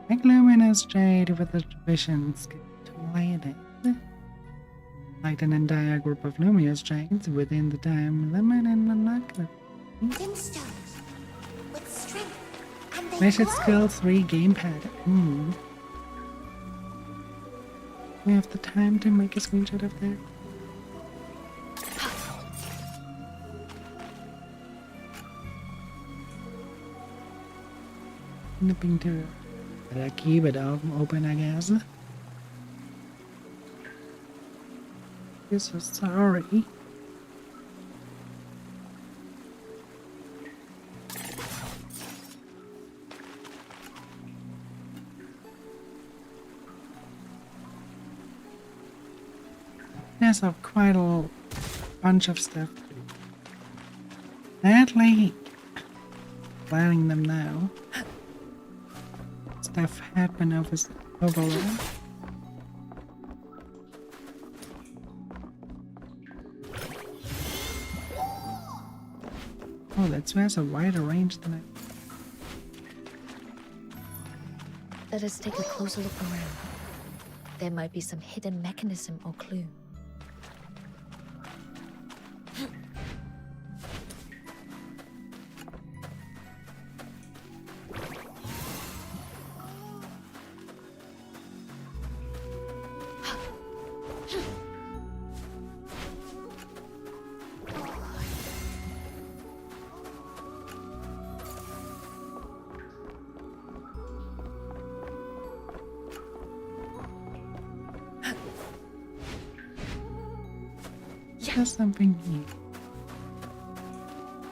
Speaker 1: Like luminous jade with the visions lighted. Like an entire group of luminous jades within the time limit and unlock the
Speaker 3: Dim stones with strength, and they
Speaker 1: Measured
Speaker 3: glow.
Speaker 1: skill 3 gamepad. We have the time to make a screenshot of that. Nipping to keep it open, I guess. So sorry. There's quite a bunch of stuff. Sadly, planning them now. Stuff had been overloaded. Oh, that's why it's a wider range than I.
Speaker 6: Let us take a closer look around. There might be some hidden mechanism or clue.
Speaker 1: There's something here.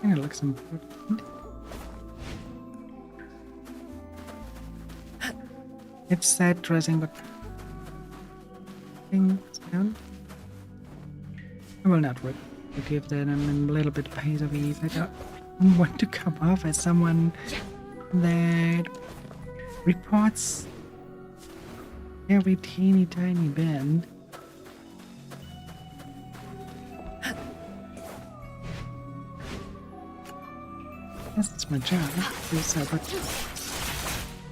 Speaker 1: Kinda looks important. It's sad dressing, but things down. I will not forgive that. I'm a little bit pace of ease. I don't want to come off as someone that reports every teeny tiny bend. Yes, it's my job to do so, but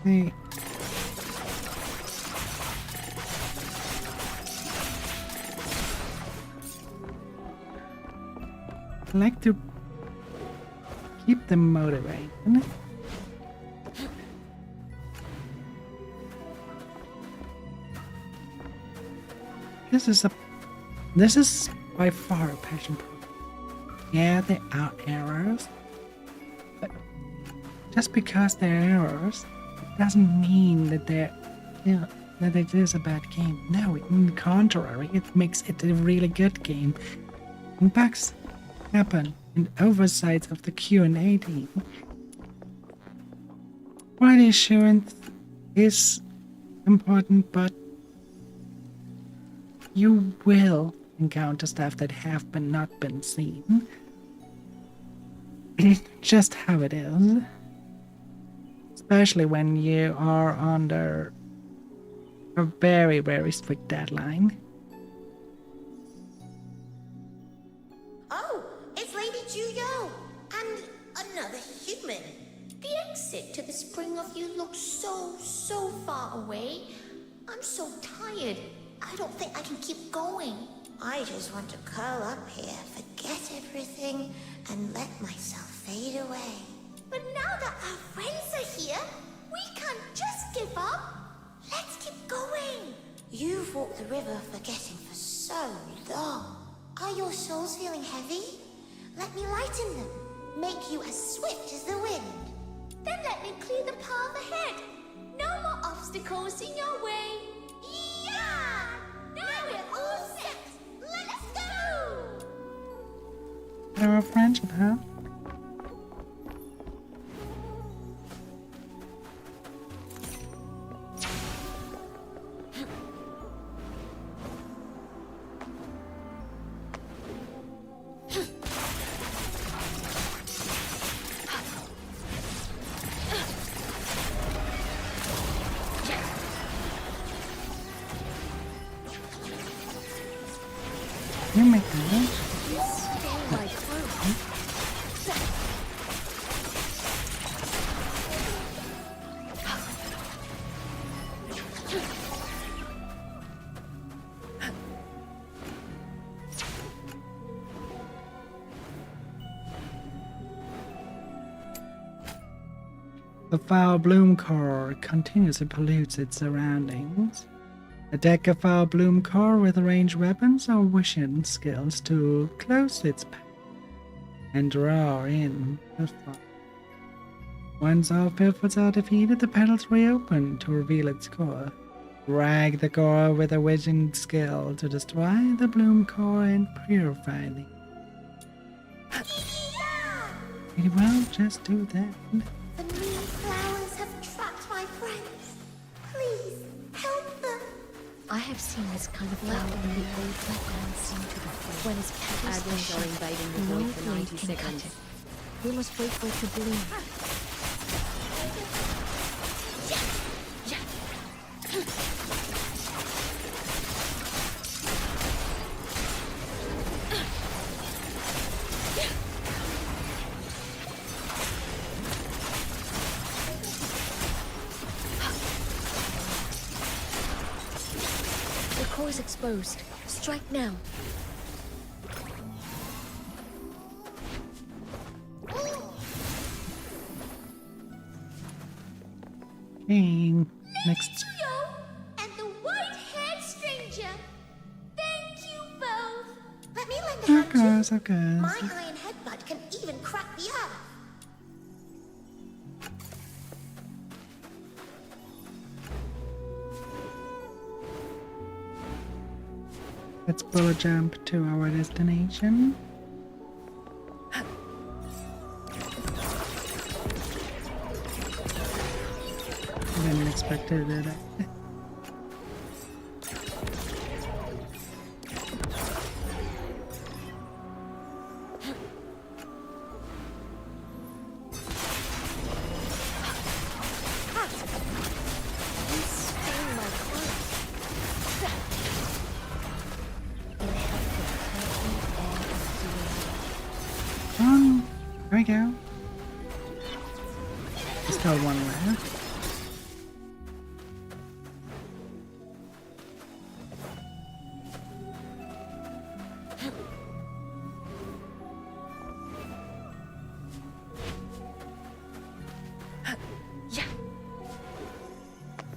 Speaker 1: hey. I like to keep them motivated. This is by far a passion project. Yeah, there are errors. just because they're errors, it doesn't mean that that it is a bad game. No, on the contrary, it makes it a really good game. When bugs happen and oversights of the Q&A team, quality assurance is important, but you will encounter stuff that have not been seen. Just how it is. Especially when you are under a very, very strict deadline.
Speaker 18: Oh, it's Lady Juyo! And another human. The exit to the Spring of You looks so far away. I'm so tired. I don't think I can keep going. I just want to curl up here, forget everything, and let myself fade away. But now that our friends are here, we can't just give up. Let's keep going. You've walked the river forgetting for so long. Are your souls feeling heavy? Let me lighten them. Make you as swift as the wind. Then let me clear the path ahead. No more obstacles in your way. Yeah! Now we're all set. Let's go!
Speaker 1: Our friendship, huh? You make that. The foul bloom core continuously pollutes its surroundings. Attack a foul bloom core with ranged weapons or vision skills to close its path and draw in the fire. Once all pillars are defeated, the petals reopen to reveal its core. Drag the core with a vision skill to destroy the bloom core and purify the. Pretty well, just do that.
Speaker 18: The mean flowers have trapped my friends. Please, help them.
Speaker 6: I have seen this kind of flower in the old background scene to the fore. When its petals are
Speaker 12: Advents are
Speaker 6: shed,
Speaker 12: invading the
Speaker 6: no
Speaker 12: void for
Speaker 6: blade
Speaker 12: 90
Speaker 6: can cut
Speaker 12: seconds.
Speaker 6: it. We must wait for it to bloom. The core is exposed. Strike now.
Speaker 1: Hey, next.
Speaker 18: And the white-haired stranger. Thank you both. Let me lend a
Speaker 1: Of
Speaker 18: hand too.
Speaker 1: course, of course.
Speaker 18: My iron headbutt can even crack the earth.
Speaker 1: Let's bullet jump to our destination. I didn't expect it to do that. There we go. Just got one left.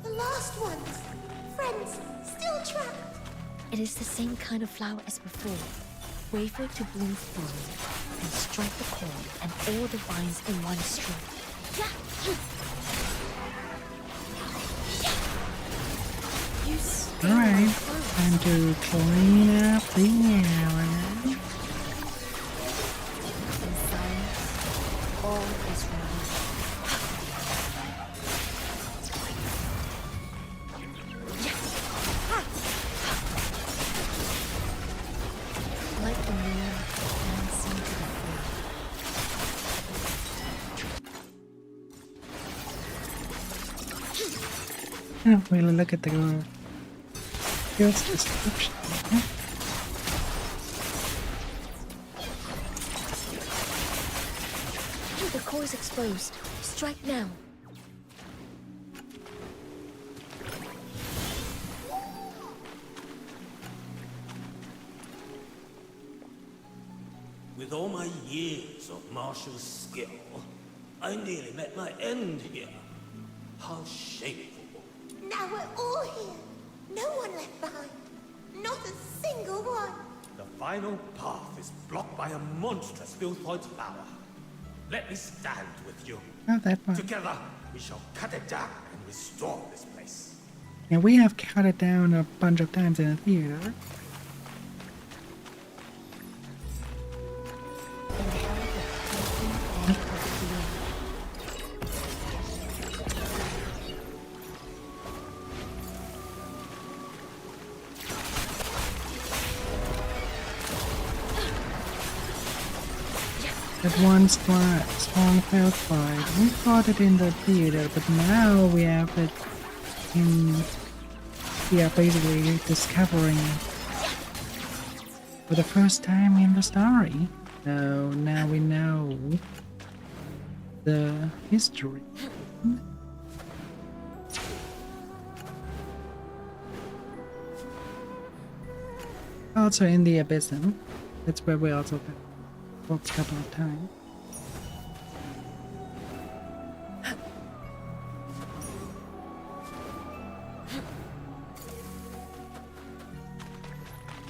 Speaker 18: The last ones. Friends, still trapped.
Speaker 6: It is the same kind of flower as before. Wait for it to bloom fully, and strike the core and all the vines in one stream.
Speaker 1: Alright, time to clean up the area.
Speaker 6: All is ready. Like the moon dancing to the
Speaker 1: I don't really look at the skills description.
Speaker 6: The core is exposed. Strike now.
Speaker 20: With all my years of martial skill, I nearly met my end here. How shameful.
Speaker 18: Now we're all here. No one left behind. Not a single one.
Speaker 20: The final path is blocked by a monstrous Filthoid's power. Let me stand with you.
Speaker 1: Not that one.
Speaker 20: Together, we shall cut it down and restore this place.
Speaker 1: And we have cut it down a bunch of times in the theater. That one strong felt fight. We fought it in the theater, but now we have it in. We are basically discovering it for the first time in the story. So now we know the history. Also in the Abysm. That's where we also fought a couple of times.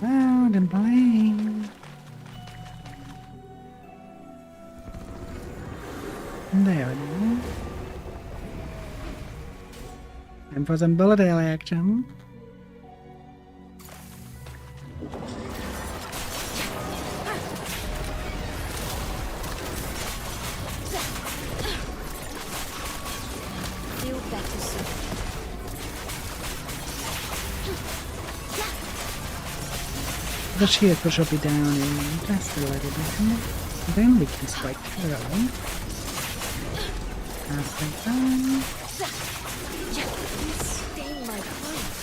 Speaker 1: Loud and blame. There it is. And for some bullet hell action.
Speaker 6: Feel better soon.
Speaker 1: The shield should be down in just a little bit. Then we can strike Carol. Time.
Speaker 6: You stain my clothes.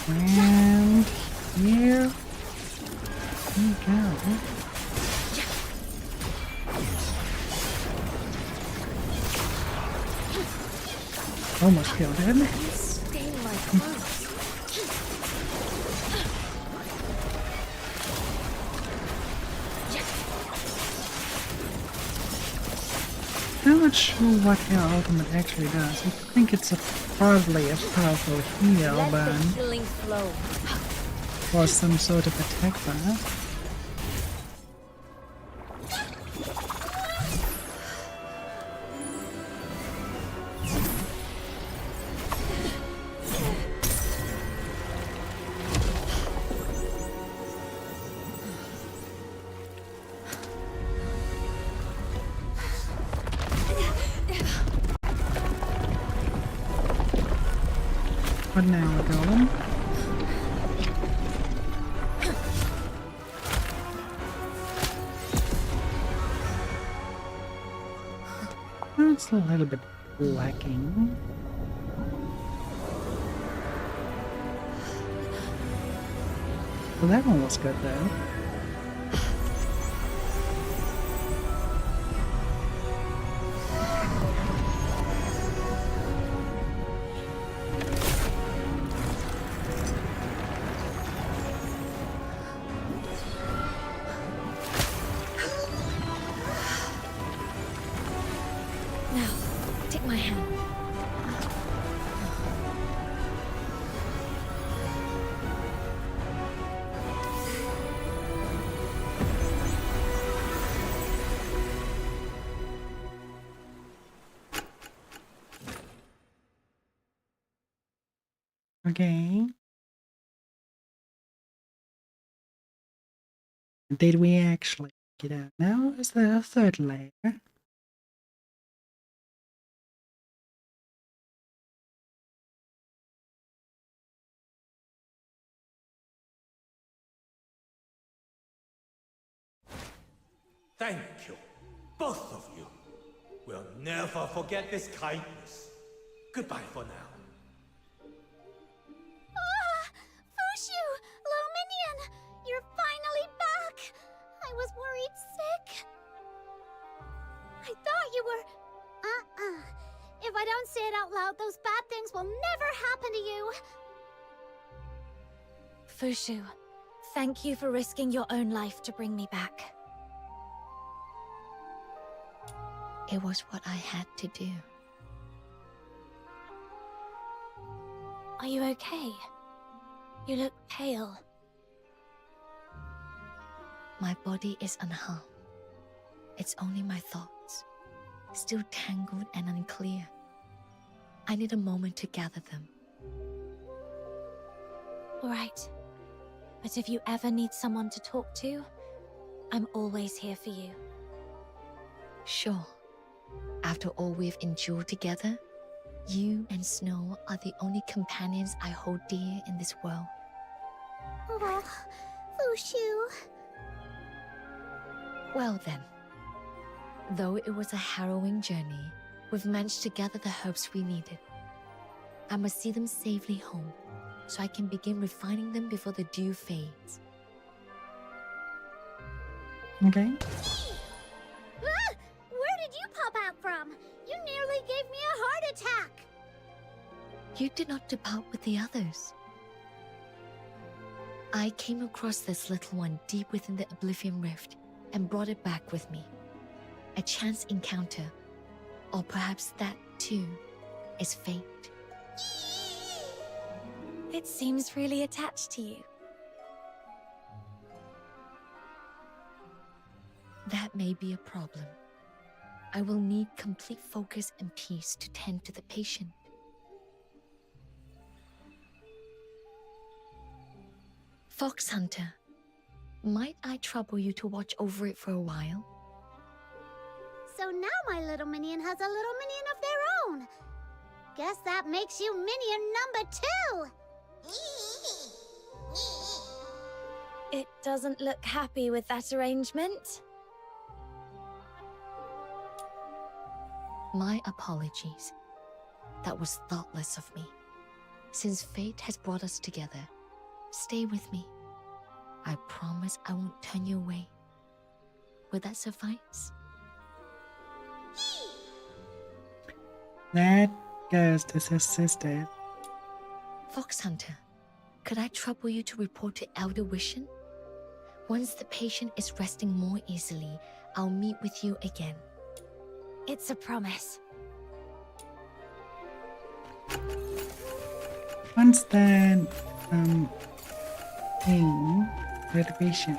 Speaker 1: And here we go. Almost killed him.
Speaker 6: You stain my clothes.
Speaker 1: I'm not sure what her ultimate actually does. I think it's probably a powerful heal,
Speaker 6: Let
Speaker 1: but
Speaker 6: the killing flow.
Speaker 1: or some sort of attack buff. But now we're going. It's a little bit lacking. Well, that one was good though.
Speaker 6: Now, take my hand.
Speaker 1: Okay. Did we actually get out? Now is the third layer.
Speaker 22: Thank you, both of you. We'll never forget this kindness. Goodbye for now.
Speaker 16: Ah! Fushu! Luminion! You're finally back! I was worried sick. I thought you were... If I don't say it out loud, those bad things will never happen to you.
Speaker 5: Fushu, thank you for risking your own life to bring me back.
Speaker 6: It was what I had to do.
Speaker 5: Are you okay? You look pale.
Speaker 6: My body is unharmed. It's only my thoughts, still tangled and unclear. I need a moment to gather them.
Speaker 5: All right. But if you ever need someone to talk to, I'm always here for you.
Speaker 6: Sure. After all we've endured together, you and Snow are the only companions I hold dear in this world.
Speaker 16: Oh, Fushu.
Speaker 6: Well then. Though it was a harrowing journey, we've managed to gather the herbs we needed. I must see them safely home, so I can begin refining them before the dew fades.
Speaker 1: Okay.
Speaker 16: Ah! Where did you pop out from? You nearly gave me a heart attack.
Speaker 6: You did not depart with the others. I came across this little one deep within the Oblivion Rift and brought it back with me. A chance encounter, or perhaps that too is fate.
Speaker 5: It seems really attached to you.
Speaker 6: That may be a problem. I will need complete focus and peace to tend to the patient. Fox Hunter, might I trouble you to watch over it for a while?
Speaker 16: So now my little minion has a little minion of their own. Guess that makes you minion number 2.
Speaker 5: It doesn't look happy with that arrangement.
Speaker 6: My apologies. That was thoughtless of me. Since fate has brought us together, stay with me. I promise I won't turn you away. Would that suffice?
Speaker 1: That ghost is his sister.
Speaker 6: Fox Hunter, could I trouble you to report to Elder Wishen? Once the patient is resting more easily, I'll meet with you again.
Speaker 5: It's a promise.
Speaker 1: Once that thing with vision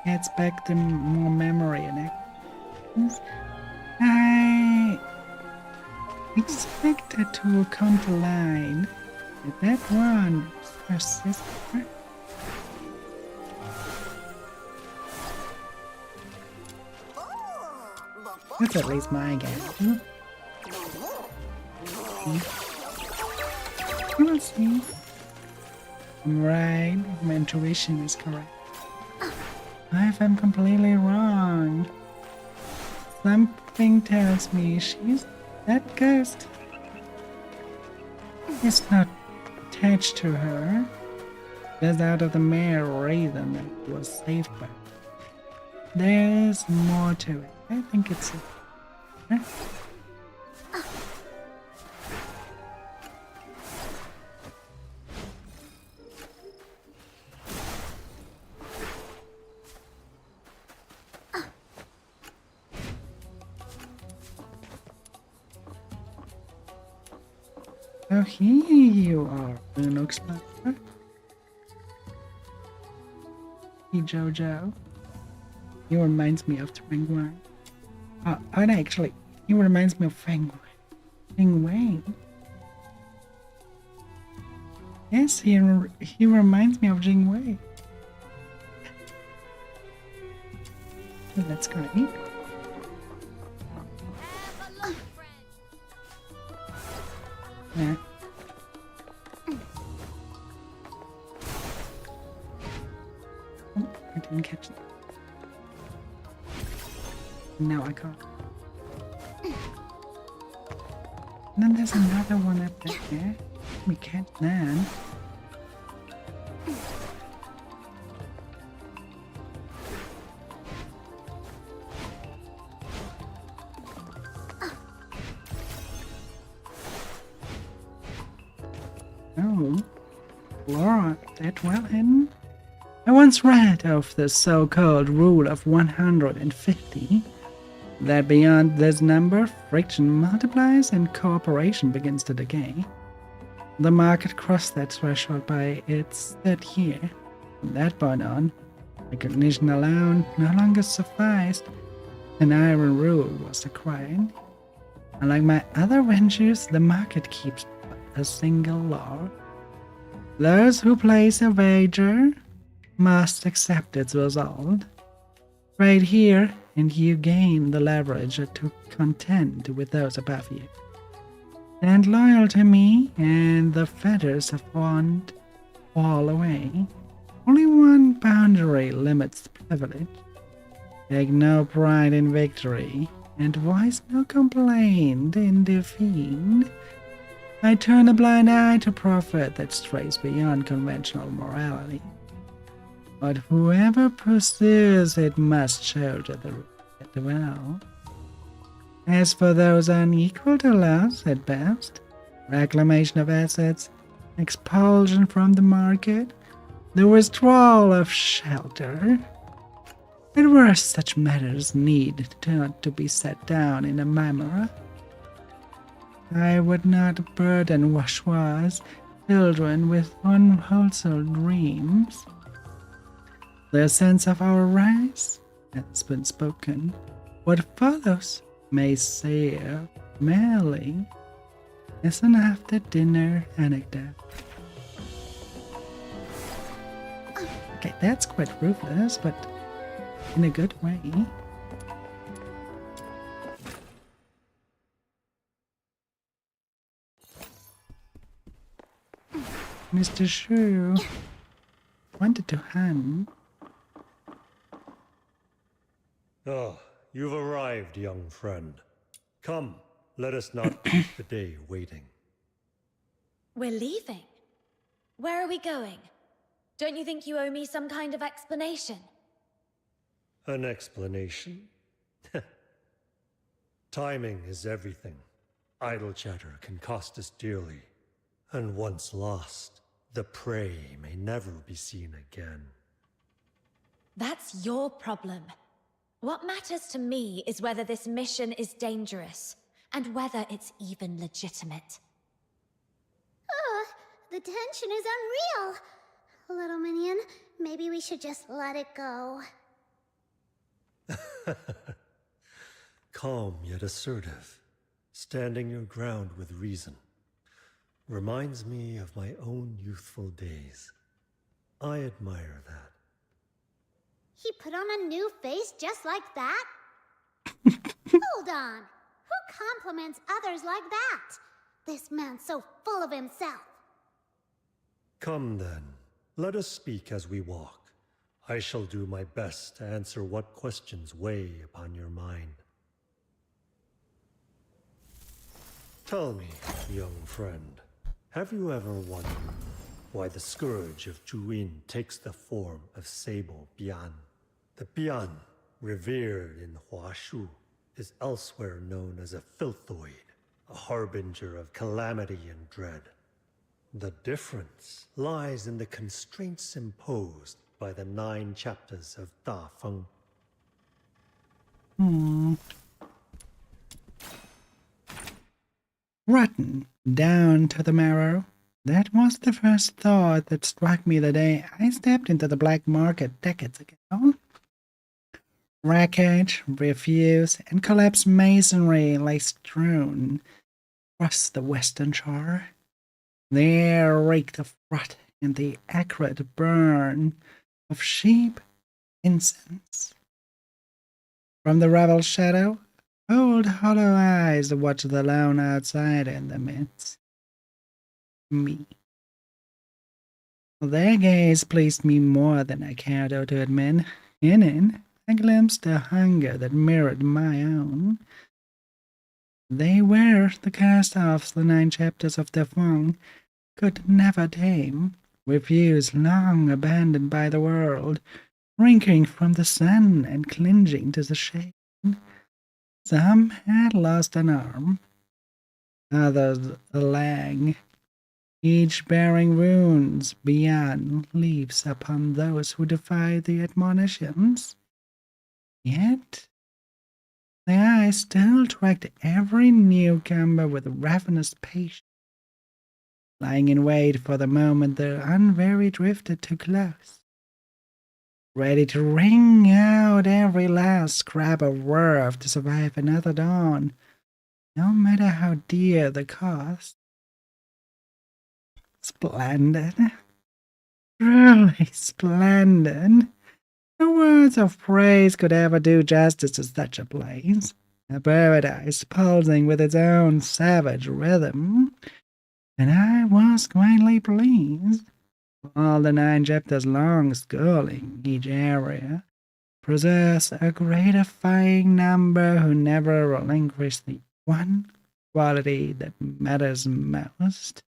Speaker 1: gets back to more memory and actions, I expected to come to line with that one, her sister. That's at least my guess. We'll see. I'm right, my intuition is correct. If I'm completely wrong, something tells me that ghost is not attached to her. Just out of the mere reason that it was saved by her. There's more to it. I think it's it. Oh, here you are, Bruno Explorer. Hey, Jojo. He reminds me of Twingwang. And actually, he reminds me of Feng Wang. Yes, he reminds me of Jingwei. Oh, that's great. Yeah. Oh, I didn't catch it. No, I can't. And then there's another one up there. We can't land. Oh, Laura, that well hidden? I once read of the so-called rule of 150, that beyond this number, friction multiplies and cooperation begins to decay. The market crossed that threshold by its third year. From that point on, recognition alone no longer sufficed. An iron rule was acquired. Unlike my other ventures, the market keeps a single law. Those who place a wager must accept its result. Trade here, and you gain the leverage to contend with those above you. Stand loyal to me, and the fetters of want fall away. Only one boundary limits privilege. Take no pride in victory, and voice no complaint in defeat. I turn a blind eye to profit that strays beyond conventional morality. But whoever pursues it must shoulder the well. As for those unequal to loss at best, reclamation of assets, expulsion from the market, the withdrawal of shelter, at worst such matters need not to be set down in a memoir. I would not burden Washua's children with unwholesome dreams. The sense of our rise has been spoken. What follows may serve merely as an after-dinner anecdote. Okay, that's quite ruthless, but in a good way. Mr. Shu wanted to hand.
Speaker 21: Oh, you've arrived, young friend. Come, let us not keep the day waiting.
Speaker 5: We're leaving. Where are we going? Don't you think you owe me some kind of explanation?
Speaker 21: An explanation? Timing is everything. Idle chatter can cost us dearly. And once lost, the prey may never be seen again.
Speaker 5: That's your problem. What matters to me is whether this mission is dangerous, and whether it's even legitimate.
Speaker 3: The tension is unreal. Little minion, maybe we should just let it go.
Speaker 21: Calm yet assertive, standing your ground with reason. Reminds me of my own youthful days. I admire that.
Speaker 3: He put on a new face just like that? Hold on. Who compliments others like that? This man's so full of himself.
Speaker 21: Come then, let us speak as we walk. I shall do my best to answer what questions weigh upon your mind. Tell me, young friend, have you ever wondered why the scourge of Juyin takes the form of Sable Bian? The Bian, revered in Huashu, is elsewhere known as a filthoid, a harbinger of calamity and dread. The difference lies in the constraints imposed by the 9 chapters of Da Feng.
Speaker 1: Rotten, down to the marrow. That was the first thought that struck me the day I stepped into the black market decades ago. Wreckage, refuse, and collapsed masonry lay strewn across the western shore. The air reeked of rot and the acrid burn of sheep incense. From the rebel shadow, old hollow eyes watched the lone outsider in the midst. Me. Their gaze pleased me more than I cared to admit. In it, I glimpsed a hunger that mirrored my own. They were the cast-offs the 9 chapters of the Feng could never tame, refused, long abandoned by the world, shrinking from the sun and clinging to the shade. Some had lost an arm, others a leg, each bearing wounds beyond leaves upon those who defied the admonitions. Yet, the eye still tracked every newcomer with ravenous patience, lying in wait for the moment the unwary drifter too close, ready to wring out every last scrap of worth to survive another dawn, no matter how dear the cost. Splendid. Truly splendid. No words of praise could ever do justice to such a place. A paradise pulsing with its own savage rhythm. And I was greatly pleased. All the 9 chapters long schooling each area possess a gratifying number who never relinquish the one quality that matters most.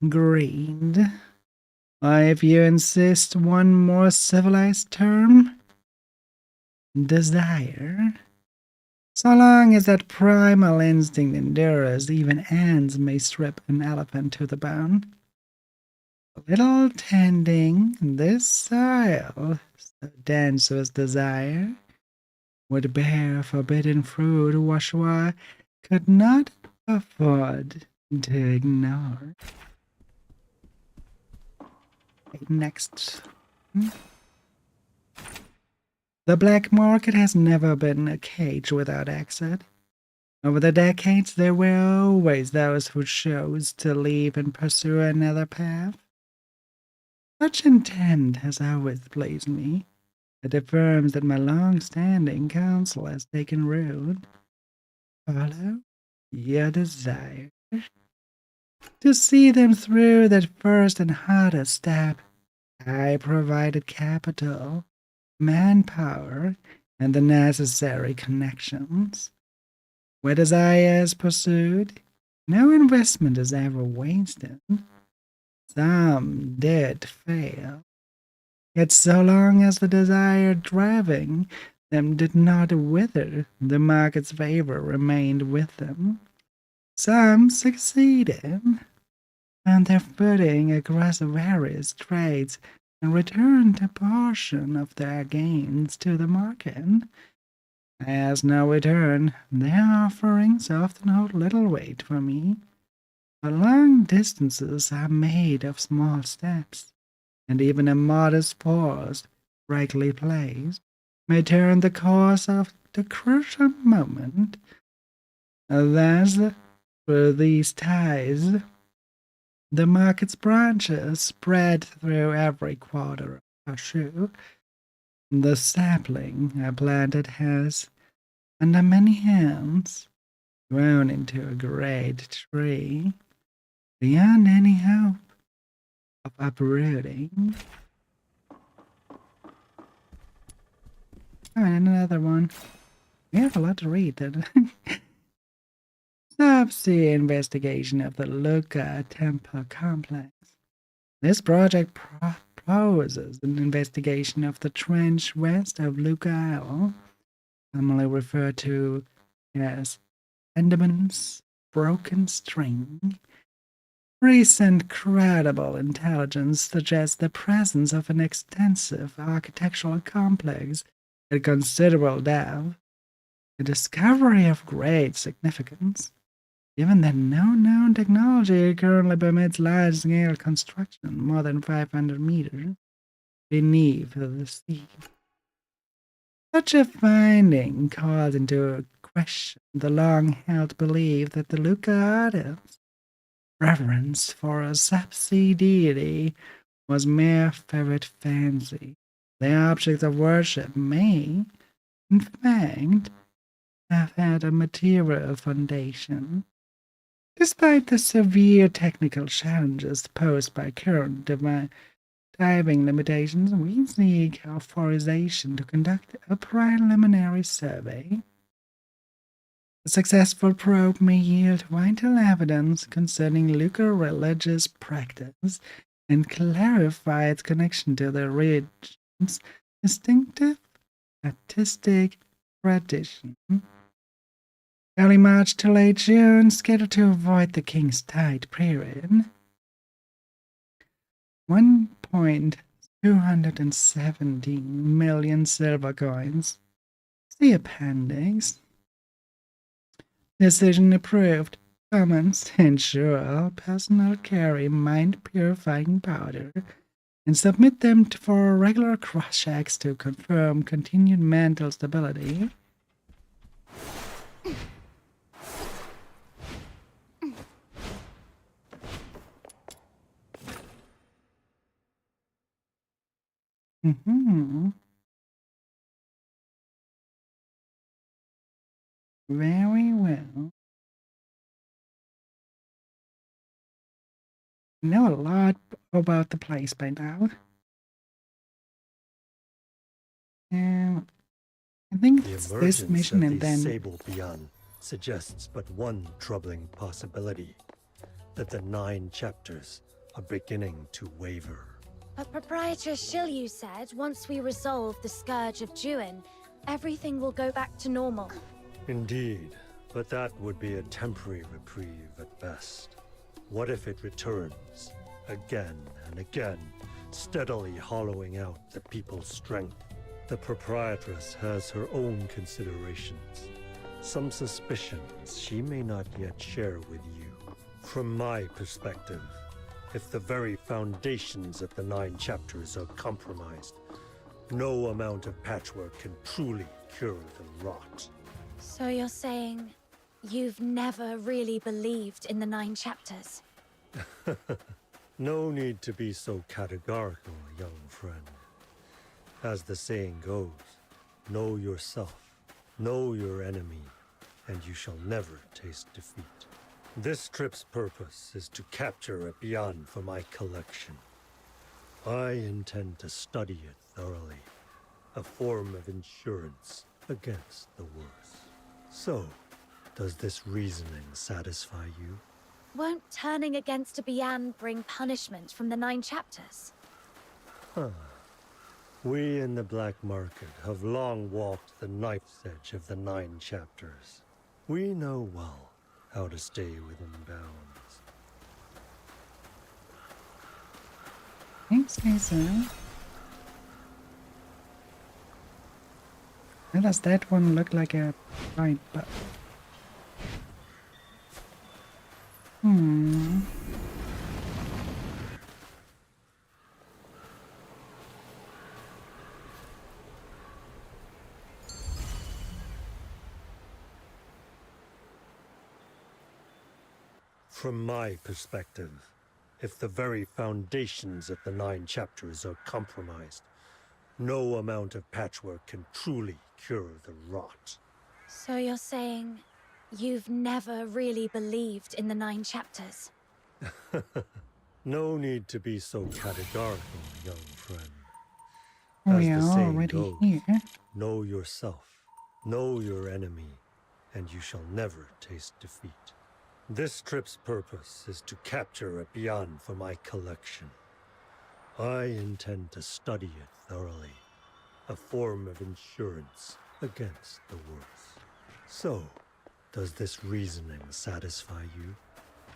Speaker 1: Greed. Or if you insist, one more civilized term, desire. So long as that primal instinct endures, even ants may strip an elephant to the bone. A little tending this soil, so dense was desire, would bear forbidden fruit Washua could not afford to ignore. Next. The black market has never been a cage without exit. Over the decades, there were always those who chose to leave and pursue another path. Such intent has always pleased me. It affirms that my long-standing counsel has taken root. Follow your desire. To see them through that first and hardest step, I provided capital, manpower, and the necessary connections. Where desire is pursued, no investment is ever wasted. Some did fail, yet so long as the desire driving them did not wither, the market's favor remained with them. Some succeeded, and their footing across various trades and returned a portion of their gains to the market. As no return, their offerings often hold little weight for me. But long distances are made of small steps, and even a modest pause, rightly placed, may turn the course of the crucial moment. Thus, through these ties, the market's branches spread through every quarter of Washu. The sapling I planted has, under many hands, grown into a great tree, beyond any hope of uprooting. Oh, and another one. We have a lot to read. Subsea investigation of the Luca Temple complex. This project proposes an investigation of the trench west of Luca Isle, commonly referred to as Enderman's Broken String. Recent credible intelligence suggests the presence of an extensive architectural complex at considerable depth, a discovery of great significance, given that no known technology currently permits large-scale construction more than 500 meters beneath the sea. Such a finding calls into question the long-held belief that the Luca artist's reverence for a subsea deity was mere ferret fancy. The objects of worship may, in fact, have had a material foundation. Despite the severe technical challenges posed by current diving limitations, we seek authorization to conduct a preliminary survey. A successful probe may yield vital evidence concerning Luca religious practice and clarify its connection to the region's distinctive artistic tradition. Early March to late June, scheduled to avoid the King's Tide period. 1.217 million silver coins. See appendix. Decision approved. Comments: ensure all personnel carry mind-purifying powder and submit them for regular cross-checks to confirm continued mental stability. Very well. Know a lot about the place by now. I think
Speaker 21: The
Speaker 1: it's
Speaker 21: emergence
Speaker 1: this mission
Speaker 21: of
Speaker 1: and
Speaker 21: the
Speaker 1: then
Speaker 21: Sable Beyond suggests but one troubling possibility, that the 9 chapters are beginning to waver.
Speaker 5: But Proprietor Shilyu said once we resolve the Scourge of Juin, everything will go back to normal.
Speaker 21: Indeed, but that would be a temporary reprieve at best. What if it returns, again and again, steadily hollowing out the people's strength? The Proprietress has her own considerations, some suspicions she may not yet share with you. From my perspective, if the very foundations of the 9 chapters are compromised, no amount of patchwork can truly cure the rot.
Speaker 5: So you're saying you've never really believed in the 9 chapters?
Speaker 21: No need to be so categorical, young friend. As the saying goes, know yourself, know your enemy, and you shall never taste defeat. This trip's purpose is to capture a Beyond for my collection. I intend to study it thoroughly, a form of insurance against the worst. So, does this reasoning satisfy you?
Speaker 5: Won't turning against a Bian bring punishment from the 9 chapters?
Speaker 21: Huh. We in the black market have long walked the knife's edge of the 9 chapters. We know well how to stay within bounds.
Speaker 1: Thanks, Lisa. Why does that one look like a right but
Speaker 21: From my perspective, if the very foundations of the 9 chapters are compromised, no amount of patchwork can truly cure the rot.
Speaker 5: So you're saying you've never really believed in the 9 chapters?
Speaker 21: No need to be so categorical, young friend.
Speaker 1: We
Speaker 21: As
Speaker 1: are
Speaker 21: the saying
Speaker 1: already
Speaker 21: goes,
Speaker 1: here.
Speaker 21: know yourself, know your enemy, and you shall never taste defeat. This trip's purpose is to capture a Beyond for my collection. I intend to study it thoroughly, a form of insurance against the worst. So, does this reasoning satisfy you?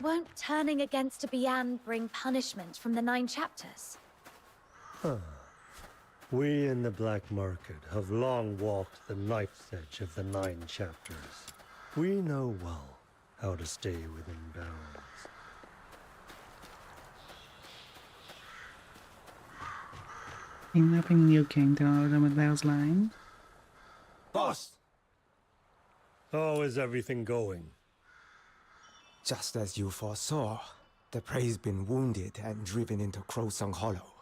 Speaker 5: Won't turning against a Bian bring punishment from the 9 chapters?
Speaker 21: Huh. We in the black market have long walked the knife's edge of the 9 chapters. We know well how to stay within bounds.
Speaker 1: Kidnapping Liu King to ultimate those lines.
Speaker 14: Boss!
Speaker 21: How is everything going?
Speaker 15: Just as you foresaw, the prey's been wounded and driven into Crowsong Hollow.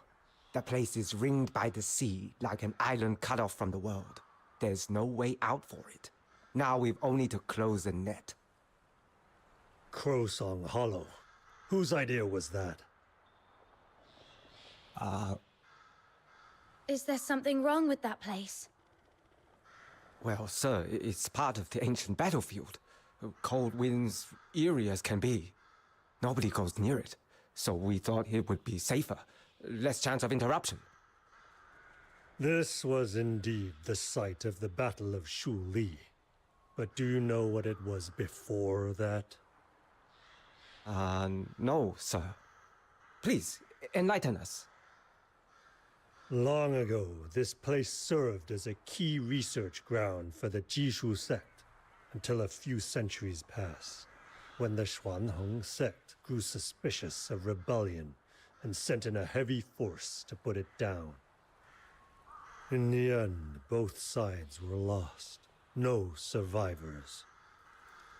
Speaker 15: The place is ringed by the sea like an island cut off from the world. There's no way out for it. Now we've only to close the net.
Speaker 21: Crowsong Hollow. Whose idea was that?
Speaker 5: Is there something wrong with that place?
Speaker 15: Well, sir, it's part of the ancient battlefield. Cold winds, eerie as can be. Nobody goes near it, so we thought it would be safer. Less chance of interruption.
Speaker 21: This was indeed the site of the Battle of Shu Li. But do you know what it was before that?
Speaker 15: No, sir. Please, enlighten us.
Speaker 21: Long ago, this place served as a key research ground for the Jishu sect until a few centuries passed, when the Xuanhong sect grew suspicious of rebellion and sent in a heavy force to put it down. In the end, both sides were lost. No survivors.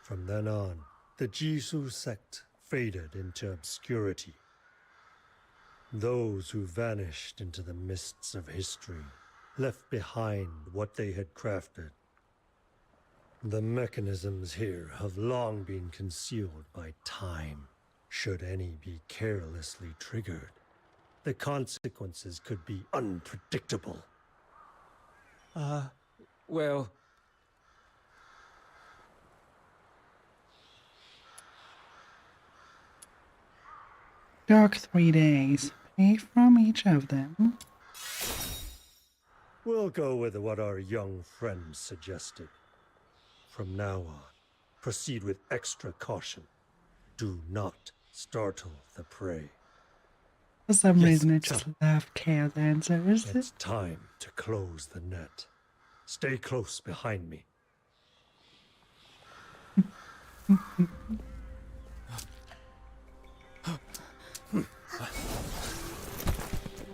Speaker 21: From then on, the Jishu sect faded into obscurity. Those who vanished into the mists of history left behind what they had crafted. The mechanisms here have long been concealed by time. Should any be carelessly triggered, the consequences could be unpredictable.
Speaker 15: Well...
Speaker 1: Took 3 days. Pay from each of them.
Speaker 21: We'll go with what our young friend suggested. From now on, proceed with extra caution. Do not startle the prey.
Speaker 1: For some
Speaker 21: Yes,
Speaker 1: reason, I
Speaker 21: sir.
Speaker 1: just love chaos answers.
Speaker 21: It's time to close the net. Stay close behind me.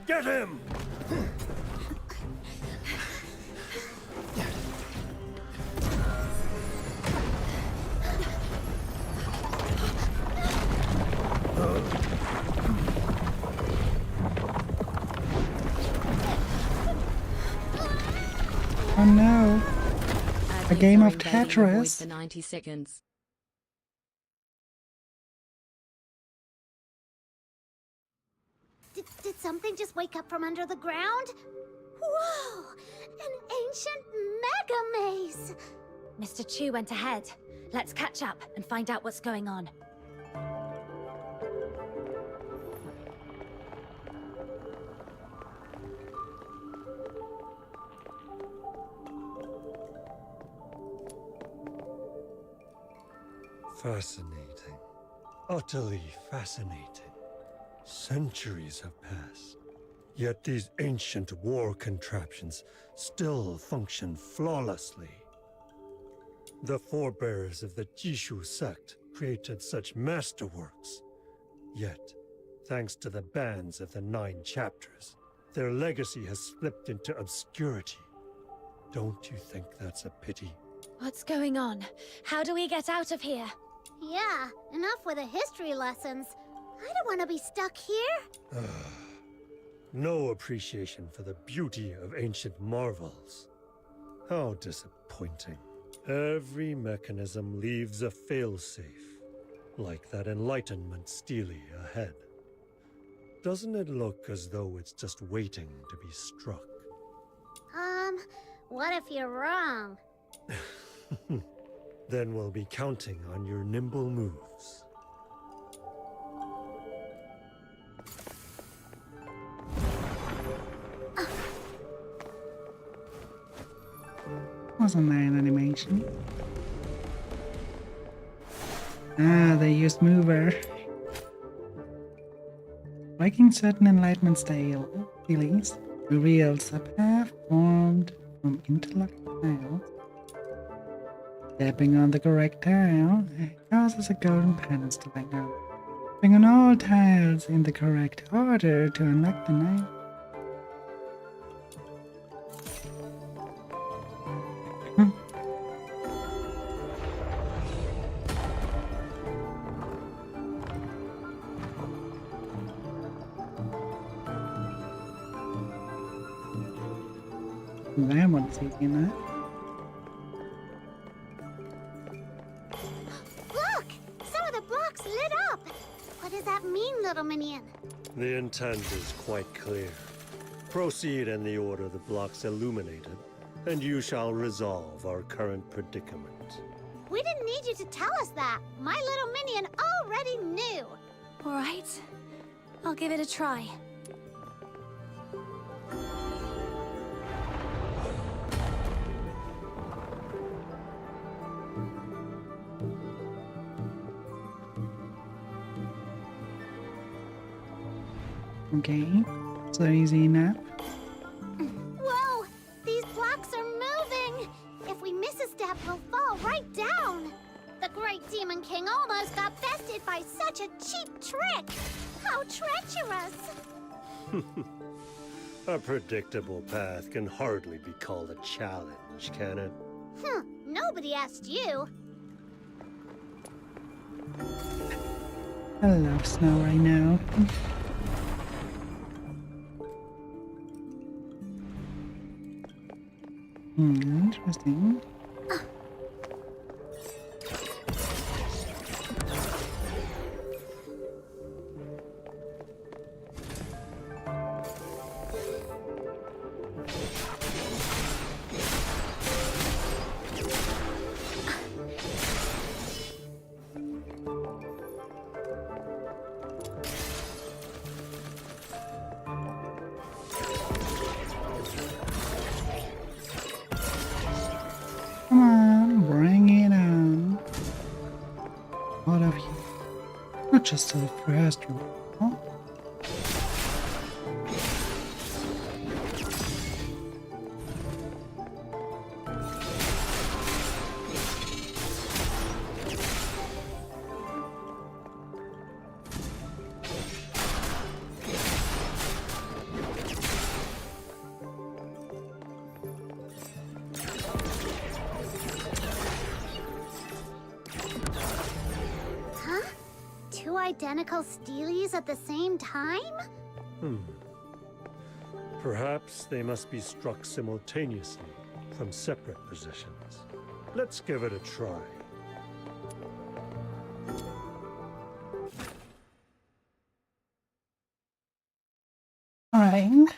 Speaker 21: Get him!
Speaker 1: Oh no. A game of
Speaker 12: During baiting the void
Speaker 1: Tetris.
Speaker 12: for 90 seconds.
Speaker 3: Did something just wake up from under the ground? Whoa! An ancient mega maze!
Speaker 5: Mr. Chu went ahead. Let's catch up and find out what's going on.
Speaker 21: Fascinating. Utterly fascinating. Centuries have passed. Yet these ancient war contraptions still function flawlessly. The forebears of the Jishu sect created such masterworks. Yet, thanks to the bans of the 9 chapters, their legacy has slipped into obscurity. Don't you think that's a pity?
Speaker 5: What's going on? How do we get out of here?
Speaker 3: Yeah, enough with the history lessons. I don't want to be stuck here.
Speaker 21: No appreciation for the beauty of ancient marvels. How disappointing. Every mechanism leaves a failsafe, like that Enlightenment stele ahead. Doesn't it look as though it's just waiting to be struck?
Speaker 3: What if you're wrong?
Speaker 21: Then we'll be counting on your nimble moves.
Speaker 1: Wasn't there an animation? Ah, they used Mover. Breaking certain Enlightenment steles reveals a path formed from interlocked tiles. Stepping on the correct tile causes a golden penance to let go. Bring on all tiles in the correct order to unlock the knife. That one's easy enough.
Speaker 3: Look! Some of the blocks lit up! What does that mean, little minion?
Speaker 21: The intent is quite clear. Proceed in the order the blocks illuminated, and you shall resolve our current predicament.
Speaker 3: We didn't need you to tell us that. My little minion already knew.
Speaker 5: All right. I'll give it a try.
Speaker 1: Okay, so easy enough.
Speaker 3: Whoa! These blocks are moving! If we miss a step, we'll fall right down! The Great Demon King almost got bested by such a cheap trick! How treacherous!
Speaker 21: A predictable path can hardly be called a challenge, can it?
Speaker 3: Nobody asked you.
Speaker 1: I love snow right now. Interesting. Come on, bring it on. All of you. Not just the first one. Huh?
Speaker 3: Huh? Two identical Steelies at the same time?
Speaker 21: Perhaps they must be struck simultaneously from separate positions. Let's give it a try.
Speaker 1: Alright.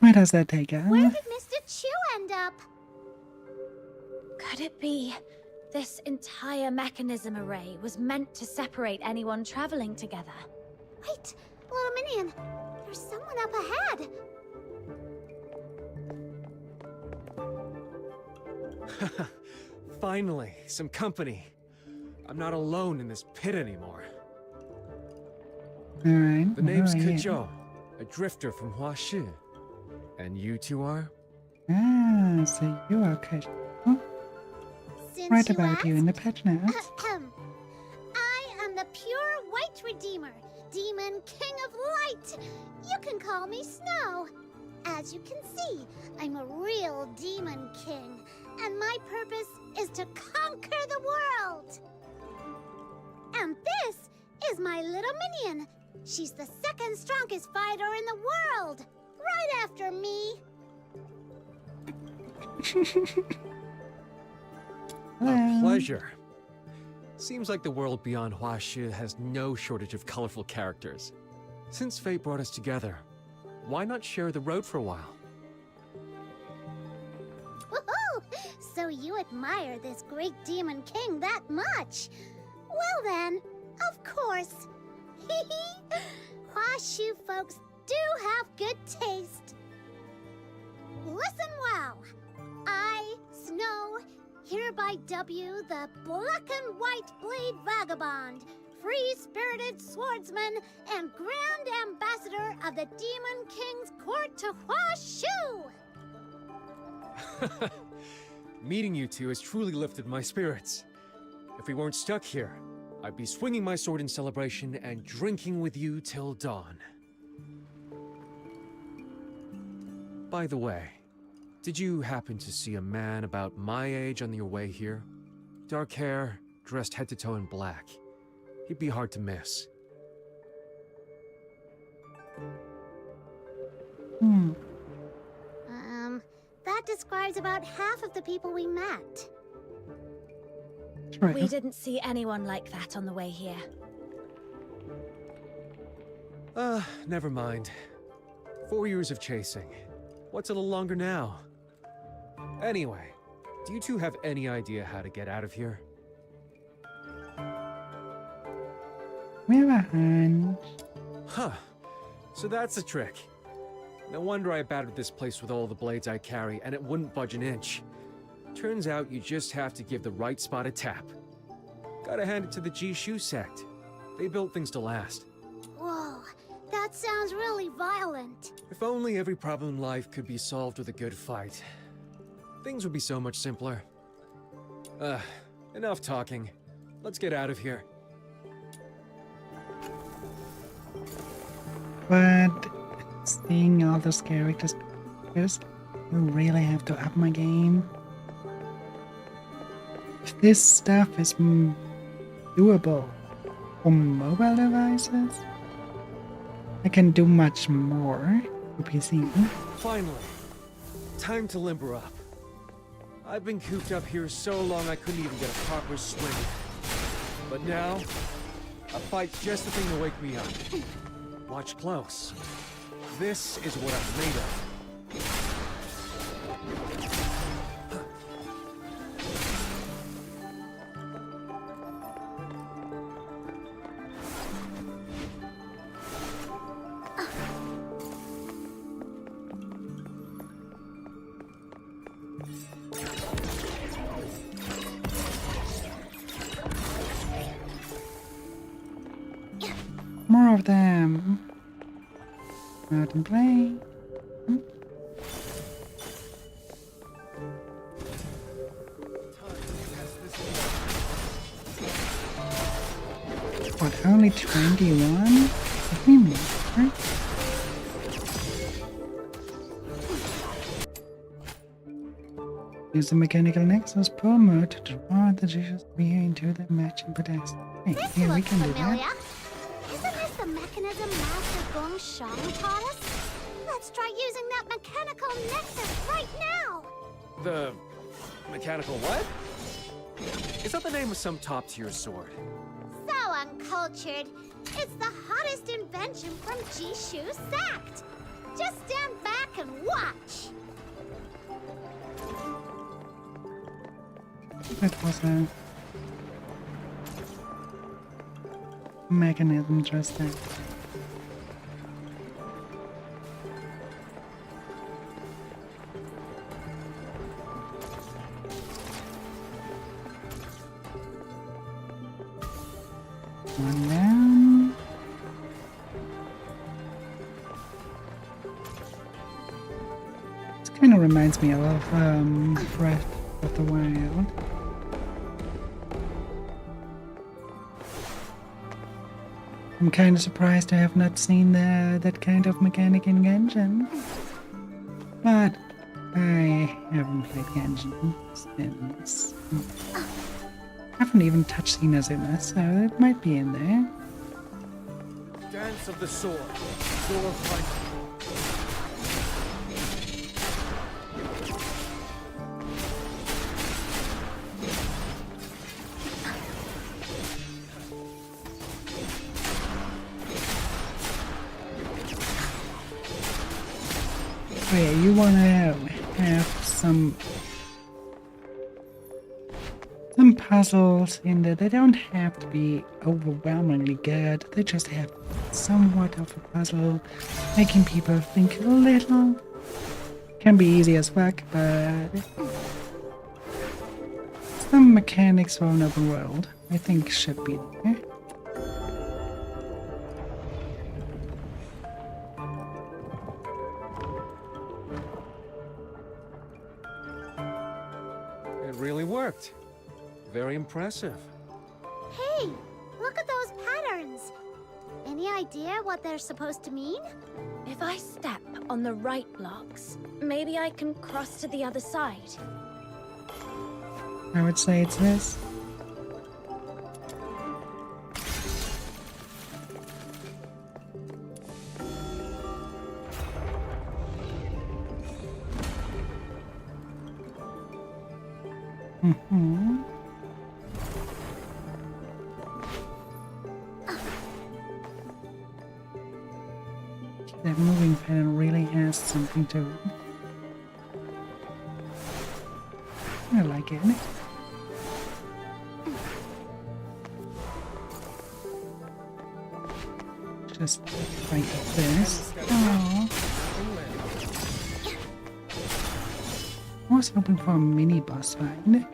Speaker 1: Where does that take us?
Speaker 3: Where did Mr. Chu end up?
Speaker 5: Could it be this entire mechanism array was meant to separate anyone traveling together?
Speaker 3: Wait, little minion, there's someone up ahead.
Speaker 11: Finally, some company. I'm not alone in this pit anymore.
Speaker 1: Alright.
Speaker 11: The name's
Speaker 1: where are you?
Speaker 11: Kejou, a drifter from Huashi. And you two are?
Speaker 1: Ah, so you are Kejou. Huh?
Speaker 3: Since
Speaker 1: Right
Speaker 3: you
Speaker 1: about you in the patch notes.
Speaker 3: I am the pure white redeemer, Demon King of Light. You can call me Snow. As you can see, I'm a real Demon King, and my purpose is to conquer the world. And this is my little minion. She's the second strongest fighter in the world, right after me.
Speaker 11: A pleasure. Seems like the world beyond Huashi has no shortage of colorful characters. Since fate brought us together, why not share the road for a while?
Speaker 3: Woohoo! So you admire this great Demon King that much? Well then, of course. Huashu folks do have good taste. Listen well. I, Snow, hereby dub you the Black and White Blade Vagabond, free-spirited swordsman, and Grand Ambassador of the Demon King's court to Huashu!
Speaker 11: Meeting you two has truly lifted my spirits. If we weren't stuck here, I'd be swinging my sword in celebration and drinking with you till dawn. By the way, did you happen to see a man about my age on your way here? Dark hair, dressed head to toe in black. He'd be hard to miss.
Speaker 3: describes about half of the people we met.
Speaker 1: Right.
Speaker 5: We didn't see anyone like that on the way here.
Speaker 2: Never mind. 4 years of chasing. What's a little longer now? Anyway, do you two have any idea how to get out of here?
Speaker 1: We have a hunch.
Speaker 2: Huh. So that's the trick. No wonder I battered this place with all the blades I carry, and it wouldn't budge an inch. Turns out you just have to give the right spot a tap. Gotta hand it to the Jishu sect. They built things to last.
Speaker 3: Whoa, that sounds really violent.
Speaker 2: If only every problem in life could be solved with a good fight. Things would be so much simpler. Enough talking. Let's get out of here.
Speaker 1: But seeing all those characters, I really have to up my game. If this stuff is doable on mobile devices, I can do much more for PC.
Speaker 2: Finally, time to limber up. I've been cooped up here so long I couldn't even get a proper swing. But now, a fight's just the thing to wake me up. Watch close. This is what I'm made of.
Speaker 1: More of them. Out and play. What, only 21? Give me more. Use the mechanical nexus pull mode to draw the Jesus beer into the matching pedestal. Hey,
Speaker 3: This
Speaker 1: yeah, we
Speaker 3: looks
Speaker 1: can do
Speaker 3: familiar.
Speaker 1: that.
Speaker 3: Isn't this the mechanism Master Gong Shang taught us? Let's try using that mechanical nexus right now!
Speaker 2: The mechanical what? Is that the name of some top-tier sword?
Speaker 3: So uncultured. It's the hottest invention from Jishu sect. Just stand back and watch.
Speaker 1: That was a mechanism just there. One down. This kind of reminds me of Breath of the Wild. I'm kind of surprised I have not seen that kind of mechanic in Genshin. But I haven't played Genshin since. I haven't even touched Inazuma, so it might be in there.
Speaker 2: Dance of the sword. Door fight.
Speaker 1: Oh yeah, you wanna have some puzzles in there. They don't have to be overwhelmingly good. They just have somewhat of a puzzle, making people think a little. Can be easy as fuck, but some mechanics for an open world, I think, should be there.
Speaker 2: It really worked. Very impressive.
Speaker 3: Hey, look at those patterns. Any idea what they're supposed to mean?
Speaker 5: If I step on the right blocks, maybe I can cross to the other side.
Speaker 1: I would say it's this. Mm-hmm. That moving pattern really has something to it. I like it. Just like this. Aww. I was hoping for a mini boss fight.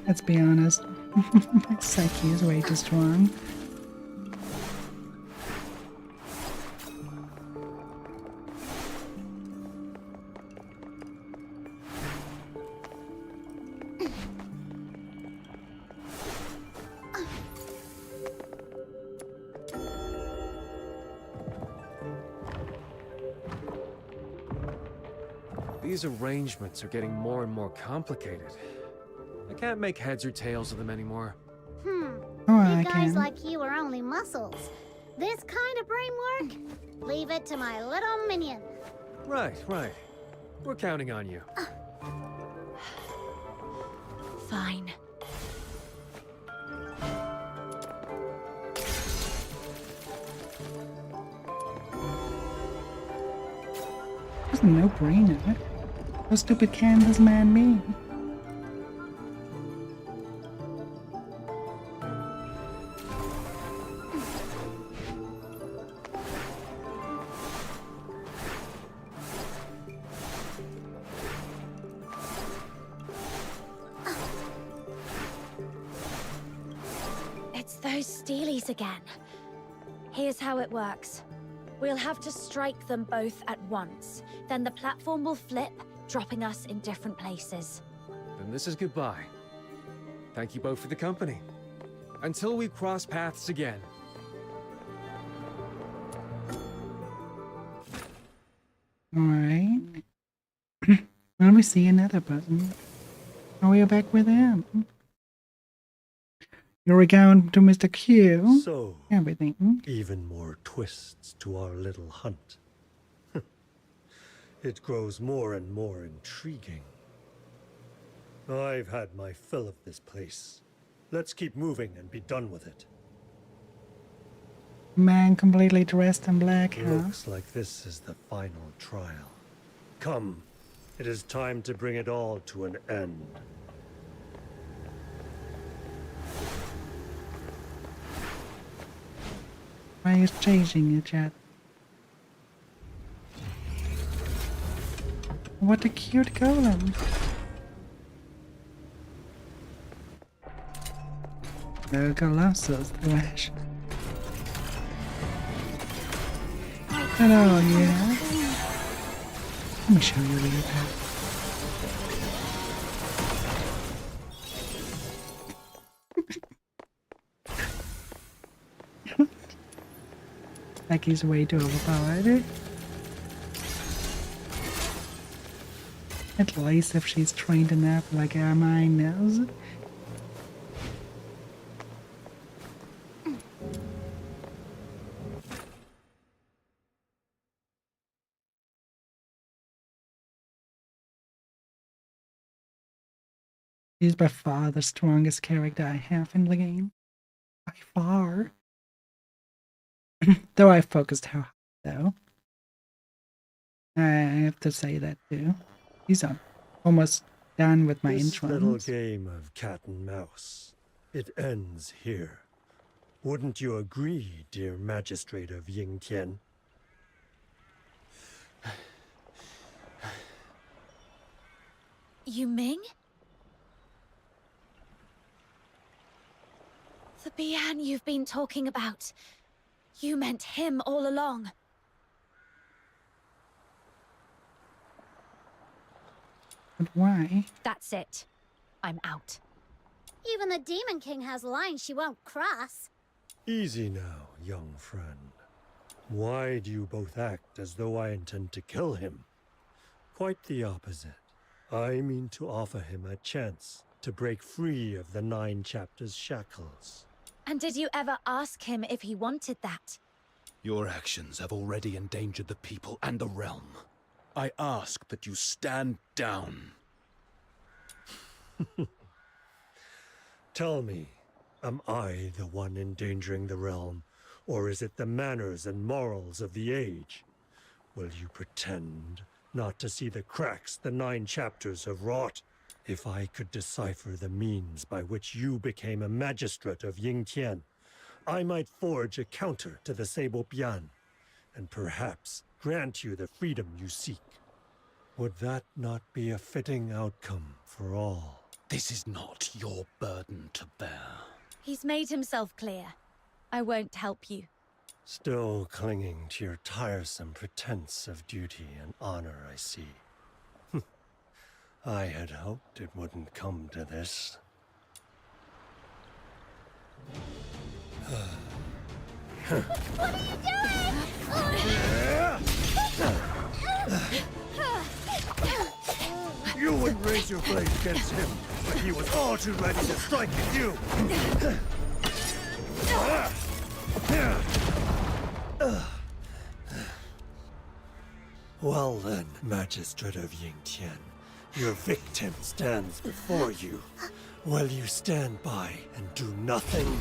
Speaker 1: Let's be honest, my psyche is way too strong.
Speaker 2: These arrangements are getting more and more complicated. I can't make heads or tails of them anymore.
Speaker 1: I
Speaker 3: Big guys
Speaker 1: can.
Speaker 3: like you are only muscles. This kind of brain work? Leave it to my little minion.
Speaker 2: Right. We're counting on you.
Speaker 5: Fine.
Speaker 1: There's a no-brainer. How stupid can this man be?
Speaker 5: It's those Steelies again. Here's how it works. We'll have to strike them both at once. Then the platform will flip, dropping us in different places.
Speaker 2: Then this is goodbye. Thank you both for the company. Until we cross paths again.
Speaker 1: Alright. Let me see another button. Are we back with him? Here we go to Mr. Q.
Speaker 21: So,
Speaker 1: everything.
Speaker 21: Even more twists to our little hunt. It grows more and more intriguing. I've had my fill of this place. Let's keep moving and be done with it.
Speaker 1: Man completely dressed in black, huh?
Speaker 21: Looks like this is the final trial. Come, it is time to bring it all to an end.
Speaker 1: Why is changing it yet? What a cute golem. The Colossus Thresh. Hello, yeah. Let me show you the attack. Like he's way too overpowered. At least if she's trained enough like mine knows. She's by far the strongest character I have in the game. By far. Though I focused her, though. I have to say that too. He's almost done with my
Speaker 21: This little
Speaker 1: introns.
Speaker 21: game of cat and mouse, it ends here. Wouldn't you agree, dear Magistrate of Yingtian?
Speaker 5: Yu Ming? The Bian you've been talking about. You meant him all along.
Speaker 1: But why?
Speaker 5: That's it. I'm out.
Speaker 3: Even the Demon King has lines she won't cross.
Speaker 21: Easy now, young friend. Why do you both act as though I intend to kill him? Quite the opposite. I mean to offer him a chance to break free of the 9 chapters' shackles.
Speaker 5: And did you ever ask him if he wanted that?
Speaker 9: Your actions have already endangered the people and the realm. I ask that you stand down.
Speaker 21: Tell me, am I the one endangering the realm, or is it the manners and morals of the age? Will you pretend not to see the cracks the 9 chapters have wrought? If I could decipher the means by which you became a magistrate of Yingtian, I might forge a counter to the Sable Bian, and perhaps grant you the freedom you seek. Would that not be a fitting outcome for all?
Speaker 9: This is not your burden to bear.
Speaker 5: He's made himself clear. I won't help you.
Speaker 21: Still clinging to your tiresome pretense of duty and honor, I see. I had hoped it wouldn't come to this.
Speaker 16: What are you doing?
Speaker 21: You wouldn't raise your blade against him, but he was all too ready to strike at you. Well then, Magistrate of Yingtian, your victim stands before you. Will you stand by and do nothing?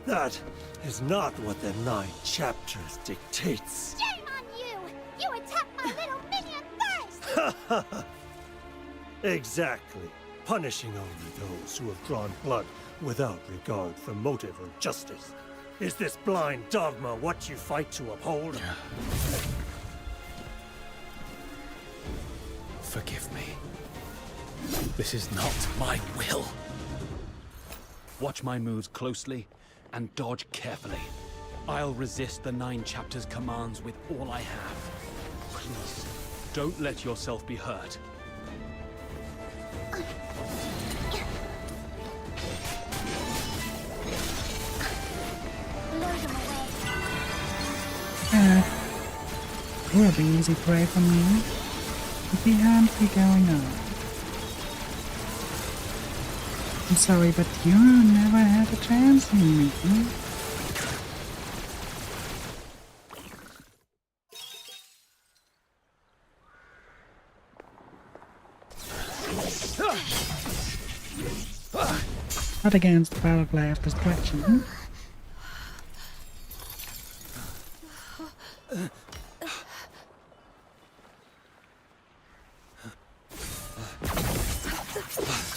Speaker 21: That is not what the 9 chapters dictates.
Speaker 16: Shame on you! You attacked my little minion first!
Speaker 21: Exactly. Punishing only those who have drawn blood without regard for motive or justice. Is this blind dogma what you fight to uphold?
Speaker 9: Forgive me. This is not my will. Watch my moves closely and dodge carefully. I'll resist the 9 chapters' commands with all I have. Please, don't let yourself be hurt.
Speaker 1: It would be easy prey for me if he hadn't be going on. I'm sorry, but you never had a chance in me. Not against the Battlefly of Destruction.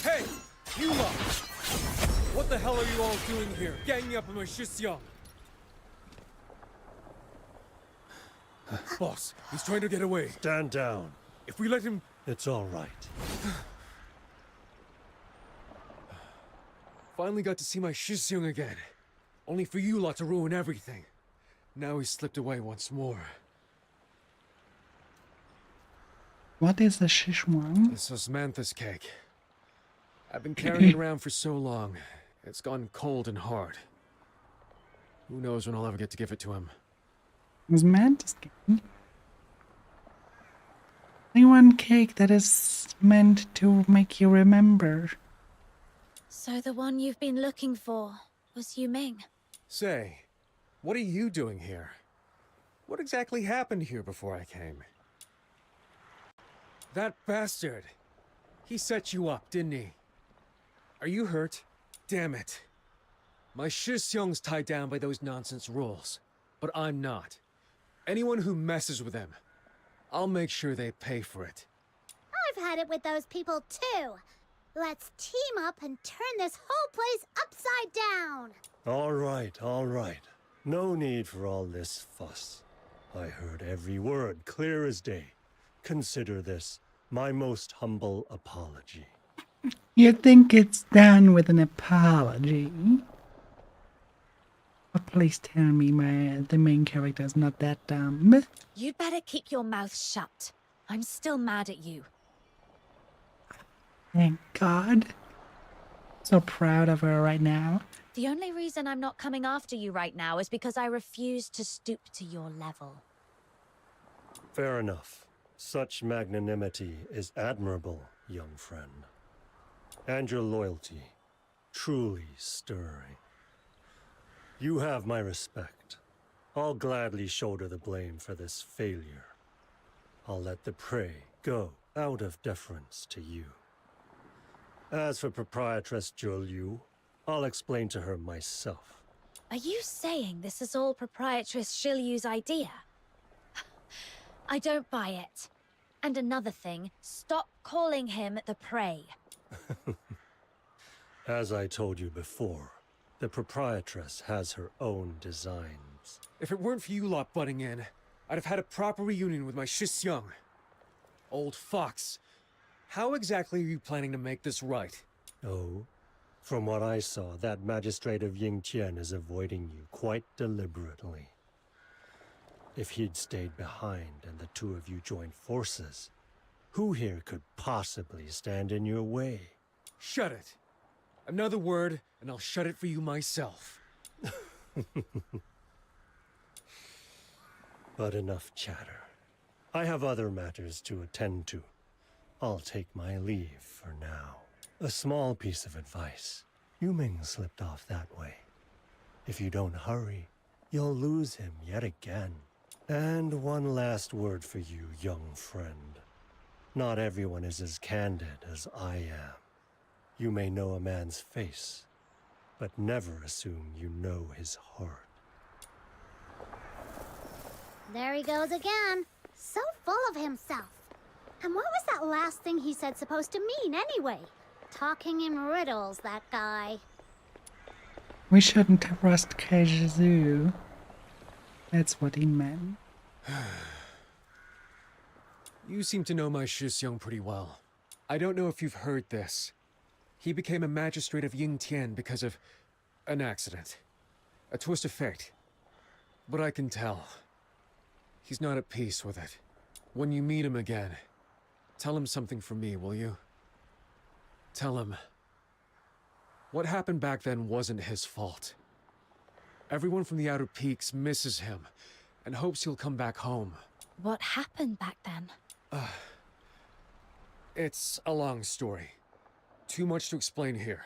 Speaker 2: Hey! You lot! What the hell are you all doing here? Ganging up on my Shixiang! Boss, he's trying to get away.
Speaker 21: Stand down.
Speaker 2: If we let him...
Speaker 21: It's all right.
Speaker 2: Finally got to see my Shixiang again. Only for you lot to ruin everything. Now he's slipped away once more.
Speaker 1: What is the Shishwang?
Speaker 2: This osmanthus cake. I've been carrying it around for so long. It's gone cold and hard. Who knows when I'll ever get to give it to him.
Speaker 1: Osmanthus cake? Only one cake that is meant to make you remember.
Speaker 5: So the one you've been looking for was Yu Ming.
Speaker 2: Say, what are you doing here? What exactly happened here before I came? That bastard! He set you up, didn't he? Are you hurt? Damn it. My Shixiang's tied down by those nonsense rules, but I'm not. Anyone who messes with them, I'll make sure they pay for it.
Speaker 16: I've had it with those people too. Let's team up and turn this whole place upside down.
Speaker 21: All right. No need for all this fuss. I heard every word clear as day. Consider this my most humble apology.
Speaker 1: You think it's done with an apology? But please tell me the main character is not that dumb.
Speaker 5: You'd better keep your mouth shut. I'm still mad at you.
Speaker 1: Thank God. So proud of her right now.
Speaker 5: The only reason I'm not coming after you right now is because I refuse to stoop to your level.
Speaker 21: Fair enough. Such magnanimity is admirable, young friend. And your loyalty, truly stirring. You have my respect. I'll gladly shoulder the blame for this failure. I'll let the prey go out of deference to you. As for Proprietress Zhou Liu, I'll explain to her myself.
Speaker 5: Are you saying this is all Proprietress Shiliu's idea? I don't buy it. And another thing, stop calling him the prey.
Speaker 21: As I told you before, the Proprietress has her own designs.
Speaker 2: If it weren't for you lot butting in, I'd have had a proper reunion with my Shisyung. Old fox, how exactly are you planning to make this right?
Speaker 21: Oh? From what I saw, that magistrate of Yingtian is avoiding you quite deliberately. If he'd stayed behind and the two of you joined forces, who here could possibly stand in your way?
Speaker 2: Shut it. Another word, and I'll shut it for you myself.
Speaker 21: But enough chatter. I have other matters to attend to. I'll take my leave for now. A small piece of advice. Yuming slipped off that way. If you don't hurry, you'll lose him yet again. And one last word for you, young friend. Not everyone is as candid as I am. You may know a man's face, but never assume you know his heart.
Speaker 3: There he goes again. So full of himself. And what was that last thing he said supposed to mean anyway? Talking in riddles, that guy.
Speaker 1: We shouldn't have rushed Kaijizu. That's what he meant.
Speaker 2: You seem to know my Shisyung pretty well. I don't know if you've heard this. He became a magistrate of Yingtian because of an accident. A twist of fate. But I can tell. He's not at peace with it. When you meet him again, tell him something from me, will you? Tell him what happened back then wasn't his fault. Everyone from the Outer Peaks misses him and hopes he'll come back home.
Speaker 5: What happened back then?
Speaker 2: It's a long story. Too much to explain here.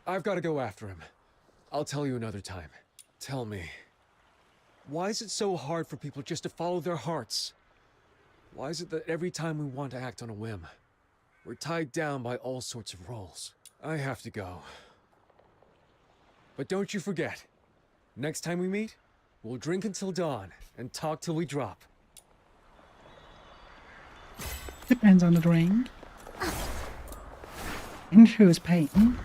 Speaker 2: I've got to go after him. I'll tell you another time. Tell me, why is it so hard for people just to follow their hearts? Why is it that every time we want to act on a whim, we're tied down by all sorts of roles? I have to go. But don't you forget, next time we meet, we'll drink until dawn and talk till we drop.
Speaker 1: Depends on the drink. And who's paying?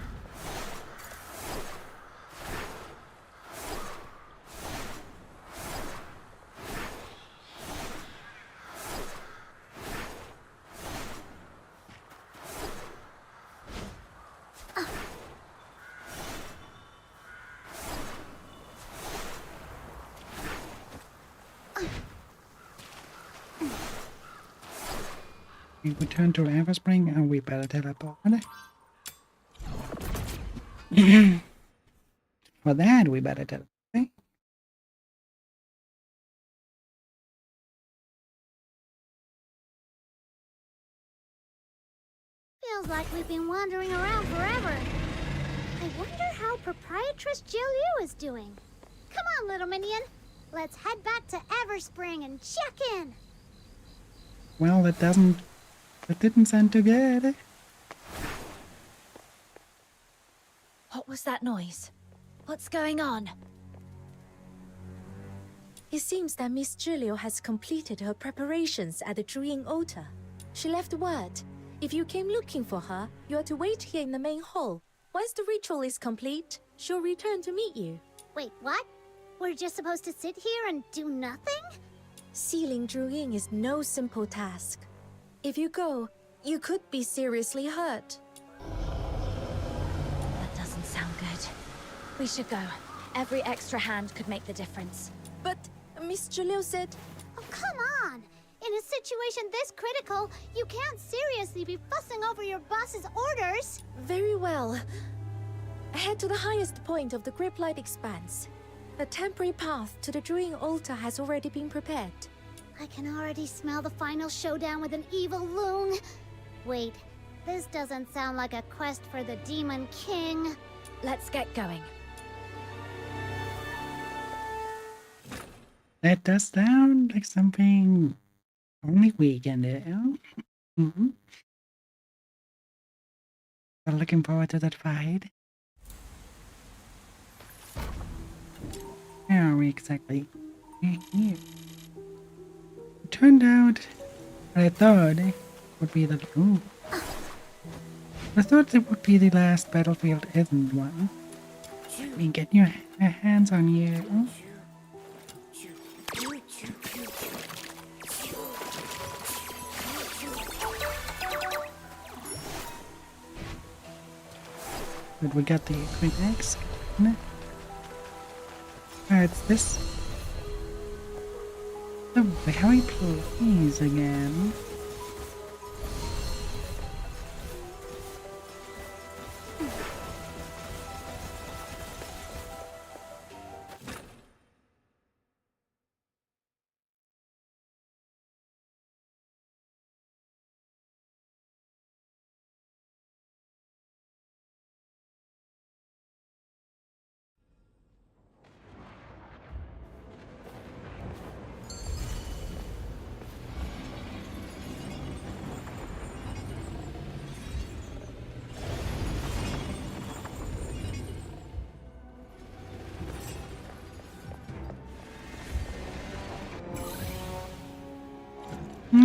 Speaker 1: We return to Everspring and we better teleport. For that, we better teleport.
Speaker 3: Feels like we've been wandering around forever. I wonder how Proprietress Zhou Liu is doing. Come on, little minion. Let's head back to Everspring and check in.
Speaker 1: Well, it didn't sound too good.
Speaker 5: What was that noise? What's going on?
Speaker 8: It seems that Miss Zhiliu has completed her preparations at the Zhuying altar. She left word. If you came looking for her, you are to wait here in the main hall. Once the ritual is complete, she'll return to meet you.
Speaker 3: Wait, what? We're just supposed to sit here and do nothing?
Speaker 8: Sealing Zhuying is no simple task. If you go, you could be seriously hurt.
Speaker 5: That doesn't sound good. We should go. Every extra hand could make the difference.
Speaker 8: But Miss Zhiliu said...
Speaker 3: Oh, come on! In a situation this critical, you can't seriously be fussing over your boss's orders!
Speaker 8: Very well. Head to the highest point of the Griplight Expanse. A temporary path to the Zhuying altar has already been prepared.
Speaker 3: I can already smell the final showdown with an evil loon. Wait, this doesn't sound like a quest for the Demon King.
Speaker 5: Let's get going.
Speaker 1: That does sound like something only we can do. But looking forward to that fight. Where are we exactly? Here. It turned out what I thought it would be the. Ooh. I thought it would be the last battlefield, isn't one. Let me get your hands on you. But we got the Queen X. It's this. Oh, very please again.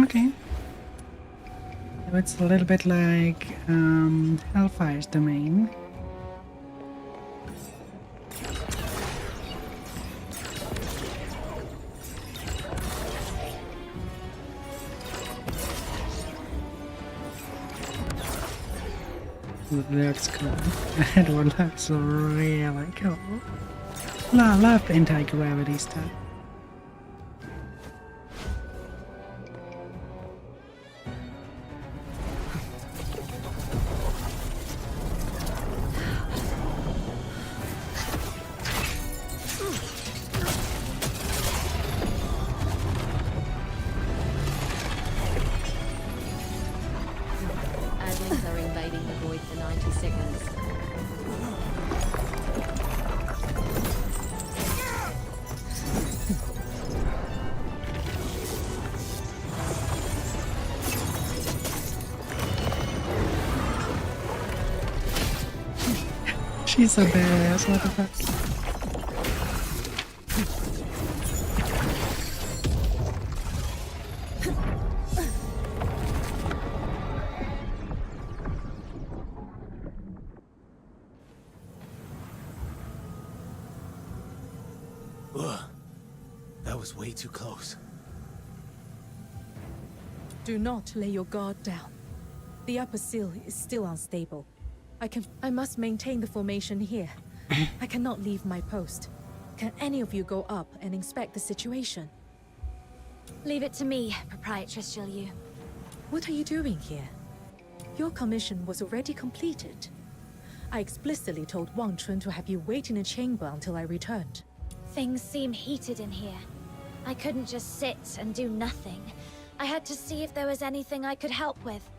Speaker 1: Okay. So it's a little bit like Hellfire's domain. That's cool. That one looks really cool. Love anti-gravity stuff.
Speaker 12: Adlings are invading the void for 90 seconds.
Speaker 1: She's so badass, what the fuck?
Speaker 11: Ugh. That was way too close.
Speaker 10: Do not lay your guard down. The upper seal is still unstable. I must maintain the formation here. I cannot leave my post. Can any of you go up and inspect the situation?
Speaker 5: Leave it to me, Proprietress Zhilyu.
Speaker 10: What are you doing here? Your commission was already completed. I explicitly told Wang Chun to have you wait in a chamber until I returned.
Speaker 5: Things seem heated in here. I couldn't just sit and do nothing. I had to see if there was anything I could help with.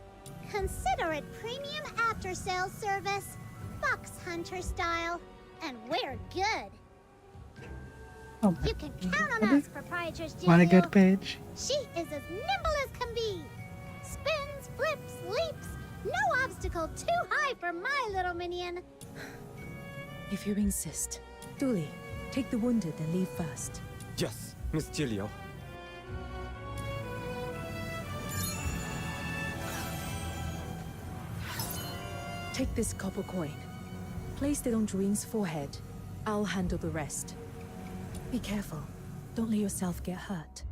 Speaker 3: Consider it premium after-sales service. Fox Hunter style. And we're good.
Speaker 1: Oh
Speaker 3: You can count on us, Proprietress Zhilyu.
Speaker 1: What a good pitch.
Speaker 3: She is as nimble as can be. Spins, flips, leaps. No obstacle too high for my little minion.
Speaker 10: If you insist. Dooley, take the wounded and leave first.
Speaker 15: Yes, Miss Gilio.
Speaker 10: Take this copper coin. Place it on Druin's forehead. I'll handle the rest. Be careful. Don't let yourself get hurt.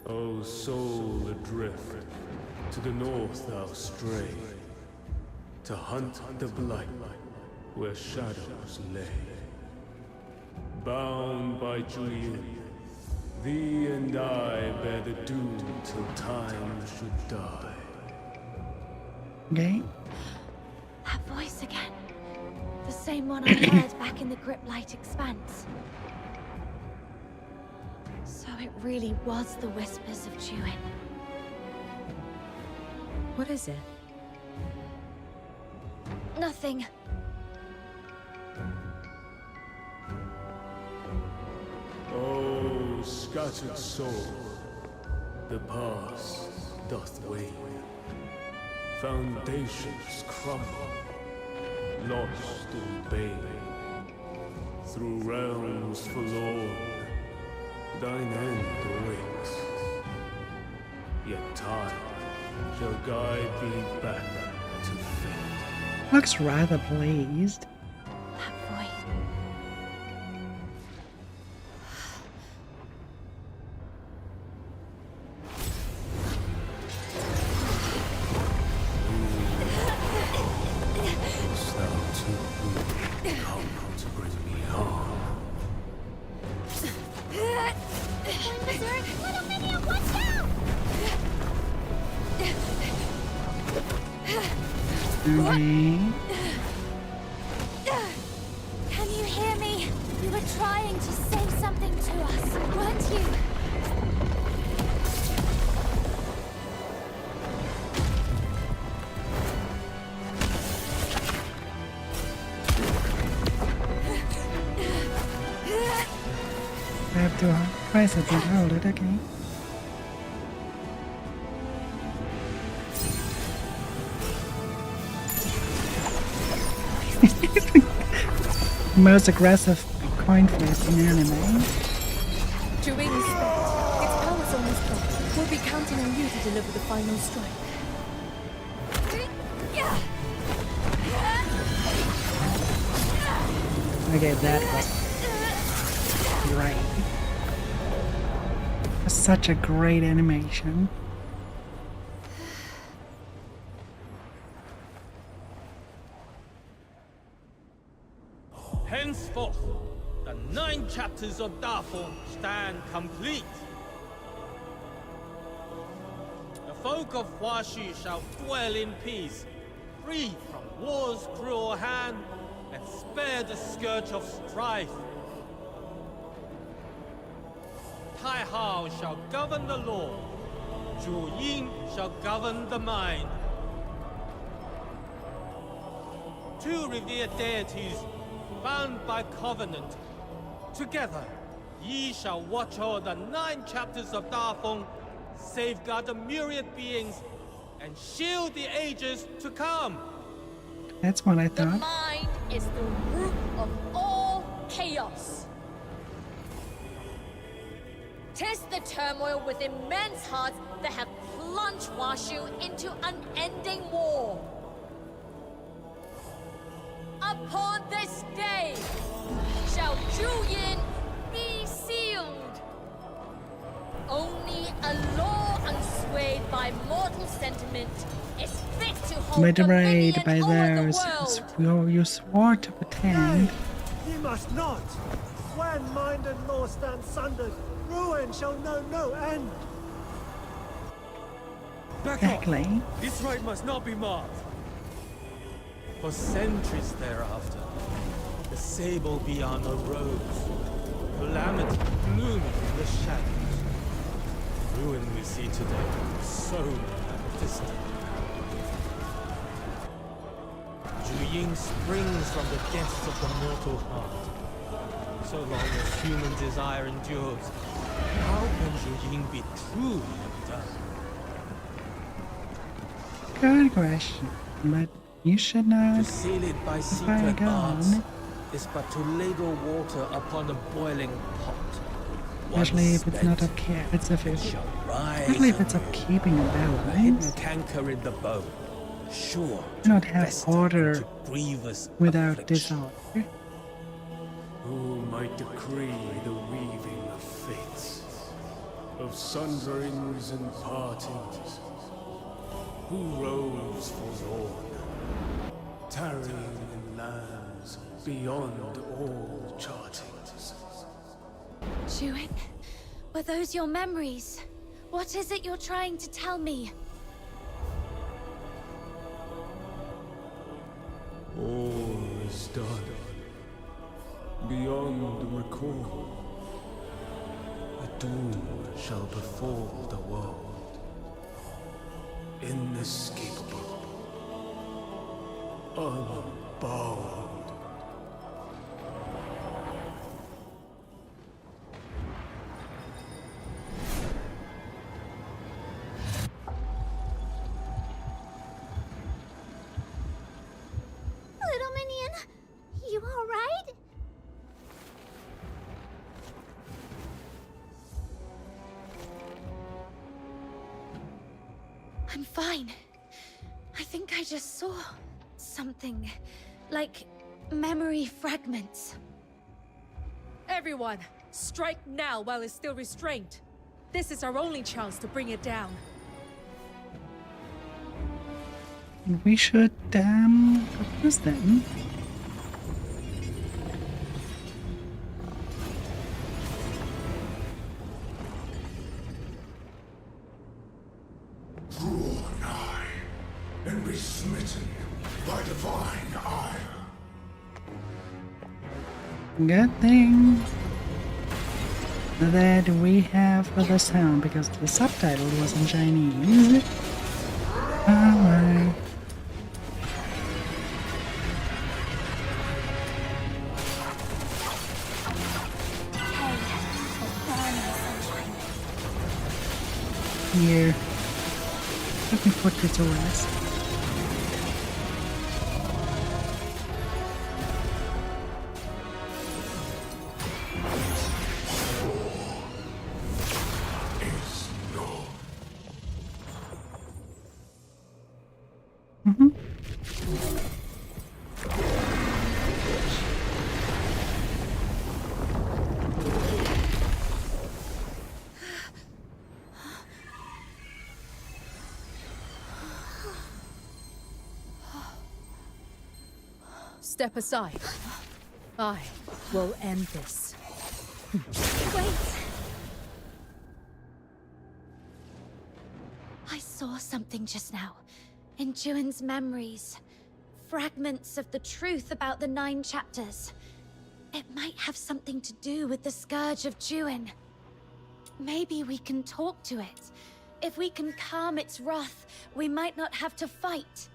Speaker 13: O soul adrift, to the north thou stray, to hunt the blight where shadows lay. Bound by Julian, thee and I bear the doom till time should die.
Speaker 1: Okay.
Speaker 5: That voice again. The same one I heard back in the Griplight Expanse. it really was the whispers of Juin.
Speaker 10: What is it?
Speaker 5: Nothing.
Speaker 13: Oh, scattered soul, the past doth wane. Foundations crumble, lost in bane. Through realms forlorn, thine end awaits. Yet time shall guide thee back to fate.
Speaker 1: Looks rather pleased.
Speaker 5: That voice.
Speaker 13: Is thou too come to bring me harm?
Speaker 16: Berserk, little minion, watch out!
Speaker 1: Okay.
Speaker 5: Can you hear me? You were trying to say something to us, weren't you?
Speaker 1: I have to try something out, okay? Most aggressive coin flip in anime.
Speaker 10: Juin is spent. Its power's almost gone. We'll be counting on you to deliver the final strike.
Speaker 1: Okay, that was great. Such a great animation.
Speaker 20: Henceforth, the 9 chapters of Dafeng stand complete. The folk of Huashu shall dwell in peace, free from war's cruel hand, and spare the scourge of strife. Tai Hao shall govern the law, Zhu Ying shall govern the mind. 2 revered deities bound by covenant. Together, ye shall watch o'er the 9 chapters of Dafeng, safeguard the myriad beings, and shield the ages to come.
Speaker 1: That's what I
Speaker 17: The
Speaker 1: thought.
Speaker 17: mind is the root of all chaos. 'Tis the turmoil within men's hearts that have plunged Huashu into unending war. Upon this day shall Juyin be sealed. Only a law unswayed by mortal sentiment is fit to hold
Speaker 1: Betrayed
Speaker 17: dominion
Speaker 1: by
Speaker 17: over
Speaker 1: those
Speaker 17: the world.
Speaker 1: you swore to pretend.
Speaker 4: Ye must not! When mind and law stand sundered, ruin shall know no end!
Speaker 2: Back
Speaker 1: Exactly.
Speaker 2: off! This rite must not be marked. For centuries thereafter, the sable beyond arose. Calamity looming in the shadows. Ruin we see today, so distant. Ying springs from the depths of the mortal heart. So long as human desire endures, how can Ying be truly undone?
Speaker 1: Good question, but you should not
Speaker 20: To seal it by
Speaker 1: fire
Speaker 20: secret arts
Speaker 1: gun.
Speaker 20: is but to ladle water upon a boiling pot.
Speaker 1: Especially
Speaker 20: Once
Speaker 1: if it's not
Speaker 20: spent,
Speaker 1: up care. It's if
Speaker 20: it
Speaker 1: it's
Speaker 20: shall rise
Speaker 1: especially if it's
Speaker 20: anew.
Speaker 1: upkeeping a
Speaker 20: A hidden
Speaker 1: balance.
Speaker 20: canker in the bone, sure
Speaker 1: Do not
Speaker 20: to
Speaker 1: have
Speaker 20: fester
Speaker 1: order
Speaker 20: into grievous
Speaker 1: without
Speaker 20: affliction.
Speaker 1: disorder.
Speaker 13: Who might decree the weaving of fates, of sunderings and partings? Who roves forlorn, tarrying in lands beyond all chartings?
Speaker 5: Juin, were those your memories? What is it you're trying to tell me?
Speaker 13: All is done. Beyond recall. A doom shall befall the world. Inescapable. Unbound.
Speaker 3: Little Minion, you alright?
Speaker 5: I'm fine. I think I just saw something. Like memory fragments.
Speaker 10: Everyone, strike now while it's still restrained. This is our only chance to bring it down.
Speaker 1: We should, propose then.
Speaker 7: Draw nigh and be smitten by divine ire.
Speaker 1: Good thing that we have the sound because the subtitle was in Chinese. Alright. Here. Let me put it to rest.
Speaker 10: Step aside. I will end this.
Speaker 5: Wait! I saw something just now. In Juin's memories. Fragments of the truth about the 9 chapters. It might have something to do with the Scourge of Juin. Maybe we can talk to it. If we can calm its wrath, we might not have to fight.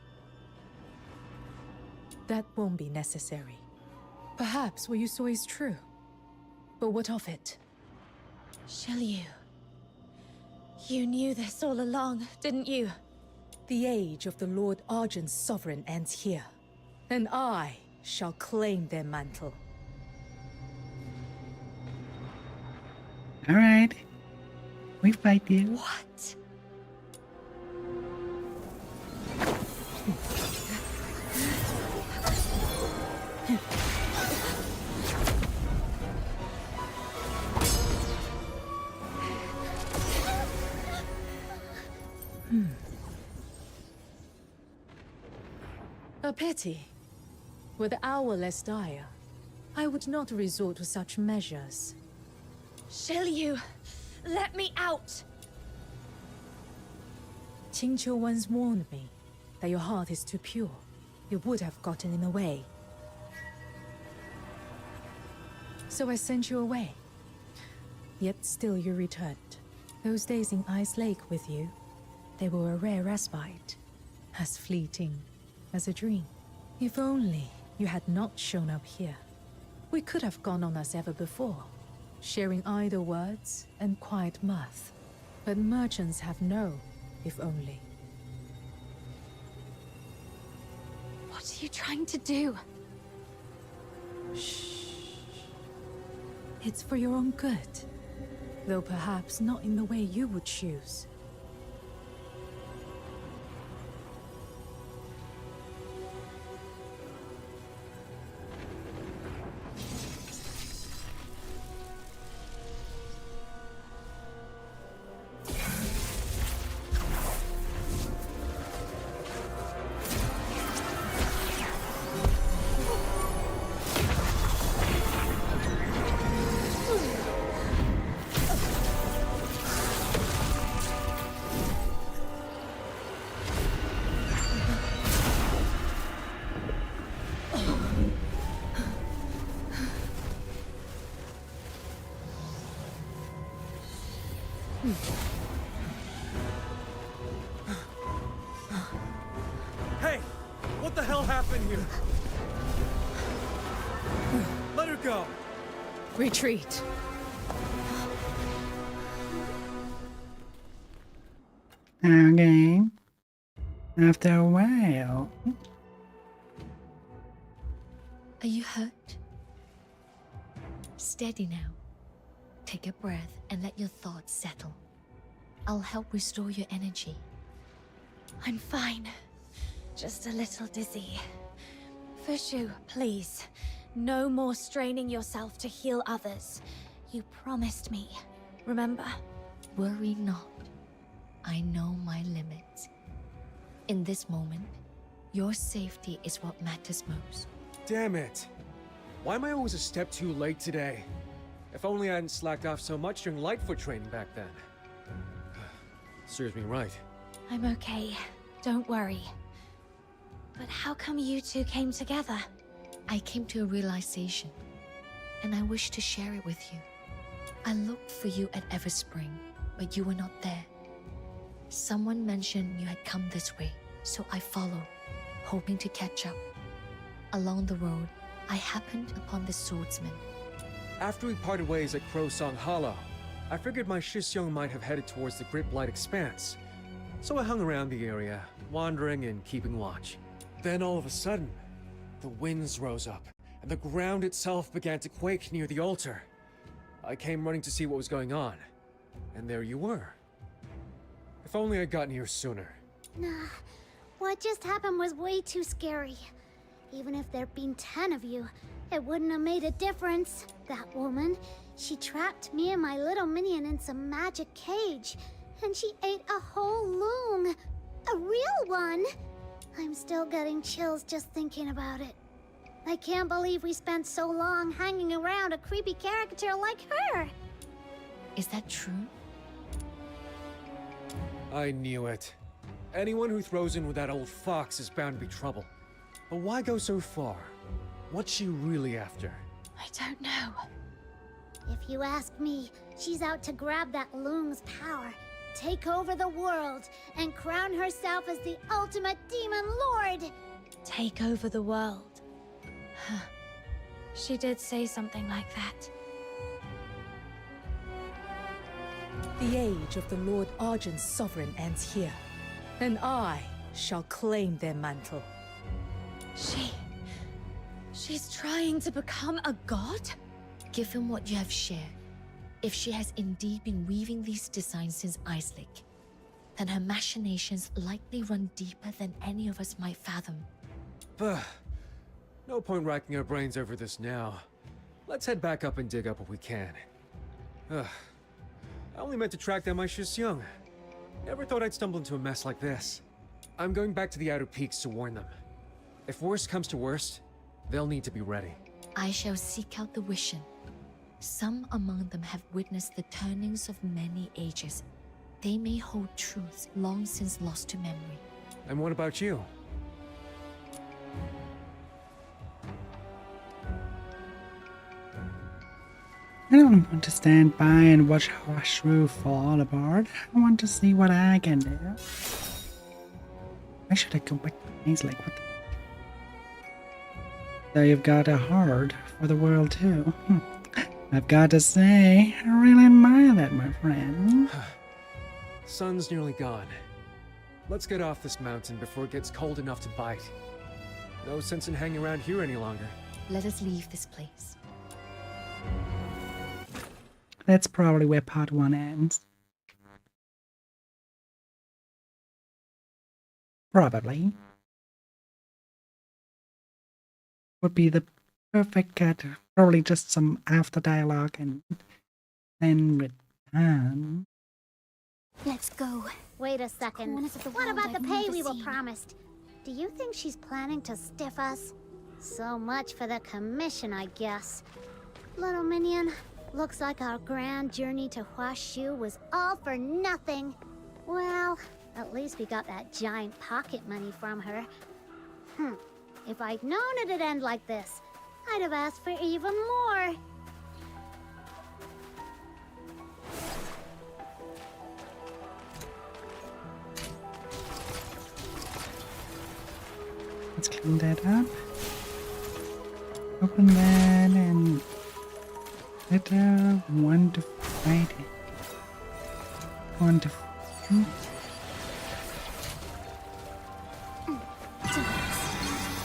Speaker 10: That won't be necessary. Perhaps what you saw is true. But what of it?
Speaker 5: Shiryu. You knew this all along, didn't you?
Speaker 10: The age of the Lord Argent's sovereign ends here. And I shall claim their mantle.
Speaker 1: Alright. We fight you.
Speaker 5: What?
Speaker 10: A pity. Were the hour less dire, I would not resort to such measures.
Speaker 5: Shiryu, let me out!
Speaker 10: Qingqiu once warned me that your heart is too pure. It would have gotten in the way. So I sent you away. Yet still you returned. Those days in Ice Lake with you, they were a rare respite. As fleeting as a dream. If only you had not shown up here. We could have gone on as ever before, sharing idle words and quiet mirth. But merchants have no if only.
Speaker 5: What are you trying to do?
Speaker 10: Shh. It's for your own good. Though perhaps not in the way you would choose.
Speaker 2: the hell happened here? Let her go.
Speaker 10: Retreat.
Speaker 1: Okay. After a while.
Speaker 6: Are you hurt? Steady now. Take a breath and let your thoughts settle. I'll help restore your energy.
Speaker 5: I'm fine. Just a little dizzy. Fushu, please. No more straining yourself to heal others. You promised me. Remember?
Speaker 6: Worry not. I know my limits. In this moment, your safety is what matters most.
Speaker 2: Damn it. Why am I always a step too late today? If only I hadn't slacked off so much during Lightfoot training back then. Serves me right.
Speaker 5: I'm okay. Don't worry. But how come you two came together?
Speaker 6: I came to a realization, and I wish to share it with you. I looked for you at Everspring, but you were not there. Someone mentioned you had come this way, so I followed, hoping to catch up. Along the road, I happened upon the swordsman.
Speaker 2: After we parted ways at Crow Song Hollow, I figured my Shisyong might have headed towards the Great Blight Expanse. So I hung around the area, wandering and keeping watch. Then all of a sudden, the winds rose up, and the ground itself began to quake near the altar. I came running to see what was going on, and there you were. If only I'd gotten here sooner.
Speaker 3: Nah, what just happened was way too scary. Even if there'd been 10 of you, it wouldn't have made a difference. That woman, she trapped me and my little minion in some magic cage, and she ate a whole loong. A real one! I'm still getting chills just thinking about it. I can't believe we spent so long hanging around a creepy caricature like her!
Speaker 6: Is that true?
Speaker 2: I knew it. Anyone who throws in with that old fox is bound to be trouble. But why go so far? What's she really after?
Speaker 5: I don't know.
Speaker 3: If you ask me, she's out to grab that loong's power, take over the world, and crown herself as the ultimate demon lord!
Speaker 5: Take over the world. Huh. She did say something like that.
Speaker 10: The age of the Lord Argent's sovereign ends here, and I shall claim their mantle.
Speaker 5: She's trying to become a god?
Speaker 6: Given what you have shared, if she has indeed been weaving these designs since Islake, then her machinations likely run deeper than any of us might fathom.
Speaker 2: No point racking our brains over this now. Let's head back up and dig up what we can. I only meant to track down my Shisyong. Never thought I'd stumble into a mess like this. I'm going back to the Outer Peaks to warn them. If worst comes to worst, they'll need to be ready.
Speaker 6: I shall seek out the Wishen. Some among them have witnessed the turnings of many ages. They may hold truths long since lost to memory.
Speaker 2: And what about you?
Speaker 1: I don't want to stand by and watch Hwashu fall apart. I want to see what I can do. Why should I go back to things like what the... So you've got a heart for the world too. I've got to say, I really admire that, my friend.
Speaker 2: Sun's nearly gone. Let's get off this mountain before it gets cold enough to bite. No sense in hanging around here any longer.
Speaker 6: Let us leave this place.
Speaker 1: That's probably where part 1 ends. Probably. Would be the perfect cut. Probably just some after dialogue and then return.
Speaker 3: Let's go. Wait a second. What about the pay we were promised? Do you think she's planning to stiff us? So much for the commission, I guess. Little minion, looks like our grand journey to Hwashu was all for nothing. Well, at least we got that giant pocket money from her. If I'd known it'd end like this, I'd have asked for even more.
Speaker 1: Let's clean that up. Open that and letter 1 to Friday. 1 to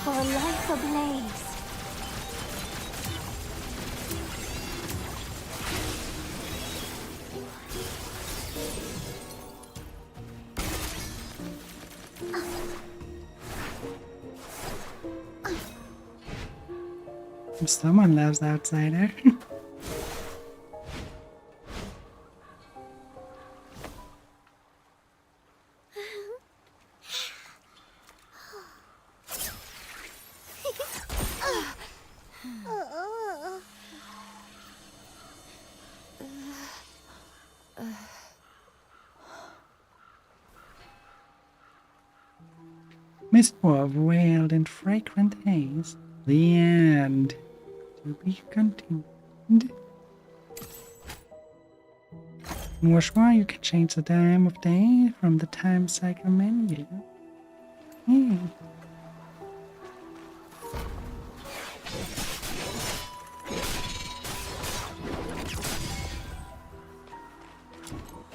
Speaker 16: For a life ablaze.
Speaker 1: Someone loves Outsider. Mistdwarf wailed in fragrant haze. The end. To be continued. In Washua, you can change the time of day from the time cycle menu. Hey.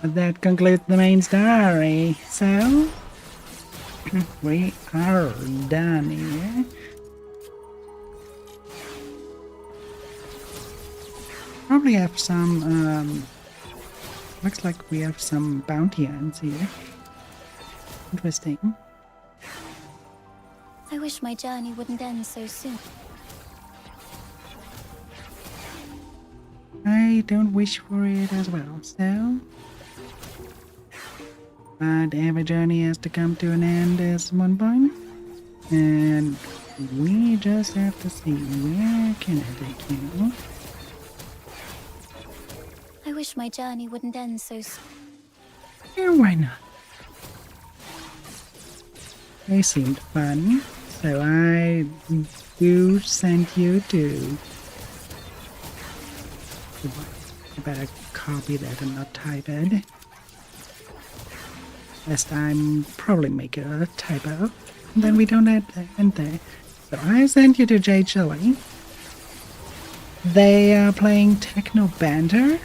Speaker 1: But that concludes the main story. So, we are done here. Probably have some, looks like we have some bounty hunts here. Interesting.
Speaker 5: I wish my journey wouldn't end so soon.
Speaker 1: I don't wish for it as well, so... But every journey has to come to an end at one point. And we just have to see where can I take you.
Speaker 5: I wish my journey wouldn't end so soon.
Speaker 1: Yeah, why not? They seemed fun, so I do send you to... I better copy that and not type it. Last time, probably make a typo. And then we don't add end there. So I sent you to J. Chili. They are playing Techno Banter.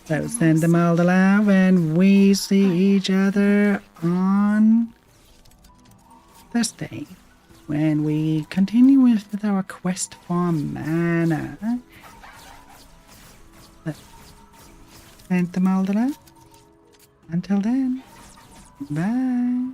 Speaker 1: So send them all the love, and we see each other on Thursday when we continue with our quest for mana. Send them all the love. Until then, bye.